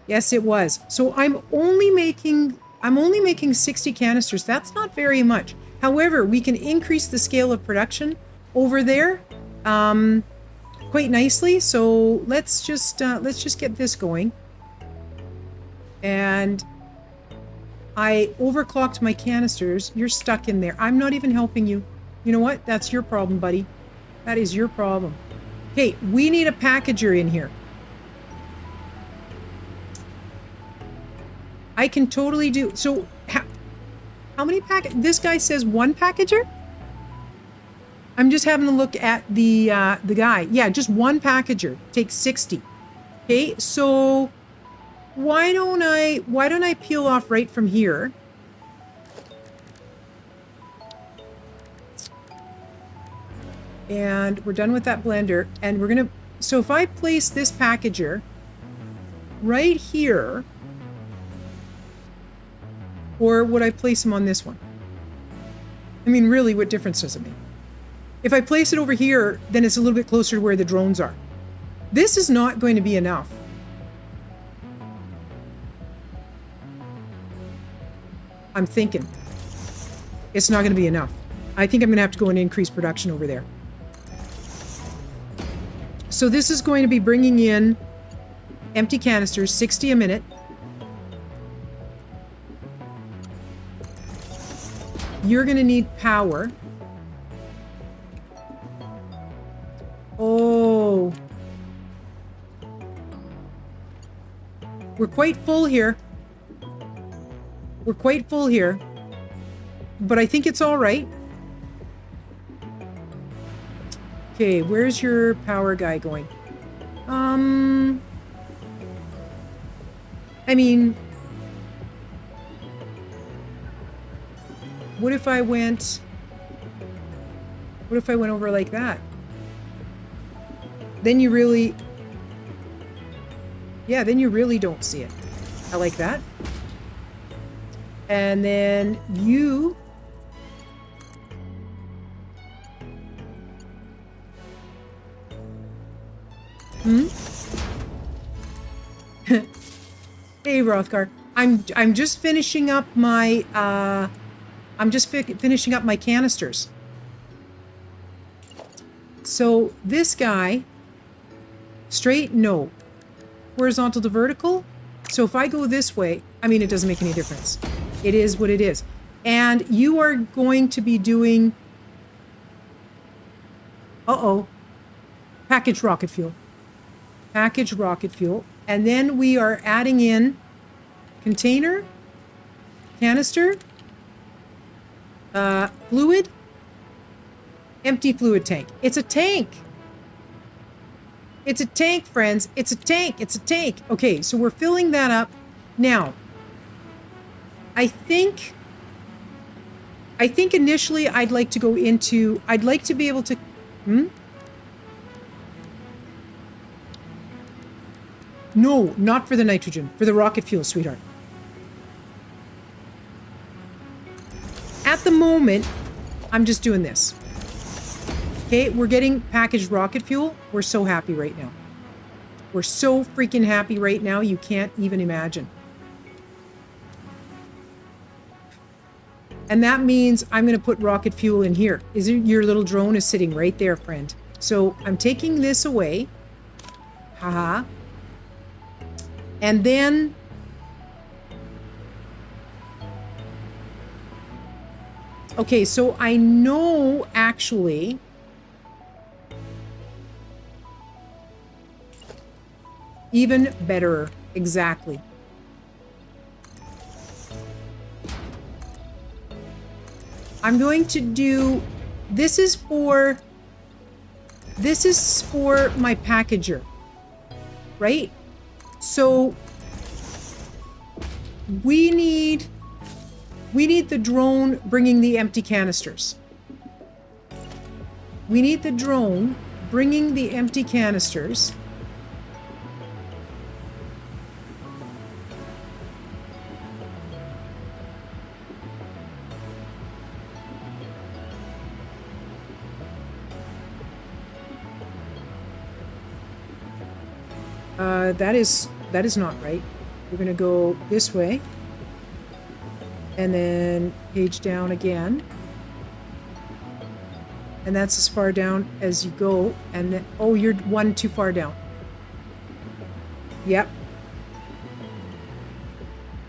Yes, it was. So I'm only making 60 canisters. That's not very much. However, we can increase the scale of production over there quite nicely. So let's just get this going. And I overclocked my canisters. You're stuck in there. I'm not even helping you. You know what? That's your problem, buddy. That is your problem. Okay, we need a packager in here. I can totally do... So, how many This guy says 1 packager? I'm just having a look at the guy. Yeah, just 1 packager takes 60. Okay, so why don't I peel off right from here? And we're done with that blender, and we're gonna... So if I place this packager right here, or would I place him on this one? I mean, really, what difference does it make? If I place it over here, then it's a little bit closer to where the drones are. This is not going to be enough. I'm thinking it's not going to be enough. I think I'm going to have to go and increase production over there. So this is going to be bringing in empty canisters, 60 a minute. You're going to need power. Oh. We're quite full here. We're quite full here. But I think it's all right. Okay, where's your power guy going? I mean... What if I went What if I went over like that? Then you really... Yeah, then you really don't see it. I like that. And then you... Hey, Rothgar. I'm just finishing up my finishing up my canisters. So this guy, straight, no. Horizontal to vertical. So if I go this way, I mean, it doesn't make any difference. It is what it is. And you are going to be doing, package rocket fuel. Package rocket fuel. And then we are adding in container, canister, fluid, empty fluid tank. It's a tank. It's a tank, friends. It's a tank. It's a tank. Okay, so we're filling that up. Now, I think initially I'd like to go into, I'd like to be able to, No, not for the nitrogen, for the rocket fuel, sweetheart. At the moment, I'm just doing this. Okay, we're getting packaged rocket fuel. We're so happy right now. We're so freaking happy right now, you can't even imagine. And that means I'm going to put rocket fuel in here. Your little drone is sitting right there, friend. So I'm taking this away. Haha. And then okay, so I know actually even better. Exactly. I'm going to do, this is for my packager, right? So we need the drone bringing the empty canisters. We need the drone bringing the empty canisters. That is not right. We're going to go this way. And then page down again. And that's as far down as you go. And then, oh, you're one too far down. Yep.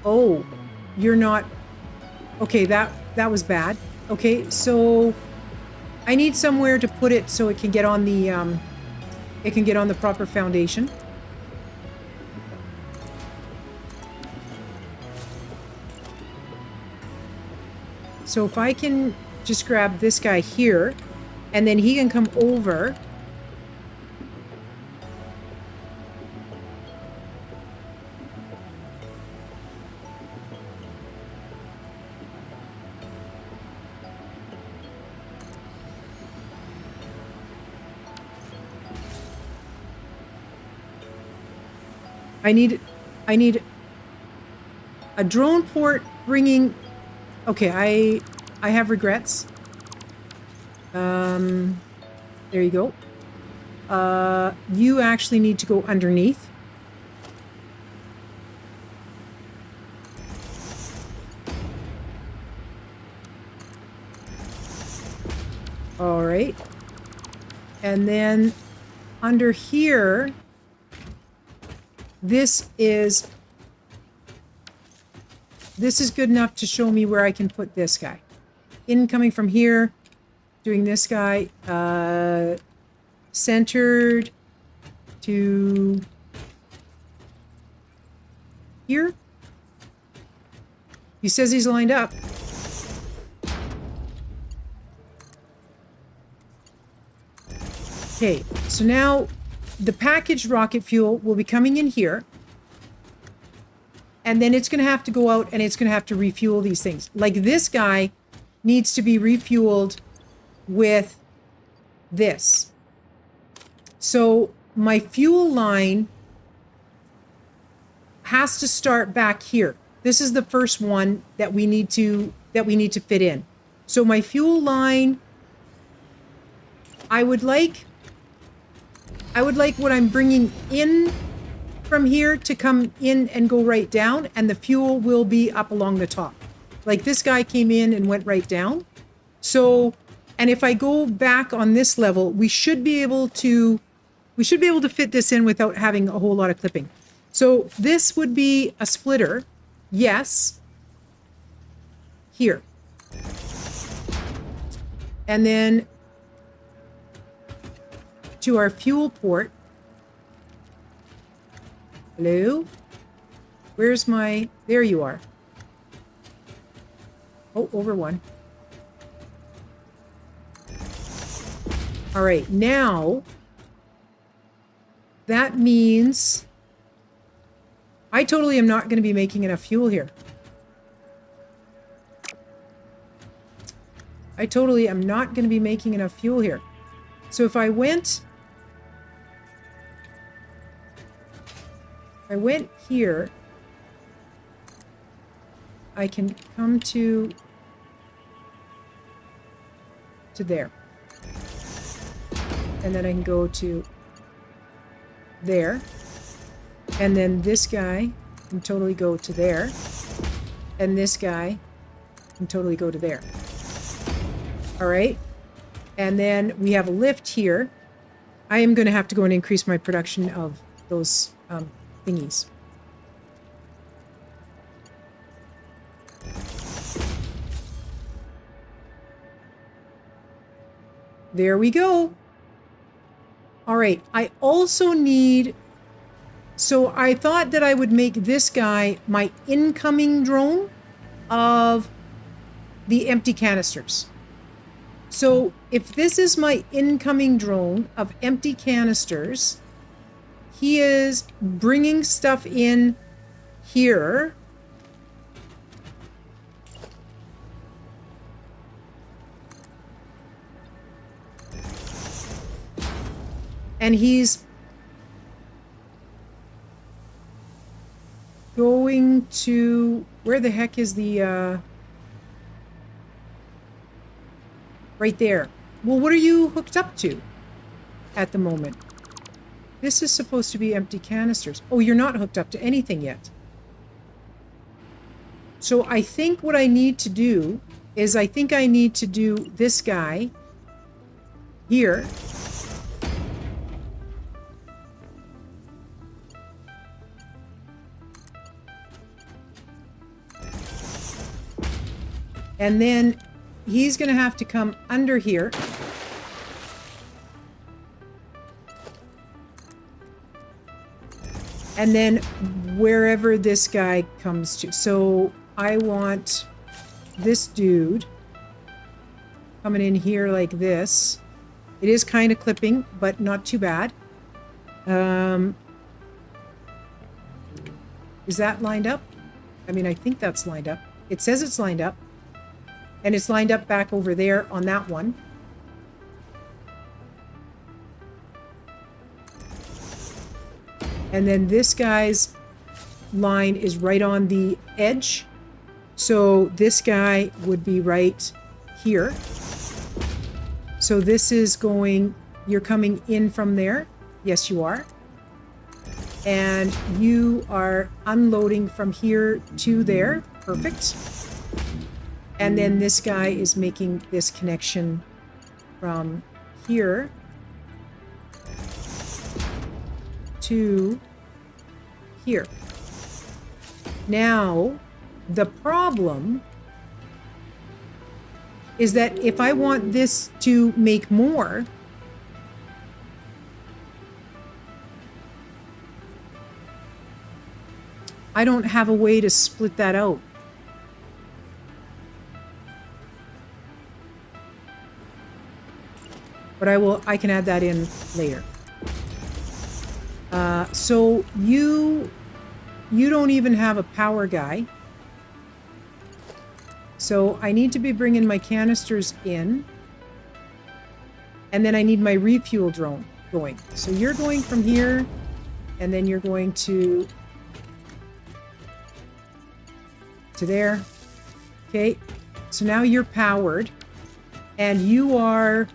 Oh, you're not. Okay, that was bad. Okay, so I need somewhere to put it so it can get on the proper foundation. So if I can just grab this guy here, and then he can come over. I need a drone port bringing. Okay, I have regrets. There you go. You actually need to go underneath. All right. And then under here, this is good enough to show me where I can put this guy. Incoming from here, doing this guy, centered to here. He says he's lined up. Okay, so now the packaged rocket fuel will be coming in here. And then it's going to have to go out and it's going to have to refuel these things. Like this guy needs to be refueled with this. So my fuel line has to start back here. This is the first one that we need to fit in. So my fuel line, I would like what I'm bringing in from here to come in and go right down, and the fuel will be up along the top. Like this guy came in and went right down. So, and if I go back on this level, we should be able to fit this in without having a whole lot of clipping. So this would be a splitter. Yes. Here. And then to our fuel port. Hello? Where's my... There you are. Oh, over one. All right, now that means I totally am not going to be making enough fuel here. I totally am not going to be making enough fuel here. So if I went here, I can come to there. And then I can go to there. And then this guy can totally go to there. And this guy can totally go to there. All right. And then we have a lift here. I am going to have to go and increase my production of those thingies. There we go. All right. I also need... So I thought that I would make this guy my incoming drone of the empty canisters. So if this is my incoming drone of empty canisters, he is bringing stuff in here. And he's going to... Where the heck is the... Right there. Well, what are you hooked up to at the moment? This is supposed to be empty canisters. Oh, you're not hooked up to anything yet. So I think what I need to do is I think I need to do this guy here. And then he's going to have to come under here. And then wherever this guy comes to. So I want this dude coming in here like this. It is kind of clipping, but not too bad. Is that lined up? I mean, I think that's lined up. It says it's lined up. And it's lined up back over there on that one. And then this guy's line is right on the edge. So this guy would be right here. So this is going, you're coming in from there. Yes, you are. And you are unloading from here to there. Perfect. And then this guy is making this connection from here to here. Now, the problem is that if I want this to make more, I don't have a way to split that out. But I can add that in later. So you don't even have a power guy. So I need to be bringing my canisters in. And then I need my refuel drone going. So you're going from here, and then you're going to there. Okay, so now you're powered, and you are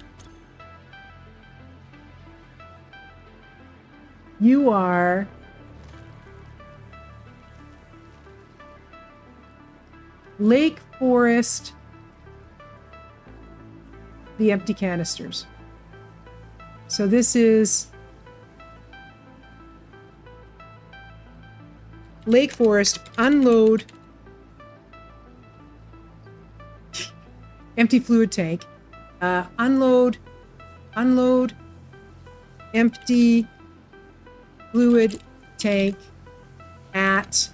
Lake Forest, the empty canisters. So this is Lake Forest, unload empty fluid tank, unload empty fluid tank at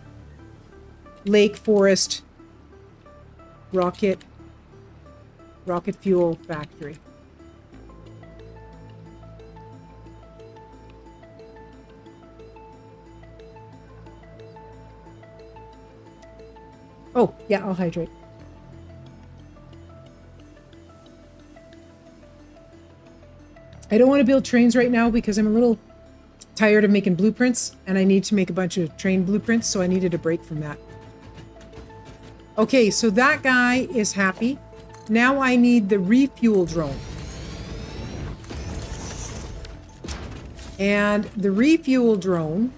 Lake Forest rocket fuel factory. Oh, yeah, I'll hydrate. I don't want to build trains right now because I'm a little tired of making blueprints, and I need to make a bunch of train blueprints, so I needed a break from that. Okay, so that guy is happy. Now I need the refuel drone. And the refuel drone...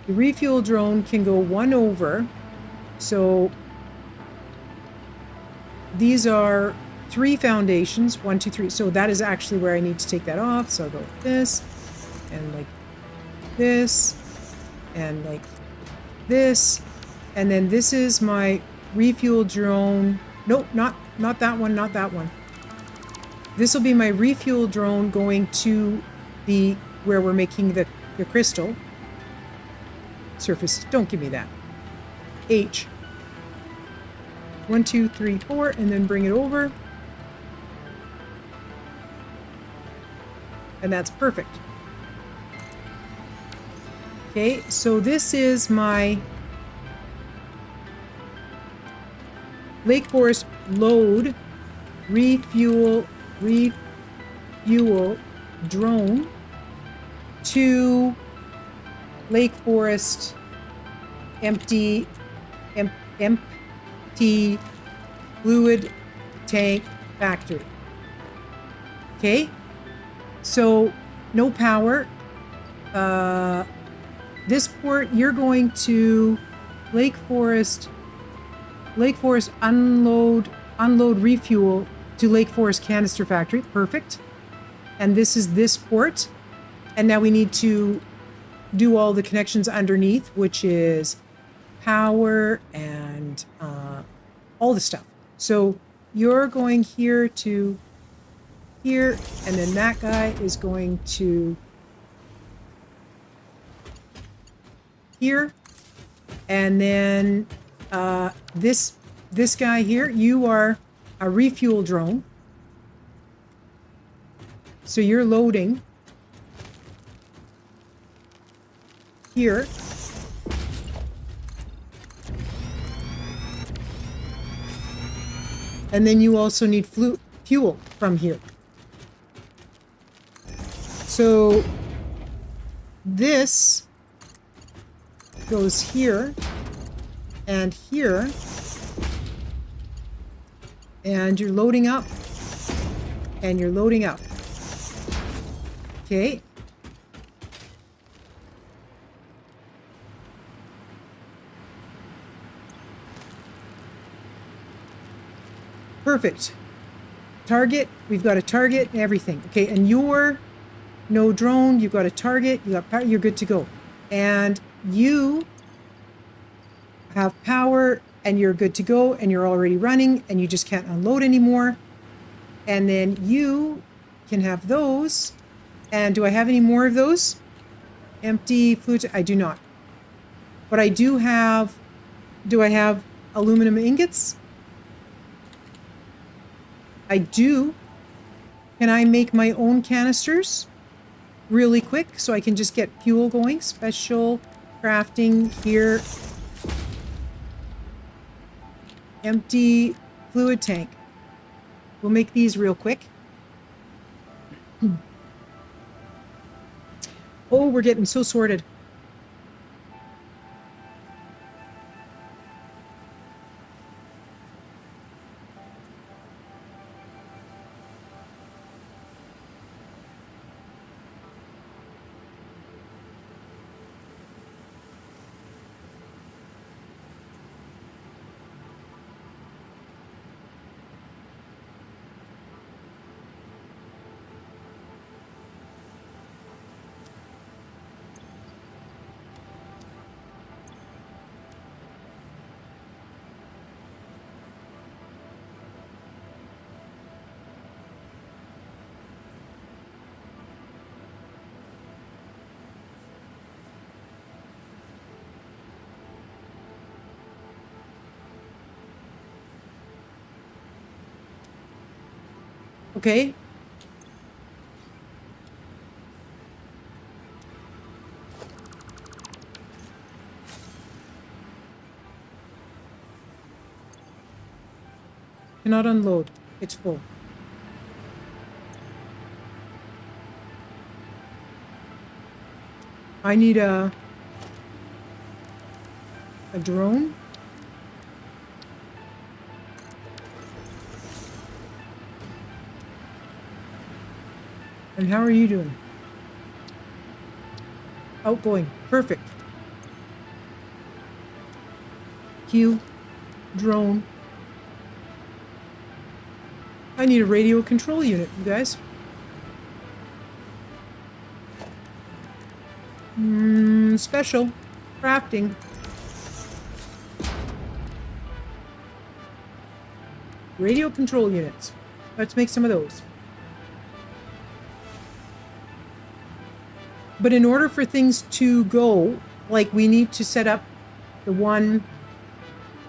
The refuel drone can go one over. So these are 3 foundations, 1, 2, 3. So that is actually where I need to take that off. So I'll go like this, and like this, and like this. And then this is my refuel drone. Nope, not that one, not that one. This will be my refuel drone going to the, where we're making the crystal surface. Don't give me that. H. 1, 2, 3, 4, and then bring it over. And that's perfect. Okay, so this is my Lake Forest load refuel drone to Lake Forest empty fluid tank factory. Okay, so no power. This port, you're going to Lake Forest unload refuel to Lake Forest canister factory. Perfect. And this is this port. And now we need to do all the connections underneath, which is power and all the stuff. So you're going here to here, and then that guy is going to here, and then this guy here, you are a refuel drone. So you're loading here. And then you also need fuel from here. So this goes here and here. And you're loading up. And you're loading up. Okay. Perfect. Target. We've got a target and everything. Okay, and you're no drone. You've got a target. You got power. You're good to go. And you have power, and you're good to go, and you're already running, and you just can't unload anymore. And then you can have those. And do I have any more of those? Empty fluid. I do not. But I do have. Do I have aluminum ingots? I do. Can I make my own canisters really quick so I can just get fuel going? Special crafting here. Empty fluid tank. We'll make these real quick. Oh, we're getting so sorted. Okay. Cannot unload. It's full. I need a drone. And how are you doing? Outgoing. Perfect. Q. Drone. I need a radio control unit, you guys. Special. Crafting. Radio control units. Let's make some of those. But in order for things to go, like we need to set up the one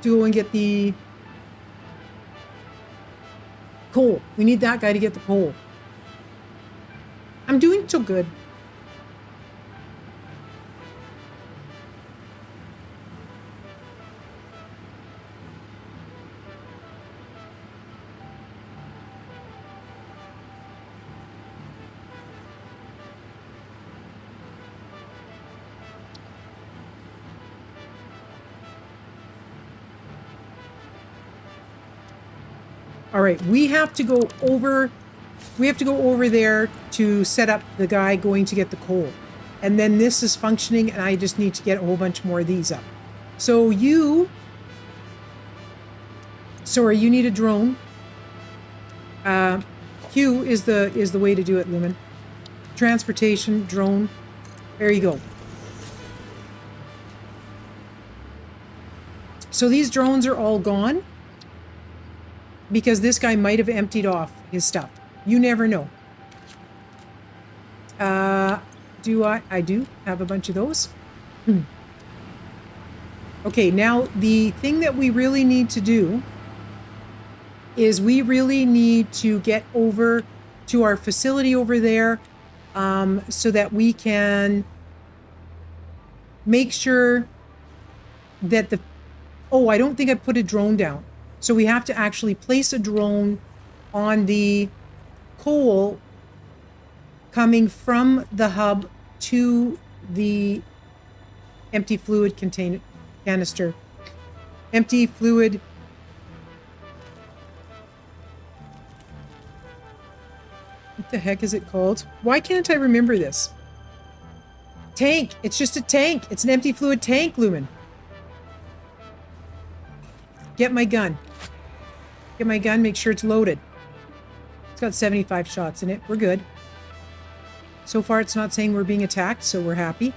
to go and get the coal. We need that guy to get the coal. I'm doing so good. All right, we have to go over there to set up the guy going to get the coal. And then this is functioning and I just need to get a whole bunch more of these up. So you need a drone. Q is the way to do it, Lumen. Transportation, drone. There you go. So these drones are all gone. Because this guy might have emptied off his stuff. You never know. I do have a bunch of those. Okay, now the thing that we really need to do is we really need to get over to our facility over there so that we can make sure that I don't think I put a drone down. So we have to actually place a drone on the coal coming from the hub to the empty fluid canister. Empty fluid. What the heck is it called? Why can't I remember this? Tank. It's just a tank. It's an empty fluid tank, Lumen. Get my gun. Get my gun, make sure it's loaded. It's got 75 shots in it. We're good. So far, it's not saying we're being attacked, so we're happy.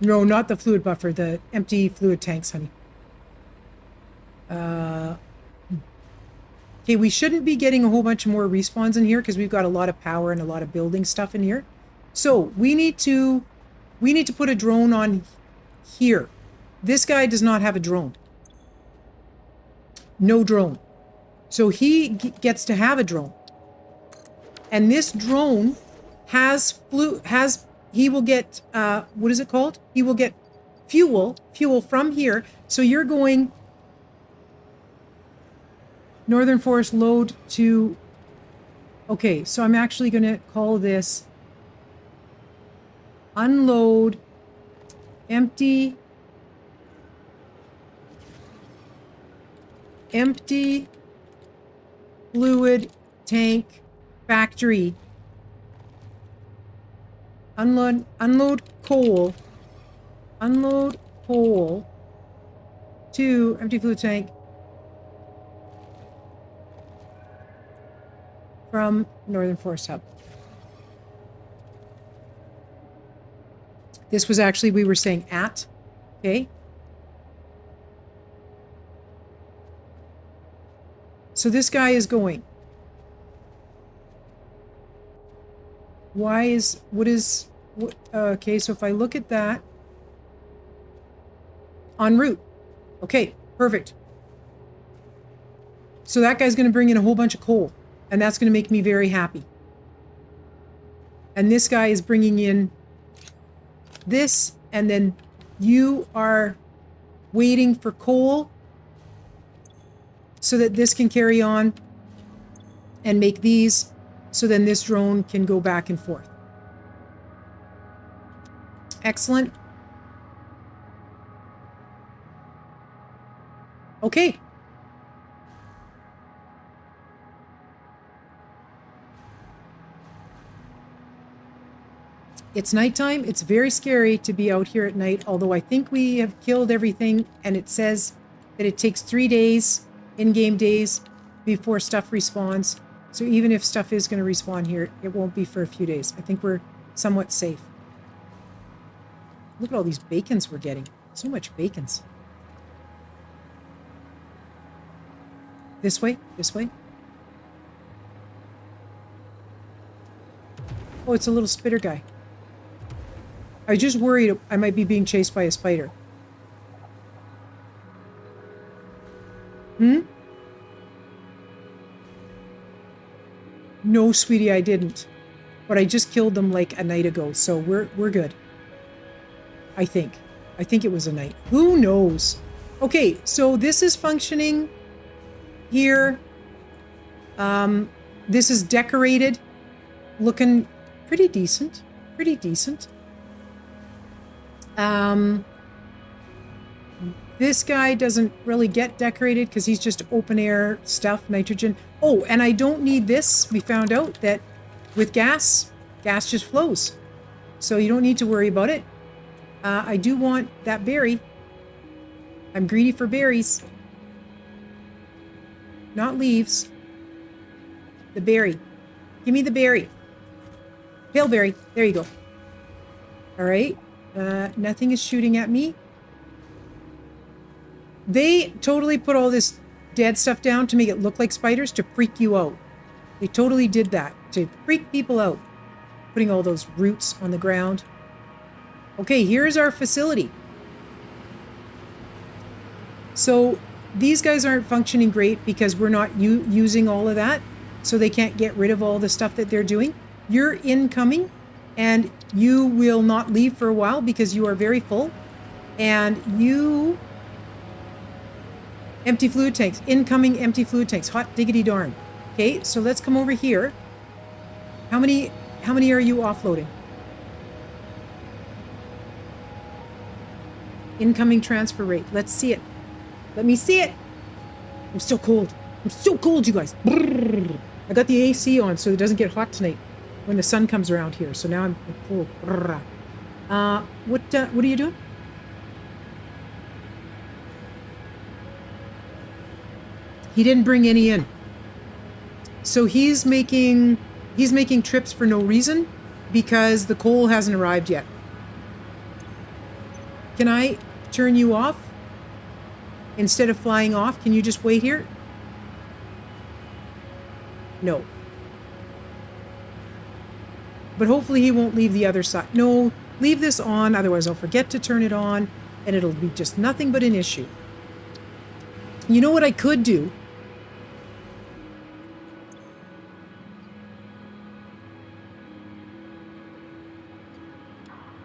No, not the fluid buffer, the empty fluid tanks, honey. Okay, we shouldn't be getting a whole bunch more respawns in here because we've got a lot of power and a lot of building stuff in here. So we need to put a drone on here This guy does not have a drone. No drone. So he gets to have a drone. And this drone he will get, what is it called? He will get fuel from here. So you're going Northern Forest load to, okay, so I'm actually going to call this unload empty fluid tank factory. Unload coal to empty fluid tank from Northern Forest Hub. This was actually, we were saying at, okay? So this guy is going. Okay, so if I look at that, en route. Okay, perfect. So that guy's going to bring in a whole bunch of coal, and that's going to make me very happy. And this guy is bringing in this, and then you are waiting for coal so that this can carry on and make these, so then this drone can go back and forth. Excellent. Okay. It's nighttime. It's very scary to be out here at night, although I think we have killed everything, and it says that it takes 3 days, in-game days, before stuff respawns. So even if stuff is going to respawn here, it won't be for a few days. I think we're somewhat safe. Look at all these bacons we're getting. So much bacons. This way, this way. Oh, it's a little spitter guy. I was just worried I might be being chased by a spider. No, sweetie, I didn't. But I just killed them like a night ago, so we're good. I think it was a night. Who knows? Okay, so this is functioning here. This is decorated, looking pretty decent. Pretty decent. This guy doesn't really get decorated because he's just open air stuff, nitrogen. Oh, and I don't need this. We found out that with gas just flows. So you don't need to worry about it. I do want that berry. I'm greedy for berries. Not leaves. The berry. Give me the berry. Pale berry. There you go. All right. Nothing is shooting at me. They totally put all this dead stuff down to make it look like spiders to freak you out. They totally did that to freak people out. Putting all those roots on the ground. Okay, here's our facility. So these guys aren't functioning great because we're not using all of that. So they can't get rid of all the stuff that they're doing. You're incoming and you will not leave for a while because you are very full. And you... Empty fluid tanks. Incoming empty fluid tanks. Hot diggity darn. Okay, so let's come over here. How many are you offloading? Incoming transfer rate. Let's see it. Let me see it. I'm so cold. I'm so cold, you guys. Brrr. I got the AC on so it doesn't get hot tonight when the sun comes around here. So now I'm cold. What are you doing? He didn't bring any in. So he's making trips for no reason because the coal hasn't arrived yet. Can I turn you off? Instead of flying off, can you just wait here? No. But hopefully he won't leave the other side. No, leave this on, otherwise I'll forget to turn it on. and it'll be just nothing but an issue. You know what I could do?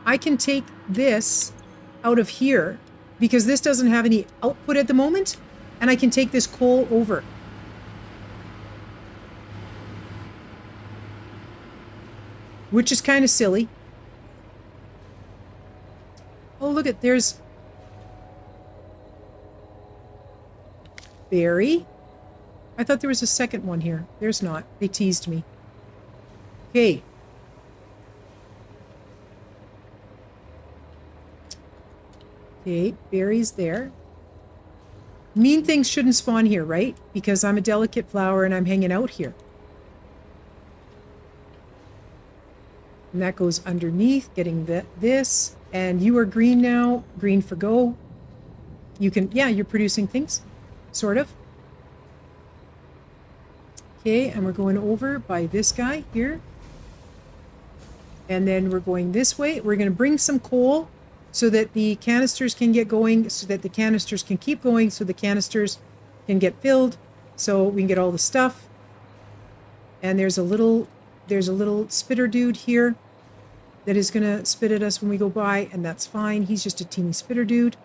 I can take this out of here because this doesn't have any output at the moment, and I can take this coal over. Which is kind of silly. Oh, look at, there's berry. I thought there was a second one here. There's not. They teased me. Okay. Okay, berries there. Mean things shouldn't spawn here, right? Because I'm a delicate flower and I'm hanging out here. And that goes underneath, getting this. And you are green now. Green for go. You can, yeah, you're producing things. Sort of. Okay, and we're going over by this guy here. And then we're going this way. We're going to bring some coal so that the canisters can get going, so that the canisters can keep going, so the canisters can get filled, so we can get all the stuff. And there's a little spitter dude here that is going to spit at us when we go by, and that's fine. He's just a teeny spitter dude,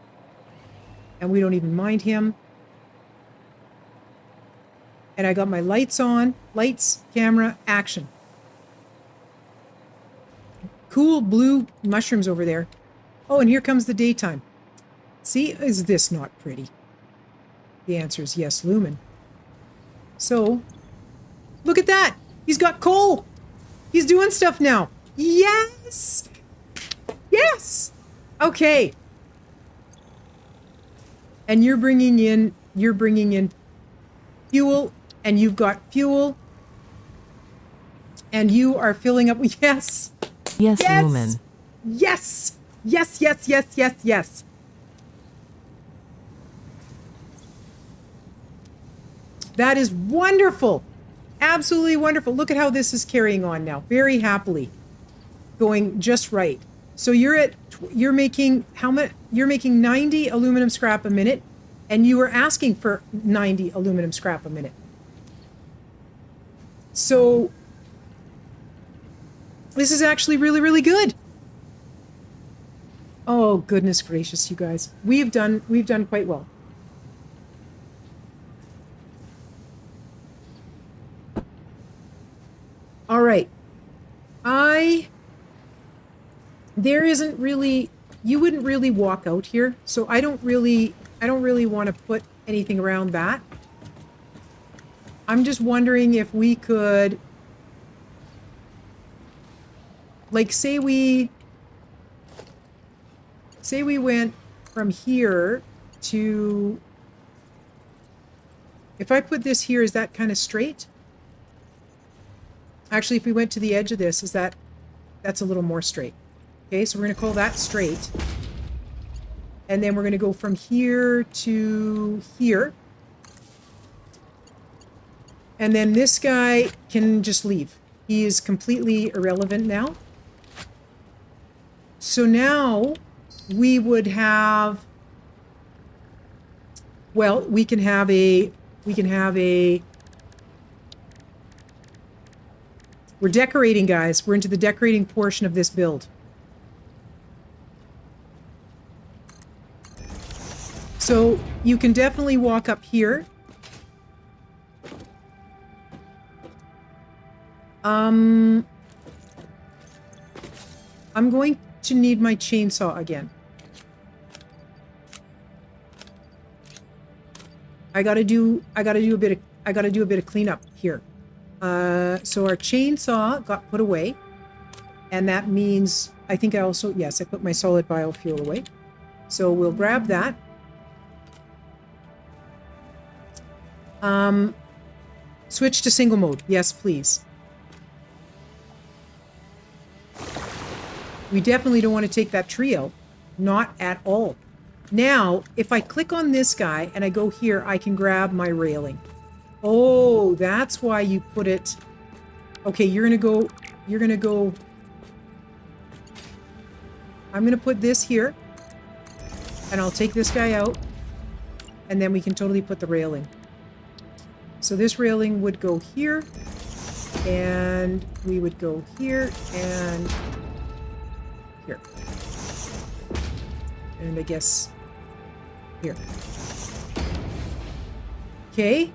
and we don't even mind him. And I got my lights on. Lights, camera, action. Cool blue mushrooms over there. Oh, and here comes the daytime. See, is this not pretty? The answer is yes, Lumen. So, look at that. He's got coal. He's doing stuff now. Yes! Yes! Okay. And you're bringing in fuel, and you've got fuel, and you are filling up. Yes! Yes, Yes! Lumen. Yes! Yes, yes, yes, yes, yes. That is wonderful. Absolutely wonderful. Look at how this is carrying on now. Very happily. Going just right. So you're making how much? You're making 90 aluminum scrap a minute, and you are asking for 90 aluminum scrap a minute. So this is actually really, really good. Oh, goodness gracious, you guys. We've done quite well. All right. There isn't really, you wouldn't really walk out here, so I don't really want to put anything around that. I'm just wondering if we could, like, say we went from here to, if I put this here, is that kind of straight? Actually, if we went to the edge of this, that's a little more straight. Okay, so we're going to call that straight. And then we're going to go from here to here. And then this guy can just leave. He is completely irrelevant now. So now we would have, well, we can have a, we're decorating, guys. We're into the decorating portion of this build. So you can definitely walk up here. I'm going to need my chainsaw again. I gotta do a bit of cleanup here. So our chainsaw got put away, and that means I think I also, yes, I put my solid biofuel away. So we'll grab that. Switch to single mode. Yes, please. We definitely don't want to take that tree out. Not at all. Now, if I click on this guy and I go here, I can grab my railing. Oh, that's why you put it. Okay, you're gonna go. I'm gonna put this here And I'll take this guy out. And then we can totally put the railing. So this railing would go here. And we would go here and here. And I guess here. Okay.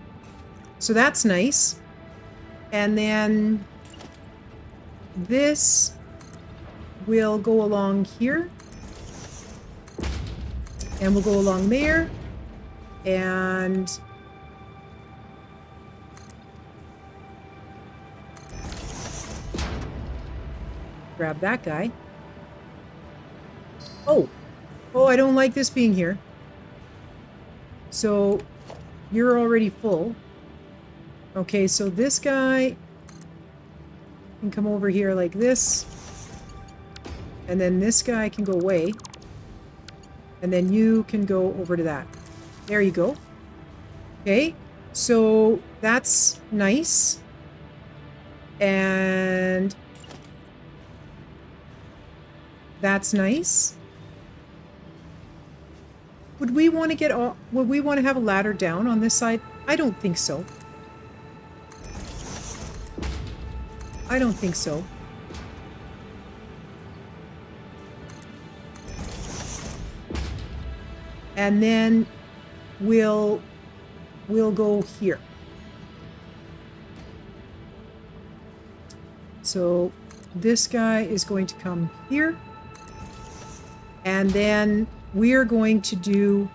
So that's nice. And then this will go along here. And we'll go along there. And grab that guy. Oh, I don't like this being here. So you're already full. Okay, so this guy can come over here like this. And then this guy can go away. And then you can go over to that. There you go. Okay, so that's nice. And that's nice. Would we want to have a ladder down on this side? I don't think so. I don't think so. And then we'll go here. So this guy is going to come here. And then we are going to do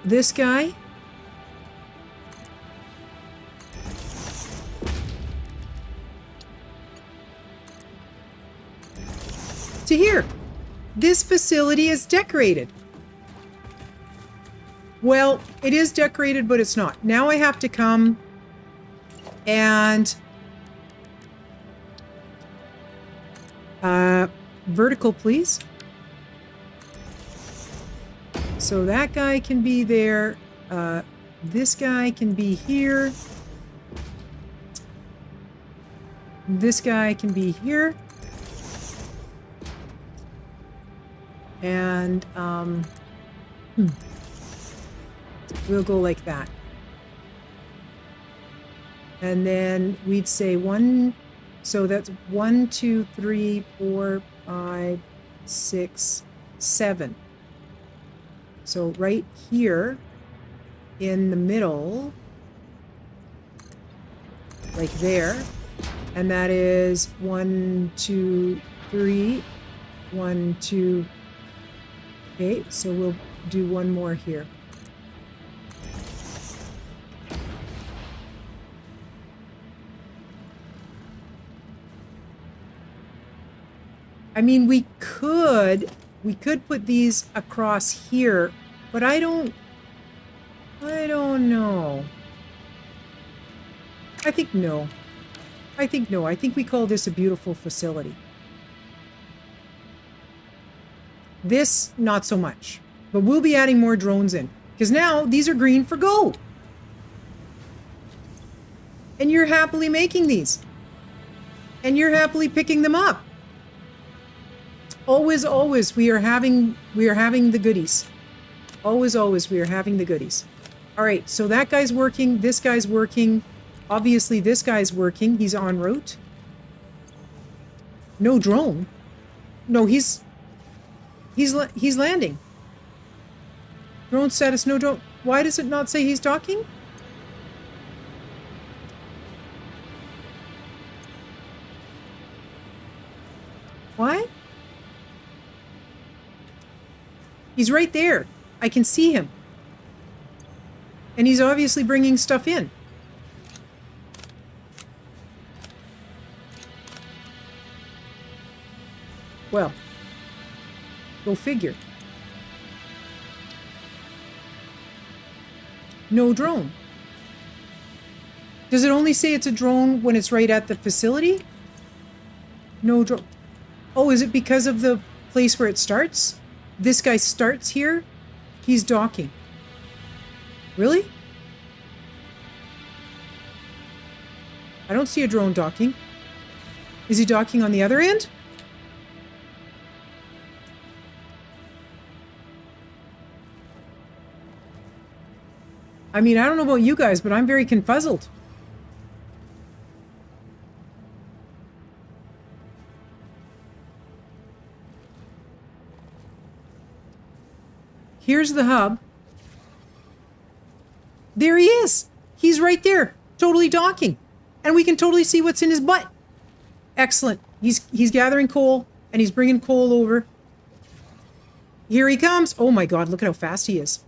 this guy. To here. This facility is decorated. Well, it is decorated, but it's not. Now I have to come and vertical, please. So that guy can be there. This guy can be here. This guy can be here. And we'll go like that. And then we'd say one, so that's 1, 2, 3, 4, 5, 6, 7. So right here in the middle, like there, and that is 1, 2, 3, 1, 2. Okay, so we'll do one more here. I mean, we could put these across here, but I don't know. I think no. I think we call this a beautiful facility. This, not so much. But we'll be adding more drones in. Because now, these are green for go. And you're happily making these. And you're happily picking them up. Always, always, we are having the goodies. Always, always, we are having the goodies. All right, so that guy's working. This guy's working. Obviously, this guy's working. He's en route. No drone. No, he's landing. Drone status, no drone. Why does it not say he's docking? What? He's right there. I can see him. And he's obviously bringing stuff in. Well, go figure. No drone. Does it only say it's a drone when it's right at the facility? No drone. Oh, is it because of the place where it starts? This guy starts here. He's docking. Really? I don't see a drone docking. Is he docking on the other end? I mean, I don't know about you guys, but I'm very confuzzled. Here's the hub. There he is. He's right there, totally docking. And we can totally see what's in his butt. Excellent. He's gathering coal, and he's bringing coal over. Here he comes. Oh my god, look at how fast he is.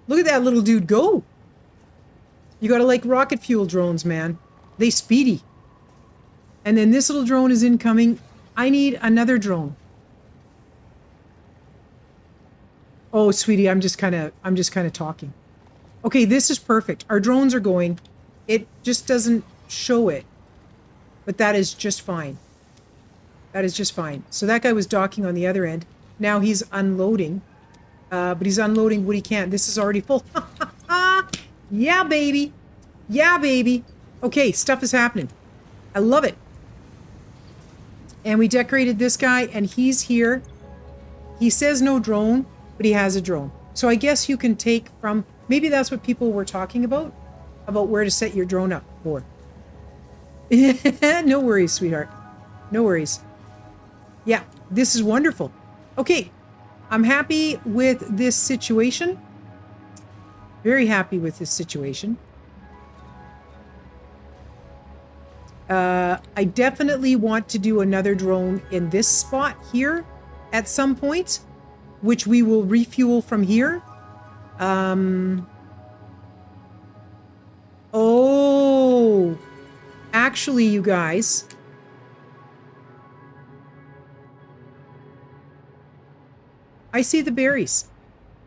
Look at that little dude go. You gotta like rocket fuel drones, man. They speedy. And then this little drone is incoming. I need another drone. Oh, sweetie, I'm just kind of talking. Okay, this is perfect. Our drones are going. It just doesn't show it. But that is just fine. That is just fine. So that guy was docking on the other end. Now he's unloading. But he's unloading what he can. This is already full. Yeah, baby. Yeah, baby. Okay, stuff is happening. I love it. And we decorated this guy, and he's here. He says no drone, but he has a drone. So I guess you can take from... Maybe that's what people were talking about where to set your drone up for. No worries, sweetheart. No worries. Yeah, this is wonderful. Okay, I'm happy with this situation. Very happy with this situation. I definitely want to do another drone in this spot here at some point, which we will refuel from here. Oh, actually, you guys, I see the berries.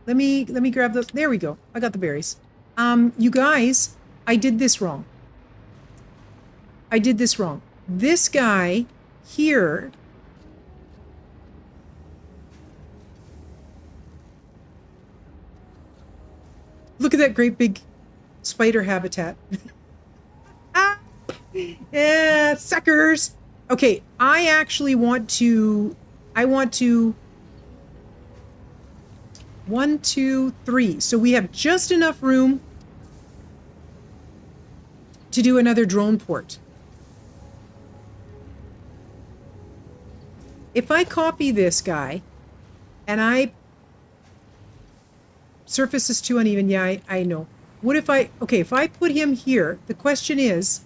Let me grab those. There we go. I got the berries. You guys, I did this wrong. I did this wrong. This guy here look at that great big spider habitat. Ah! Yeah, suckers. Okay, I actually want to 1, 2, 3. So we have just enough room to do another drone port. If I copy this guy and I surface is too uneven. Yeah, I know. What if if I put him here, the question is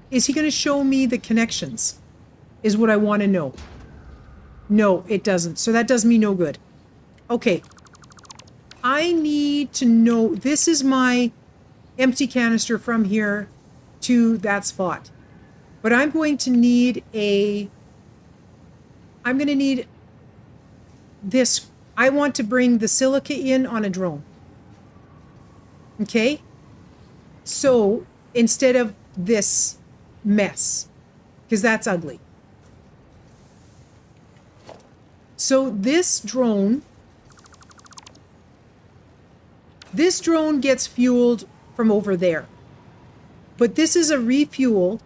he going to show me the connections? Is what I want to know. No, it doesn't. So that does me no good. Okay. I need to know, this is my empty canister from here to that spot. But I'm going to need this. I want to bring the silica in on a drone. Okay? So instead of this mess, because that's ugly. So this drone gets fueled from over there. But this is a refuel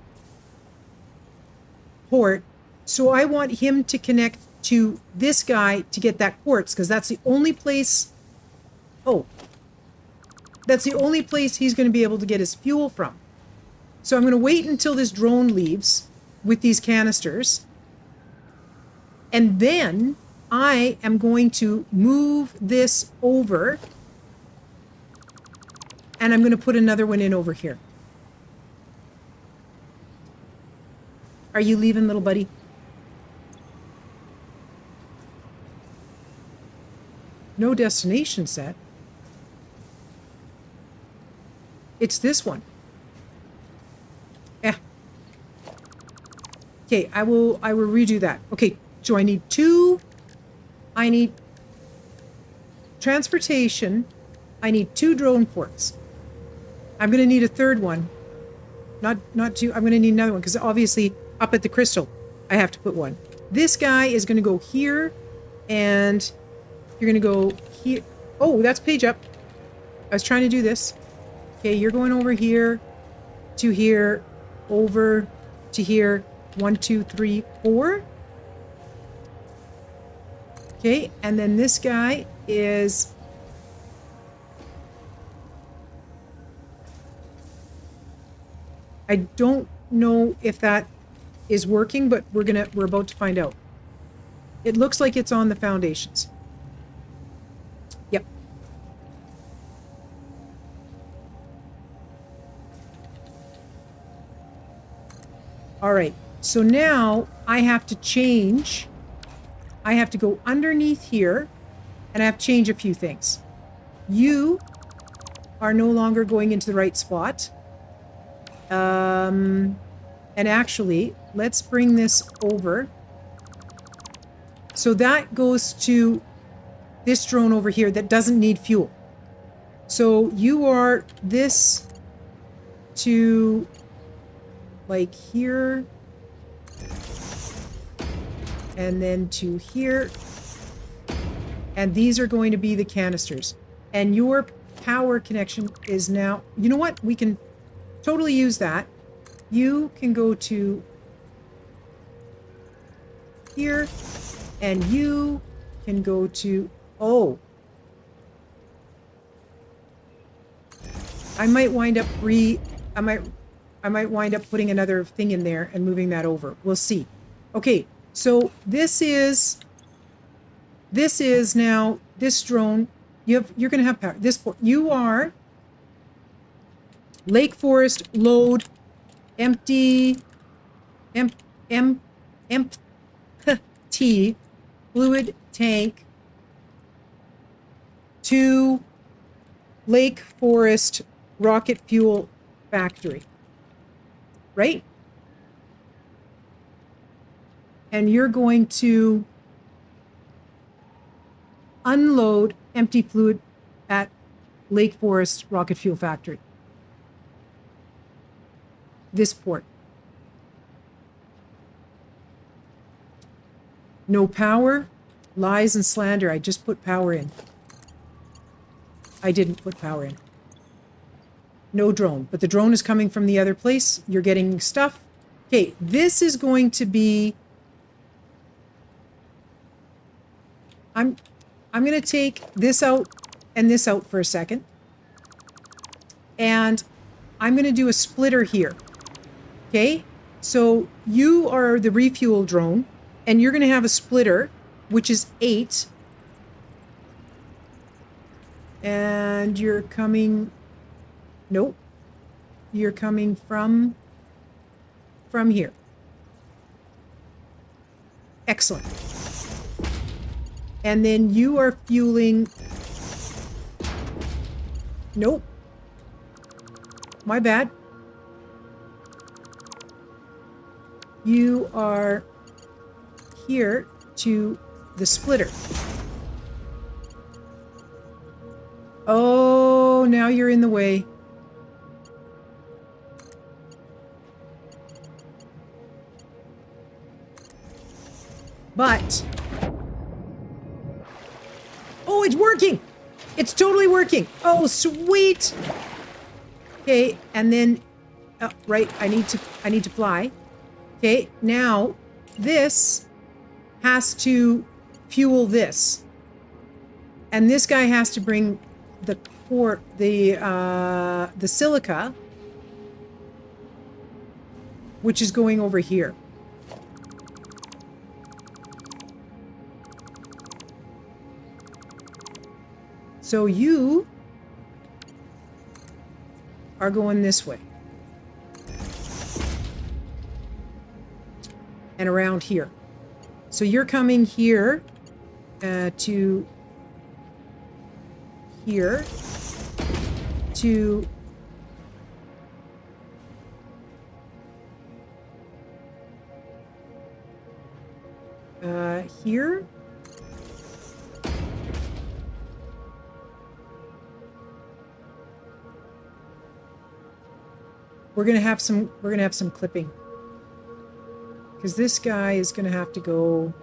port, so I want him to connect to this guy to get that quartz, because that's the only place... Oh. That's the only place he's going to be able to get his fuel from. So I'm going to wait until this drone leaves with these canisters. And then I am going to move this over. And I'm going to put another one in over here. Are you leaving, little buddy? No destination set. It's this one. Yeah. Okay, I will redo that. Okay, so I need 2. I need transportation. I need 2 drone ports. I'm going to need a third one. Not 2. I'm going to need another one because obviously up at the crystal I have to put one. This guy is going to go here and you're going to go here. Oh, that's page up. I was trying to do this. Okay, you're going over here to here, over to here. 1, 2, 3, 4. Okay, and then this guy is I don't know if that is working, but we're about to find out. It looks like it's on the foundations. Yep. All right. So now I have to change. I have to go underneath here and I have to change a few things. You are no longer going into the right spot. And actually, let's bring this over. So that goes to this drone over here that doesn't need fuel. So you are this to like here. And then to here. And these are going to be the canisters. And your power connection is now... You know what? We can totally use that. You can go to here. And you can go to... Oh. I might wind up I might wind up putting another thing in there and moving that over. We'll see. Okay. So this is now this drone. You're going to have power. You are Lake Forest load empty fluid tank to Lake Forest rocket fuel factory. Right? And you're going to unload empty fluid at Lake Forest Rocket Fuel Factory. This port. No power, lies and slander. I just put power in. I didn't put power in. No drone, but the drone is coming from the other place. You're getting stuff. Okay, this is going to be... I'm going to take this out and this out for a second. And I'm going to do a splitter here. Okay? So you are the refuel drone and you're going to have a splitter, which is 8. And you're coming... Nope. You're coming from here. Excellent. And then you are fueling... Nope. My bad. You are here to the splitter. Oh, now you're in the way. But... Oh, it's working! It's totally working! Oh, sweet! Okay, and then... Oh, right, I need to fly. Okay, now this has to fuel this. And this guy has to bring the silica, which is going over here. So you are going this way. And around here. So you're coming here to here to here. We're gonna have some clipping. Because this guy is gonna have to go.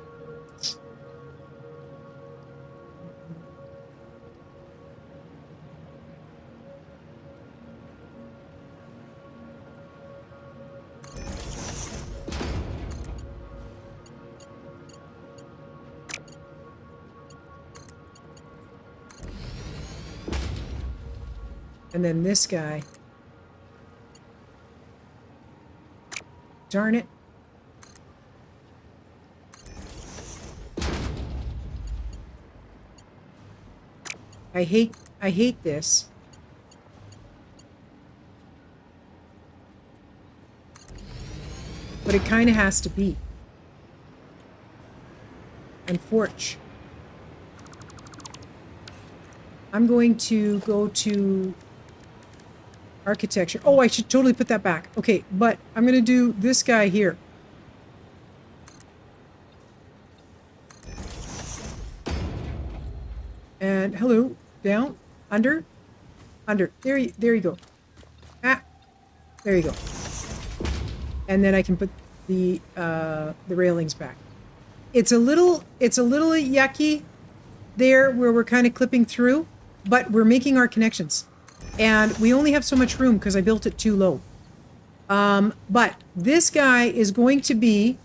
And then this guy darn it. I hate this. But it kind of has to be. Unfortunately. I'm going to go to architecture. Oh, I should totally put that back. Okay, but I'm going to do this guy here. And hello, down, under. There you go. Ah, there you go. And then I can put the railings back. It's a little yucky there where we're kind of clipping through, but we're making our connections. And we only have so much room because I built it too low. But this guy is going to be,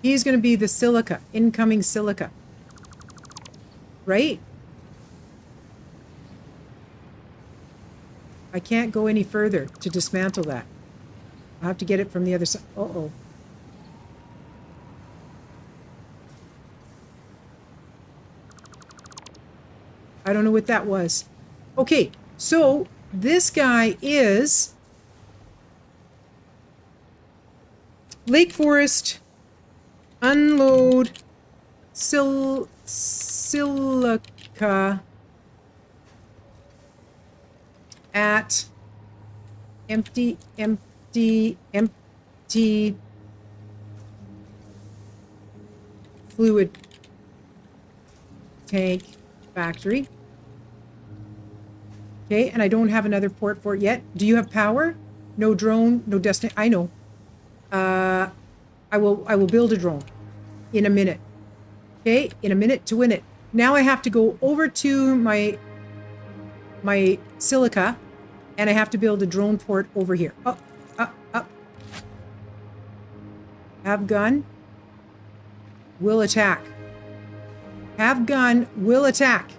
he's going to be the silica, incoming silica. Right? I can't go any further to dismantle that. I'll have to get it from the other side. Uh-oh. I don't know what that was. Okay, so this guy is Lake Forest, unload, silica at empty fluid tank factory. Okay, and I don't have another port for it yet. Do you have power? No drone, no destiny. I know. I will build a drone in a minute. Okay, in a minute to win it. Now I have to go over to my silica, and I have to build a drone port over here. Up. Have gun. Will attack. Have gun. Will attack.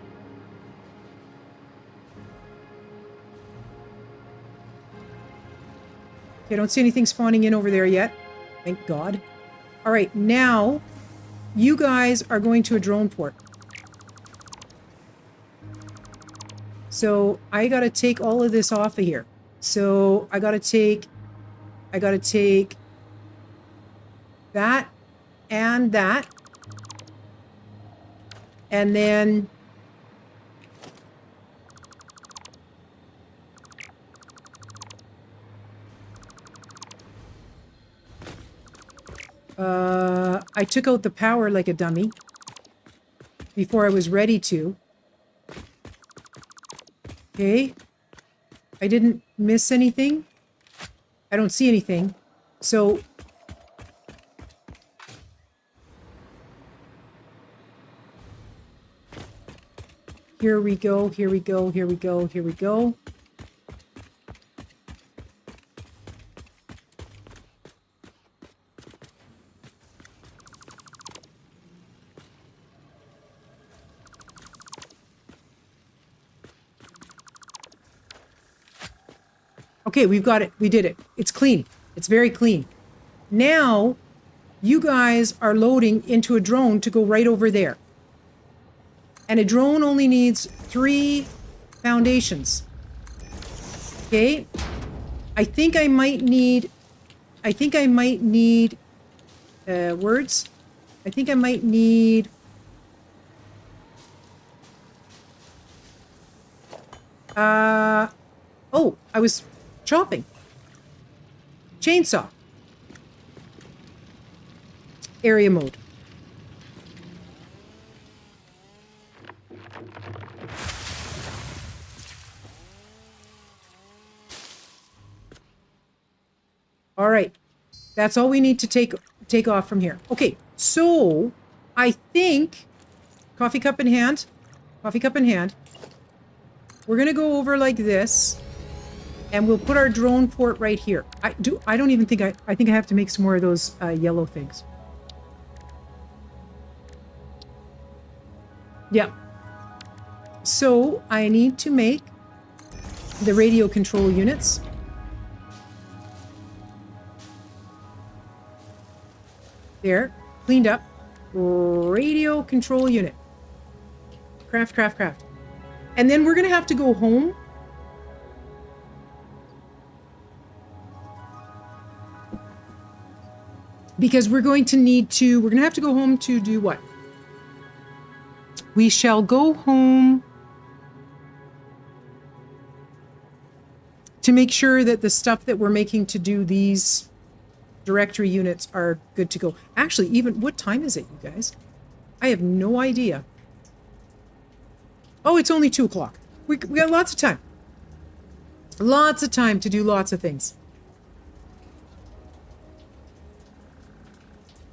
Okay, I don't see anything spawning in over there yet. Thank God. All right, now you guys are going to a drone port. So I got to take all of this off of here. So I got to take that and that. And then I took out the power like a dummy before I was ready to. Okay. I didn't miss anything. I don't see anything. So here we go, here we go, here we go, here we go. Okay, we've got it. We did it. It's clean. It's very clean. Now, you guys are loading into a drone to go right over there. And a drone only needs 3 foundations. Okay? I think I might need words. I think I might need oh, I was chopping. Chainsaw. Area mode. All right. That's all we need to take off from here. Okay. So, I think coffee cup in hand. Coffee cup in hand. We're going to go over like this. And we'll put our drone port right here. I don't even think I think I have to make some more of those yellow things. Yeah. So I need to make the radio control units. There. Cleaned up. Radio control unit. Craft, craft, craft. And then we're going to have to go home. Because we're going to have to go home to do what? We shall go home to make sure that the stuff that we're making to do these directory units are good to go. Actually, even, what time is it, you guys? I have no idea. Oh, it's only 2 o'clock. We got lots of time. Lots of time to do lots of things.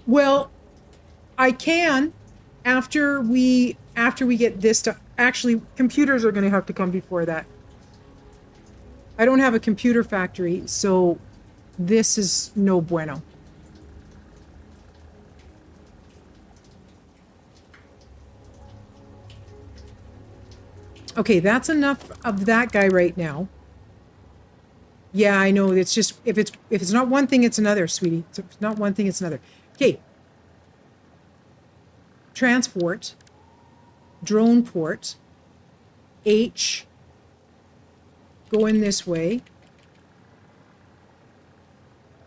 Well, I can after we get this stuff. Actually, computers are going to have to come before that. I don't have a computer factory, so this is no bueno. Okay, that's enough of that guy right now. Yeah, I know. It's just if it's not one thing, it's another, sweetie. If it's not one thing, it's another. Okay. Transport. Drone port. H. Going this way.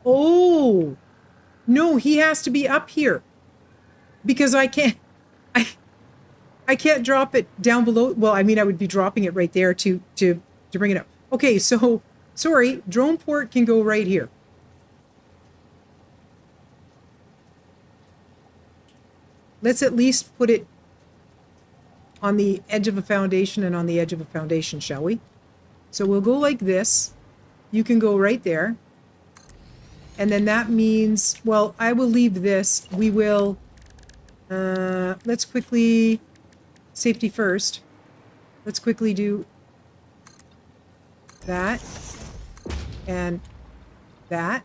Oh. No, he has to be up here. Because I can't drop it down below. Well, I mean, I would be dropping it right there to bring it up. Okay, so sorry, drone port can go right here. Let's at least put it on the edge of a foundation and on the edge of a foundation, shall we? So we'll go like this. You can go right there. And then that means, well, I will leave this. We will, let's quickly, safety first. Let's quickly do that and that,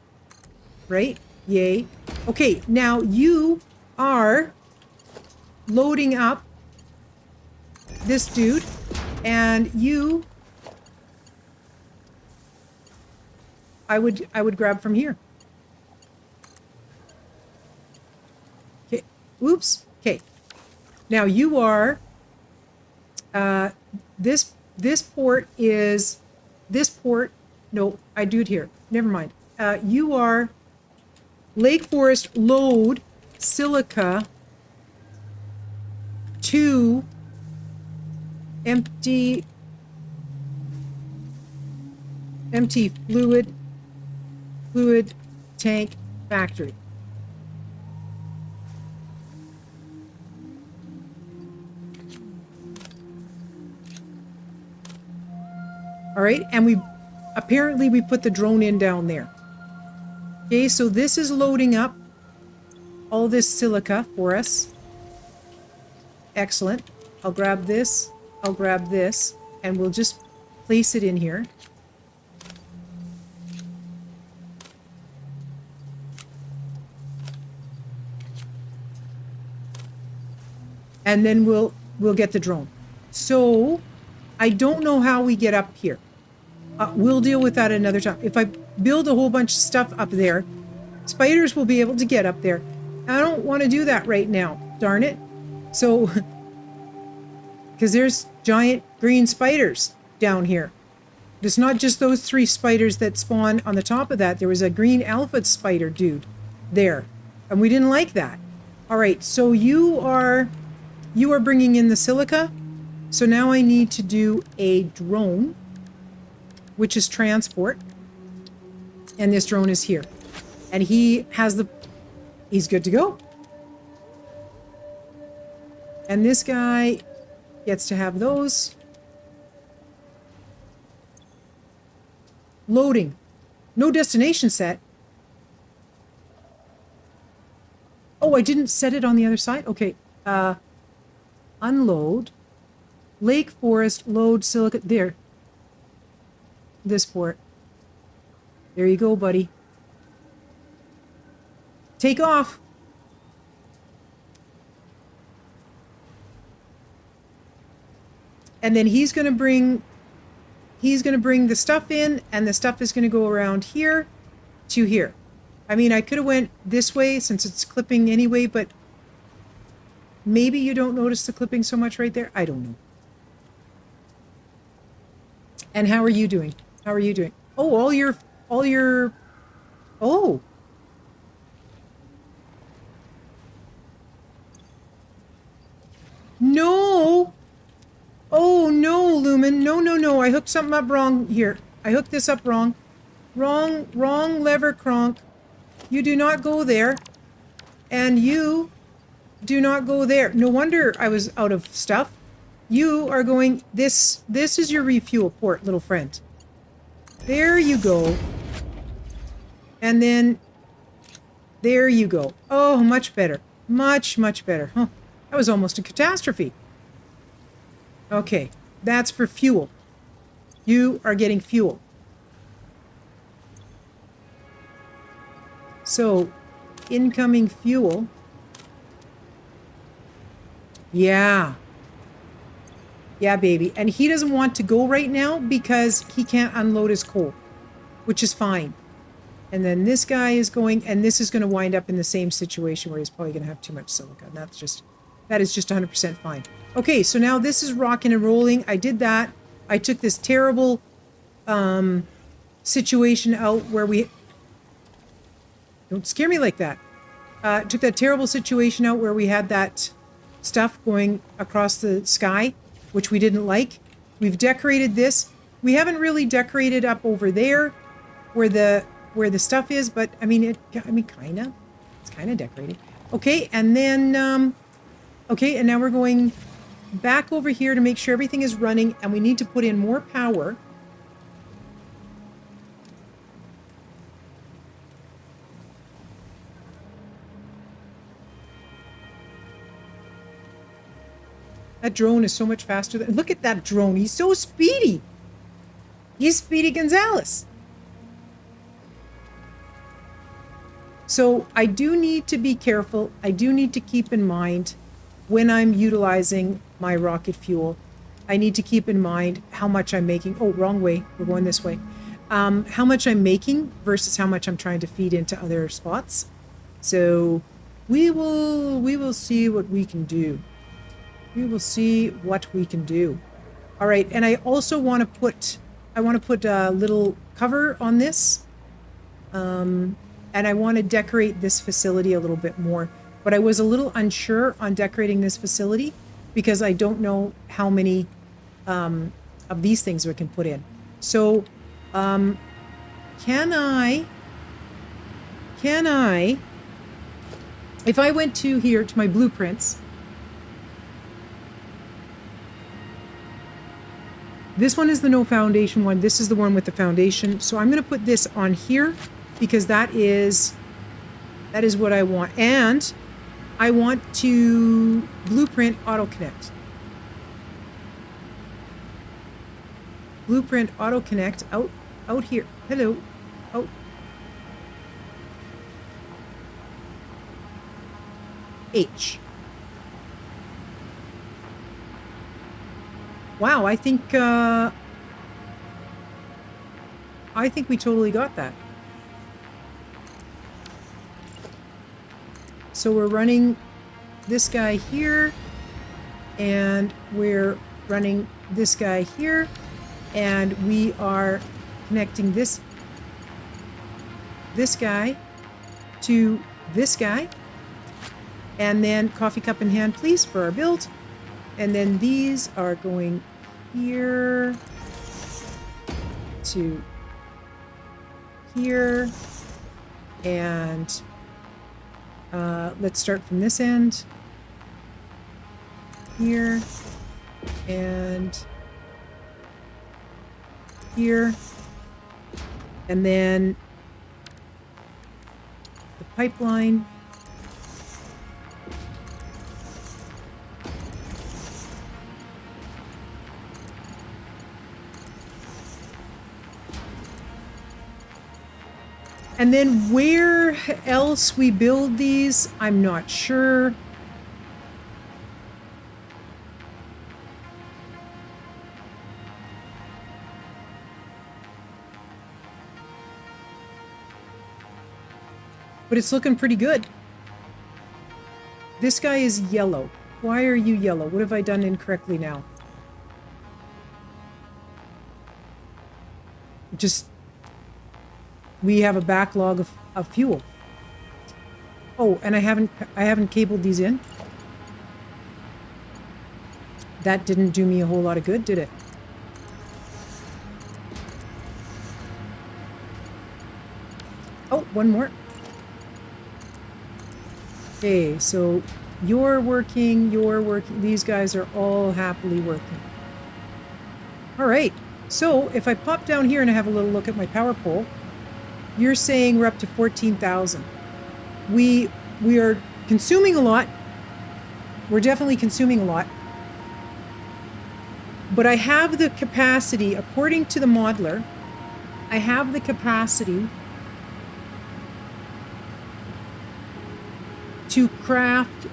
right? Yay. Okay, now you are loading up this dude, and you, I would grab from here. Okay, oops. Okay, now you are, this port is, this port, no, I do it here. Never mind. You are Lake Forest load silica to empty fluid tank factory. All right, and we put the drone in down there. Okay, so this is loading up all this silica for us. Excellent. I'll grab this, and we'll just place it in here. And then we'll get the drone. So I don't know how we get up here. We'll deal with that another time. If I build a whole bunch of stuff up there, spiders will be able to get up there. I don't want to do that right now, darn it. So, because there's giant green spiders down here. It's not just those 3 spiders that spawn on the top of that. There was a green alpha spider dude there, and we didn't like that. All right, so you are bringing in the silica. So now I need to do a drone, which is transport. And this drone is here. And he's good to go. And this guy gets to have those. Loading. No destination set. Oh, I didn't set it on the other side? Okay. Unload. Lake Forest, load silica. There. This port. There you go, buddy. Take off. And then he's going to bring the stuff in, and the stuff is going to go around here to here. I mean, I could have went this way since it's clipping anyway, but maybe you don't notice the clipping so much right there. I don't know. And how are you doing? How are you doing? Oh, oh. No. Oh, no, Lumen. No, no, no. I hooked something up wrong here. I hooked this up wrong. Wrong lever, Kronk. You do not go there. And you do not go there. No wonder I was out of stuff. You are going... This is your refuel port, little friend. There you go. And then... There you go. Oh, much better. Much, much better. Huh. That was almost a catastrophe. Okay. That's for fuel. You are getting fuel. So, incoming fuel. Yeah. Yeah, baby. And he doesn't want to go right now because he can't unload his coal, which is fine. And then this guy is going, and this is going to wind up in the same situation where he's probably going to have too much silica. And that is just 100% fine. Okay, so now this is rocking and rolling. I did that. I took this terrible situation out where we... Don't scare me like that. Took that terrible situation out where we had that stuff going across the sky, which we didn't like. We've decorated this. We haven't really decorated up over there where the stuff is, but I mean, kind of. It's kind of decorated. Okay, and then, okay, and now we're going back over here to make sure everything is running, and we need to put in more power. That drone is so much faster than... Look at that drone. He's so speedy. He's Speedy Gonzales. So I do need to be careful. I do need to keep in mind when I'm utilizing my rocket fuel. I need to keep in mind how much I'm making. Oh, wrong way. We're going this way. How much I'm making versus how much I'm trying to feed into other spots. So we will see what we can do. We will see what we can do. All right, and I also want to put a little cover on this. And I want to decorate this facility a little bit more. But I was a little unsure on decorating this facility because I don't know how many of these things we can put in. So, can I, if I went to here to my blueprints, this one is the no foundation one. This is the one with the foundation. So I'm going to put this on here because that is what I want. And I want to blueprint auto connect. Blueprint auto connect out here. Hello. Oh. H. Wow, I think we totally got that. So we're running this guy here, and we're running this guy here, and we are connecting this guy to this guy, and then coffee cup in hand, please, for our build. And then these are going here to here. And let's start from this end. Here. And here. And then the pipeline. And then where else we build these, I'm not sure. but it's looking pretty good. This guy is yellow. Why are you yellow? What have I done incorrectly now? Just, we have a backlog of fuel. Oh, and I haven't cabled these in. That didn't do me a whole lot of good, did it? Oh, one more. Okay, so you're working, these guys are all happily working. All right, so if I pop down here and I have a little look at my power pole, you're saying we're up to 14,000. We are consuming a lot. We're definitely consuming a lot. But I have the capacity, according to the modeler, I have the capacity to craft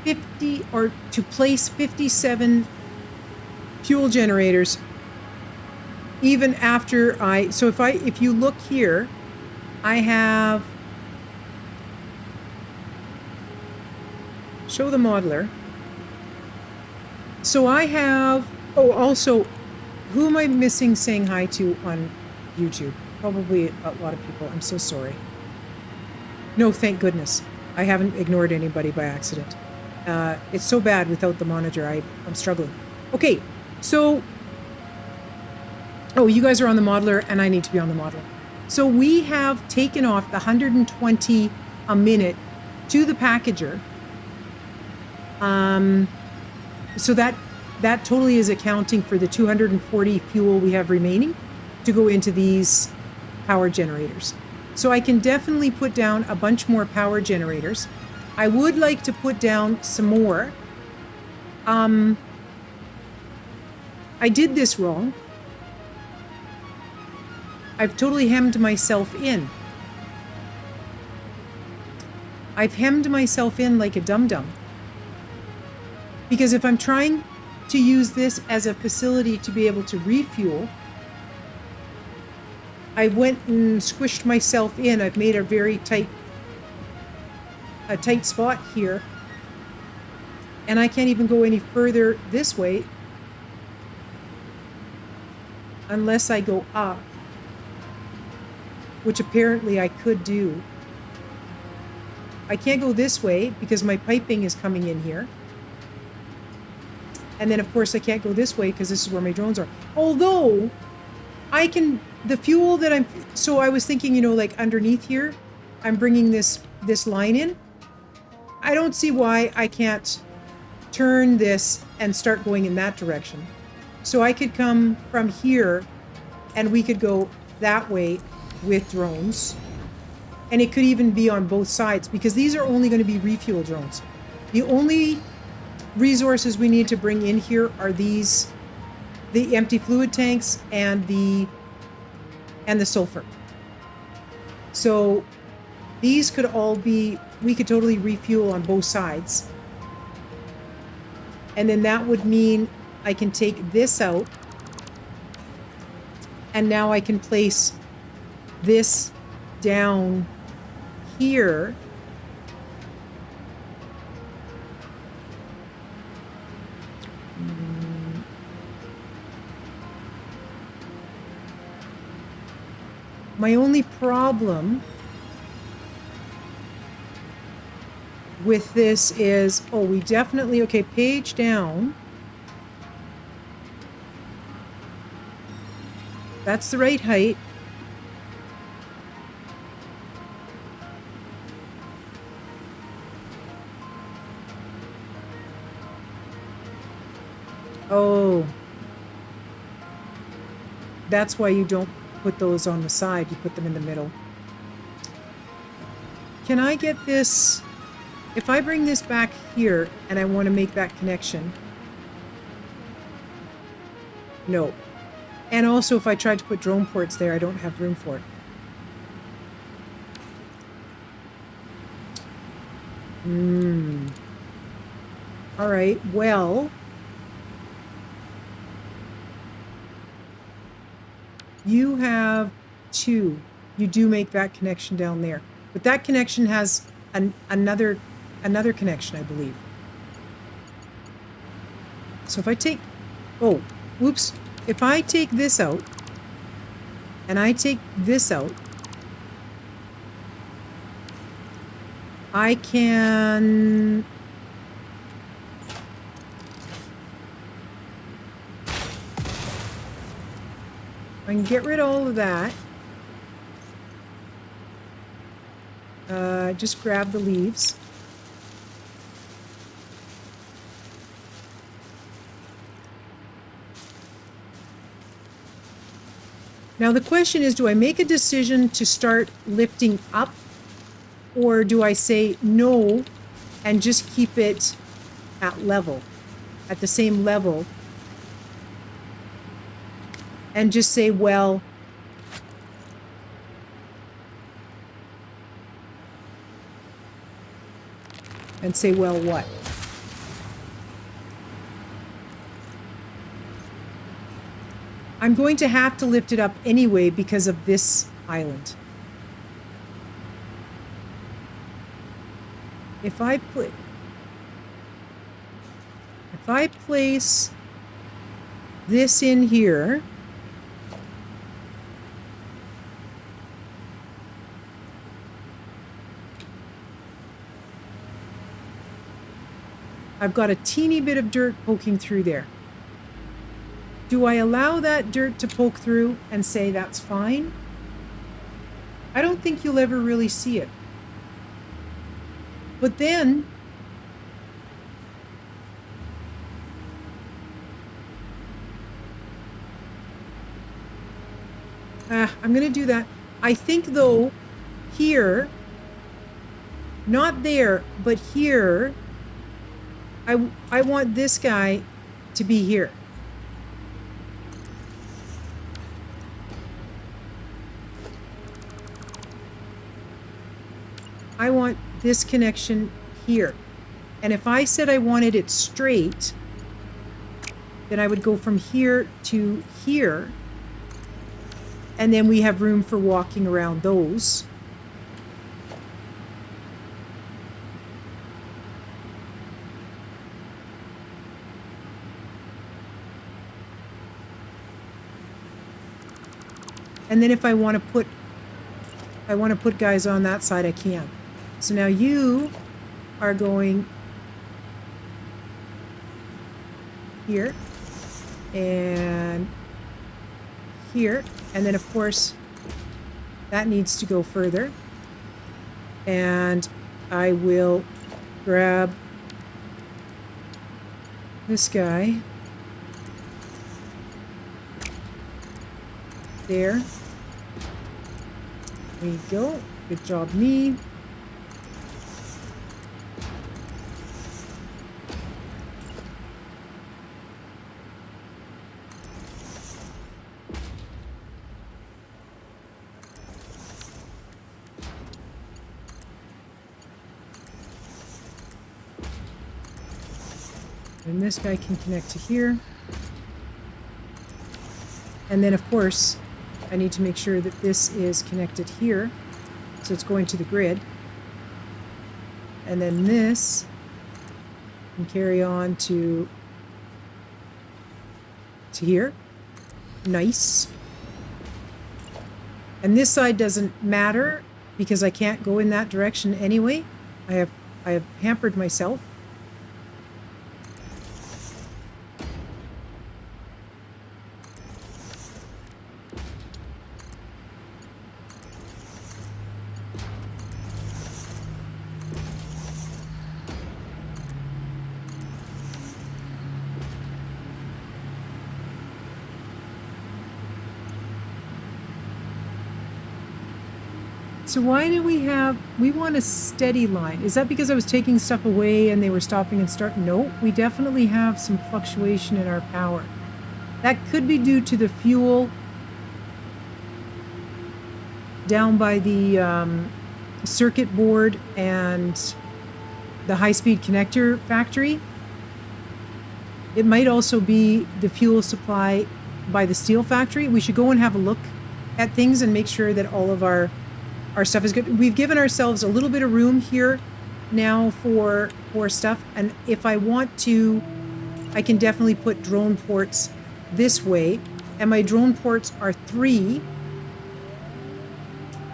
50 or to place 57 fuel generators even after so if you look here, I have, show the modeler. So I have, oh, also, who am I missing saying hi to on YouTube? Probably a lot of people. I'm so sorry. No, thank goodness. I haven't ignored anybody by accident. It's so bad without the monitor. I'm struggling. Okay, so, oh, you guys are on the modeler and I need to be on the modeler. So we have taken off the 120 a minute to the packager. So that totally is accounting for the 240 fuel we have remaining to go into these power generators. So I can definitely put down a bunch more power generators. I would like to put down some more. I did this wrong. I've totally hemmed myself in. I've hemmed myself in like a dum-dum. Because if I'm trying to use this as a facility to be able to refuel, I went and squished myself in. I've made a very tight spot here. And I can't even go any further this way unless I go up, which apparently I could do. I can't go this way because my piping is coming in here. And then, of course, I can't go this way because this is where my drones are. Although, I can, the fuel that so I was thinking, you know, like underneath here, I'm bringing this line in. I don't see why I can't turn this and start going in that direction. So I could come from here and we could go that way with drones. And it could even be on both sides because these are only going to be refuel drones. The only resources we need to bring in here are these, the empty fluid tanks and the sulfur. So these could all be, we could totally refuel on both sides. And then that would mean I can take this out and now I can place this down here. My only problem with this is, oh, we definitely, okay, page down. That's the right height. Oh. That's why you don't put those on the side, you put them in the middle. Can I get this, if I bring this back here and I want to make that connection? No. And also if I tried to put drone ports there, I don't have room for it. All right, well, you have two. You do make that connection down there. But that connection has another connection, I believe. So if I take, oh, whoops. If I take this out, and I take this out, I can... I can get rid of all of that. Just grab the leaves. Now the question is, do I make a decision to start lifting up, or do I say no and just keep it at level, at the same level, and just say, well, what? I'm going to have to lift it up anyway because of this island. If I place this in here, I've got a teeny bit of dirt poking through there. Do I allow that dirt to poke through and say that's fine? I don't think you'll ever really see it. But then, I'm going to do that. I think though, here, not there, but here, I want this guy to be here. I want this connection here. And if I said I wanted it straight, then I would go from here to here. And then we have room for walking around those. And then if I want to put guys on that side, I can. So now you are going here and here. And then of course that needs to go further. And I will grab this guy. There. There you go. Good job, me. And this guy can connect to here. And then, of course, I need to make sure that this is connected here. So it's going to the grid. And then this can carry on to here. Nice. And this side doesn't matter because I can't go in that direction anyway. I have hampered myself. So why do we want a steady line? Is that because I was taking stuff away and they were stopping and starting? No, we definitely have some fluctuation in our power. That could be due to the fuel down by the circuit board and the high-speed connector factory. It might also be the fuel supply by the steel factory. We should go and have a look at things and make sure that all of our Our stuff is good. We've given ourselves a little bit of room here now for stuff. And if I want to, I can definitely put drone ports this way. And my drone ports are 3.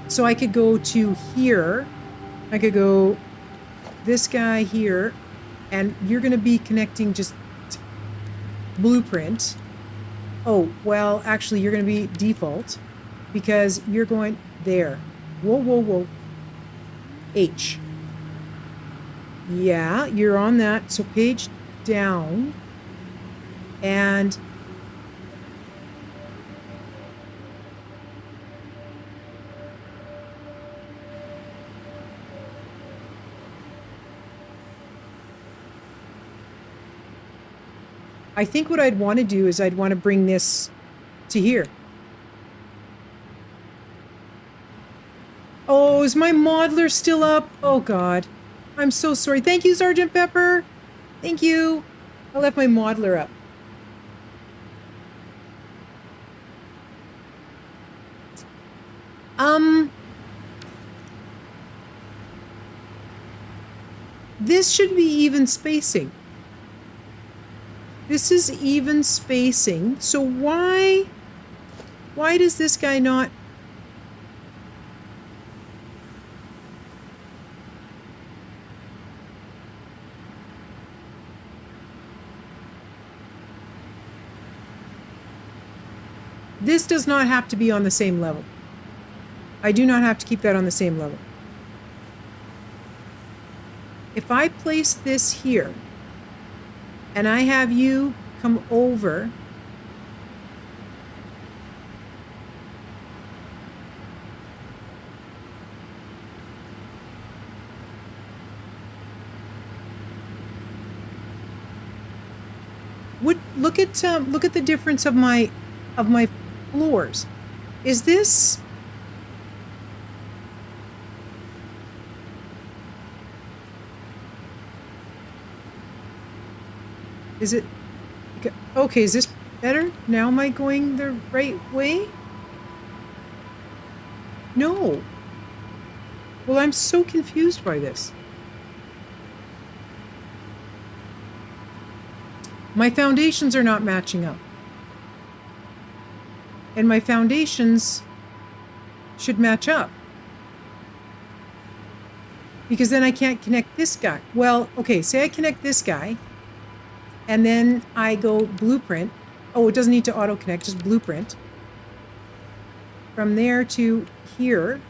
So I could go to here. I could go this guy here. And you're going to be connecting just blueprint. Oh, well, actually, you're going to be default because you're going there. Whoa, whoa, whoa. H. Yeah, you're on that. So page down. And I think what I'd want to do is I'd want to bring this to here. Oh, is my modeler still up? Oh, God. I'm so sorry. Thank you, Sergeant Pepper. Thank you. I left my modeler up. This should be even spacing. This is even spacing. So why does this guy not? This does not have to be on the same level. I do not have to keep that on the same level. If I place this here, and I have you come over, look at the difference of my floors. Is this? Is it? Okay, is this better? Now am I going the right way? No. Well, I'm so confused by this. My foundations are not matching up. And my foundations should match up. Because then I can't connect this guy. Well, okay, say I connect this guy. And then I go blueprint. Oh, it doesn't need to auto connect, just blueprint. From there to here.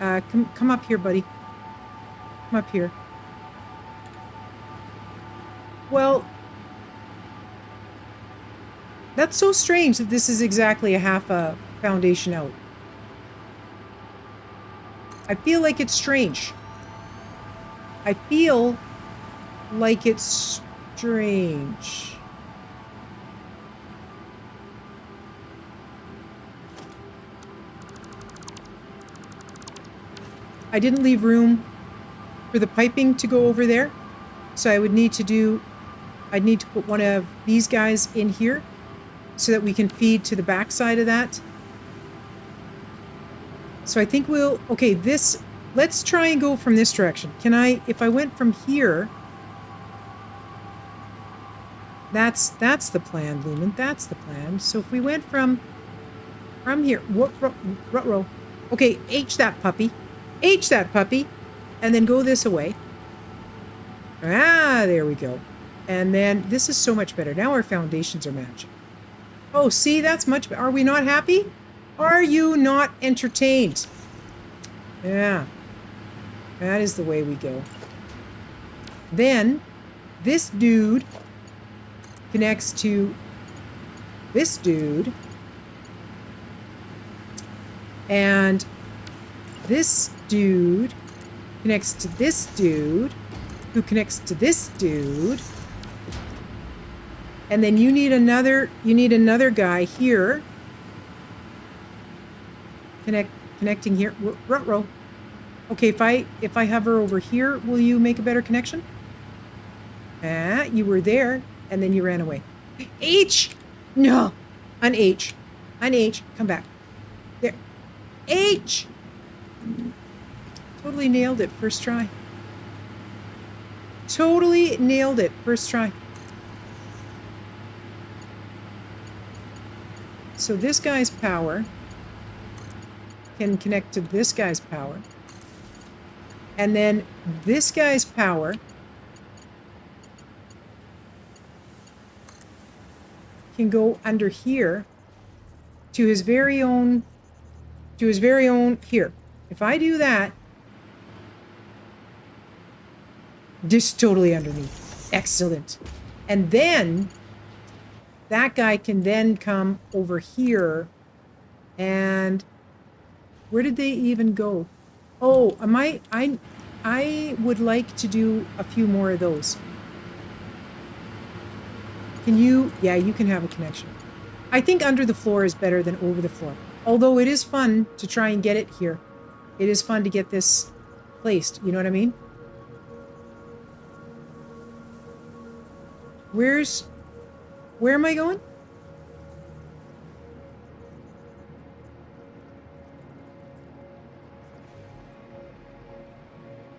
Come up here, buddy. Come up here. Well, that's so strange that this is exactly a half a foundation out. I feel like it's strange. I feel like it's strange. I didn't leave room for the piping to go over there. So I would need to I'd need to put one of these guys in here so that we can feed to the back side of that. So I think okay, let's try and go from this direction. If I went from here, that's the plan, Lumen. That's the plan. So if we went from here, okay, H that puppy, and then go this away. Ah, there we go. And then this is so much better. Now our foundations are matching. Oh, see, that's much better. Are we not happy? Are you not entertained? Yeah, that is the way we go. Then this dude connects to this dude, and this dude connects to this dude, who connects to this dude, and then you need another guy here connecting here. Ruh-roh. Okay, if I hover over here, will you make a better connection? Ah, you were there. And then you ran away. H! No! An H. Come back. There. H! Totally nailed it first try. Totally nailed it first try. So this guy's power can connect to this guy's power. And then this guy's power can go under here to his very own here. If I do that, just totally underneath. Excellent. And then that guy can then come over here. And where did they even go? Oh, I would like to do a few more of those. Can you? Yeah, you can have a connection. I think under the floor is better than over the floor. Although it is fun to try and get it here. It is fun to get this placed. You know what I mean? Where am I going?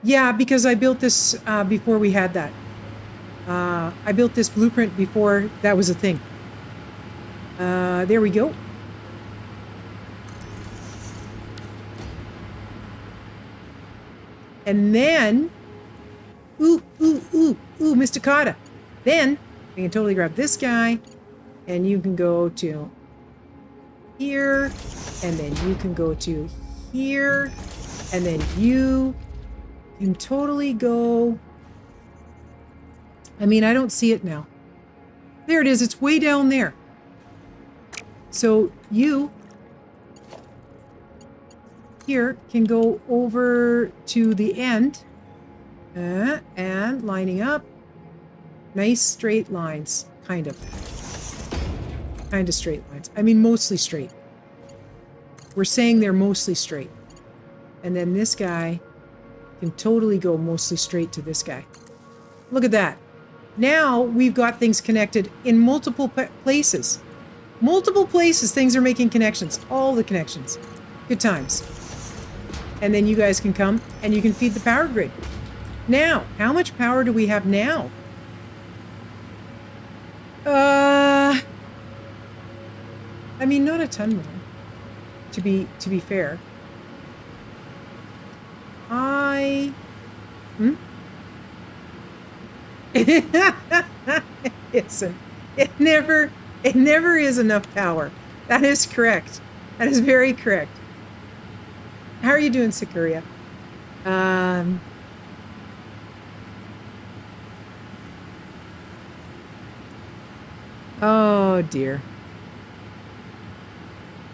Yeah, because I built this before we had that. I built this blueprint before that was a thing. There we go. And then, ooh, Mr. Cotta. Then, we can totally grab this guy, and you can go to here, and then you can go to here, and then you can totally go... I mean, I don't see it now. There it is. It's way down there. So you here can go over to the end and lining up. Nice straight lines, kind of straight lines. I mean, mostly straight. We're saying they're mostly straight. And then this guy can totally go mostly straight to this guy. Look at that. Now we've got things connected in multiple places. Multiple places, things are making connections. All the connections. Good times. And then you guys can come and you can feed the power grid. Now, how much power do we have now? I mean, not a ton more, to be fair. Listen, it never is enough power. That is correct. That is very correct. How are you doing, Sakuria? Oh dear.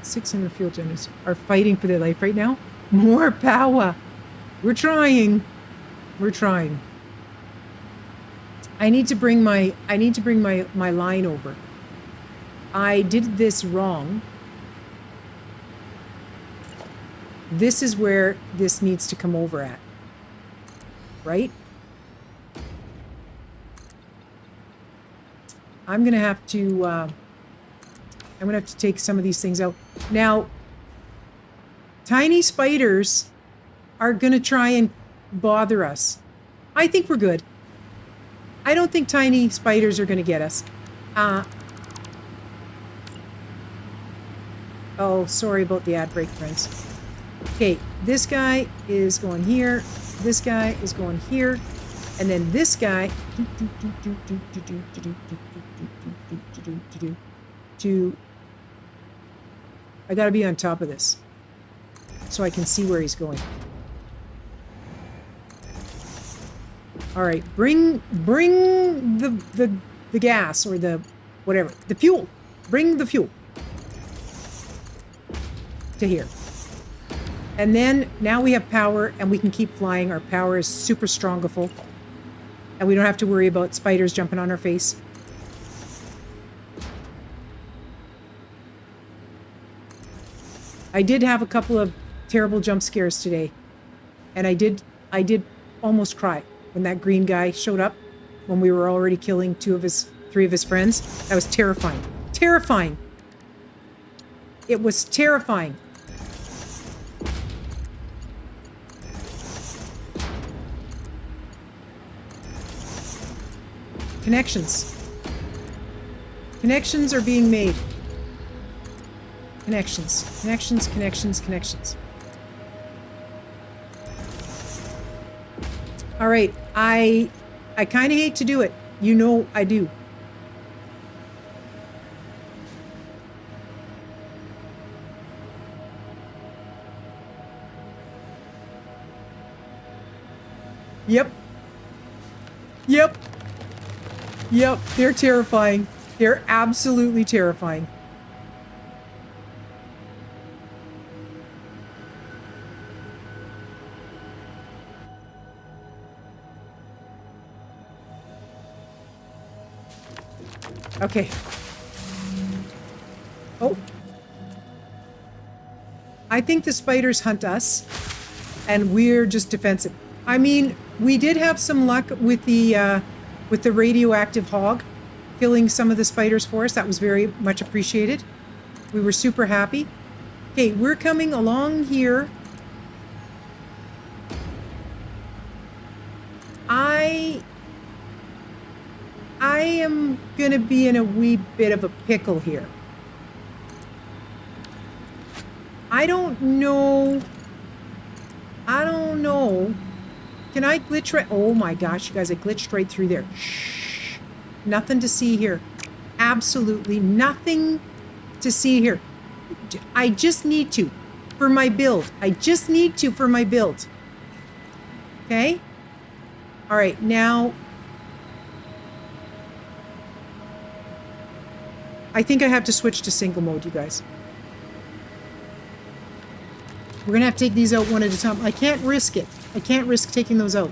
600 fuel generators are fighting for their life right now. More power. We're trying. We're trying. I need to bring my line over. I did this wrong. This is where this needs to come over at. Right? I'm gonna have to take some of these things out. Now, tiny spiders are gonna try and bother us. I think we're good. I don't think tiny spiders are gonna get us. Oh, sorry about the ad break, friends. Okay, this guy is going here. This guy is going here. And then this guy I gotta be on top of this so I can see where he's going. All right, bring the gas or the whatever, the fuel. Bring the fuel to here. And then now we have power and we can keep flying. Our power is super strongful. And we don't have to worry about spiders jumping on our face. I did have a couple of terrible jump scares today. And I did almost cry when that green guy showed up when we were already killing three of his friends. That was terrifying. Terrifying. It was terrifying. Connections. Connections are being made. Connections. Connections, connections, connections. All right. I kind of hate to do it. You know I do. Yep. Yep. Yep. They're terrifying. They're absolutely terrifying. Okay. Oh. I think the spiders hunt us, and we're just defensive. I mean, we did have some luck with the radioactive hog killing some of the spiders for us. That was very much appreciated. We were super happy. Okay, we're coming along here. I am gonna be in a wee bit of a pickle here. I don't know. Can I glitch right? Oh my gosh, you guys, I glitched right through there. Shh. Nothing to see here. Absolutely nothing to see here. I just need to for my build. Okay? All right, now I think I have to switch to single mode, you guys. We're gonna have to take these out one at a time. I can't risk it. I can't risk taking those out.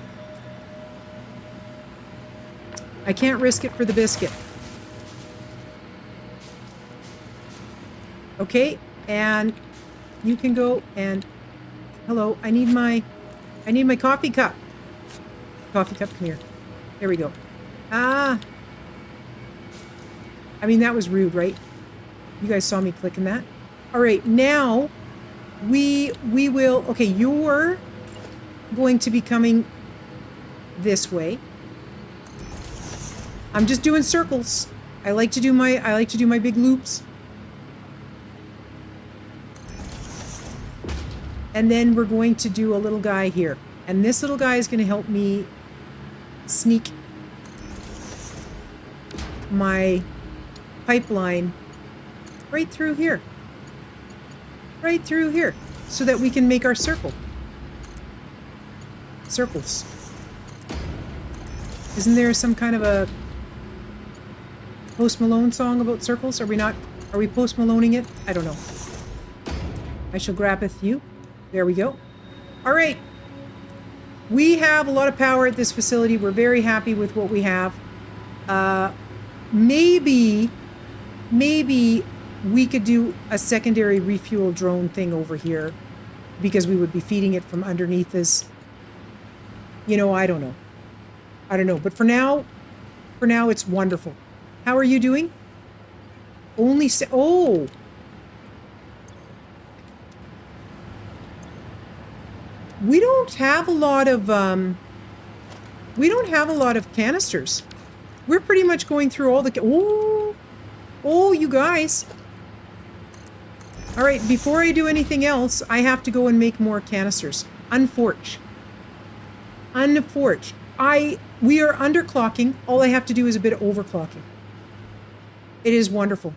I can't risk it for the biscuit. Okay, and you can go and hello, I need my coffee cup. Coffee cup, come here. There we go. I mean, that was rude, right? You guys saw me clicking that. All right, now we will, okay, you're going to be coming this way. I'm just doing circles. I like to do my big loops. And then we're going to do a little guy here. And this little guy is going to help me sneak my pipeline right through here. Right through here. So that we can make our circle. Circles. Isn't there some kind of a Post Malone song about circles? Are we Post Maloning it? I don't know. I shall grabbeth you. There we go. All right. We have a lot of power at this facility. We're very happy with what we have. Maybe we could do a secondary refuel drone thing over here because we would be feeding it from underneath this. You know, I don't know. But for now it's wonderful. How are you doing? Oh. We don't have a lot of canisters. We're pretty much going through all the Oh, you guys. All right, before I do anything else, I have to go and make more canisters. Unforge. We are underclocking. All I have to do is a bit of overclocking. It is wonderful.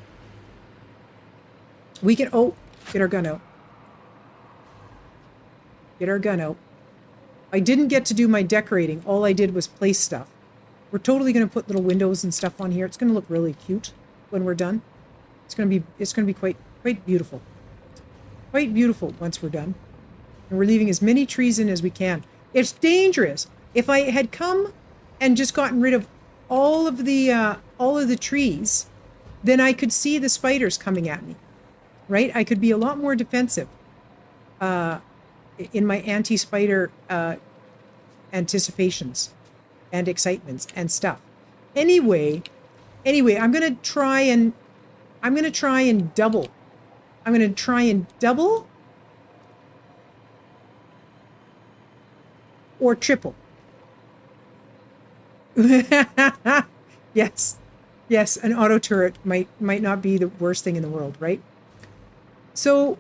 We can get our gun out. Get our gun out. I didn't get to do my decorating. All I did was place stuff. We're totally going to put little windows and stuff on here. It's going to look really cute when we're done. It's going to be quite beautiful. Quite beautiful once we're done. And we're leaving as many trees in as we can. It's dangerous. If I had come and just gotten rid of all of the trees, then I could see the spiders coming at me. Right? I could be a lot more defensive. In my anti-spider anticipations and excitements and stuff. Anyway, I'm gonna try and double. I'm gonna try and double or triple. Yes. Yes, an auto turret might not be the worst thing in the world, right? So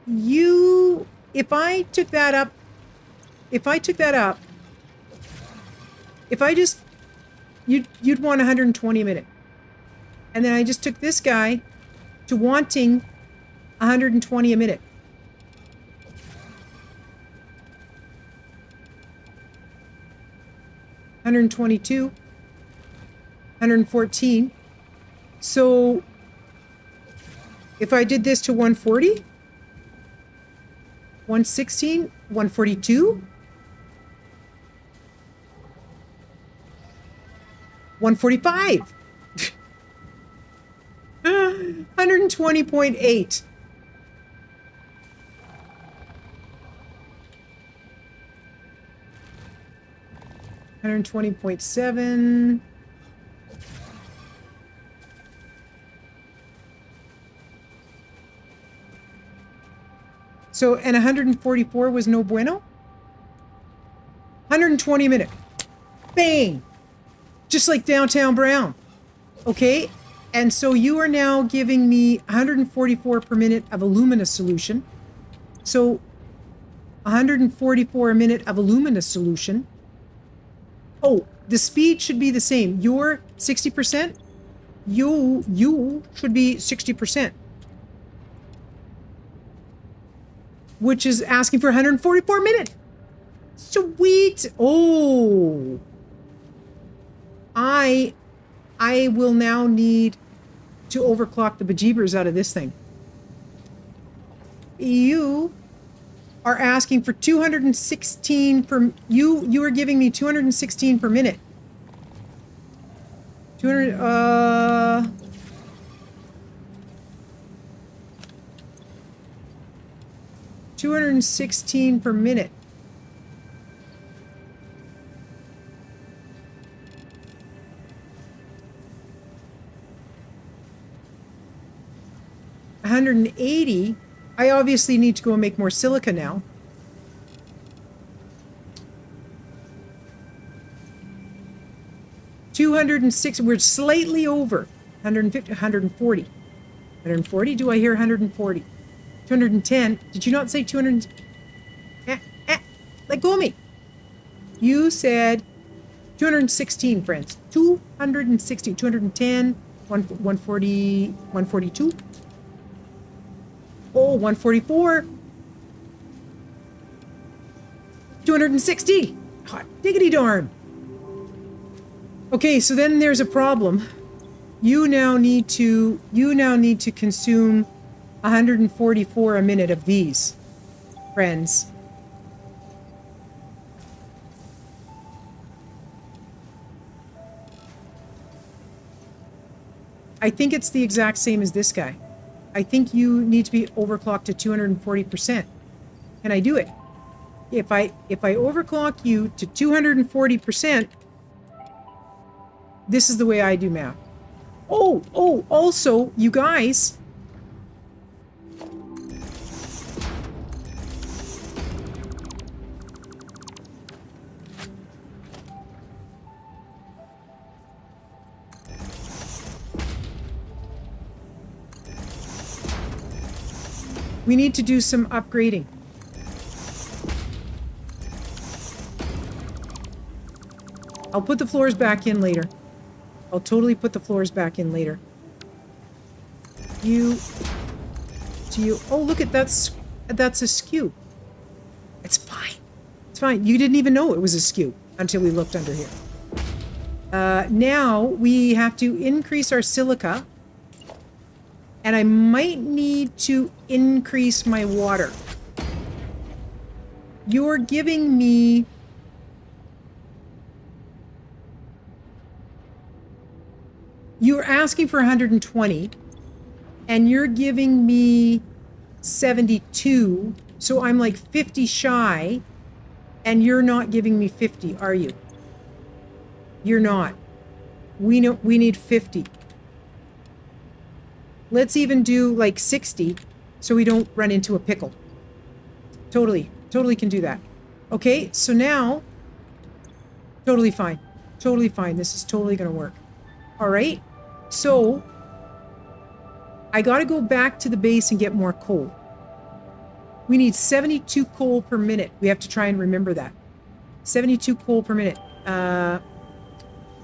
if I took that up, you'd want 120 a minute. And then I just took this guy to wanting 120 a minute. $122, $114. So if I did this to 140, 116, 142, 145, 120.8. $120.7. So, and 144 was no bueno? 120 a minute. Bang! Just like Downtown Brown. Okay? And so you are now giving me 144 per minute of a luminous solution. So 144 a minute of a luminous solution. Oh, the speed should be the same. You're 60%. You should be 60%. Which is asking for 144 minutes. Sweet. Oh. I will now need to overclock the bejeebers out of this thing. You are asking for 216 per... You are giving me 216 per minute. 200... 216 per minute. $180. I obviously need to go and make more silica now. $206. We're slightly over. 150, 140. 140? Do I hear 140? 210. Did you not say 200? Let go of me. You said 216, friends. 216, 210, 140, 142. Oh, 144. 260. Hot diggity darn. Okay, so then there's a problem. You now need to consume 144 a minute of these, friends. I think it's the exact same as this guy. I think you need to be overclocked to 240%. Can I do it? If I overclock you to 240%, this is the way I do math. Oh, also, you guys, we need to do some upgrading. I'll put the floors back in later. I'll totally put the floors back in later. You. Oh, look at that's a skew. It's fine. It's fine. You didn't even know it was a skew until we looked under here. Now we have to increase our silica. And I might need to increase my water. You're giving me... You're asking for 120, and you're giving me 72, so I'm like 50 shy, and you're not giving me 50, are you? You're not. We need 50. Let's even do like 60, so we don't run into a pickle. Totally can do that. Okay, so now, totally fine. This is totally gonna work. All right. So I got to go back to the base and get more coal. We need 72 coal per minute. We have to try and remember that. 72 coal per minute.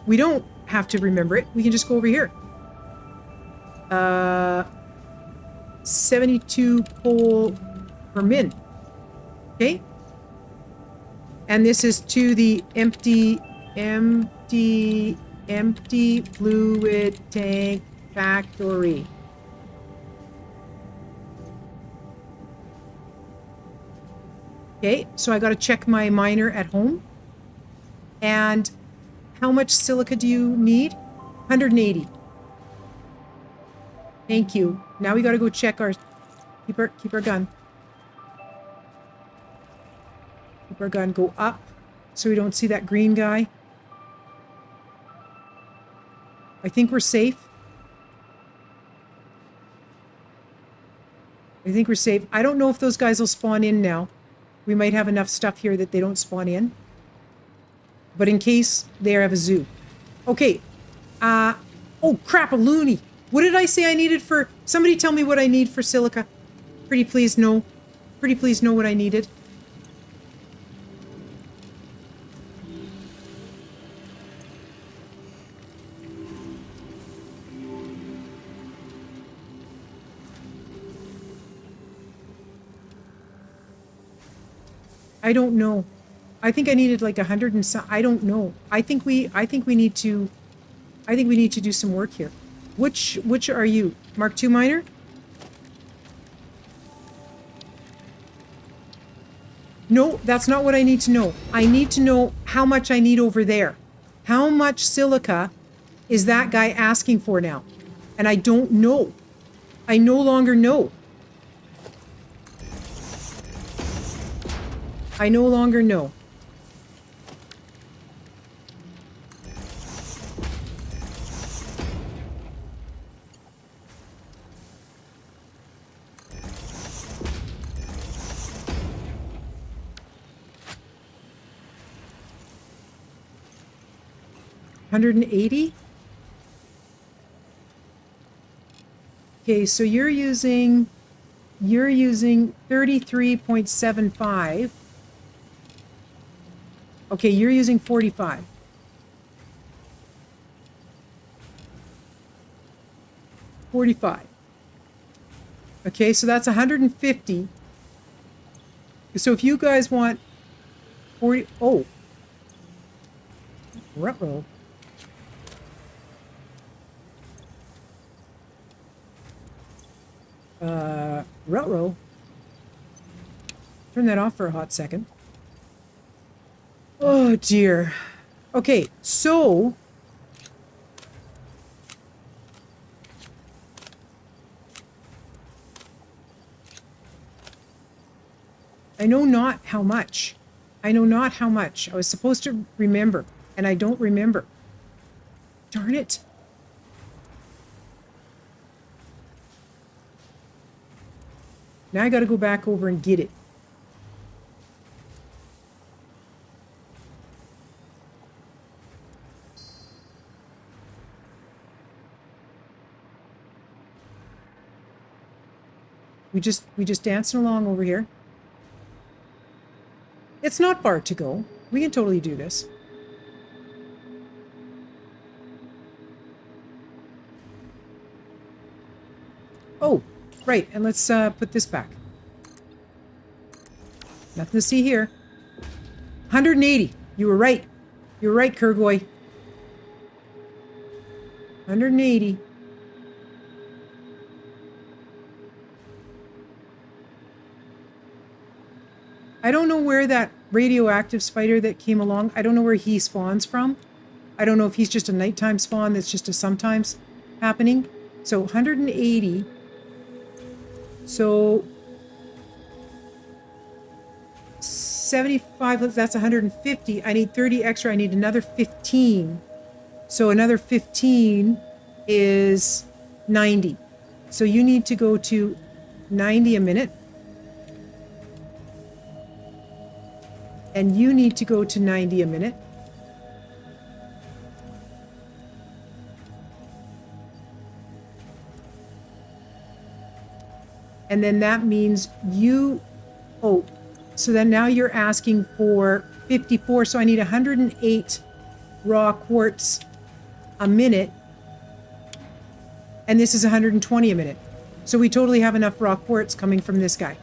We don't have to remember it. We can just go over here. 72 coal per min. Okay. And this is to the empty fluid tank factory. Okay, so I got to check my miner at home. And how much silica do you need? 180. Thank you. Now we got to go check our... Keep our gun. Keep our gun. Go up so we don't see that green guy. I think we're safe. I think we're safe. I don't know if those guys will spawn in now. We might have enough stuff here that they don't spawn in. But in case, they have a zoo. Okay. Oh, crap, a loony. What did I say I needed for... Somebody tell me what I need for silica. Pretty please know. Pretty please know what I needed. I don't know. I think I needed like 100 and some. I don't know. I think we need to do some work here. Which are you? Mark II miner? No, that's not what I need to know. I need to know how much I need over there. How much silica is that guy asking for now? And I don't know. I no longer know. I no longer know. $180? Okay, so you're using 33.75. Okay, you're using 45. Okay, so that's 150. So if you guys want 40, oh, ruh-roh. Ruh-roh. Turn that off for a hot second. Oh dear. Okay, so I know not how much. I know not how much. I was supposed to remember, and I don't remember. Darn it. Now I got to go back over and get it. We just dancing along over here. It's not far to go. We can totally do this. Oh, right. And let's put this back. Nothing to see here. 180. You were right. You were right, Kurgoy. 180. I don't know where that radioactive spider that came along, I don't know where he spawns from. I don't know if he's just a nighttime spawn that's just a sometimes happening. So 180. So 75, that's 150. I need 30 extra. I need another 15. So another 15 is 90. So you need to go to 90 a minute. And you need to go to 90 a minute. And then that means you, oh, so then now you're asking for 54. So I need 108 raw quartz a minute. And this is 120 a minute. So we totally have enough raw quartz coming from this guy.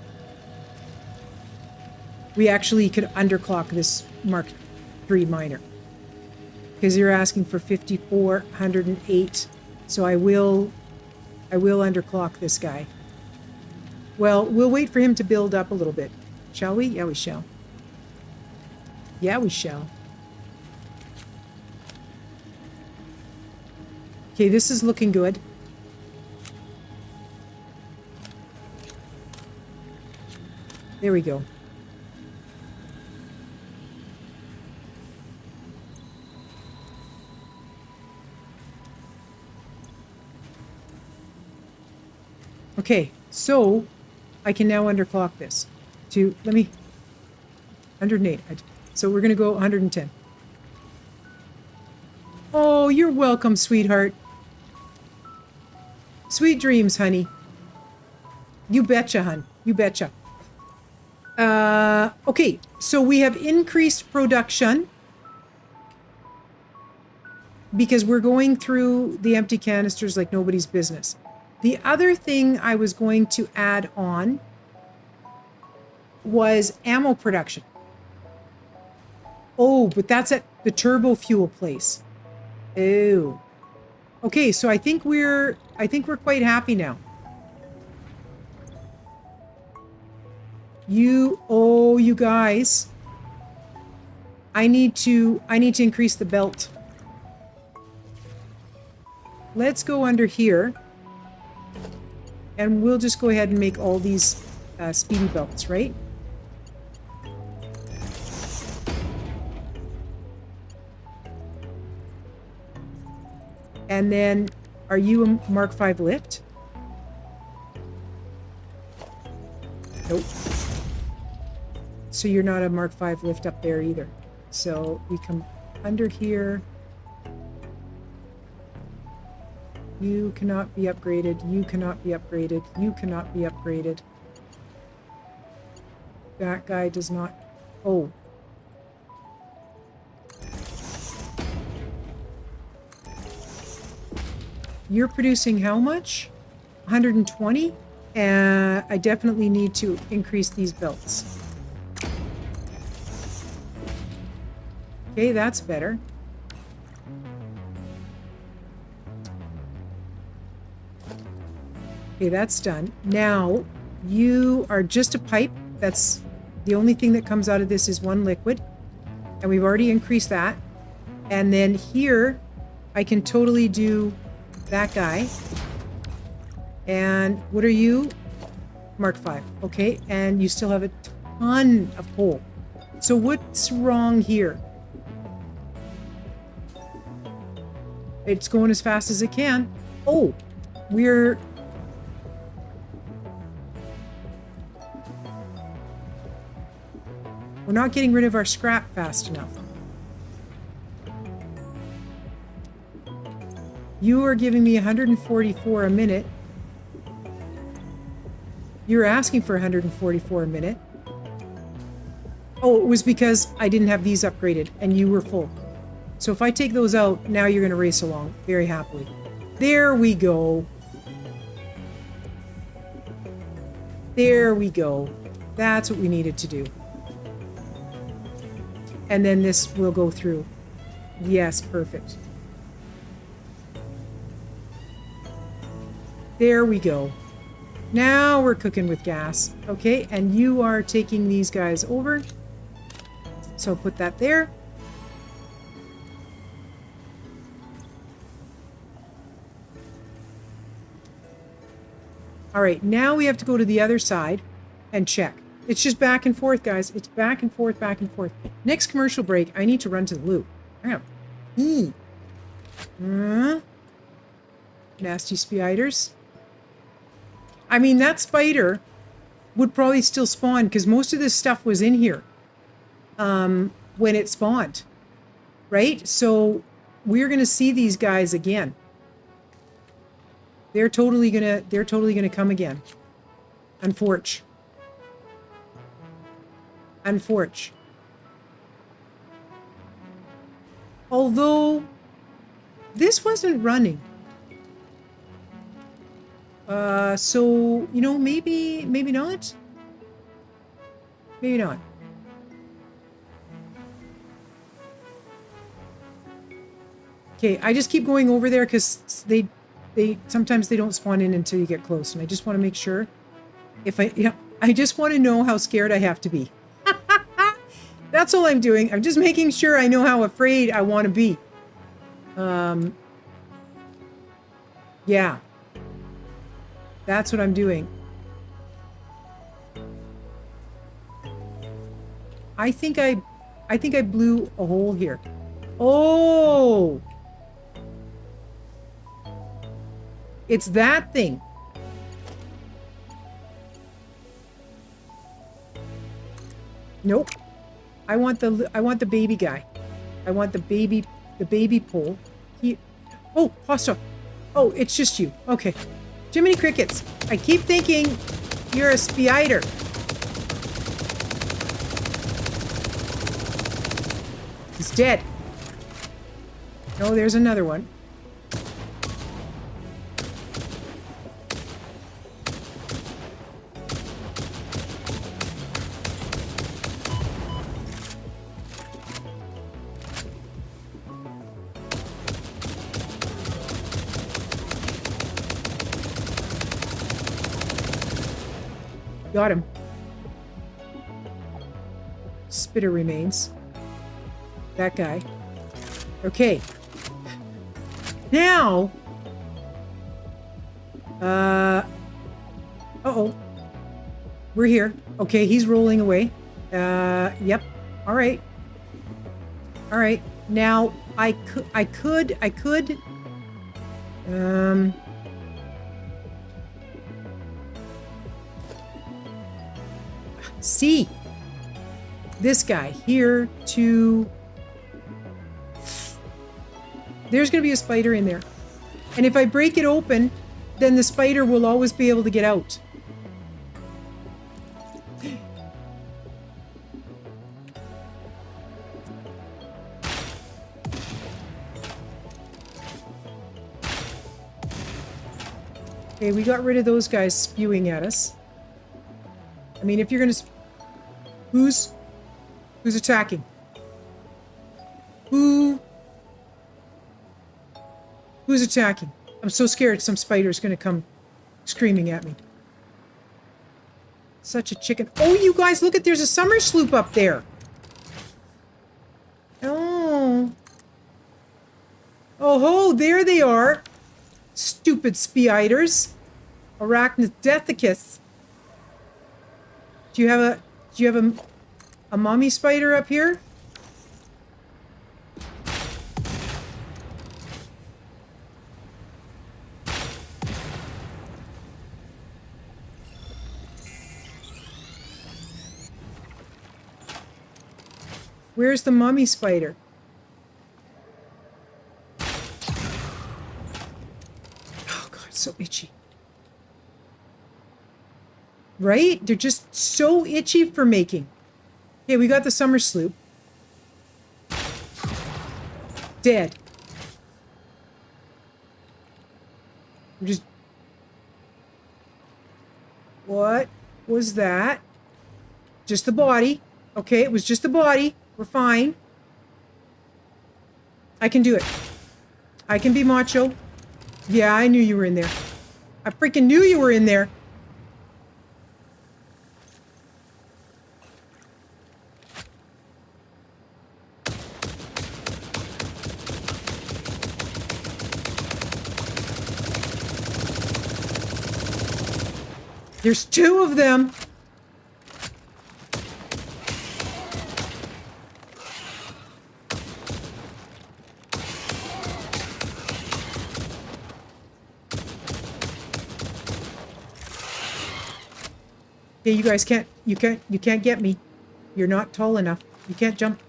We actually could underclock this Mark III miner. Because you're asking for 54, 108. So I will underclock this guy. Well, we'll wait for him to build up a little bit. Shall we? Yeah, we shall. Yeah, we shall. Okay, this is looking good. There we go. Okay, so I can now underclock this to, let me, 108. So we're going to go 110. Oh, you're welcome, sweetheart. Sweet dreams, honey. You betcha, hun. You betcha. Okay, so we have increased production because we're going through the empty canisters like nobody's business. The other thing I was going to add on was ammo production. Oh, but that's at the turbo fuel place. Oh. Okay, so I think we're quite happy now. You guys. I need to increase the belt. Let's go under here. And we'll just go ahead and make all these speedy belts, right? And then, are you a Mark V lift? Nope. So you're not a Mark V lift up there either. So we come under here. You cannot be upgraded. You cannot be upgraded. You cannot be upgraded. That guy does not... Oh. You're producing how much? 120? I definitely need to increase these belts. Okay, that's better. Okay, that's done. Now, you are just a pipe. That's the only thing that comes out of this is one liquid. And we've already increased that. And then here, I can totally do that guy. And what are you? Mark V. Okay, and you still have a ton of coal. So what's wrong here? It's going as fast as it can. Oh, we're... We're not getting rid of our scrap fast enough. You are giving me 144 a minute. You're asking for 144 a minute. Oh, it was because I didn't have these upgraded and you were full. So if I take those out, now you're going to race along very happily. There we go. There we go. That's what we needed to do. And then this will go through. Yes, perfect. There we go. Now we're cooking with gas. Okay, and you are taking these guys over. So put that there. All right, now we have to go to the other side and check. It's just back and forth, guys. It's back and forth, back and forth. Next commercial break, I need to run to the loop. Nasty spiders. I mean, that spider would probably still spawn because most of this stuff was in here when it spawned, right? So we're gonna see these guys again. They're totally gonna come again. Unfortunate. Although, this wasn't running. So, you know, maybe not. Maybe not. Okay, I just keep going over there because they sometimes they don't spawn in until you get close, and I just want to make sure. I just want to know how scared I have to be. That's all I'm doing. I'm just making sure I know how afraid I want to be. Yeah. That's what I'm doing. I think I blew a hole here. Oh! It's that thing. Nope. I want the baby guy. I want the baby pole. Oh, hostile. Oh, it's just you. Okay. Jiminy Crickets. I keep thinking you're a spider. He's dead. No, there's another one. Got him. Spitter remains. That guy. Okay. Now. Uh-oh. We're here. Okay, he's rolling away. Yep. All right. All right. Now, I could. See this guy here to. There's going to be a spider in there. And if I break it open, then the spider will always be able to get out. Okay, we got rid of those guys spewing at us. I mean, if you're going to... Who's attacking? Who's attacking? I'm so scared some spider's gonna come screaming at me. Such a chicken. Oh, you guys, look at, there's a summer sloop up there. Oh. Oh ho, there they are. Stupid spiders. Arachnidethicus. Do you have a mommy spider up here? Where's the mommy spider? Oh god, it's so itchy. Right? They're just so itchy for making. Okay, we got the summer sloop. Dead. I'm just... What was that? Just the body. Okay, it was just the body. We're fine. I can do it. I can be macho. Yeah, I knew you were in there. I freaking knew you were in there. There's two of them. Yeah, you guys can't get me. You're not tall enough. You can't jump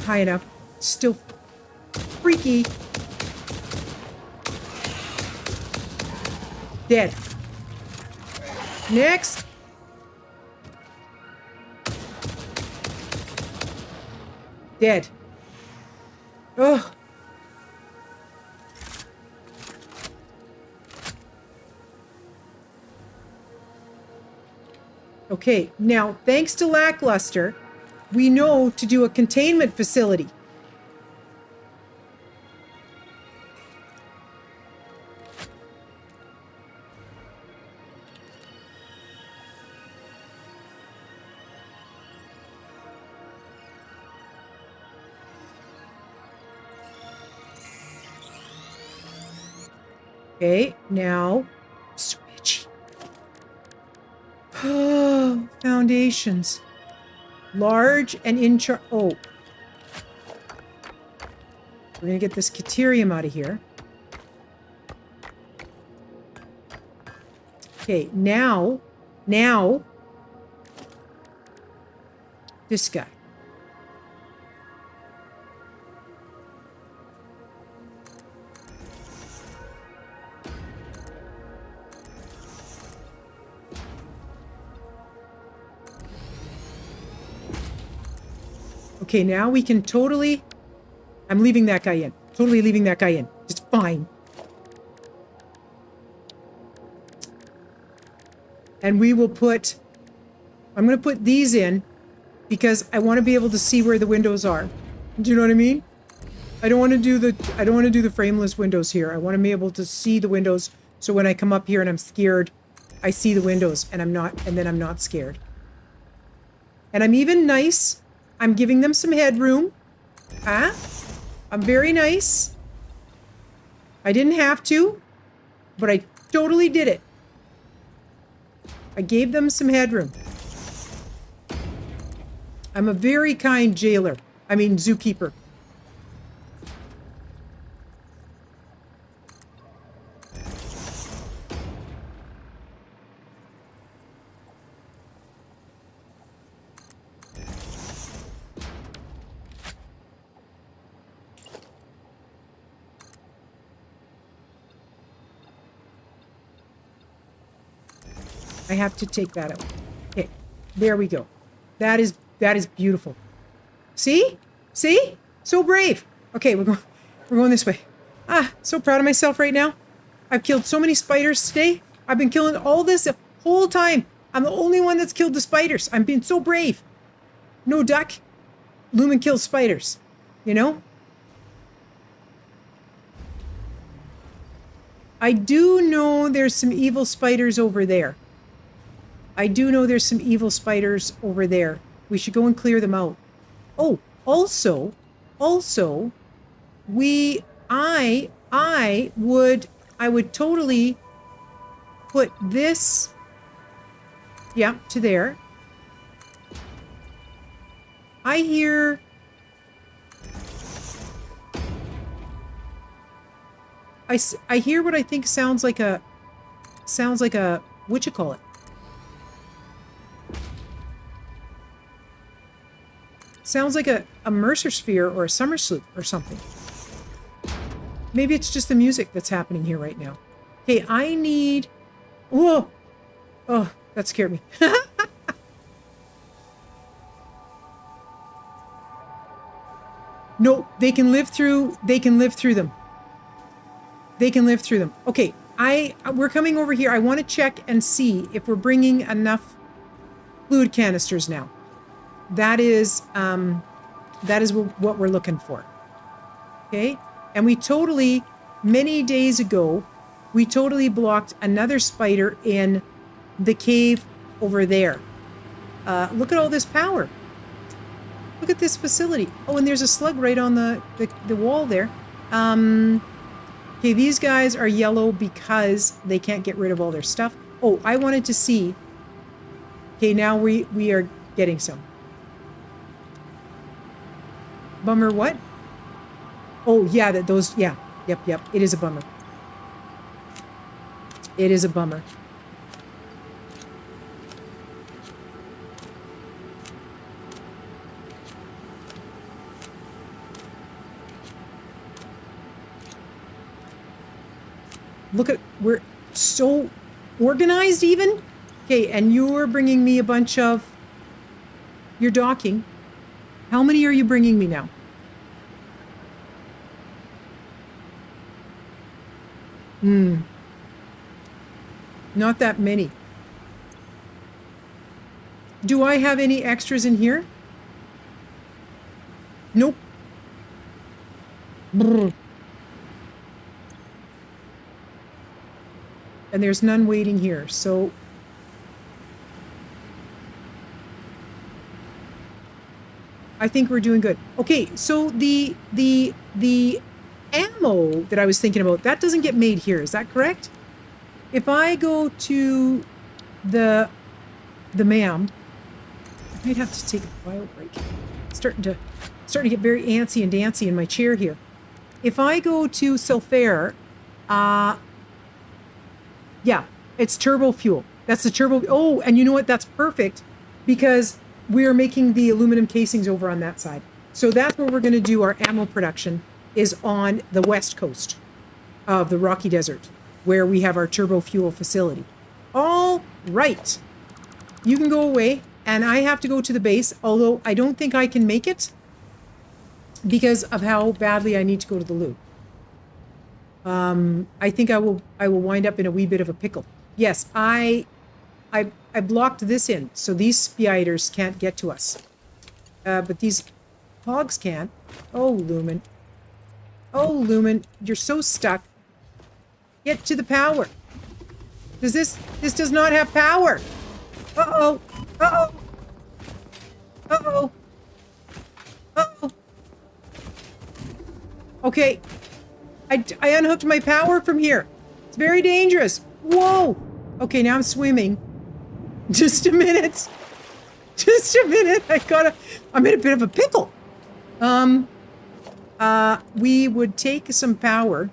high enough. Still freaky. Dead. Next. Dead. Ugh. Okay, now, thanks to Lackluster, we know to do a containment facility. Okay, now, switch. Oh, foundations. Large and in charge. Oh. We're going to get this Caterium out of here. Okay, now, this guy. Okay, now we can totally... I'm leaving that guy in. Totally leaving that guy in. It's fine. And we will put... I'm going to put these in because I want to be able to see where the windows are. Do you know what I mean? I don't want to do the frameless windows here. I want to be able to see the windows so when I come up here and I'm scared, I see the windows and then I'm not scared. And I'm even nice. I'm giving them some headroom. Ah, I'm very nice. I didn't have to, but I totally did it. I gave them some headroom. I'm a very kind jailer. I mean, zookeeper. I have to take that out. Okay, there we go. That is beautiful. See? See? So brave. Okay, we're going this way. Ah, so proud of myself right now. I've killed so many spiders today. I've been killing all this the whole time. I'm the only one that's killed the spiders. I'm being so brave. No duck. Lumen kills spiders. You know? I do know there's some evil spiders over there. I do know there's some evil spiders over there. We should go and clear them out. Oh, also, I would totally put this, yeah, to there. I hear what I think sounds like a, what you call it? Sounds like a Mercer sphere or a summer sloop or something. Maybe it's just the music that's happening here right now. Okay, I need... Whoa! Oh, that scared me. No, they can live through them. They can live through them. Okay, we're coming over here. I want to check and see if we're bringing enough fluid canisters now. That is what we're looking for. Okay? And we totally, many days ago, we totally blocked another spider in the cave over there. Look at all this power. Look at this facility. Oh, and there's a slug right on the wall there. Okay, these guys are yellow because they can't get rid of all their stuff. Oh, I wanted to see. Okay, now we are getting some. Bummer what? Oh, yeah, yeah. Yep. It is a bummer. It is a bummer. Look at, we're so organized even. Okay, and you're bringing me a bunch of... You're docking. How many are you bringing me now? Not that many. Do I have any extras in here? Nope. Brr. And there's none waiting here, so... I think we're doing good. Okay, so the ammo that I was thinking about, that doesn't get made here, is that correct? If I go to the MAM, I might have to take a bio break. Starting to get very antsy and dancy in my chair here. If I go to Sulfare, yeah, it's turbo fuel. That's the turbo. Oh, and you know what? That's perfect because we are making the aluminum casings over on that side. So that's where we're going to do our ammo production, is on the west coast of the Rocky Desert, where we have our turbo fuel facility. All right. You can go away, and I have to go to the base, although I don't think I can make it because of how badly I need to go to the loo. I think I will wind up in a wee bit of a pickle. Yes, I blocked this in, so these spiders can't get to us. But these hogs can. Oh, Lumen. Oh, Lumen, you're so stuck. Get to the power. This does not have power. Uh-oh. Uh-oh. Uh-oh. Uh-oh. Okay. I unhooked my power from here. It's very dangerous. Whoa. Okay, now I'm swimming. Just a minute. Just a minute. I'm in a bit of a pickle. We would take some power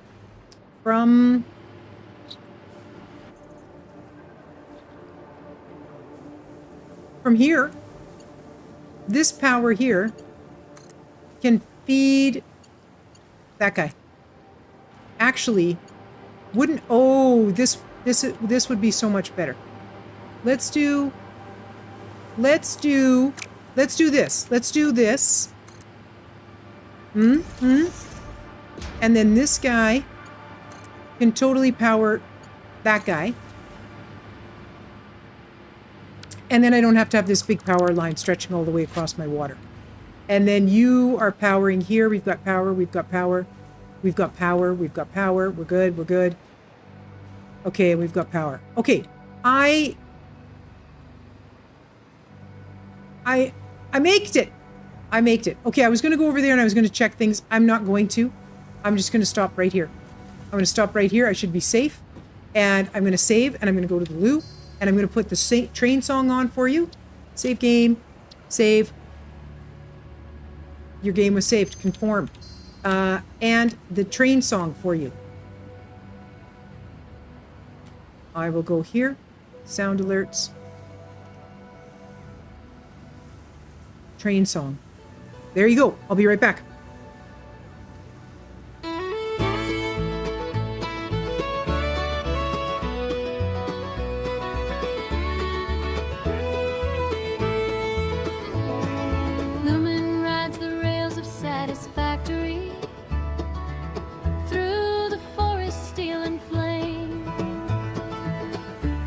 from here. This power here can feed that guy. Actually, wouldn't... Oh, this would be so much better. Let's do this. Let's do this. And then this guy can totally power that guy. And then I don't have to have this big power line stretching all the way across my water. And then you are powering here. We've got power. We've got power. We've got power. We've got power. We're good. We're good. Okay, we've got power. Okay, I maked it. I maked it. Okay, I was going to go over there and I was going to check things. I'm not going to. I'm just going to stop right here. I'm going to stop right here. I should be safe. And I'm going to save and I'm going to go to the loo. And I'm going to put the train song on for you. Save game. Save. Your game was saved. Conform. And the train song for you. I will go here. Sound alerts. Train song. There you go. I'll be right back. Lumen rides the rails of Satisfactory through the forest, steel and flame.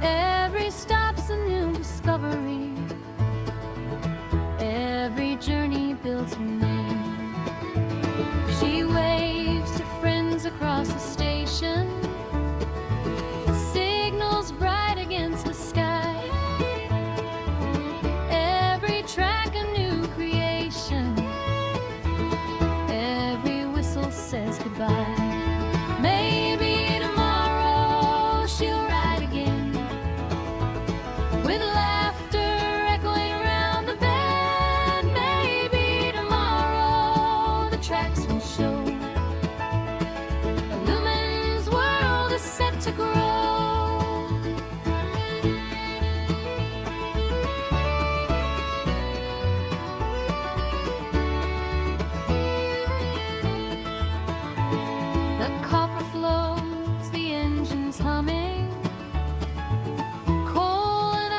Every stop's a new discovery. Every journey builds her name. She waves to friends across the station, signals bright against the sky. Every track a new creation, every whistle says goodbye. Maybe tomorrow she'll ride again, with laughter echoing around the bend. Maybe tomorrow the tracks will show a lumen's world is set to grow. The copper flows, the engine's humming. Coal and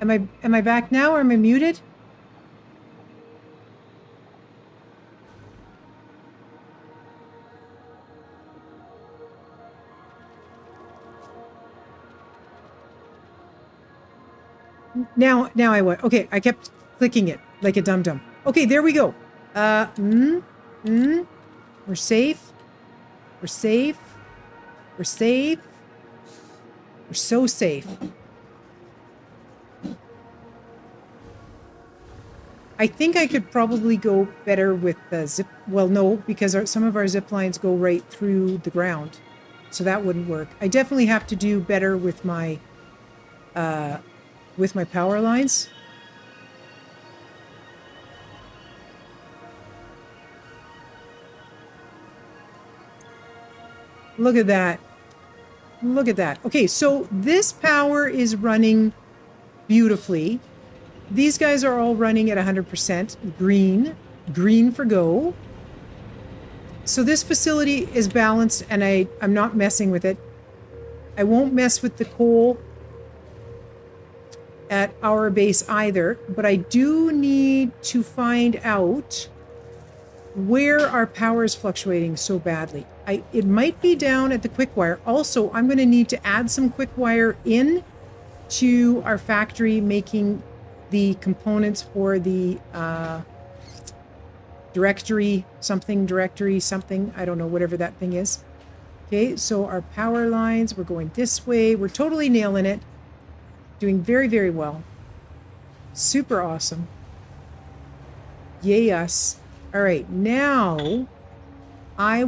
Am I back now or am I muted? Now I what? Okay, I kept clicking it like a dum-dum. Okay, there we go. We're safe. We're safe. We're safe. We're so safe. I think I could probably go better with the zip. Well, no, because some of our zip lines go right through the ground. So that wouldn't work. I definitely have to do better with my power lines. Look at that. Look at that. Okay, so this power is running beautifully. These guys are all running at 100% green. Green for go. So this facility is balanced and I'm not messing with it. I won't mess with the coal at our base either, but I do need to find out where our power is fluctuating so badly. It might be down at the quick wire. Also, I'm going to need to add some quick wire in to our factory, making the components for the directory something, I don't know, whatever that thing is. Okay, so our power lines, we're going this way. We're totally nailing it. Doing very, very well. Super awesome. Yay us. All right, now I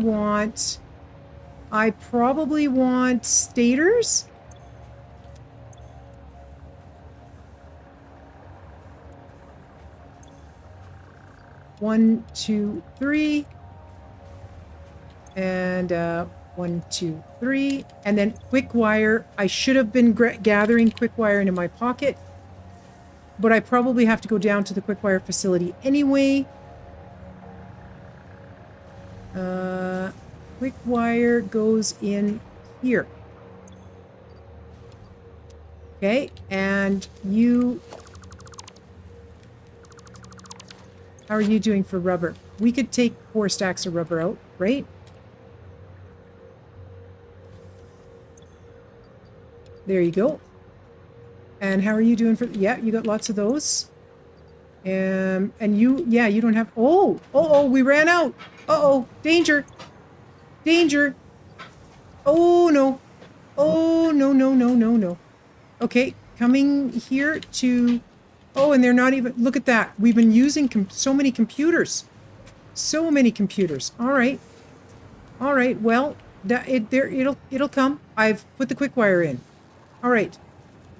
probably want stators. One, two, three. And 1, 2, 3. And then quick wire. I should have been gathering quick wire into my pocket, but I probably have to go down to the quick wire facility anyway. Quick wire goes in here. Okay, and you... How are you doing for rubber? We could take 4 stacks of rubber out, right? There you go. And how are you doing for... Yeah, you got lots of those. And you... Yeah, you don't have... Oh, we ran out. Uh-oh, danger. Danger. Oh, no. Oh, no. Okay, coming here to... Oh, and they're not even... Look at that. We've been using so many computers. So many computers. All right. All right, well, it'll come. I've put the quick wire in. All right.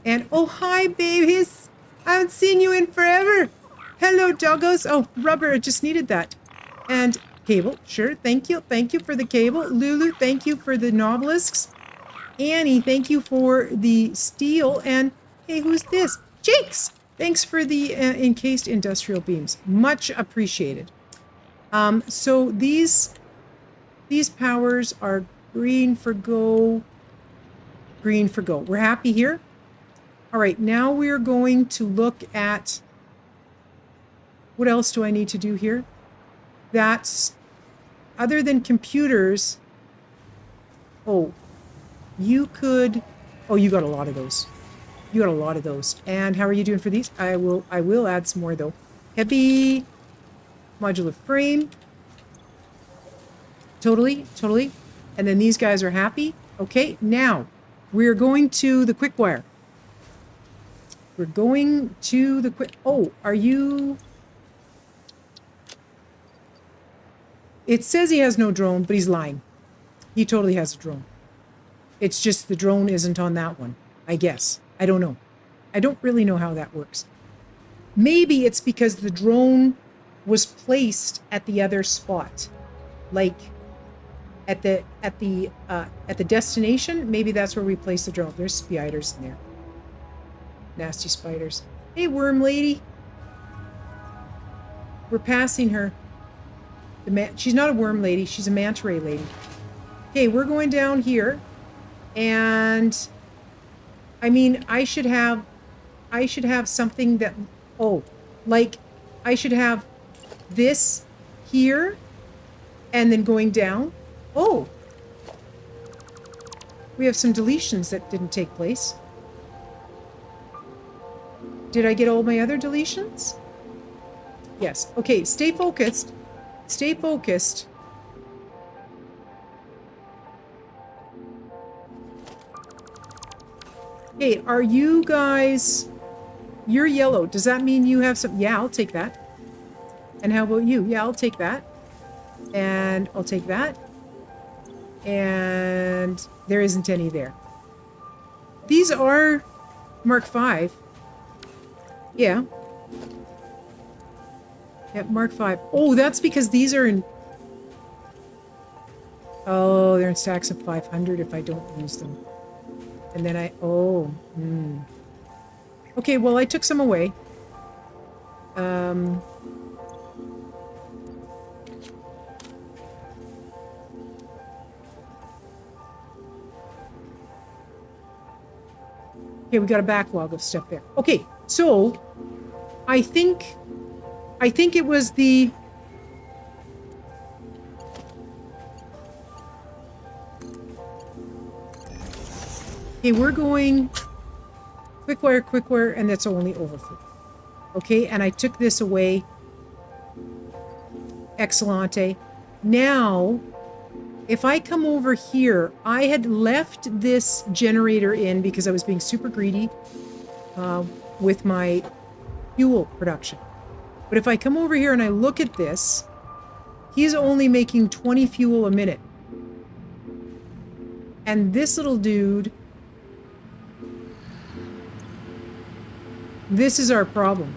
And, oh, hi, babies. I haven't seen you in forever. Hello, doggos. Oh, rubber. I just needed that. And cable. Sure. Thank you. Thank you for the cable. Lulu, thank you for the nobelisks. Annie, thank you for the steel. And, hey, who's this? Jakes. Thanks for the encased industrial beams. Much appreciated. So these powers are green for go. Green for go. We're happy here. All right, now we're going to look at... What else do I need to do here? That's... Other than computers... Oh, you could... Oh, you got a lot of those. You got a lot of those. And how are you doing for these? I will add some more, though. Heavy modular frame. Totally. And then these guys are happy. Okay, now we're going to the quick wire. We're going to the quick... Oh, are you... It says he has no drone, but he's lying. He totally has a drone. It's just the drone isn't on that one, I guess. I don't know. I don't really know how that works. Maybe it's because the drone was placed at the other spot. Like at the destination, maybe that's where we place the drone. There's spiders in there. Nasty spiders. Hey, worm lady. We're passing her. She's not a worm lady. She's a manta ray lady. Okay, we're going down here. And... I mean, I should have I should have something that, oh, like I should have this here and then going down. Oh, we have some deletions that didn't take place. Did I get all my other deletions? Yes. Okay, stay focused. Stay focused. Hey, are you guys... You're yellow. Does that mean you have some... Yeah, I'll take that. And how about you? Yeah, I'll take that. And I'll take that. And there isn't any there. These are Mark V. Yeah. Yeah, Mark V. Oh, that's because these are in... Oh, they're in stacks of 500 if I don't use them. And then I... Oh. Okay, well, I took some away. Okay, we got a backlog of stuff there. Okay, so I think it was the... Okay, we're going quick wire, and that's only overflow. Okay, and I took this away. Excellente. Now, if I come over here, I had left this generator in because I was being super greedy with my fuel production. But if I come over here and I look at this, he's only making 20 fuel a minute. And this little dude... This is our problem.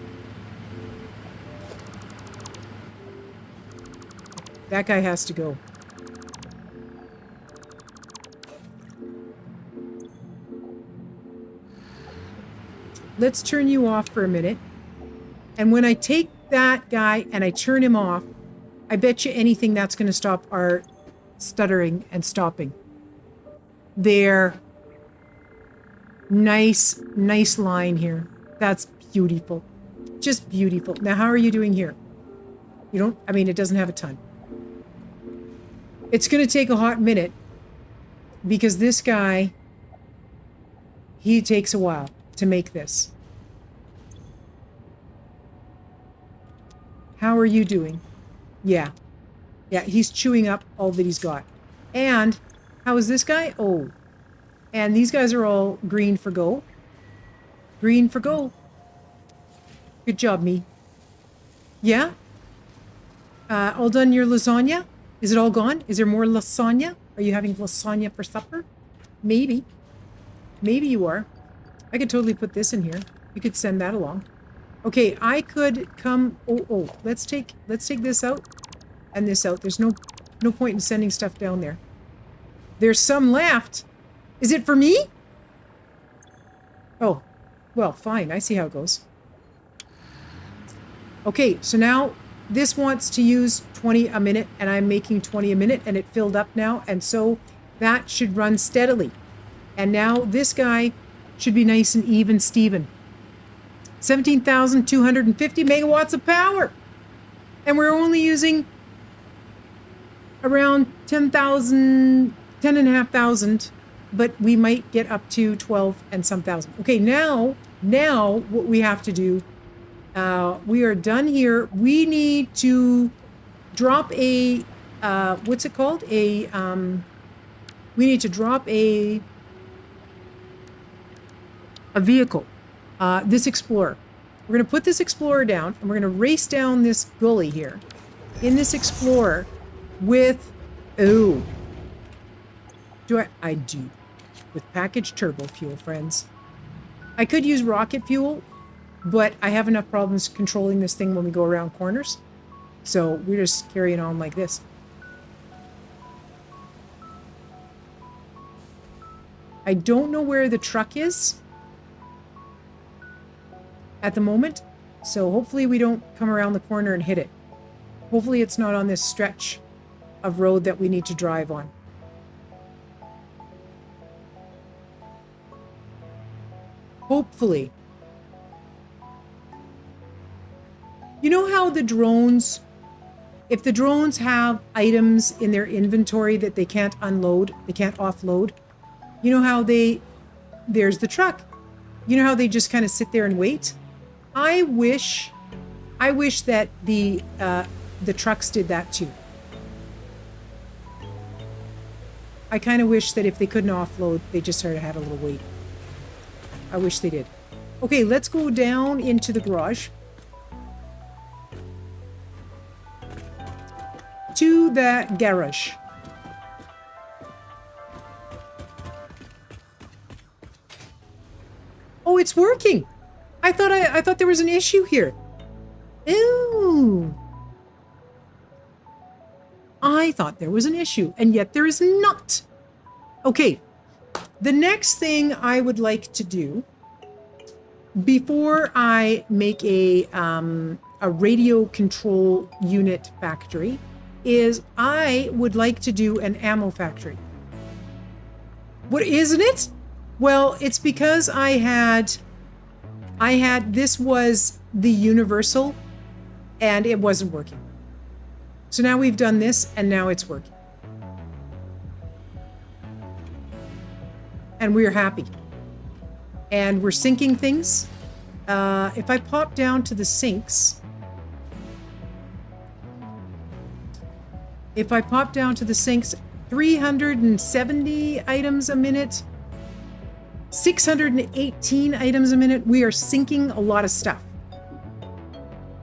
That guy has to go. Let's turn you off for a minute. And when I take that guy and I turn him off, I bet you anything that's going to stop our stuttering and stopping. There. Nice line here. That's beautiful. Just beautiful. Now, how are you doing here? You don't... I mean, it doesn't have a ton. It's going to take a hot minute because this guy, he takes a while to make this. How are you doing? Yeah. Yeah, he's chewing up all that he's got. And how is this guy? Oh. And these guys are all green for go. Green for go. Good job, me. Yeah? All done your lasagna? Is it all gone? Is there more lasagna? Are you having lasagna for supper? Maybe. Maybe you are. I could totally put this in here. You could send that along. Okay, I could come... Oh, let's take this out and this out. There's no point in sending stuff down there. There's some left. Is it for me? Oh, well, fine. I see how it goes. Okay, so now this wants to use 20 a minute, and I'm making 20 a minute, and it filled up now, and so that should run steadily. And now this guy should be nice and even, Steven. 17,250 megawatts of power. And we're only using around 10,500, but we might get up to 12 and some thousand. Okay, now what we have to do, we are done here. We need to drop a, what's it called? We need to drop a vehicle, this Explorer. We're going to put this Explorer down, and we're going to race down this gully here in this Explorer with, oh, I do, with packaged turbo fuel, friends. I could use rocket fuel, but I have enough problems controlling this thing when we go around corners. So we're just carrying on like this. I don't know where the truck is at the moment, so hopefully we don't come around the corner and hit it. Hopefully it's not on this stretch of road that we need to drive on. Hopefully. how the drones, if the drones have items in their inventory that they can't unload, they can't offload, you know how there's the truck. You know how they just kind of sit there and wait? I wish that the trucks did that too. I kind of wish that if they couldn't offload, they just sort of had a little wait. I wish they did. Okay, let's go down into the garage. To the garage. Oh, it's working. I thought there was an issue here. Ooh. I thought there was an issue, and yet there is not. Okay. The next thing I would like to do before I make a radio control unit factory is I would like to do an ammo factory. What isn't it? Well, it's because I had this was the universal and it wasn't working. So now we've done this and now it's working. And we're happy. And we're syncing things. If I pop down to the sinks, 370 items a minute, 618 items a minute. We are syncing a lot of stuff.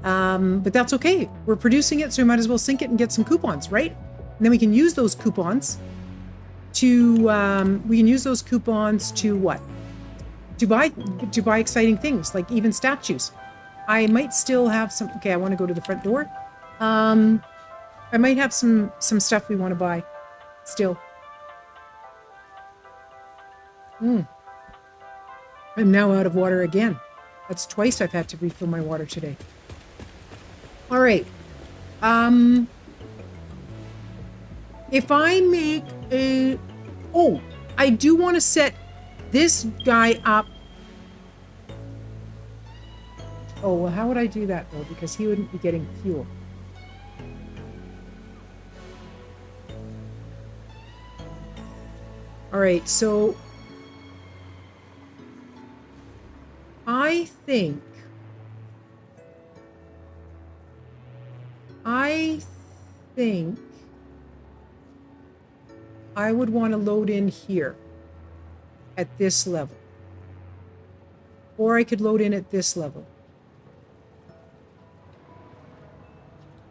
But that's okay. We're producing it, so we might as well sync it and get some coupons, right? And then we can use those coupons to what? To buy exciting things, like even statues. I might still have some. Okay, I want to go to the front door. I might have some stuff we want to buy still. I'm now out of water again. That's twice I've had to refill my water today. All right. If I make a... Oh, I do want to set this guy up. Oh, well, how would I do that, though? Because he wouldn't be getting fuel. All right, so I think I would want to load in here at this level. Or I could load in at this level.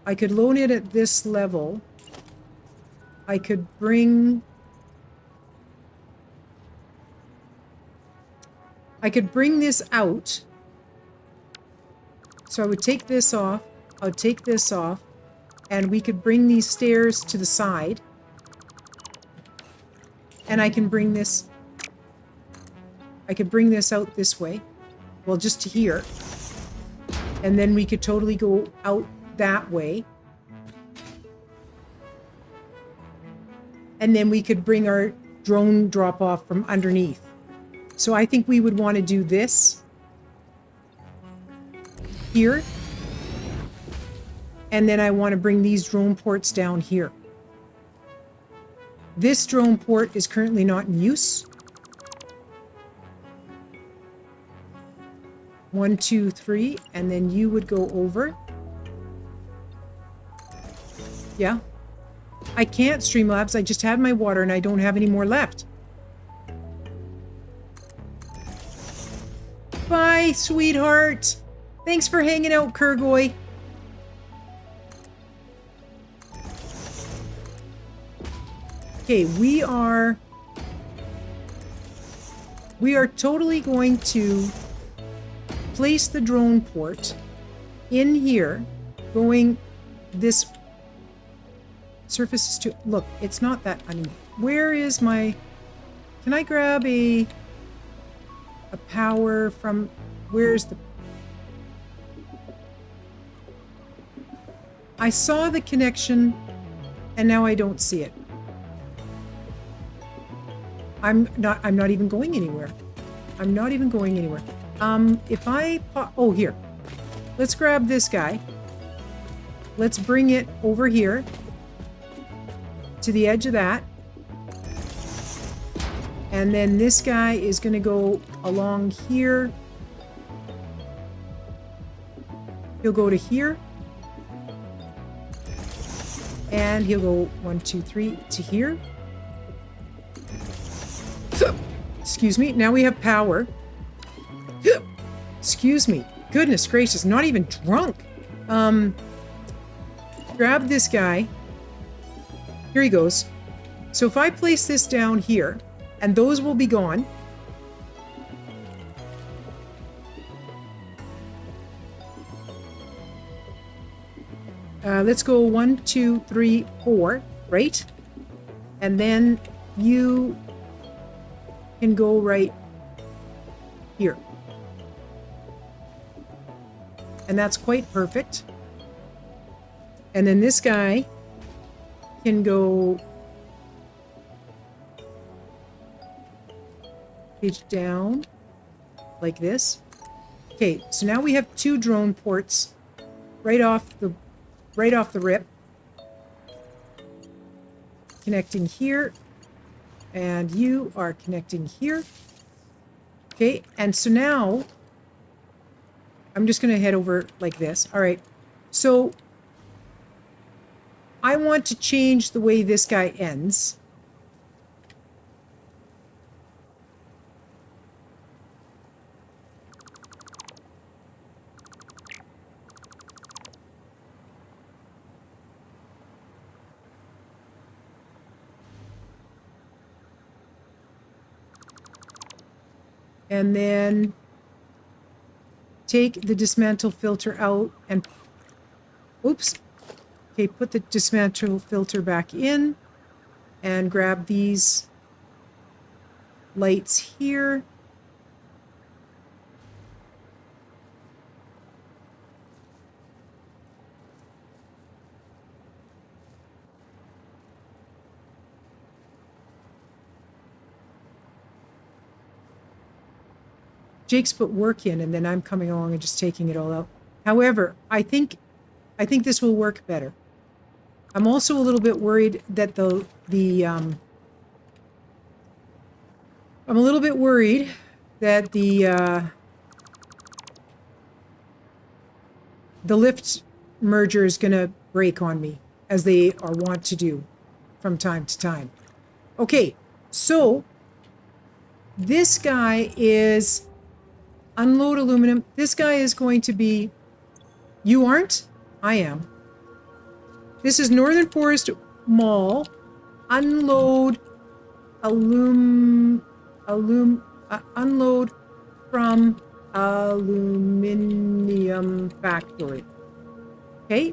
I could load in at this level. I could bring this out. So I would take this off. I would take this off. And we could bring these stairs to the side. And I can bring this... I could bring this out this way. Well, just to here. And then we could totally go out that way. And then we could bring our drone drop off from underneath. So I think we would want to do this here. And then I want to bring these drone ports down here. This drone port is currently not in use. 1, 2, 3, and then you would go over. Yeah. I can't, Streamlabs. I just had my water and I don't have any more left. Bye, sweetheart. Thanks for hanging out, Kurgoy. Okay, we are totally going to place the drone port in here, going this surface is too... Look, it's not that uneven. Where is my... Can I grab a power from... Where's the... I saw the connection, and now I don't see it. I'm not even going anywhere. I'm not even going anywhere. If I... Oh, here. Let's grab this guy. let's bring it over here to the edge of that. And then this guy is going to go along here. He'll go to here. And he'll go 1, 2, 3 to here. Excuse me. Now we have power. Excuse me. Goodness gracious. Not even drunk. Grab this guy. Here he goes. So if I place this down here, and those will be gone. Let's go 1, 2, 3, 4, right? And then you can go right here. And that's quite perfect. And then this guy can go page down like this. Okay, so now we have 2 drone ports right off the rip. Connecting here. And you are connecting here. Okay, and so now I'm just going to head over like this. All right, so I want to change the way this guy ends. And then take the dismantle filter out and, oops. Okay, put the dismantle filter back in and grab these lights here. Jake's put work in, and then I'm coming along and just taking it all out. However, I think this will work better. I'm also a little bit worried that I'm a little bit worried that the lift merger is going to break on me, as they are wont to do from time to time. Okay, so this guy is unload aluminum. This guy is going to be... You aren't? I am. This is Northern Forest Mall. Unload unload from aluminium factory. Okay?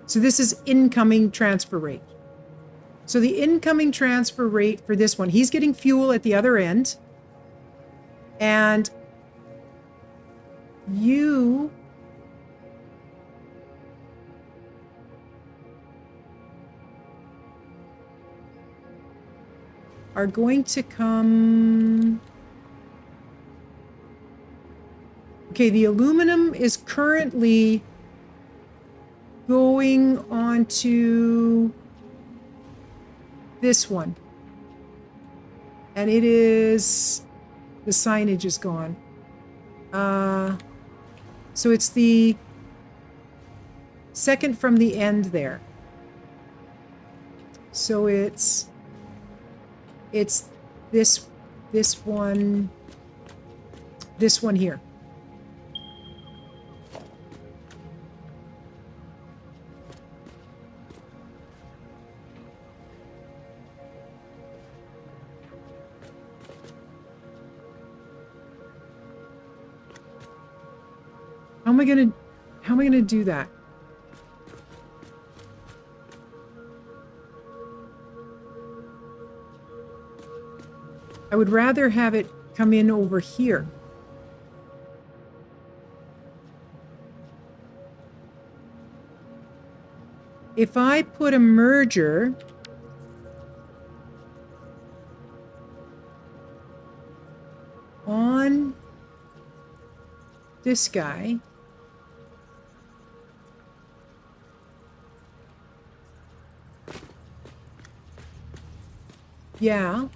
So this is incoming transfer rate. So the incoming transfer rate for this one, he's getting fuel at the other end. And you are going to come... Okay, the aluminum is currently going on to this one. And it is... The signage is gone. So it's the second from the end there. So it's this one here. How am I gonna do that? I would rather have it come in over here. If I put a merger on this guy, Yeah.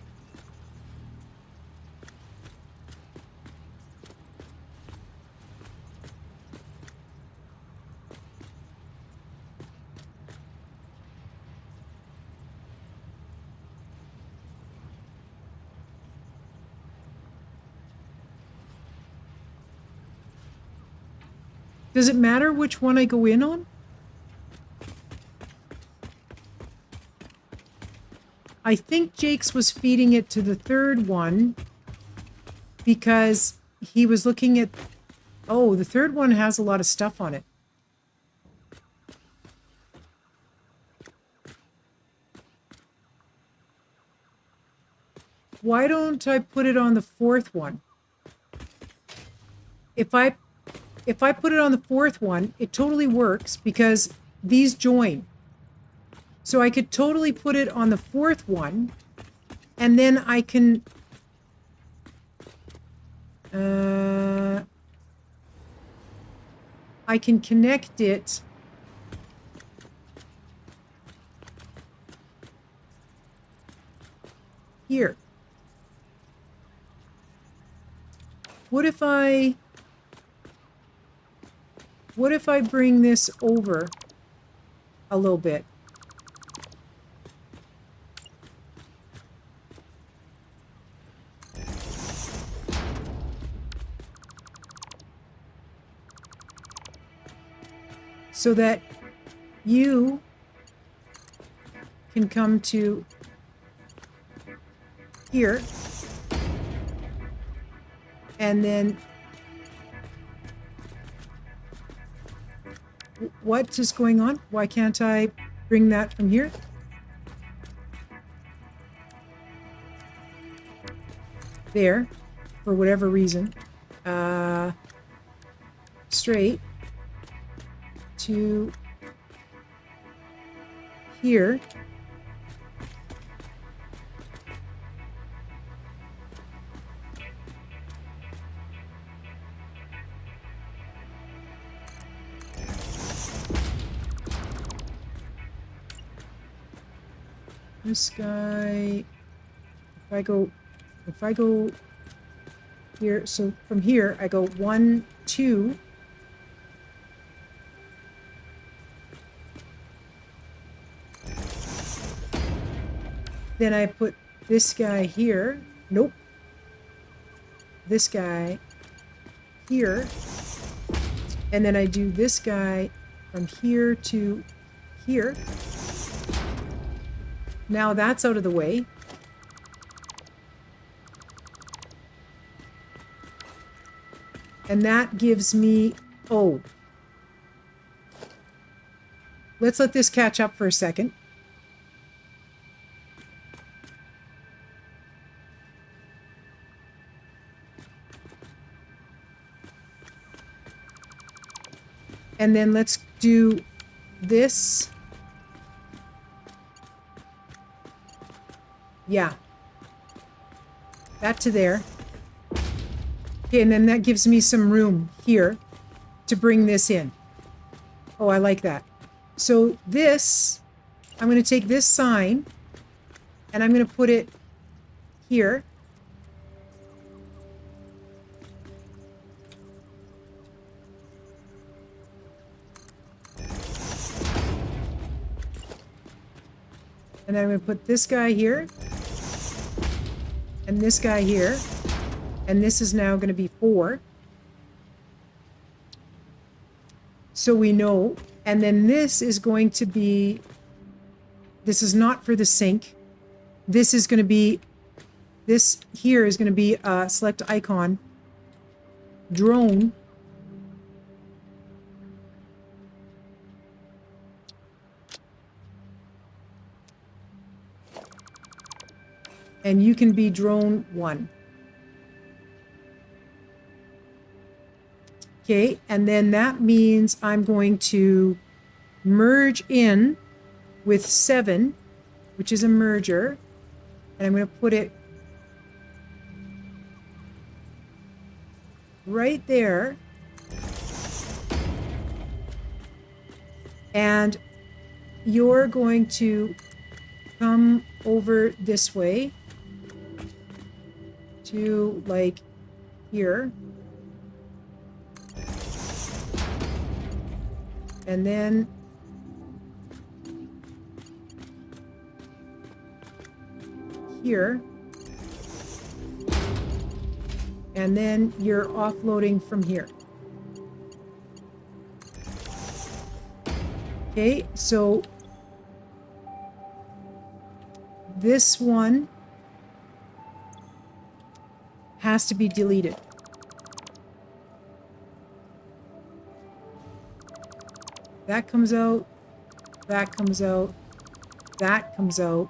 Does it matter which one I go in on? I think Jake's was feeding it to the third one because he was looking at... Oh, the third one has a lot of stuff on it. Why don't I put it on the fourth one? If I put it on the fourth one, it totally works because these join. So I could totally put it on the fourth one, and then I can connect it here. What if I bring this over a little bit? So that you can come to here, and then what is going on? Why can't I bring that from here? There, for whatever reason. Straight to here. This guy, if I go here, so from here I go 1, 2. Then I put this guy here. Nope. This guy here. And then I do this guy from here to here. Now that's out of the way. And that gives me, oh. Let's let this catch up for a second. And then let's do this. Yeah. That to there. Okay, and then that gives me some room here to bring this in. Oh, I like that. So this, I'm going to take this sign and I'm going to put it here. And then I'm going to put this guy here. And this guy here. And this is now going to be 4. So we know. And then this is going to be... This is not for the sink. This is going to be... This here is going to be a select icon. Drone. And you can be drone 1. Okay, and then that means I'm going to merge in with 7, which is a merger. And I'm going to put it right there. And you're going to come over this way to like here. And then here. And then you're offloading from here. Okay, so this one has to be deleted. That comes out, that comes out, that comes out.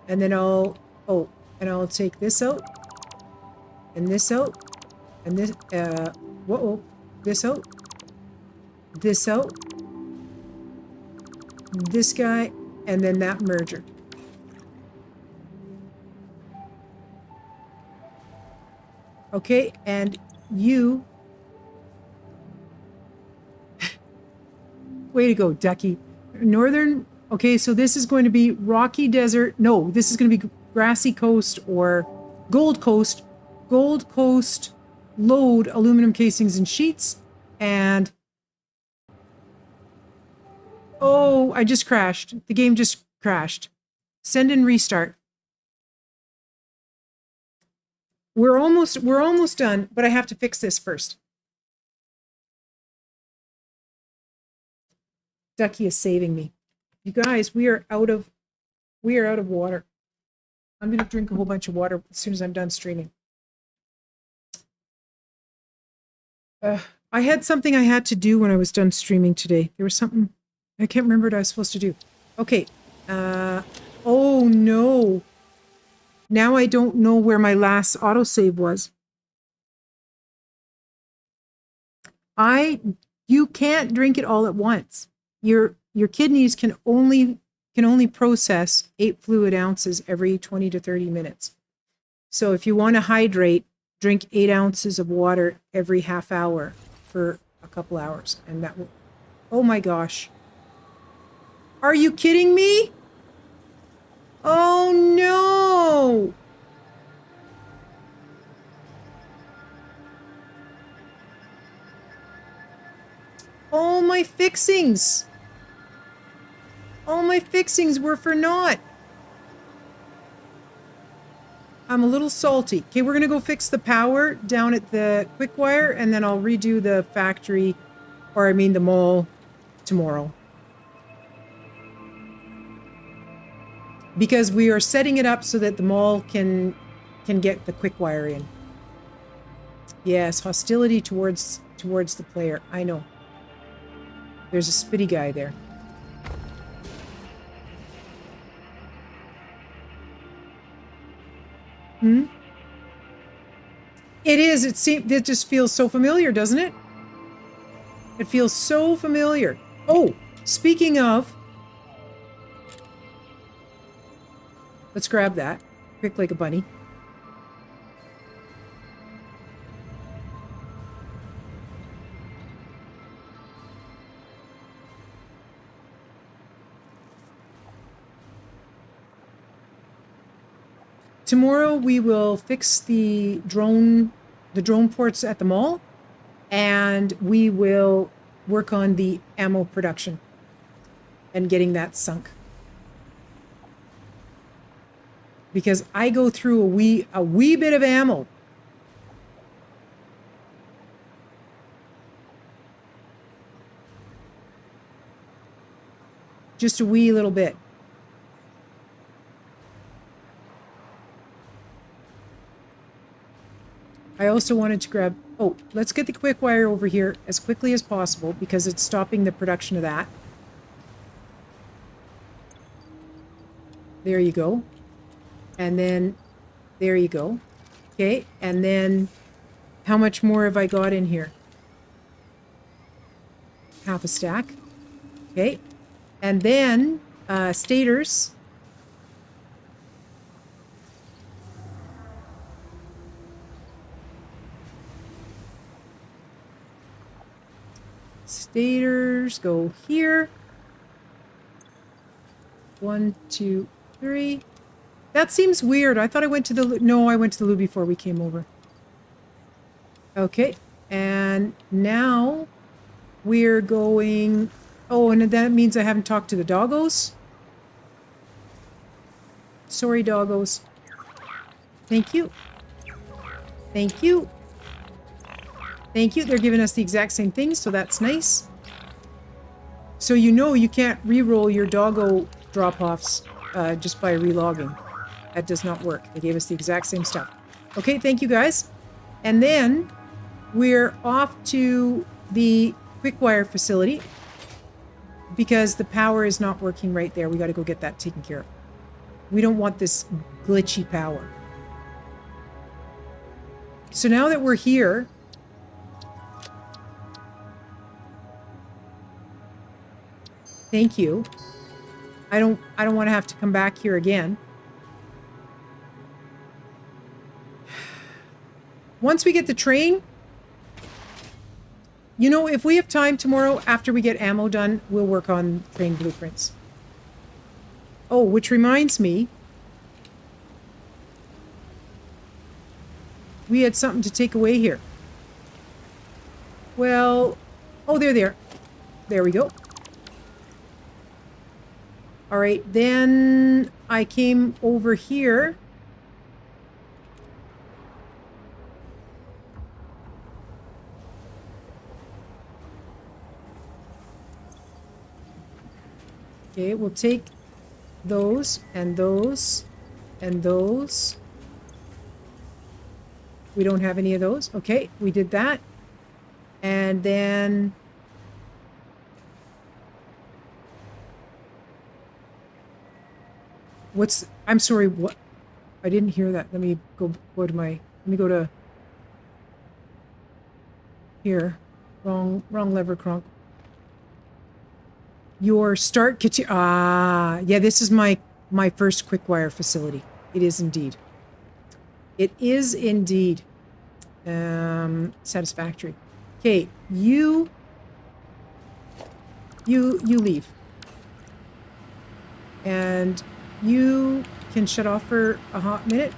And then I'll take this out, and this out, and this, whoa, this out, this out, this guy, and then that merger. Okay, and you... Way to go, Ducky. Northern... Okay, so this is going to be Rocky Desert. No, this is going to be Grassy Coast or Gold Coast. Gold Coast load aluminum casings and sheets. And... Oh, I just crashed. The game just crashed. Send and restart. We're almost done, but I have to fix this first. Ducky is saving me. You guys, we are out of water. I'm going to drink a whole bunch of water as soon as I'm done streaming. I had something I had to do when I was done streaming today. There was something, I can't remember what I was supposed to do. Okay. Oh no. Now I don't know where my last autosave was. You can't drink it all at once. Your kidneys can only process 8 fluid ounces every 20 to 30 minutes. So if you want to hydrate, drink 8 ounces of water every half hour for a couple hours, and that will... Oh my gosh. Are you kidding me? Oh no! All my fixings! All my fixings were for naught. I'm a little salty. Okay, we're gonna go fix the power down at the quick wire, and then I'll redo the factory, or I mean the mall, tomorrow. Because we are setting it up so that the mall can get the quick wire in. Yes, hostility towards the player. I know. There's a spitty guy there. It is. It just feels so familiar, doesn't it? It feels so familiar. Oh, speaking of, let's grab that. Quick like a bunny. Tomorrow we will fix the drone ports at the mall, and we will work on the ammo production and getting that sunk. Because I go through a wee bit of ammo. Just a wee little bit. I also wanted to grab... Oh, let's get the quick wire over here as quickly as possible because it's stopping the production of that. There you go. And then, there you go. Okay, and then how much more have I got in here? Half a stack. Okay, and then stators. Stators go here. 1, 2, 3. That seems weird. I thought I went to the loo. No, I went to the loo before we came over. Okay. And now we're going... Oh, and that means I haven't talked to the doggos. Sorry, doggos. Thank you. Thank you. Thank you. They're giving us the exact same thing, so that's nice. So you know you can't re-roll your doggo drop-offs just by relogging. That does not work. They gave us the exact same stuff. Okay, thank you guys. And then we're off to the quick wire facility because the power is not working right there. We got to go get that taken care of. We don't want this glitchy power. So now that we're here, thank you. I don't want to have to come back here again. Once we get the train, you know, if we have time tomorrow after we get ammo done, we'll work on train blueprints. Oh, which reminds me, we had something to take away here. Well, oh, there. There we go. All right, then I came over here. Okay, we'll take those and those and those. We don't have any of those. Okay, we did that. And then... What's... I'm sorry, what? I didn't hear that. Let me go to my... Let me go to... Here. Wrong lever, Kronk. Your start kitchen... Ah, yeah, this is my first quick wire facility. It is indeed. It is indeed. Satisfactory. Okay, you leave. And you can shut off for a hot minute.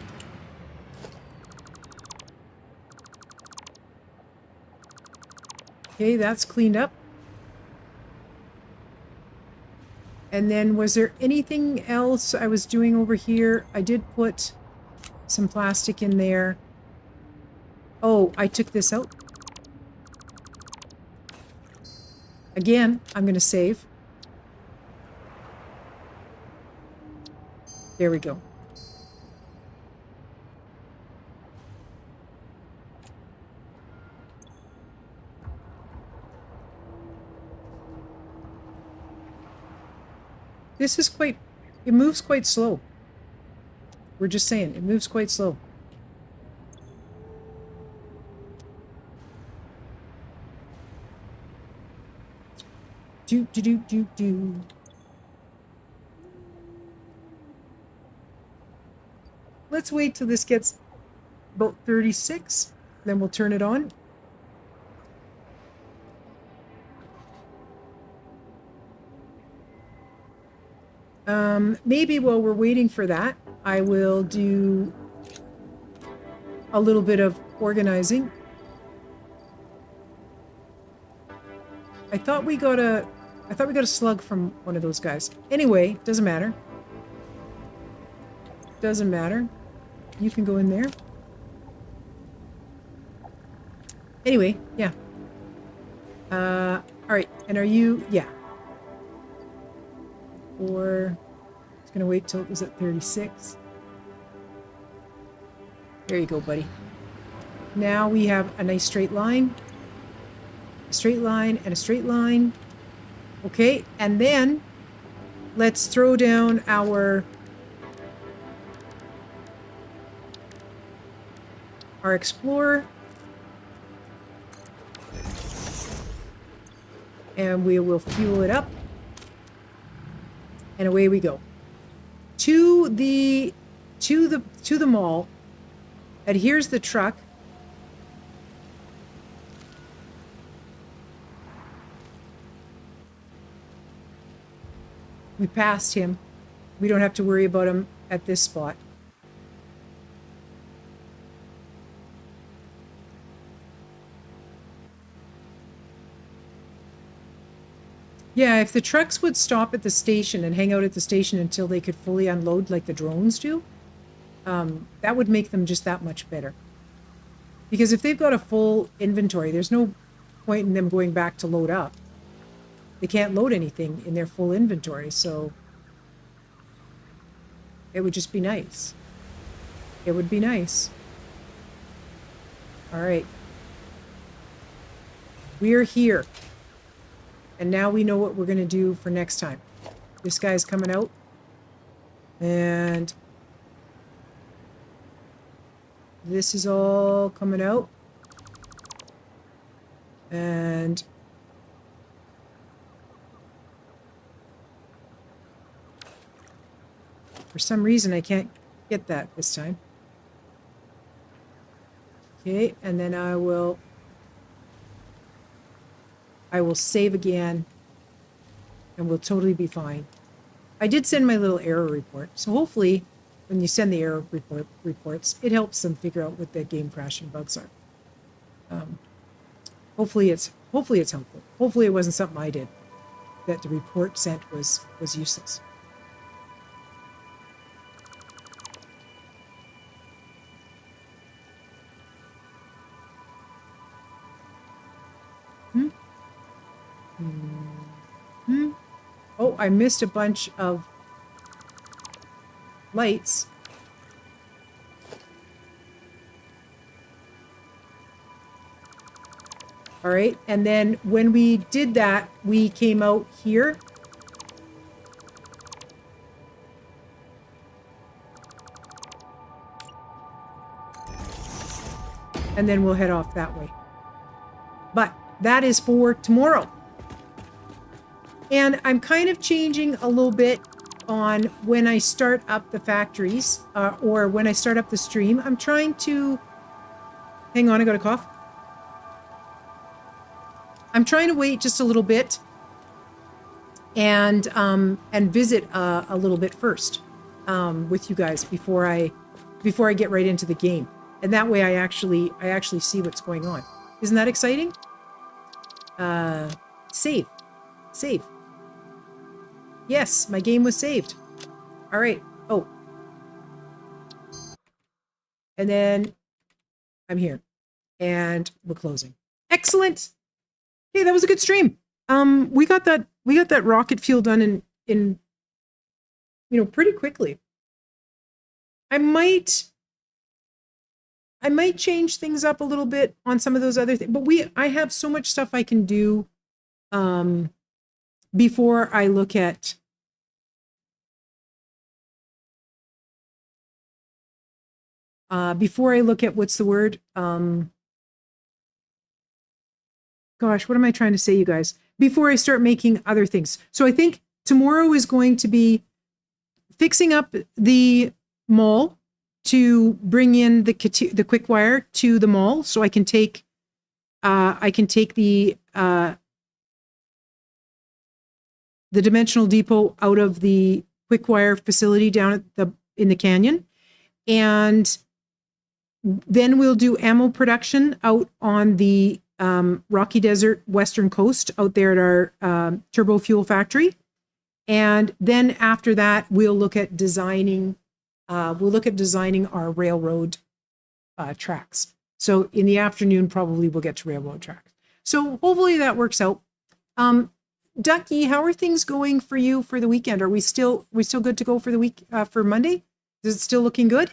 Okay, that's cleaned up. And then was there anything else I was doing over here? I did put some plastic in there. Oh, I took this out. Again, I'm going to save. There we go. This is quite... It moves quite slow. We're just saying, it moves quite slow. Do. Let's wait till this gets about 36, then we'll turn it on. Maybe while we're waiting for that, I will do a little bit of organizing. I thought we got a slug from one of those guys. Anyway, doesn't matter. Doesn't matter. You can go in there. Anyway, yeah. All right. And are you? Yeah. Or it's gonna wait till it was at 36. There you go, buddy. Now we have a nice straight line. A straight line and a straight line. Okay, and then let's throw down our Explorer. And we will fuel it up. And away we go. To the mall. And here's the truck. We passed him. We don't have to worry about them at this spot. Yeah, if the trucks would stop at the station and hang out at the station until they could fully unload like the drones do, that would make them just that much better. Because if they've got a full inventory, there's no point in them going back to load up. They can't load anything in their full inventory, so it would just be nice. It would be nice. All right. We are here. And now we know what we're going to do for next time. This guy's coming out. And this is all coming out. And for some reason, I can't get that this time. Okay, and then I will save again, and we'll totally be fine. I did send my little error report, so hopefully when you send the error reports, it helps them figure out what the game crashing bugs are. Hopefully it's helpful. Hopefully it wasn't something I did that the report sent was useless. Oh, I missed a bunch of lights. All right, and then when we did that, we came out here. And then we'll head off that way. But that is for tomorrow. And I'm kind of changing a little bit on when I start up the factories or when I start up the stream. I'm trying to... Hang on, I got a cough. I'm trying to wait just a little bit and visit a little bit first with you guys before I get right into the game. And that way I actually see what's going on. Isn't that exciting? Save. Yes, my game was saved. All right. Oh. And then I'm here. And we're closing. Excellent. Hey, that was a good stream. We got that rocket fuel done in pretty quickly. I might change things up a little bit on some of those other things, but I have so much stuff I can do before I look at what's the word? Gosh, what am I trying to say, you guys? Before I start making other things. So I think tomorrow is going to be fixing up the mall to bring in the quick wire to the mall, so I can take the dimensional depot out of the quick wire facility down at in the canyon, and then we'll do ammo production out on the Rocky Desert Western Coast out there at our turbo fuel factory. And then after that, we'll look at designing our railroad tracks. So in the afternoon, probably we'll get to railroad tracks. So hopefully that works out. Ducky, how are things going for you for the weekend? Are we still good to go for the week, for Monday? Is it still looking good?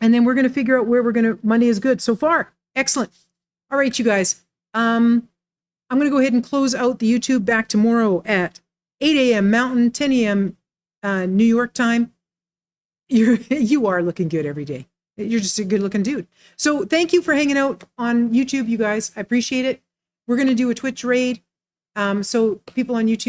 And then we're going to figure out where Monday is good so far. Excellent. All right, you guys. I'm going to go ahead and close out the YouTube back tomorrow at 8 a.m. Mountain, 10 a.m. New York time. You are looking good every day. You're just a good looking dude. So thank you for hanging out on YouTube, you guys. I appreciate it. We're going to do a Twitch raid. So people on YouTube,